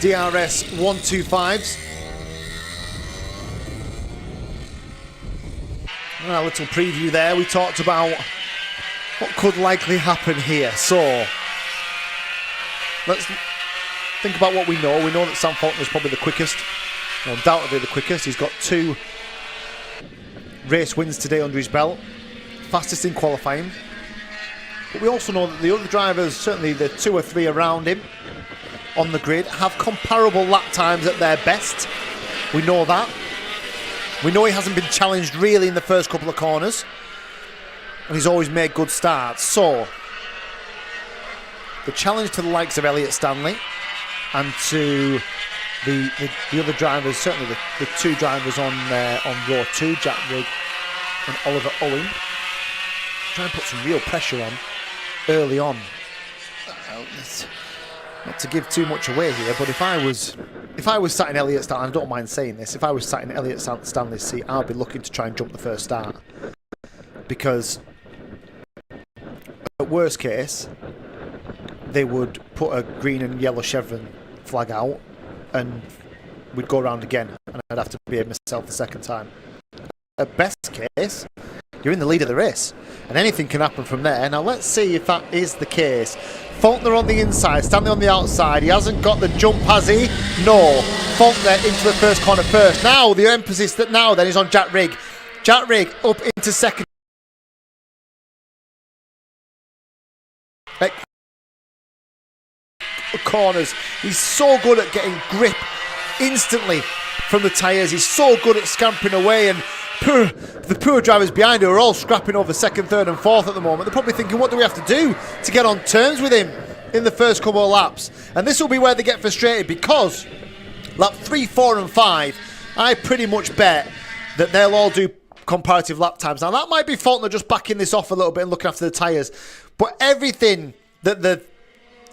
S2: DRS 125s. And a little preview there, we talked about what could likely happen here. So let's think about what we know. We know that Sam Faulkner's probably the quickest, undoubtedly the quickest. He's got 2 race wins today under his belt, fastest in qualifying. But we also know that the other drivers, certainly the 2 or 3 around him on the grid, have comparable lap times at their best. We know that. We know he hasn't been challenged really in the first couple of corners, and he's always made good starts. So the challenge to the likes of Elliott Stanley and to the other drivers, certainly the 2 drivers on row 2, Jack Rigg and Oliver Owen, try and put some real pressure on early on. Not to give too much away here, but if I was sat in Elliott Stanley, I don't mind saying this, if I was sat in Elliott Stanley's seat, I'd be looking to try and jump the first start, because at worst case they would put a green and yellow chevron flag out and we'd go around again and I'd have to behave myself the second time. At best case, you're in the lead of the race and anything can happen from there. Now let's see if that is the case. Faulkner on the inside, Stanley on the outside. He hasn't got the jump, has he? No. Faulkner into the first corner first. Now the emphasis that now then is on Jack Rigg. Jack Rigg up into second. Corners. He's so good at getting grip instantly from the tyres. He's so good at scampering away, and the poor drivers behind who are all scrapping over second, third and fourth at the moment. They're probably thinking, what do we have to do to get on terms with him in the first couple of laps? And this will be where they get frustrated, because lap 3, 4 and 5, I pretty much bet that they'll all do comparative lap times. Now that might be Faulkner just backing this off a little bit and looking after the tyres, but everything that the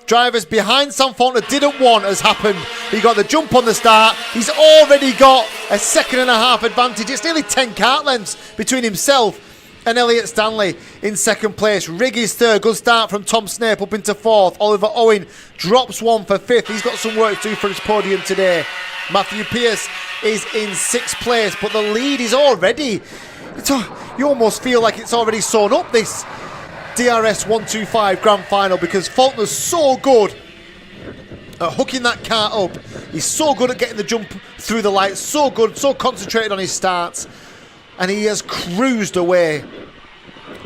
S2: drivers behind Sam Faulkner didn't want has happened. He got the jump on the start. He's already got a 1.5 seconds advantage. It's nearly 10 kart lengths between himself and Elliott Stanley in second place. Rigg is third. Good start from Tom Snape up into fourth. Oliver Owen drops 1 for fifth. He's got some work to do for his podium today. Matthew Pearce is in sixth place, but the lead is already... you almost feel like it's already sewn up, this DRS 125 Grand Final, because Faulkner's so good at hooking that car up. He's so good at getting the jump through the lights, so good, so concentrated on his starts, and he has cruised away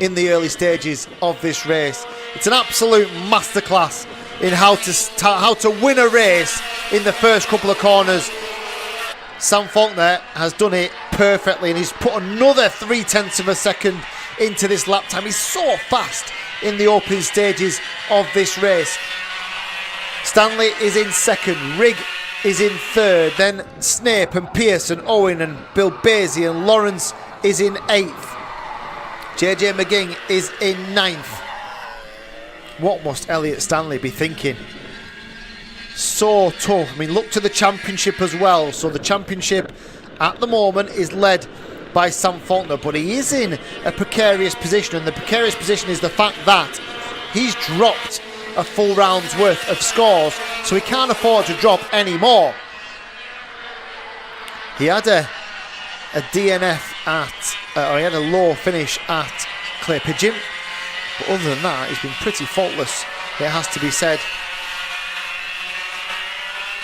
S2: in the early stages of this race. It's an absolute masterclass in how to win a race in the first couple of corners. Sam Faulkner has done it perfectly, and he's put another 0.3 seconds into this lap time. He's so fast in the opening stages of this race. Stanley is in second, Rigg is in third, then Snape and Pearce and Owen and Bill Basie and Lawrence is in 8th. JJ McGing is in 9th. What must Elliott Stanley be thinking? So tough. I mean, look to the championship as well. So the championship at the moment is led by Sam Faulkner, but he is in a precarious position, and the precarious position is the fact that he's dropped a full round's worth of scores, so he can't afford to drop any more. He had a DNF or he had a low finish at Clay Pigeon, but other than that, he's been pretty faultless, it has to be said.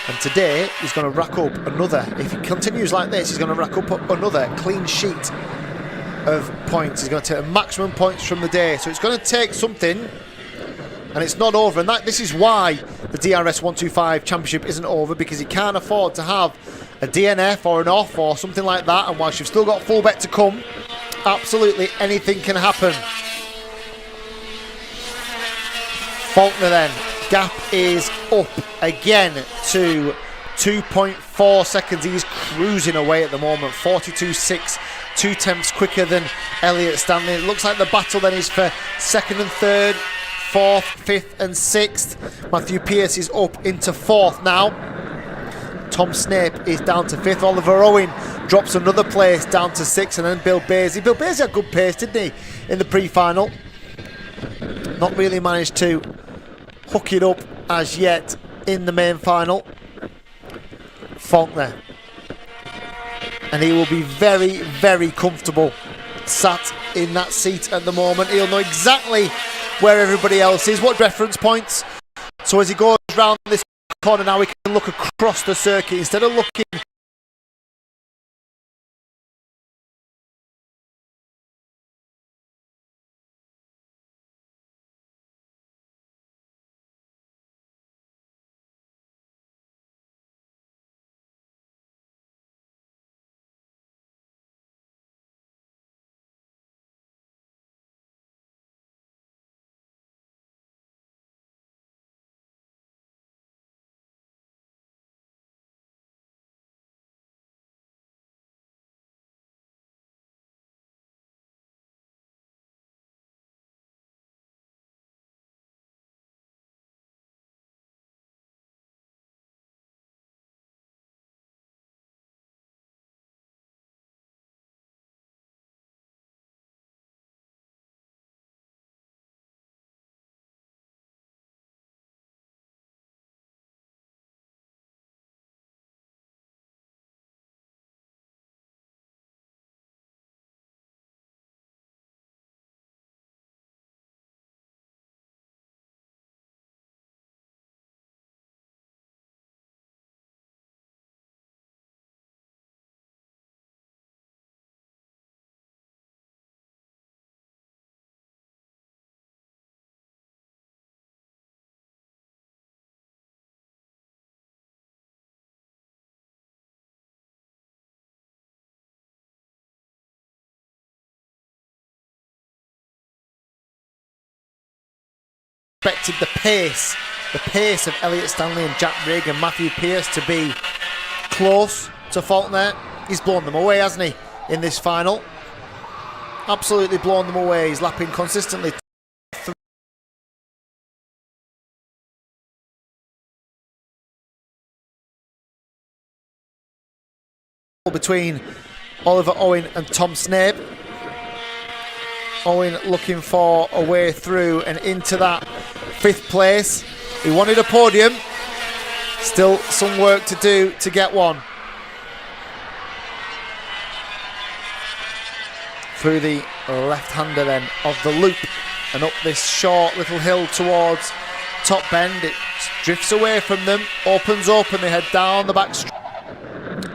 S2: And today he's going to rack up another, if he continues like this, he's going to rack up another clean sheet of points. He's going to take maximum points from the day, so it's going to take something, and it's not over. And this is why the DRS 125 Championship isn't over, because he can't afford to have a DNF or an off or something like that. And whilst you've still got full bet to come, absolutely anything can happen. Faulkner then, gap is up again to 2.4 seconds. He's cruising away at the moment, 42.6, 0.2 quicker than Elliott Stanley. It looks like the battle then is for second and third, fourth, fifth and sixth. Matthew Pearce is up into fourth now. Tom Snape is down to fifth. Oliver Owen drops another place down to sixth, and then Bill Basie. Bill Basie had good pace, didn't he, in the pre-final? Not really managed to hook it up as yet in the main final. Faulkner. And he will be very, very comfortable sat in that seat at the moment. He'll know exactly where everybody else is, what reference points. So as he goes round this corner now, we can look across the circuit instead of looking expected the pace of Elliot Stanley and Jack Rigg and Matthew Pearce to be close to Faulkner. He's blown them away, hasn't he, in this final? Absolutely blown them away. He's lapping consistently. Between Oliver Owen and Tom Snape. Owen looking for a way through and into that 5th place. He wanted a podium. Still some work to do to get one. Through the left-hander then of the loop and up this short little hill towards Top Bend. It drifts away from them, opens up, and they head down the back straight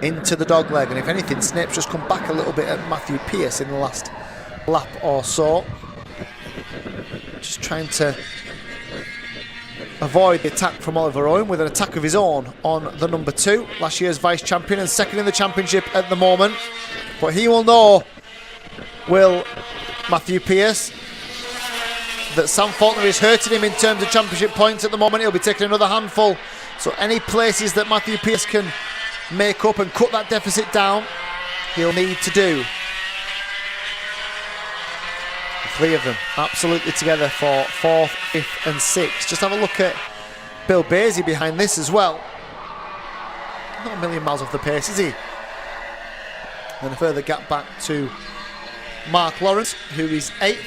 S2: into the dogleg. And if anything, Snape's just come back a little bit at Matthew Pearce in the last lap or so. Just trying to avoid the attack from Oliver Owen with an attack of his own on the number 2, last year's vice champion and second in the championship at the moment. But he will know, will Matthew Pearce, that Sam Faulkner is hurting him in terms of championship points at the moment. He'll be taking another handful. So any places that Matthew Pearce can make up and cut that deficit down, he'll need to do. The 3 of them absolutely together for 4th, 5th and 6th. Just have a look at Bill Basie behind this as well. Not a million miles off the pace, is he? And a further gap back to Mark Lawrence, who is 8th.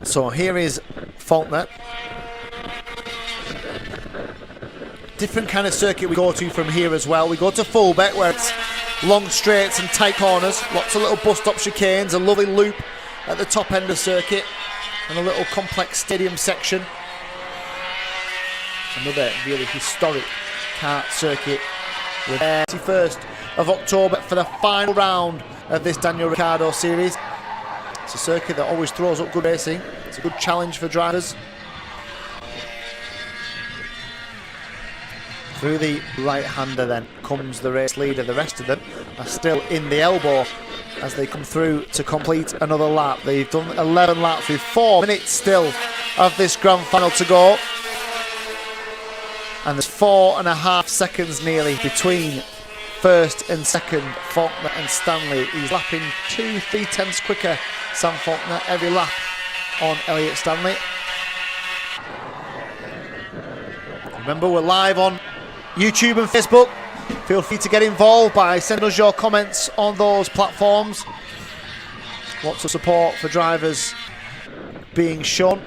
S2: So here is Faulkner. Different kind of circuit we go to from here as well. We go to Fulbeck, where it's long straights and tight corners, lots of little bus stop chicanes, a lovely loop at the top end of the circuit, and a little complex stadium section. Another really historic kart circuit with the 21st of October for the final round of this Daniel Ricciardo Series. It's a circuit that always throws up good racing. It's a good challenge for drivers. Through the right-hander then comes the race leader. The rest of them are still in the elbow as they come through to complete another lap. They've done 11 laps with 4 minutes still of this grand final to go. And there's 4.5 seconds nearly between first and second, Faulkner and Stanley. He's lapping 2-3 tenths quicker, Sam Faulkner, every lap on Elliot Stanley. Remember, we're live on YouTube and Facebook. Feel free to get involved by sending us your comments on those platforms. Lots of support for drivers being shown.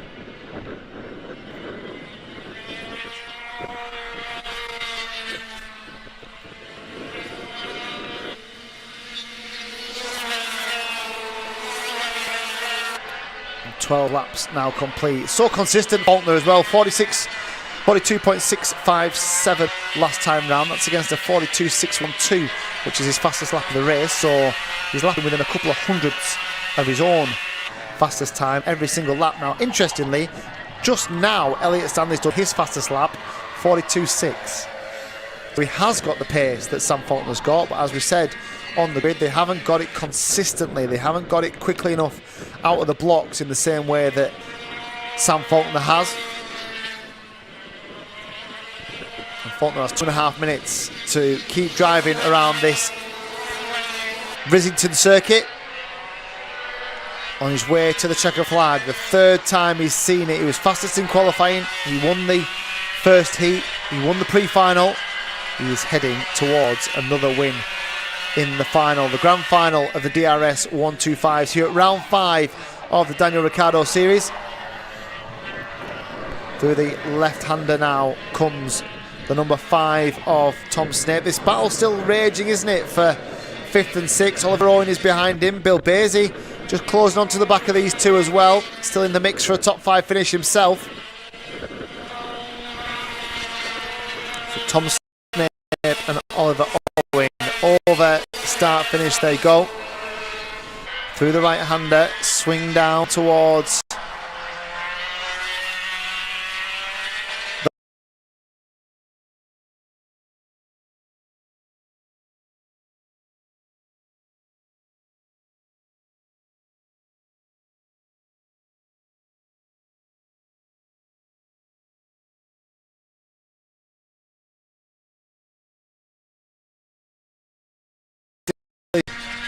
S2: And 12 laps now complete. So consistent, Faulkner as well. 42.657 last time round. That's against a 42.612, which is his fastest lap of the race. So he's lapping within a couple of hundredths of his own fastest time every single lap. Now, interestingly, just now Elliot Stanley's done his fastest lap, 42.6. So he has got the pace that Sam Faulkner's got, but as we said on the grid, they haven't got it consistently. They haven't got it quickly enough out of the blocks in the same way that Sam Faulkner has. And Faulkner has 2.5 minutes to keep driving around this Rissington circuit. On his way to the checker flag, the third time he's seen it. He was fastest in qualifying. He won the first heat. He won the pre-final. He is heading towards another win in the final, the grand final of the DRS 125s here at round 5 of the Daniel Ricciardo Series. Through the left-hander now comes the number 5 of Tom Snape. This battle still raging, isn't it, for 5th and 6th. Oliver Owen is behind him. Bill Basie just closing onto the back of these two as well. Still in the mix for a top 5 finish himself. So Tom Snape and Oliver Owen over start finish they go. Through the right-hander, swing down towards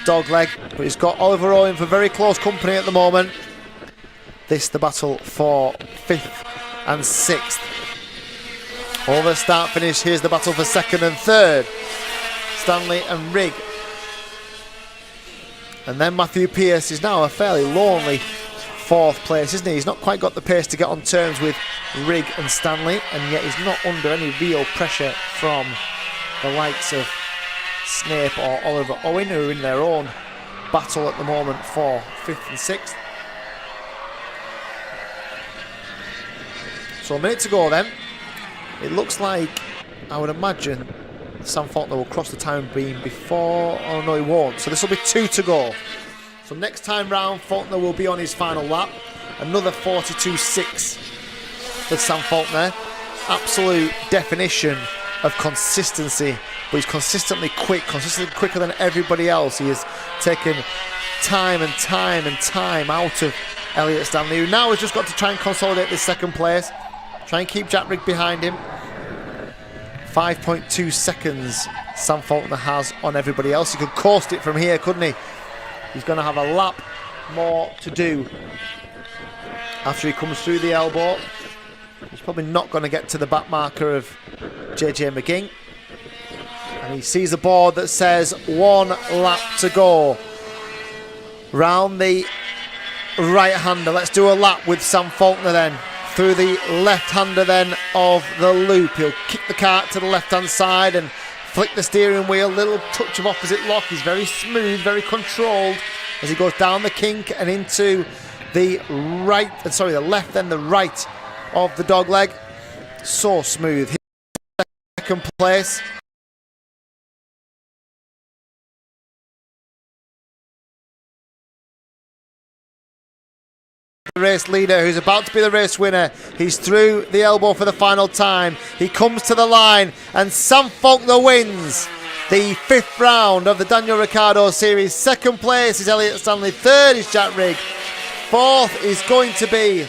S2: dog leg, but he's got Oliver Owen for very close company at the moment. This the battle for 5th and 6th. Over start finish, here's the battle for 2nd and 3rd. Stanley and Rigg. And then Matthew Pearce is now a fairly lonely 4th place, isn't he? He's not quite got the pace to get on terms with Rigg and Stanley, and yet he's not under any real pressure from the likes of Snape or Oliver Owen, who are in their own battle at the moment for 5th and 6th. So a minute to go then. It looks like, I would imagine, Sam Faulkner will cross the time beam before... Oh no, he won't. So this will be 2 to go. So next time round, Faulkner will be on his final lap. Another 42.6 for Sam Faulkner. Absolute definition of consistency. But he's consistently quicker than everybody else. He has taken time and time and time out of Elliot Stanley, who now has just got to try and consolidate this 2nd place. Try and keep Jack Rigg behind him. 5.2 seconds Sam Faulkner has on everybody else. He could coast it from here, couldn't he? He's going to have a lap more to do after he comes through the elbow. He's probably not going to get to the back marker of JJ McGing. And he sees a board that says 1 lap to go. Round the right-hander. Let's do a lap with Sam Faulkner then. Through the left-hander then of the loop. He'll kick the cart to the left-hand side and flick the steering wheel. Little touch of opposite lock. He's very smooth, very controlled as he goes down the kink and into the the left then the right of the dog leg. So smooth. His 2nd place. The race leader, who's about to be the race winner. He's through the elbow for the final time. He comes to the line and Sam Faulkner wins the 5th round of the Daniel Ricciardo Series. 2nd place is Elliot Stanley. 3rd is Jack Rigg. 4th is going to be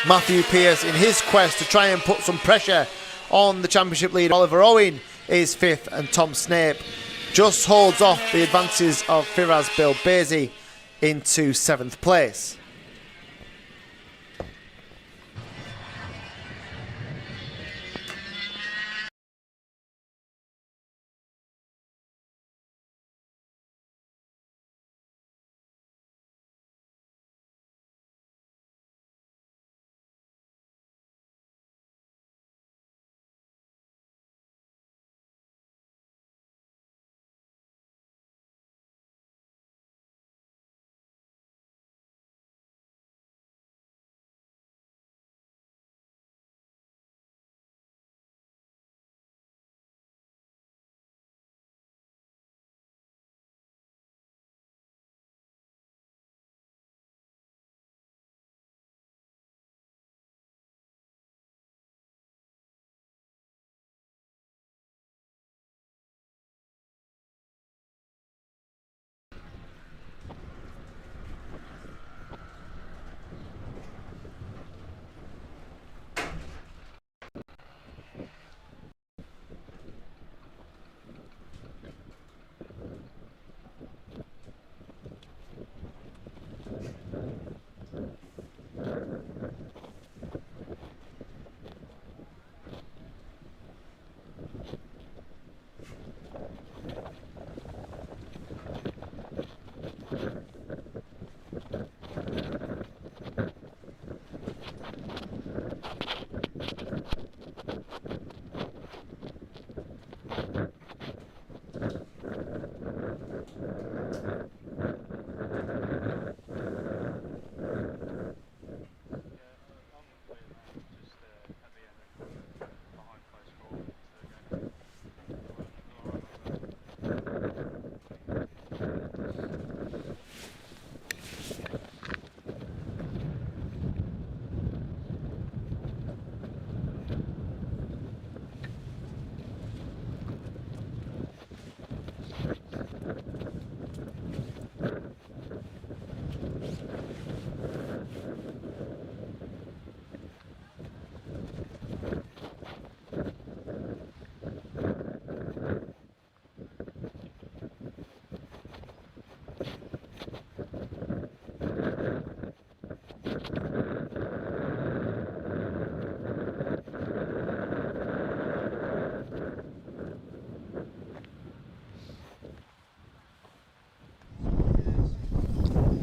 S2: Matthew Pearce in his quest to try and put some pressure on the championship leader. Oliver Owen is 5th and Tom Snape just holds off the advances of Firaz Bill Basie into 7th place.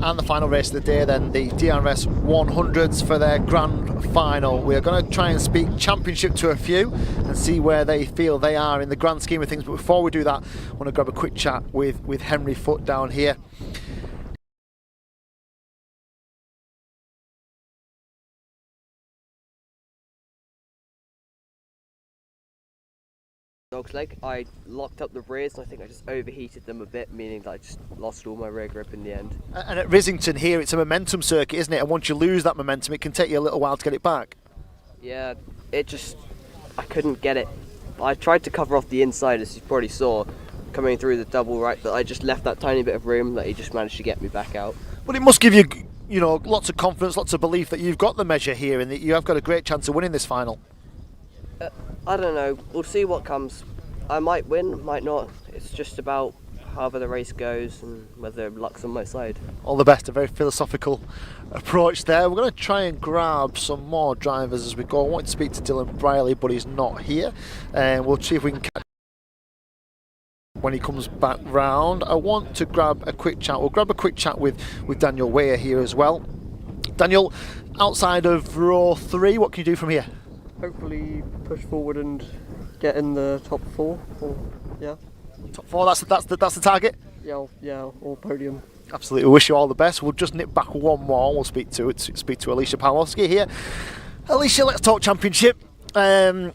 S2: And the final race of the day then, the DRS 100s for their grand final. We're going to try and speak championship to a few and see where they feel they are in the grand scheme of things. But before we do that, I want to grab a quick chat with Henry Foote down here.
S20: Dog's leg. I locked up the rears, and I think I just overheated them a bit, meaning that I just lost all my rear grip in the end.
S2: And at Rissington here, it's a momentum circuit, isn't it? And once you lose that momentum, it can take you a little while to get it back.
S20: Yeah, I couldn't get it. I tried to cover off the inside, as you probably saw, coming through the double right, but I just left that tiny bit of room that he just managed to get me back out.
S2: Well, it must give you, lots of confidence, lots of belief that you've got the measure here and that you have got a great chance of winning this final.
S20: I don't know. We'll see what comes. I might win, might not. It's just about however the race goes and whether luck's on my side.
S2: All the best. A very philosophical approach there. We're going to try and grab some more drivers as we go. I wanted to speak to Dylan Briley, but he's not here. And we'll see if we can catch when he comes back round. I want to grab a quick chat. We'll grab a quick chat with Daniel Weir here as well. Daniel, outside of row 3, what can you do from here?
S21: Hopefully push forward and get in the top 4. Yeah.
S2: Top 4. That's the target.
S21: Yeah, or podium.
S2: Absolutely. We wish you all the best. We'll just nip back one more. We'll speak to Alicia Pawlowski here. Alicia, let's talk championship. Obviously,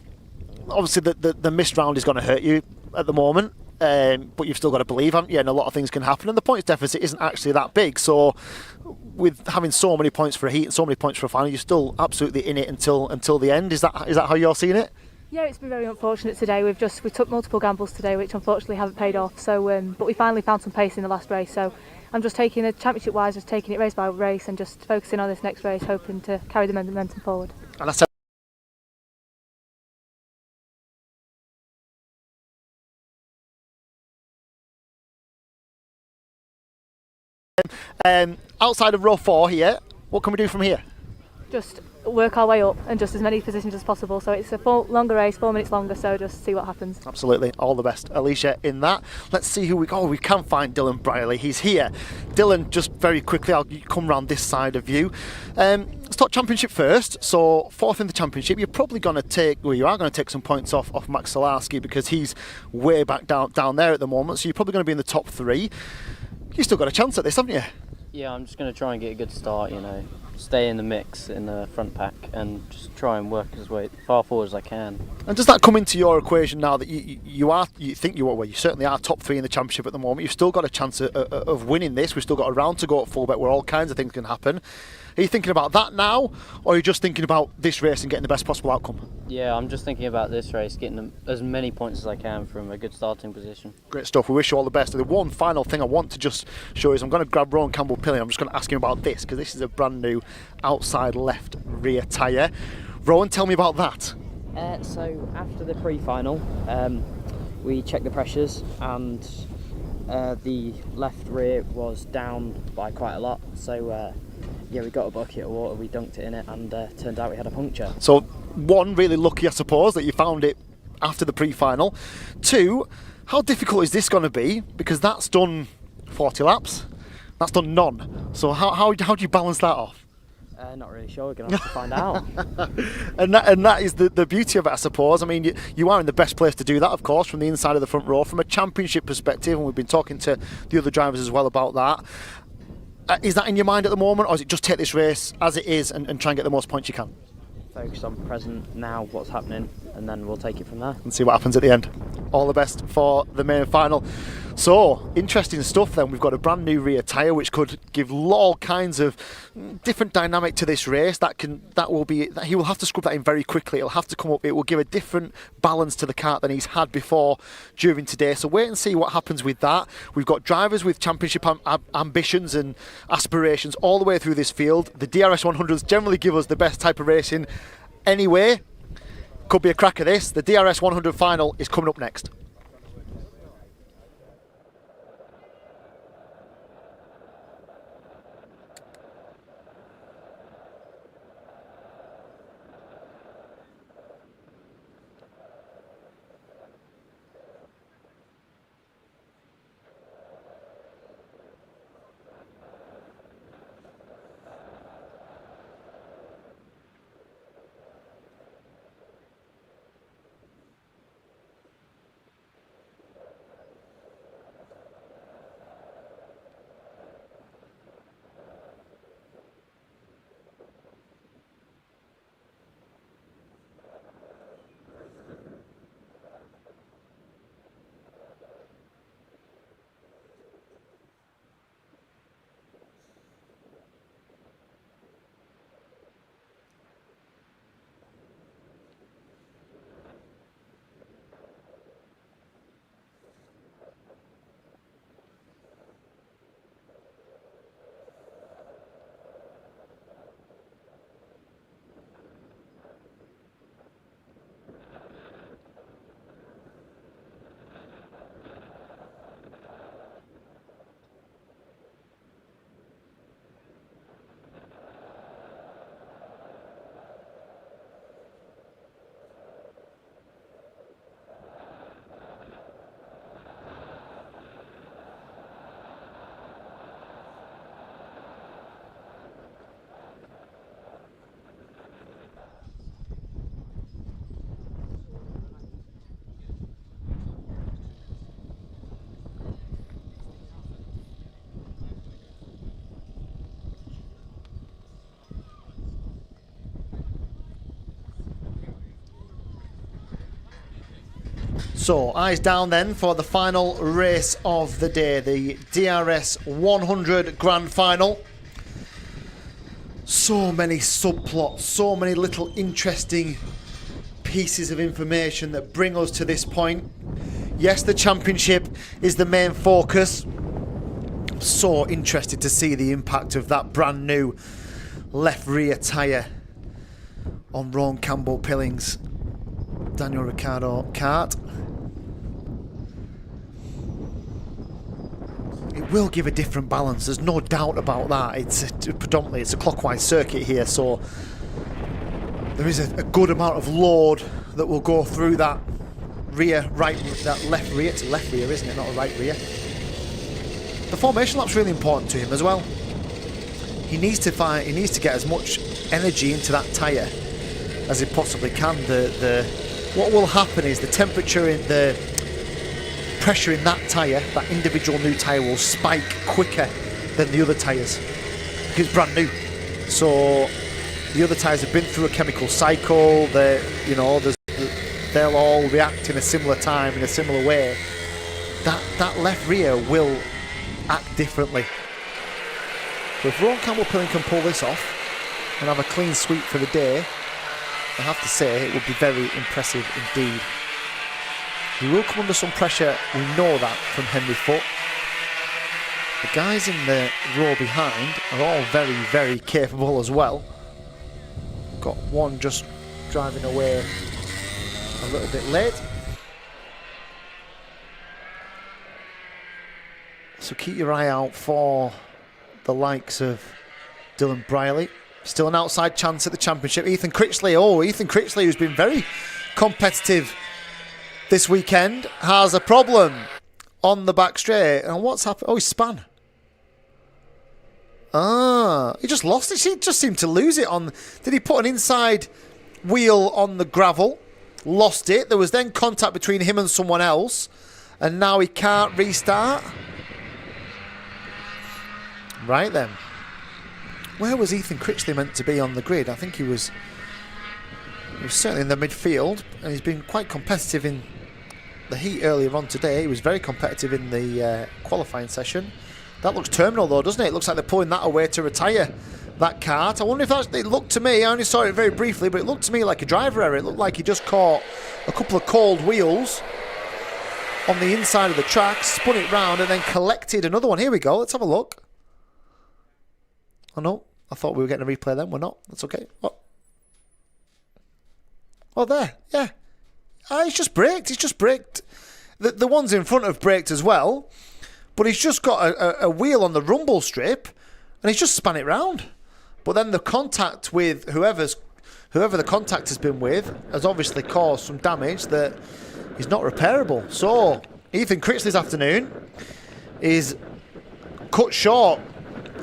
S2: the missed round is going to hurt you at the moment. But you've still got to believe, haven't you? And a lot of things can happen, and the points deficit isn't actually that big. So, with having so many points for a heat and so many points for a final, you're still absolutely in it until the end. Is that how you're seeing it?
S22: Yeah, it's been very unfortunate today. We took multiple gambles today, which unfortunately haven't paid off. So, but we finally found some pace in the last race. So, I'm just taking it championship-wise, just taking it race by race, and just focusing on this next race, hoping to carry the momentum forward.
S2: And that's outside of row 4 here, what can we do from here?
S22: Just work our way up and just as many positions as possible. So it's a longer race, 4 minutes longer, so just see what happens.
S2: Absolutely. All the best, Alicia, in that. Let's see who we go. We can find Dylan Briley. He's here. Dylan, just very quickly, I'll come round this side of you. Let's talk championship first. So 4th in the championship, you're probably going to take, well, you are going to take some points off Max Solarski because he's way back down there at the moment. So you're probably going to be in the top 3. You've still got a chance at this, haven't you?
S6: Yeah, I'm just going to try and get a good start, stay in the mix in the front pack and just try and work as far forward as I can.
S2: And does that come into your equation now that you certainly are top 3 in the championship at the moment? You've still got a chance of winning this. We've still got a round to go at fullback where all kinds of things can happen. Are you thinking about that now, or are you just thinking about this race and getting the best possible outcome?
S6: Yeah, I'm just thinking about this race, getting as many points as I can from a good starting position.
S2: Great stuff. We wish you all the best. The one final thing I want to just show is I'm going to grab Rowan Campbell-Pilling. I'm just going to ask him about this because this is a brand new outside left rear tyre. Rowan, tell me about that.
S10: So after the pre-final, we checked the pressures and the left rear was down by quite a lot. So yeah, we got a bucket of water, we dunked it in it, and turned out we had a puncture.
S2: So, 1, really lucky, I suppose, that you found it after the pre-final. 2, how difficult is this going to be? Because that's done 40 laps, that's done none. So how do you balance that off?
S10: Not really sure. We're going to have to find out.
S2: and that is the beauty of it, I suppose. I mean, you are in the best place to do that, of course, from the inside of the front row, from a championship perspective, and we've been talking to the other drivers as well about that. Is that in your mind at the moment, or is it just take this race as it is and try and get the most points you can?
S10: Focus on present now, what's happening, and then we'll take it from there.
S2: And see what happens at the end. All the best for the main final. So, interesting stuff then. We've got a brand new rear tyre which could give all kinds of different dynamic to this race. He will have to scrub that in very quickly. It'll have to come up. It will give a different balance to the kart than he's had before during today. So wait and see what happens with that. We've got drivers with championship ambitions and aspirations all the way through this field. The DRS 100s generally give us the best type of racing anyway. Could be a crack of this. The DRS 100 final is coming up next. So, eyes down then for the final race of the day, the DRS 100 Grand Final. So many subplots, so many little interesting pieces of information that bring us to this point. Yes, the championship is the main focus. I'm so interested to see the impact of that brand new left rear tyre on Ron Campbell-Pilling's Daniel Ricciardo kart. It will give a different balance, there's no doubt about that. It's a clockwise circuit here, so there is a good amount of load that will go through that left rear. It's a left rear, isn't it? Not a right rear. The formation lap's really important to him as well. He needs to get as much energy into that tyre as he possibly can. What will happen is the temperature in the pressure in that tyre, that individual new tyre, will spike quicker than the other tyres because it's brand new. So the other tyres have been through a chemical cycle. They'll all react in a similar time, in a similar way. That left rear will act differently. So if Ron Campbell-Pilling can pull this off and have a clean sweep for the day, I have to say it would be very impressive indeed. He will come under some pressure, we know that from Henry Foote. The guys in the row behind are all very, very capable as well. Got one just driving away a little bit late. So keep your eye out for the likes of Dylan Briley. Still an outside chance at the championship. Ethan Critchley, who's been very competitive this weekend, has a problem on the back straight. And what's happened? Oh, he's spun. He just lost it. He just seemed to lose it on... Did he put an inside wheel on the gravel? Lost it. There was then contact between him and someone else. And now he can't restart. Right then. Where was Ethan Critchley meant to be on the grid? I think he was certainly in the midfield. And he's been quite competitive in the heat earlier on today. He was very competitive in the qualifying session. That looks terminal though, doesn't it? It looks like they're pulling that away to retire that kart. I wonder if that's... It looked to me, I only saw it very briefly, but it looked to me like a driver error. It looked like he just caught a couple of cold wheels on the inside of the track, spun it round and then collected another one. Here we go, let's have a look. Oh no, I thought we were getting a replay then. We're not. That's okay. Oh, there. Yeah. He's just braked. He's just braked. The ones in front have braked as well. But he's just got a wheel on the rumble strip and he's just spun it round. But then the contact with whoever the contact has been with has obviously caused some damage that is not repairable. So Ethan Critchley's afternoon is cut short.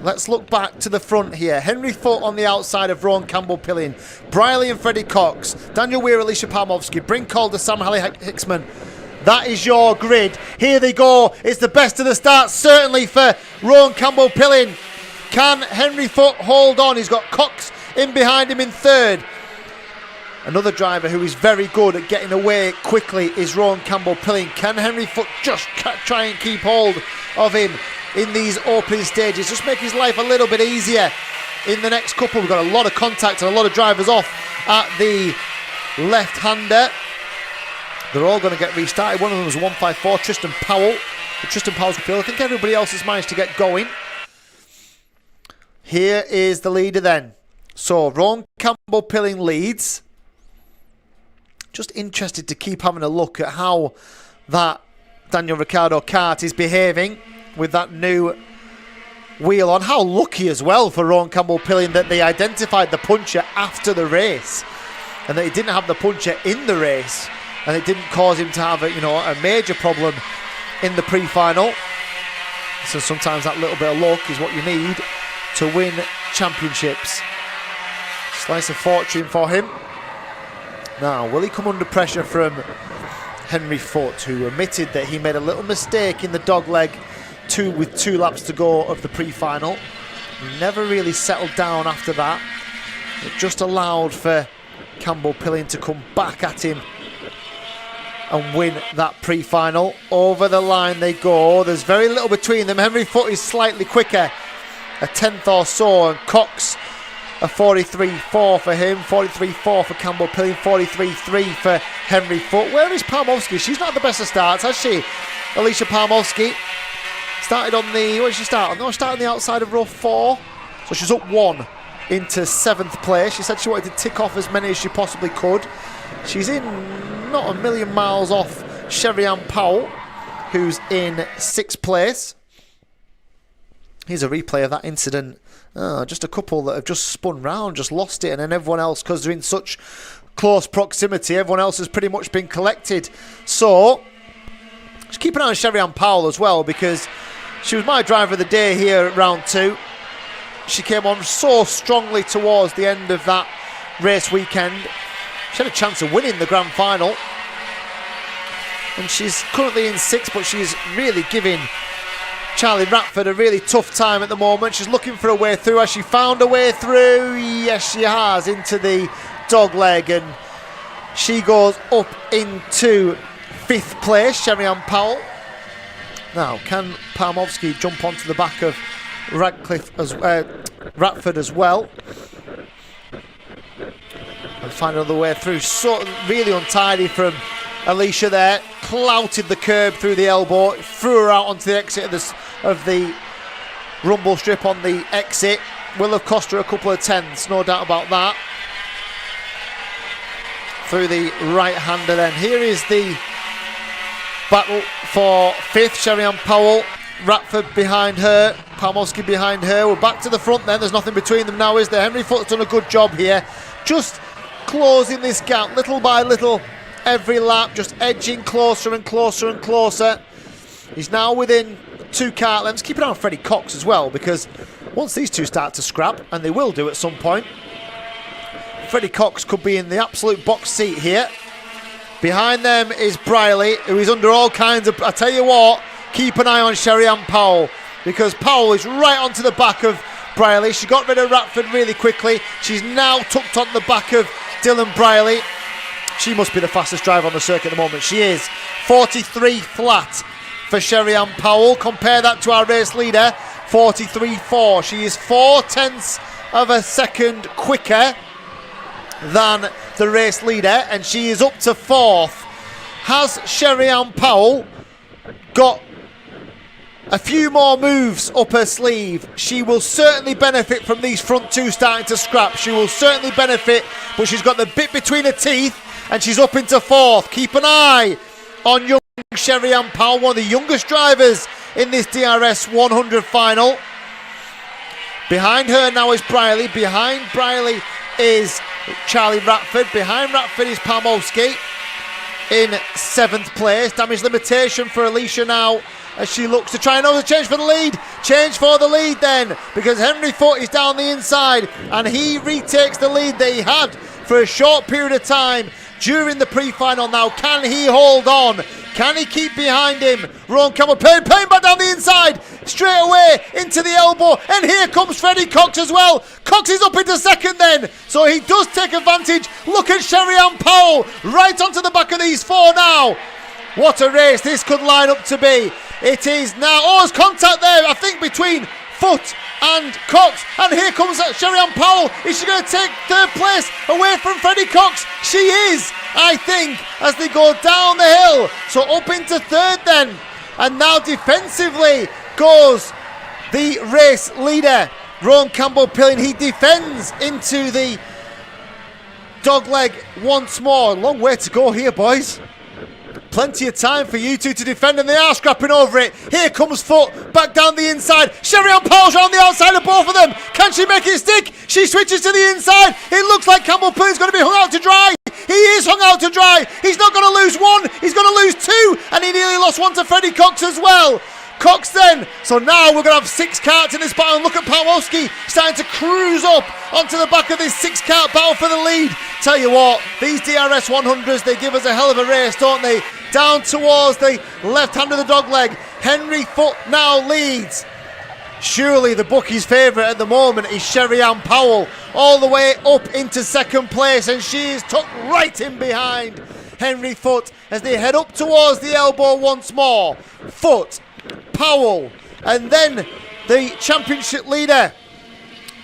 S2: Let's look back to the front here. Henry Foote on the outside of Rowan Campbell-Pilling. Briley and Freddie Cox. Daniel Weir, Alicia Palmovsky. Bryn Calder, Sam Halley-Hicksman. That is your grid. Here they go. It's the best of the start, certainly for Rowan Campbell-Pilling. Can Henry Foote hold on? He's got Cox in behind him in third. Another driver who is very good at getting away quickly is Rowan Campbell-Pilling. Can Henry Foote just try and keep hold of him in these opening stages? Just make his life a little bit easier in the next couple. We've got a lot of contact and a lot of drivers off at the left-hander. They're all going to get restarted. One of them was 154, Tristan Powell. Tristan Powell's field. I think everybody else has managed to get going. Here is the leader then. So Rowan Campbell-Pilling leads. Just interested to keep having a look at how that Daniel Ricciardo kart is behaving with that new wheel on. How lucky as well for Rowan Campbell-Pilling that they identified the puncher after the race and that he didn't have the puncher in the race and it didn't cause him to have a major problem in the pre-final. So sometimes that little bit of luck is what you need to win championships. Slice of fortune for him. Now, will he come under pressure from Henry Foote, who admitted that he made a little mistake in the dogleg with 2 laps to go of the pre-final. He never really settled down after that. It just allowed for Campbell-Pilling to come back at him and win that pre-final. Over the line they go. There's very little between them. Henry Foote is slightly quicker, a tenth or so, and Cox a 43.4 for him, 43.4 for Campbell-Pilling, 43.3 for Henry Foote. Where is Palmovsky? She's not the best of starts, has she? Alicia Palmovsky started on the... Where did she start? No, she started on the outside of row 4. So she's up 1 into 7th place. She said she wanted to tick off as many as she possibly could. She's in not a million miles off Sherry-Ann Powell, who's in 6th place. Here's a replay of that incident. Just a couple that have just spun round, just lost it, and then everyone else, because they're in such close proximity, everyone else has pretty much been collected. So, just keep an eye on Sherry-Ann Powell as well, because she was my driver of the day here at round 2. She came on so strongly towards the end of that race weekend. She had a chance of winning the grand final. And she's currently in 6th, but she's really giving Charlie Ratford a really tough time at the moment. She's looking for a way through. Has she found a way through? Yes, she has, into the dogleg, and she goes up into 5th place, Sherry-Ann Powell. Now, can Palmovsky jump onto the back of Ratford as well and find another way through? So really untidy from Alicia there. Clouted the curb through the elbow, threw her out onto the exit of the rumble strip on the exit. Will have cost her a couple of tenths, no doubt about that. Through the right-hander then. Here is the battle for 5th, Sherry-Ann Powell. Ratford behind her, Palmovsky behind her. We're back to the front then, there's nothing between them now, is there? Henry Foote's done a good job here. Just closing this gap little by little. Every lap, just edging closer and closer and closer. He's now within 2 kart lengths. Keep an eye on Freddie Cox as well, because once these two start to scrap, and they will do at some point, Freddie Cox could be in the absolute box seat here. Behind them is Briley, who is under all kinds of... I tell you what, keep an eye on Sherry-Ann Powell, because Powell is right onto the back of Briley. She got rid of Ratford really quickly. She's now tucked on the back of Dylan Briley. She must be the fastest driver on the circuit at the moment. She is 43 flat for Sherry-Ann Powell. Compare that to our race leader, 43.4. She is 0.4 of a second quicker than the race leader, and she is up to 4th. Has Sherry-Ann Powell got a few more moves up her sleeve? She will certainly benefit from these front two starting to scrap. She will certainly benefit, but she's got the bit between her teeth, and she's up into 4th. Keep an eye on young Sherry-Ann Powell, one of the youngest drivers in this DRS 100 final. Behind her now is Briley. Behind Briley is Charlie Ratford. Behind Ratford is Palmowski in 7th place. Damage limitation for Alicia now, as she looks to try and change for the lead. Change for the lead then, because Henry Foote is down the inside, and he retakes the lead that he had for a short period of time during the pre-final. Now, can he hold on? Can he keep behind him? Rowan Campbell playing back down the inside, straight away into the elbow, and here comes Freddie Cox as well. Cox is up into 2nd then, so he does take advantage. Look at Sherry-Ann Powell right onto the back of these 4 now. What a race this could line up to be. It is now, there's contact there, I think, between Foote and Cox, and here comes Sherry-Ann Powell. Is she going to take 3rd place away from Freddie Cox? She is, I think, as they go down the hill. So up into 3rd then, and now defensively goes the race leader, Rowan Campbell-Pilling. He defends into the dogleg once more. Long way to go here, boys. Plenty of time for you two to defend, and they are scrapping over it. Here comes Foote back down the inside. Sherry-Ann Powell's on the outside of both of them. Can she make it stick? She switches to the inside. It looks like Campbell-Pilling's going to be hung out to dry. He is hung out to dry. He's not going to lose 1. He's going to lose 2, and he nearly lost 1 to Freddie Cox as well. Cox then. So now we're going to have 6 karts in this battle. Look at Palmowski starting to cruise up onto the back of this 6-kart battle for the lead. Tell you what, these DRS 100s, they give us a hell of a race, don't they? Down towards the left hand of the dogleg. Henry Foote now leads. Surely the bookie's favourite at the moment is Sherry-Ann Powell, all the way up into 2nd place, and she is tucked right in behind Henry Foote as they head up towards the elbow once more. Foote, Powell, and then the championship leader,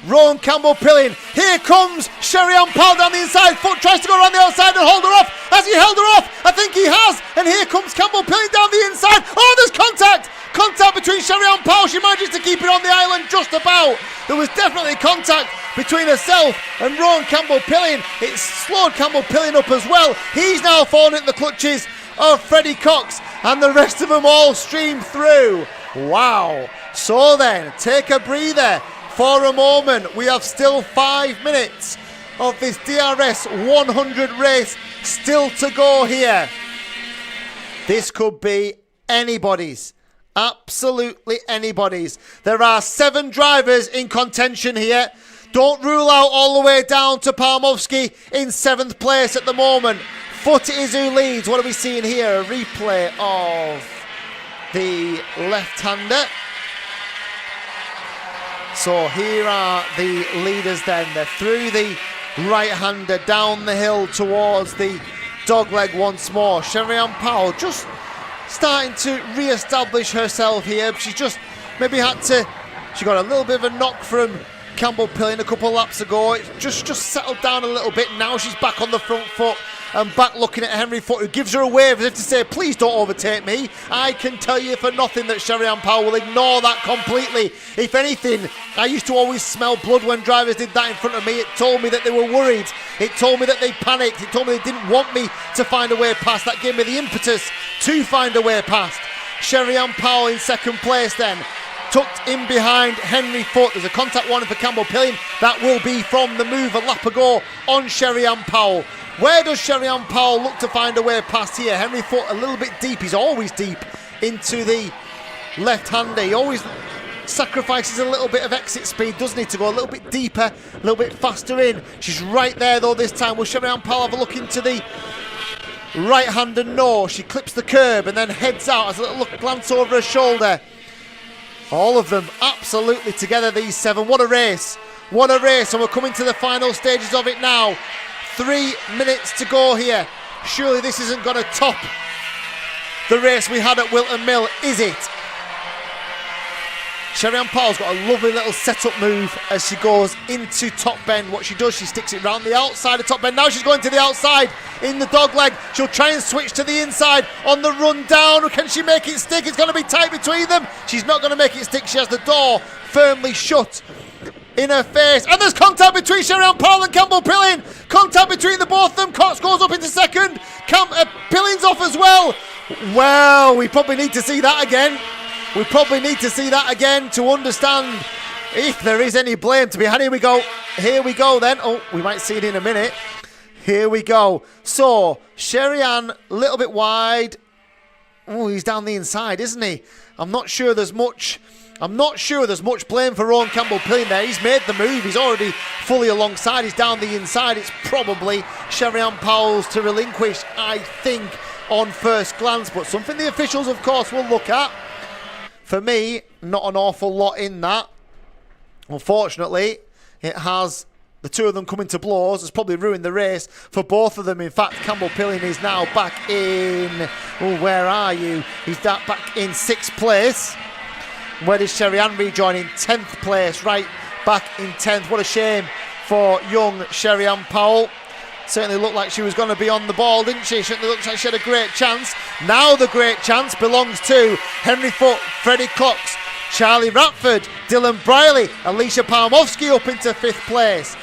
S2: Rowan Campbell-Pilling. Here comes Sherry-Ann Powell down the inside. Foote tries to go around the outside and hold her off. Has he held her off? I think he has. And here comes Campbell-Pilling down the inside. Oh, there's contact! Contact between Sherry-Ann Powell. She manages to keep it on the island just about. There was definitely contact between herself and Rowan Campbell-Pilling. It slowed Campbell-Pilling up as well. He's now fallen into the clutches of Freddie Cox, and the rest of them all stream through. Wow. So then, take a breather for a moment. We have still 5 minutes of this DRS 100 race still to go here. This could be anybody's. Absolutely anybody's. There are 7 drivers in contention here. Don't rule out all the way down to Palmowski in 7th place at the moment. Foote is who leads. What are we seeing here? A replay of the left-hander. So here are the leaders then. They're through the right-hander, down the hill towards the dogleg once more. Sherry-Ann Powell just starting to re-establish herself here. She just maybe had to... She got a little bit of a knock from Campbell-Pilling a couple laps ago. It just settled down a little bit. Now she's back on the front foot and back looking at Henry Foote, who gives her a wave as if to say, please don't overtake me. I can tell you for nothing that Sherry-Ann Powell will ignore that completely. If anything, I used to always smell blood when drivers did that in front of me. It told me that they were worried. It told me that they panicked. It told me they didn't want me to find a way past. That gave me the impetus to find a way past. Sherry-Ann Powell in 2nd place then, tucked in behind Henry Foote. There's a contact warning for Campbell-Pilling. That will be from the move a lap ago on Sherry-Ann Powell. Where does Sherry-Ann Powell look to find a way past here? Henry Foote a little bit deep. He's always deep into the left-hander. He always sacrifices a little bit of exit speed, doesn't he, to go a little bit deeper, a little bit faster in. She's right there though this time. Will Sherry-Ann Powell have a look into the right-hander? No, she clips the curb and then heads out, has a little look, glance over her shoulder. All of them absolutely together, these 7. What a race. What a race, and we're coming to the final stages of it now. 3 minutes to go here. Surely this isn't going to top the race we had at Wilton Mill, is it? Sherry-Ann Powell's got a lovely little setup move as she goes into top bend. What she does, she sticks it round the outside of top bend. Now she's going to the outside in the dog leg. She'll try and switch to the inside on the run down. Can she make it stick? It's going to be tight between them. She's not going to make it stick. She has the door firmly shut in her face. And there's contact between Sherry-Ann Powell and Campbell Pilling. Contact between the both of them. Cox goes up into second. Pilling's off as well. Well, we probably need to see that again. We probably need to see that again to understand if there is any blame to be had. Here we go. Here we go then. Oh, we might see it in a minute. Here we go. So, Sherry-Ann, a little bit wide. Oh, he's down the inside, isn't he? I'm not sure there's much blame for Rowan Campbell-Pilling there. He's made the move. He's already fully alongside. He's down the inside. It's probably Sherry-Ann Powell's to relinquish, I think, on first glance. But something the officials, of course, will look at. For me, not an awful lot in that. Unfortunately, it has the two of them coming to blows. It's probably ruined the race for both of them. In fact, Campbell-Pilling is now back in... Oh, where are you? He's back in 6th place. Where does Sherry-Ann rejoin? In 10th place, right back in 10th. What a shame for young Sherry-Ann Powell. Certainly looked like she was going to be on the ball, didn't she? Certainly looks like she had a great chance. Now the great chance belongs to Henry Foote, Freddie Cox, Charlie Ratford, Dylan Briley, Alicia Palmovsky up into 5th place.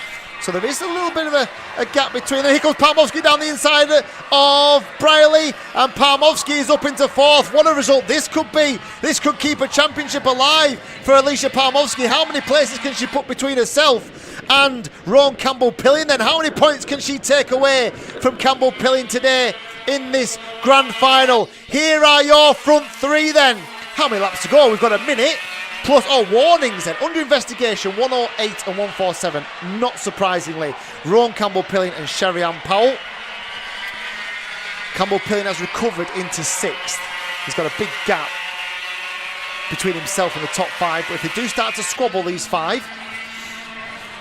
S2: So there is a little bit of a gap between them. Here comes Palmovsky down the inside of Briley, and Palmovsky is up into 4th. What a result this could be. This could keep a championship alive for Alicia Palmovsky. How many places can she put between herself and Rowan Campbell-Pilling then? How many points can she take away from Campbell-Pilling today in this grand final? Here are your front 3 then. How many laps to go? We've got a minute. Plus, warnings then. Under investigation, 108 and 147. Not surprisingly, Rowan Campbell-Pilling and Sherry-Ann Powell. Campbell-Pilling has recovered into 6th. He's got a big gap between himself and the top 5. But if they do start to squabble, these 5...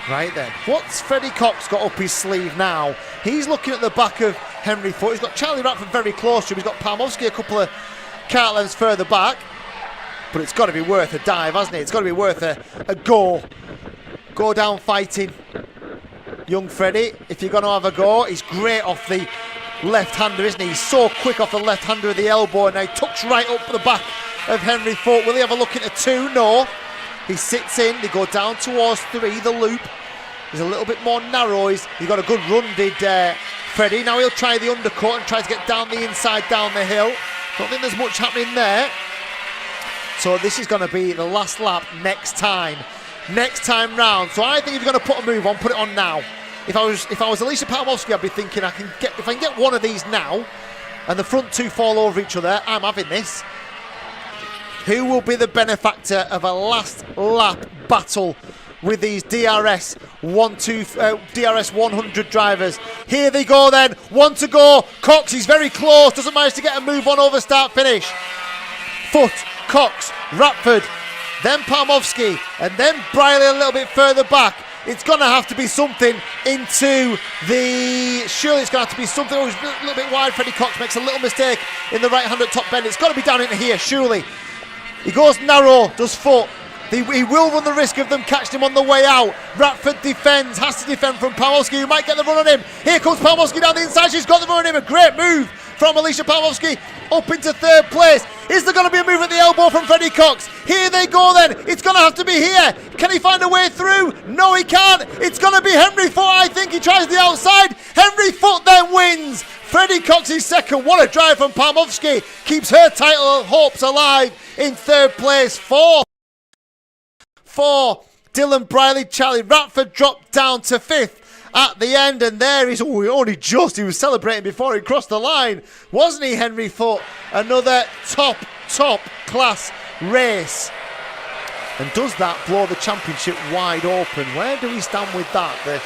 S2: Right then, what's Freddie Cox got up his sleeve now? He's looking at the back of Henry Foote. He's got Charlie Ratford very close to him. He's got Palmovsky a couple of kart lengths further back. But it's got to be worth a dive, hasn't it? It's got to be worth a go. Go down fighting. Young Freddie, if you're going to have a go, he's great off the left-hander, isn't he? He's so quick off the left-hander of the elbow. And now he tucks right up the back of Henry Foote. Will he have a look into 2? No. He sits in, they go down towards 3, the loop. He's a little bit more narrow. He's got a good run, did Freddie. Now he'll try the undercut and try to get down the inside, down the hill. Don't think there's much happening there. So this is going to be the last lap next time round. So I think if you're going to put a move on, put it on now. If I was Alicia Palmovsky, I'd be thinking if I can get one of these now, and the front 2 fall over each other, I'm having this. Who will be the benefactor of a last lap battle with these DRS 100 drivers? Here they go then. 1 to go. Cox is very close. Doesn't manage to get a move on over start finish. Foote, Cox, Ratford, then Palmovsky, and then Briley a little bit further back. It's going to have to be something into the... Surely it's going to have to be something... Oh, he's a little bit wide. Freddie Cox makes a little mistake in the right hand at top bend. It's got to be down into here, surely. He goes narrow, does Foote. He will run the risk of them catching him on the way out. Ratford defends, has to defend from Palmovsky, who might get the run on him. Here comes Palmovsky down the inside. She's got the run on him. A great move from Alicia Palmovsky up into 3rd place. Is there going to be a move at the elbow from Freddie Cox? Here they go then. It's going to have to be here. Can he find a way through? No, he can't. It's going to be Henry Foote, I think. He tries the outside. Henry Foote then wins. Freddie Cox is 2nd. What a drive from Palmovsky. Keeps her title hopes alive in 3rd place. 4th for Dylan Briley. Charlie Ratford dropped down to 5th at the end, and there he's he was celebrating before he crossed the line, wasn't he, Henry Foote? Another top class race. And does that blow the championship wide open? Where do we stand with that? The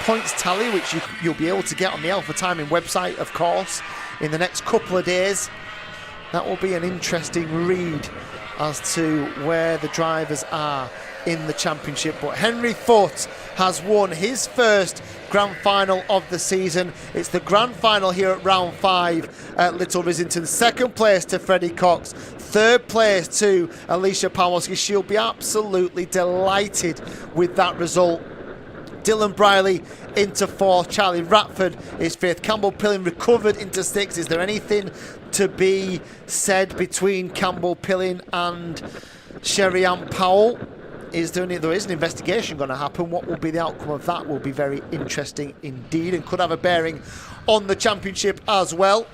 S2: points tally, which you'll be able to get on the Alpha Timing website, of course, in the next couple of days. That will be an interesting read as to where the drivers are in the championship. But Henry Foote has won his first grand final of the season. It's the grand final here at round 5 at Little Rissington. Second place to Freddie Cox, third place to Alicia Pawlowski. She'll be absolutely delighted with that result. Dylan Briley into 4th, Charlie Ratford is 5th, Campbell Pilling recovered into 6th. Is there anything to be said between Campbell Pilling and Sherry Ann Powell? There is an investigation going to happen. What will be the outcome of that will be very interesting indeed, and could have a bearing on the championship as well.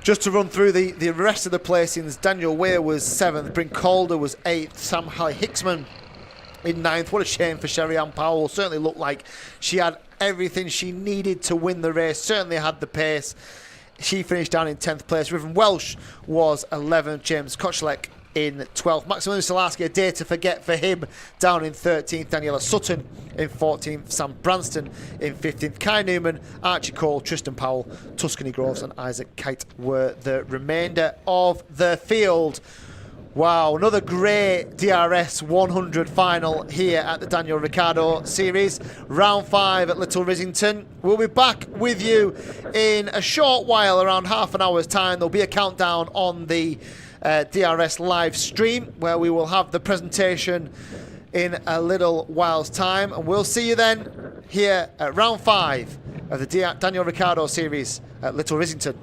S2: Just to run through the rest of the placings, Daniel Weir was 7th, Bryn Calder was 8th, Sam Hicksman in 9th. What a shame for Sherry Ann Powell. Certainly looked like she had everything she needed to win the race, certainly had the pace. She finished down in 10th place. Riven Welsh was 11th, James Kochlek in 12th. Maximilian Salarski, a day to forget for him, down in 13th. Daniela Sutton in 14th. Sam Branston in 15th. Kai Newman, Archie Cole, Tristan Powell, Tuscany Groves and Isaac Kite were the remainder of the field. Wow, another great DRS 100 final here at the Daniel Ricciardo Series. Round 5 at Little Rissington. We'll be back with you in a short while, around half an hour's time. There'll be a countdown on the DRS live stream where we will have the presentation in a little while's time. And we'll see you then here at round 5 of the Daniel Ricciardo Series at Little Rissington.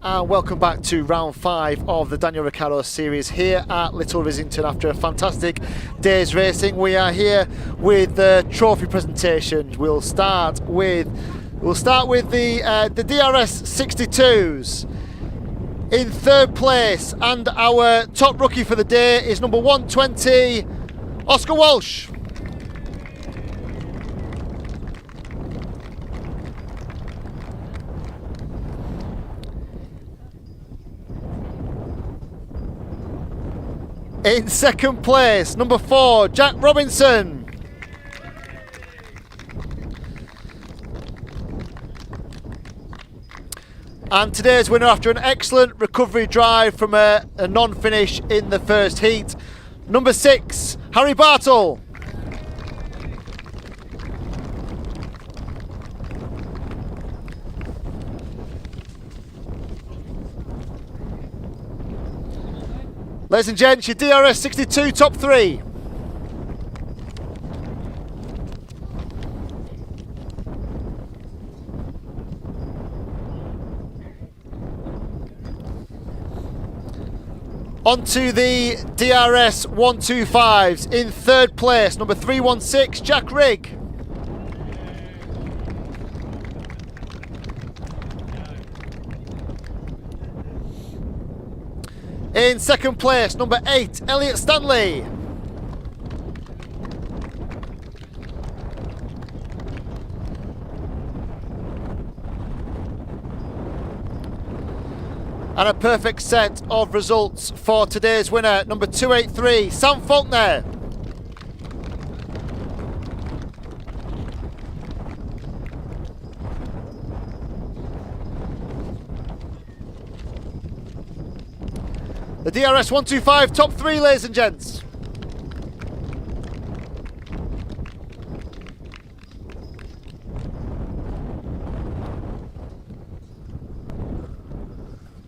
S2: and welcome back to round 5 of the Daniel Ricciardo Series here at Little Rissington. After a fantastic day's racing, we are here with the trophy presentation. We'll start with the DRS 62s. In third place, and our top rookie for the day is number 120, Oscar Walsh. In second place, number 4, Jack Robinson. And today's winner, after an excellent recovery drive from a non-finish in the first heat, number 6, Harry Bartle. Ladies and gents, your DRS 62 top 3. On to the DRS 125s. In third place, number 316, Jack Rigg. In second place, number 8, Elliot Stanley. And a perfect set of results for today's winner, number 283, Sam Faulkner. The DRS 125 top 3, ladies and gents.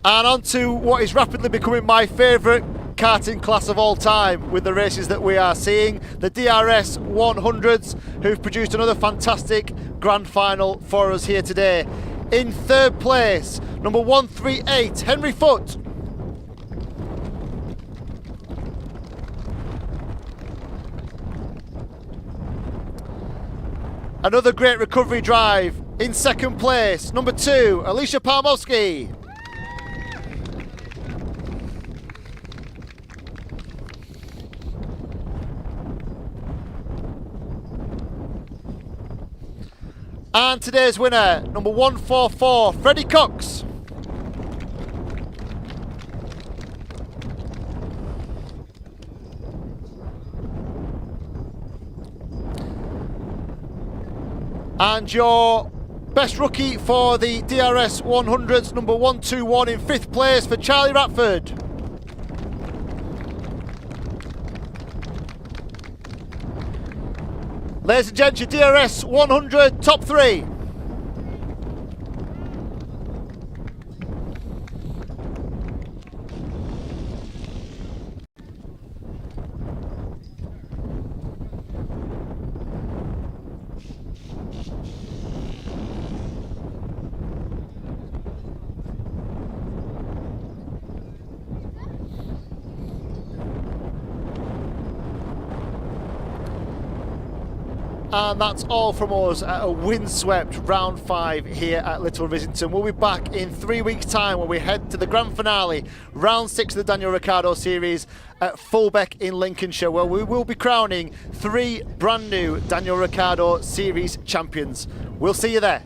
S2: And on to what is rapidly becoming my favourite karting class of all time with the races that we are seeing, the DRS 100s, who've produced another fantastic grand final for us here today. In third place, number 138, Henry Foote. Another great recovery drive. In second place, number 2, Alicia Palmowski. And today's winner, number 144, Freddie Cox. And your best rookie for the DRS 100s, number 121 in 5th place for Charlie Ratford. Ladies and gents, your DRS 100 top 3. And that's all from us at a windswept round 5 here at Little Rissington. We'll be back in 3 weeks' time when we head to the grand finale, round 6 of the Daniel Ricciardo Series at Fulbeck in Lincolnshire, where we will be crowning 3 brand new Daniel Ricciardo Series champions. We'll see you there.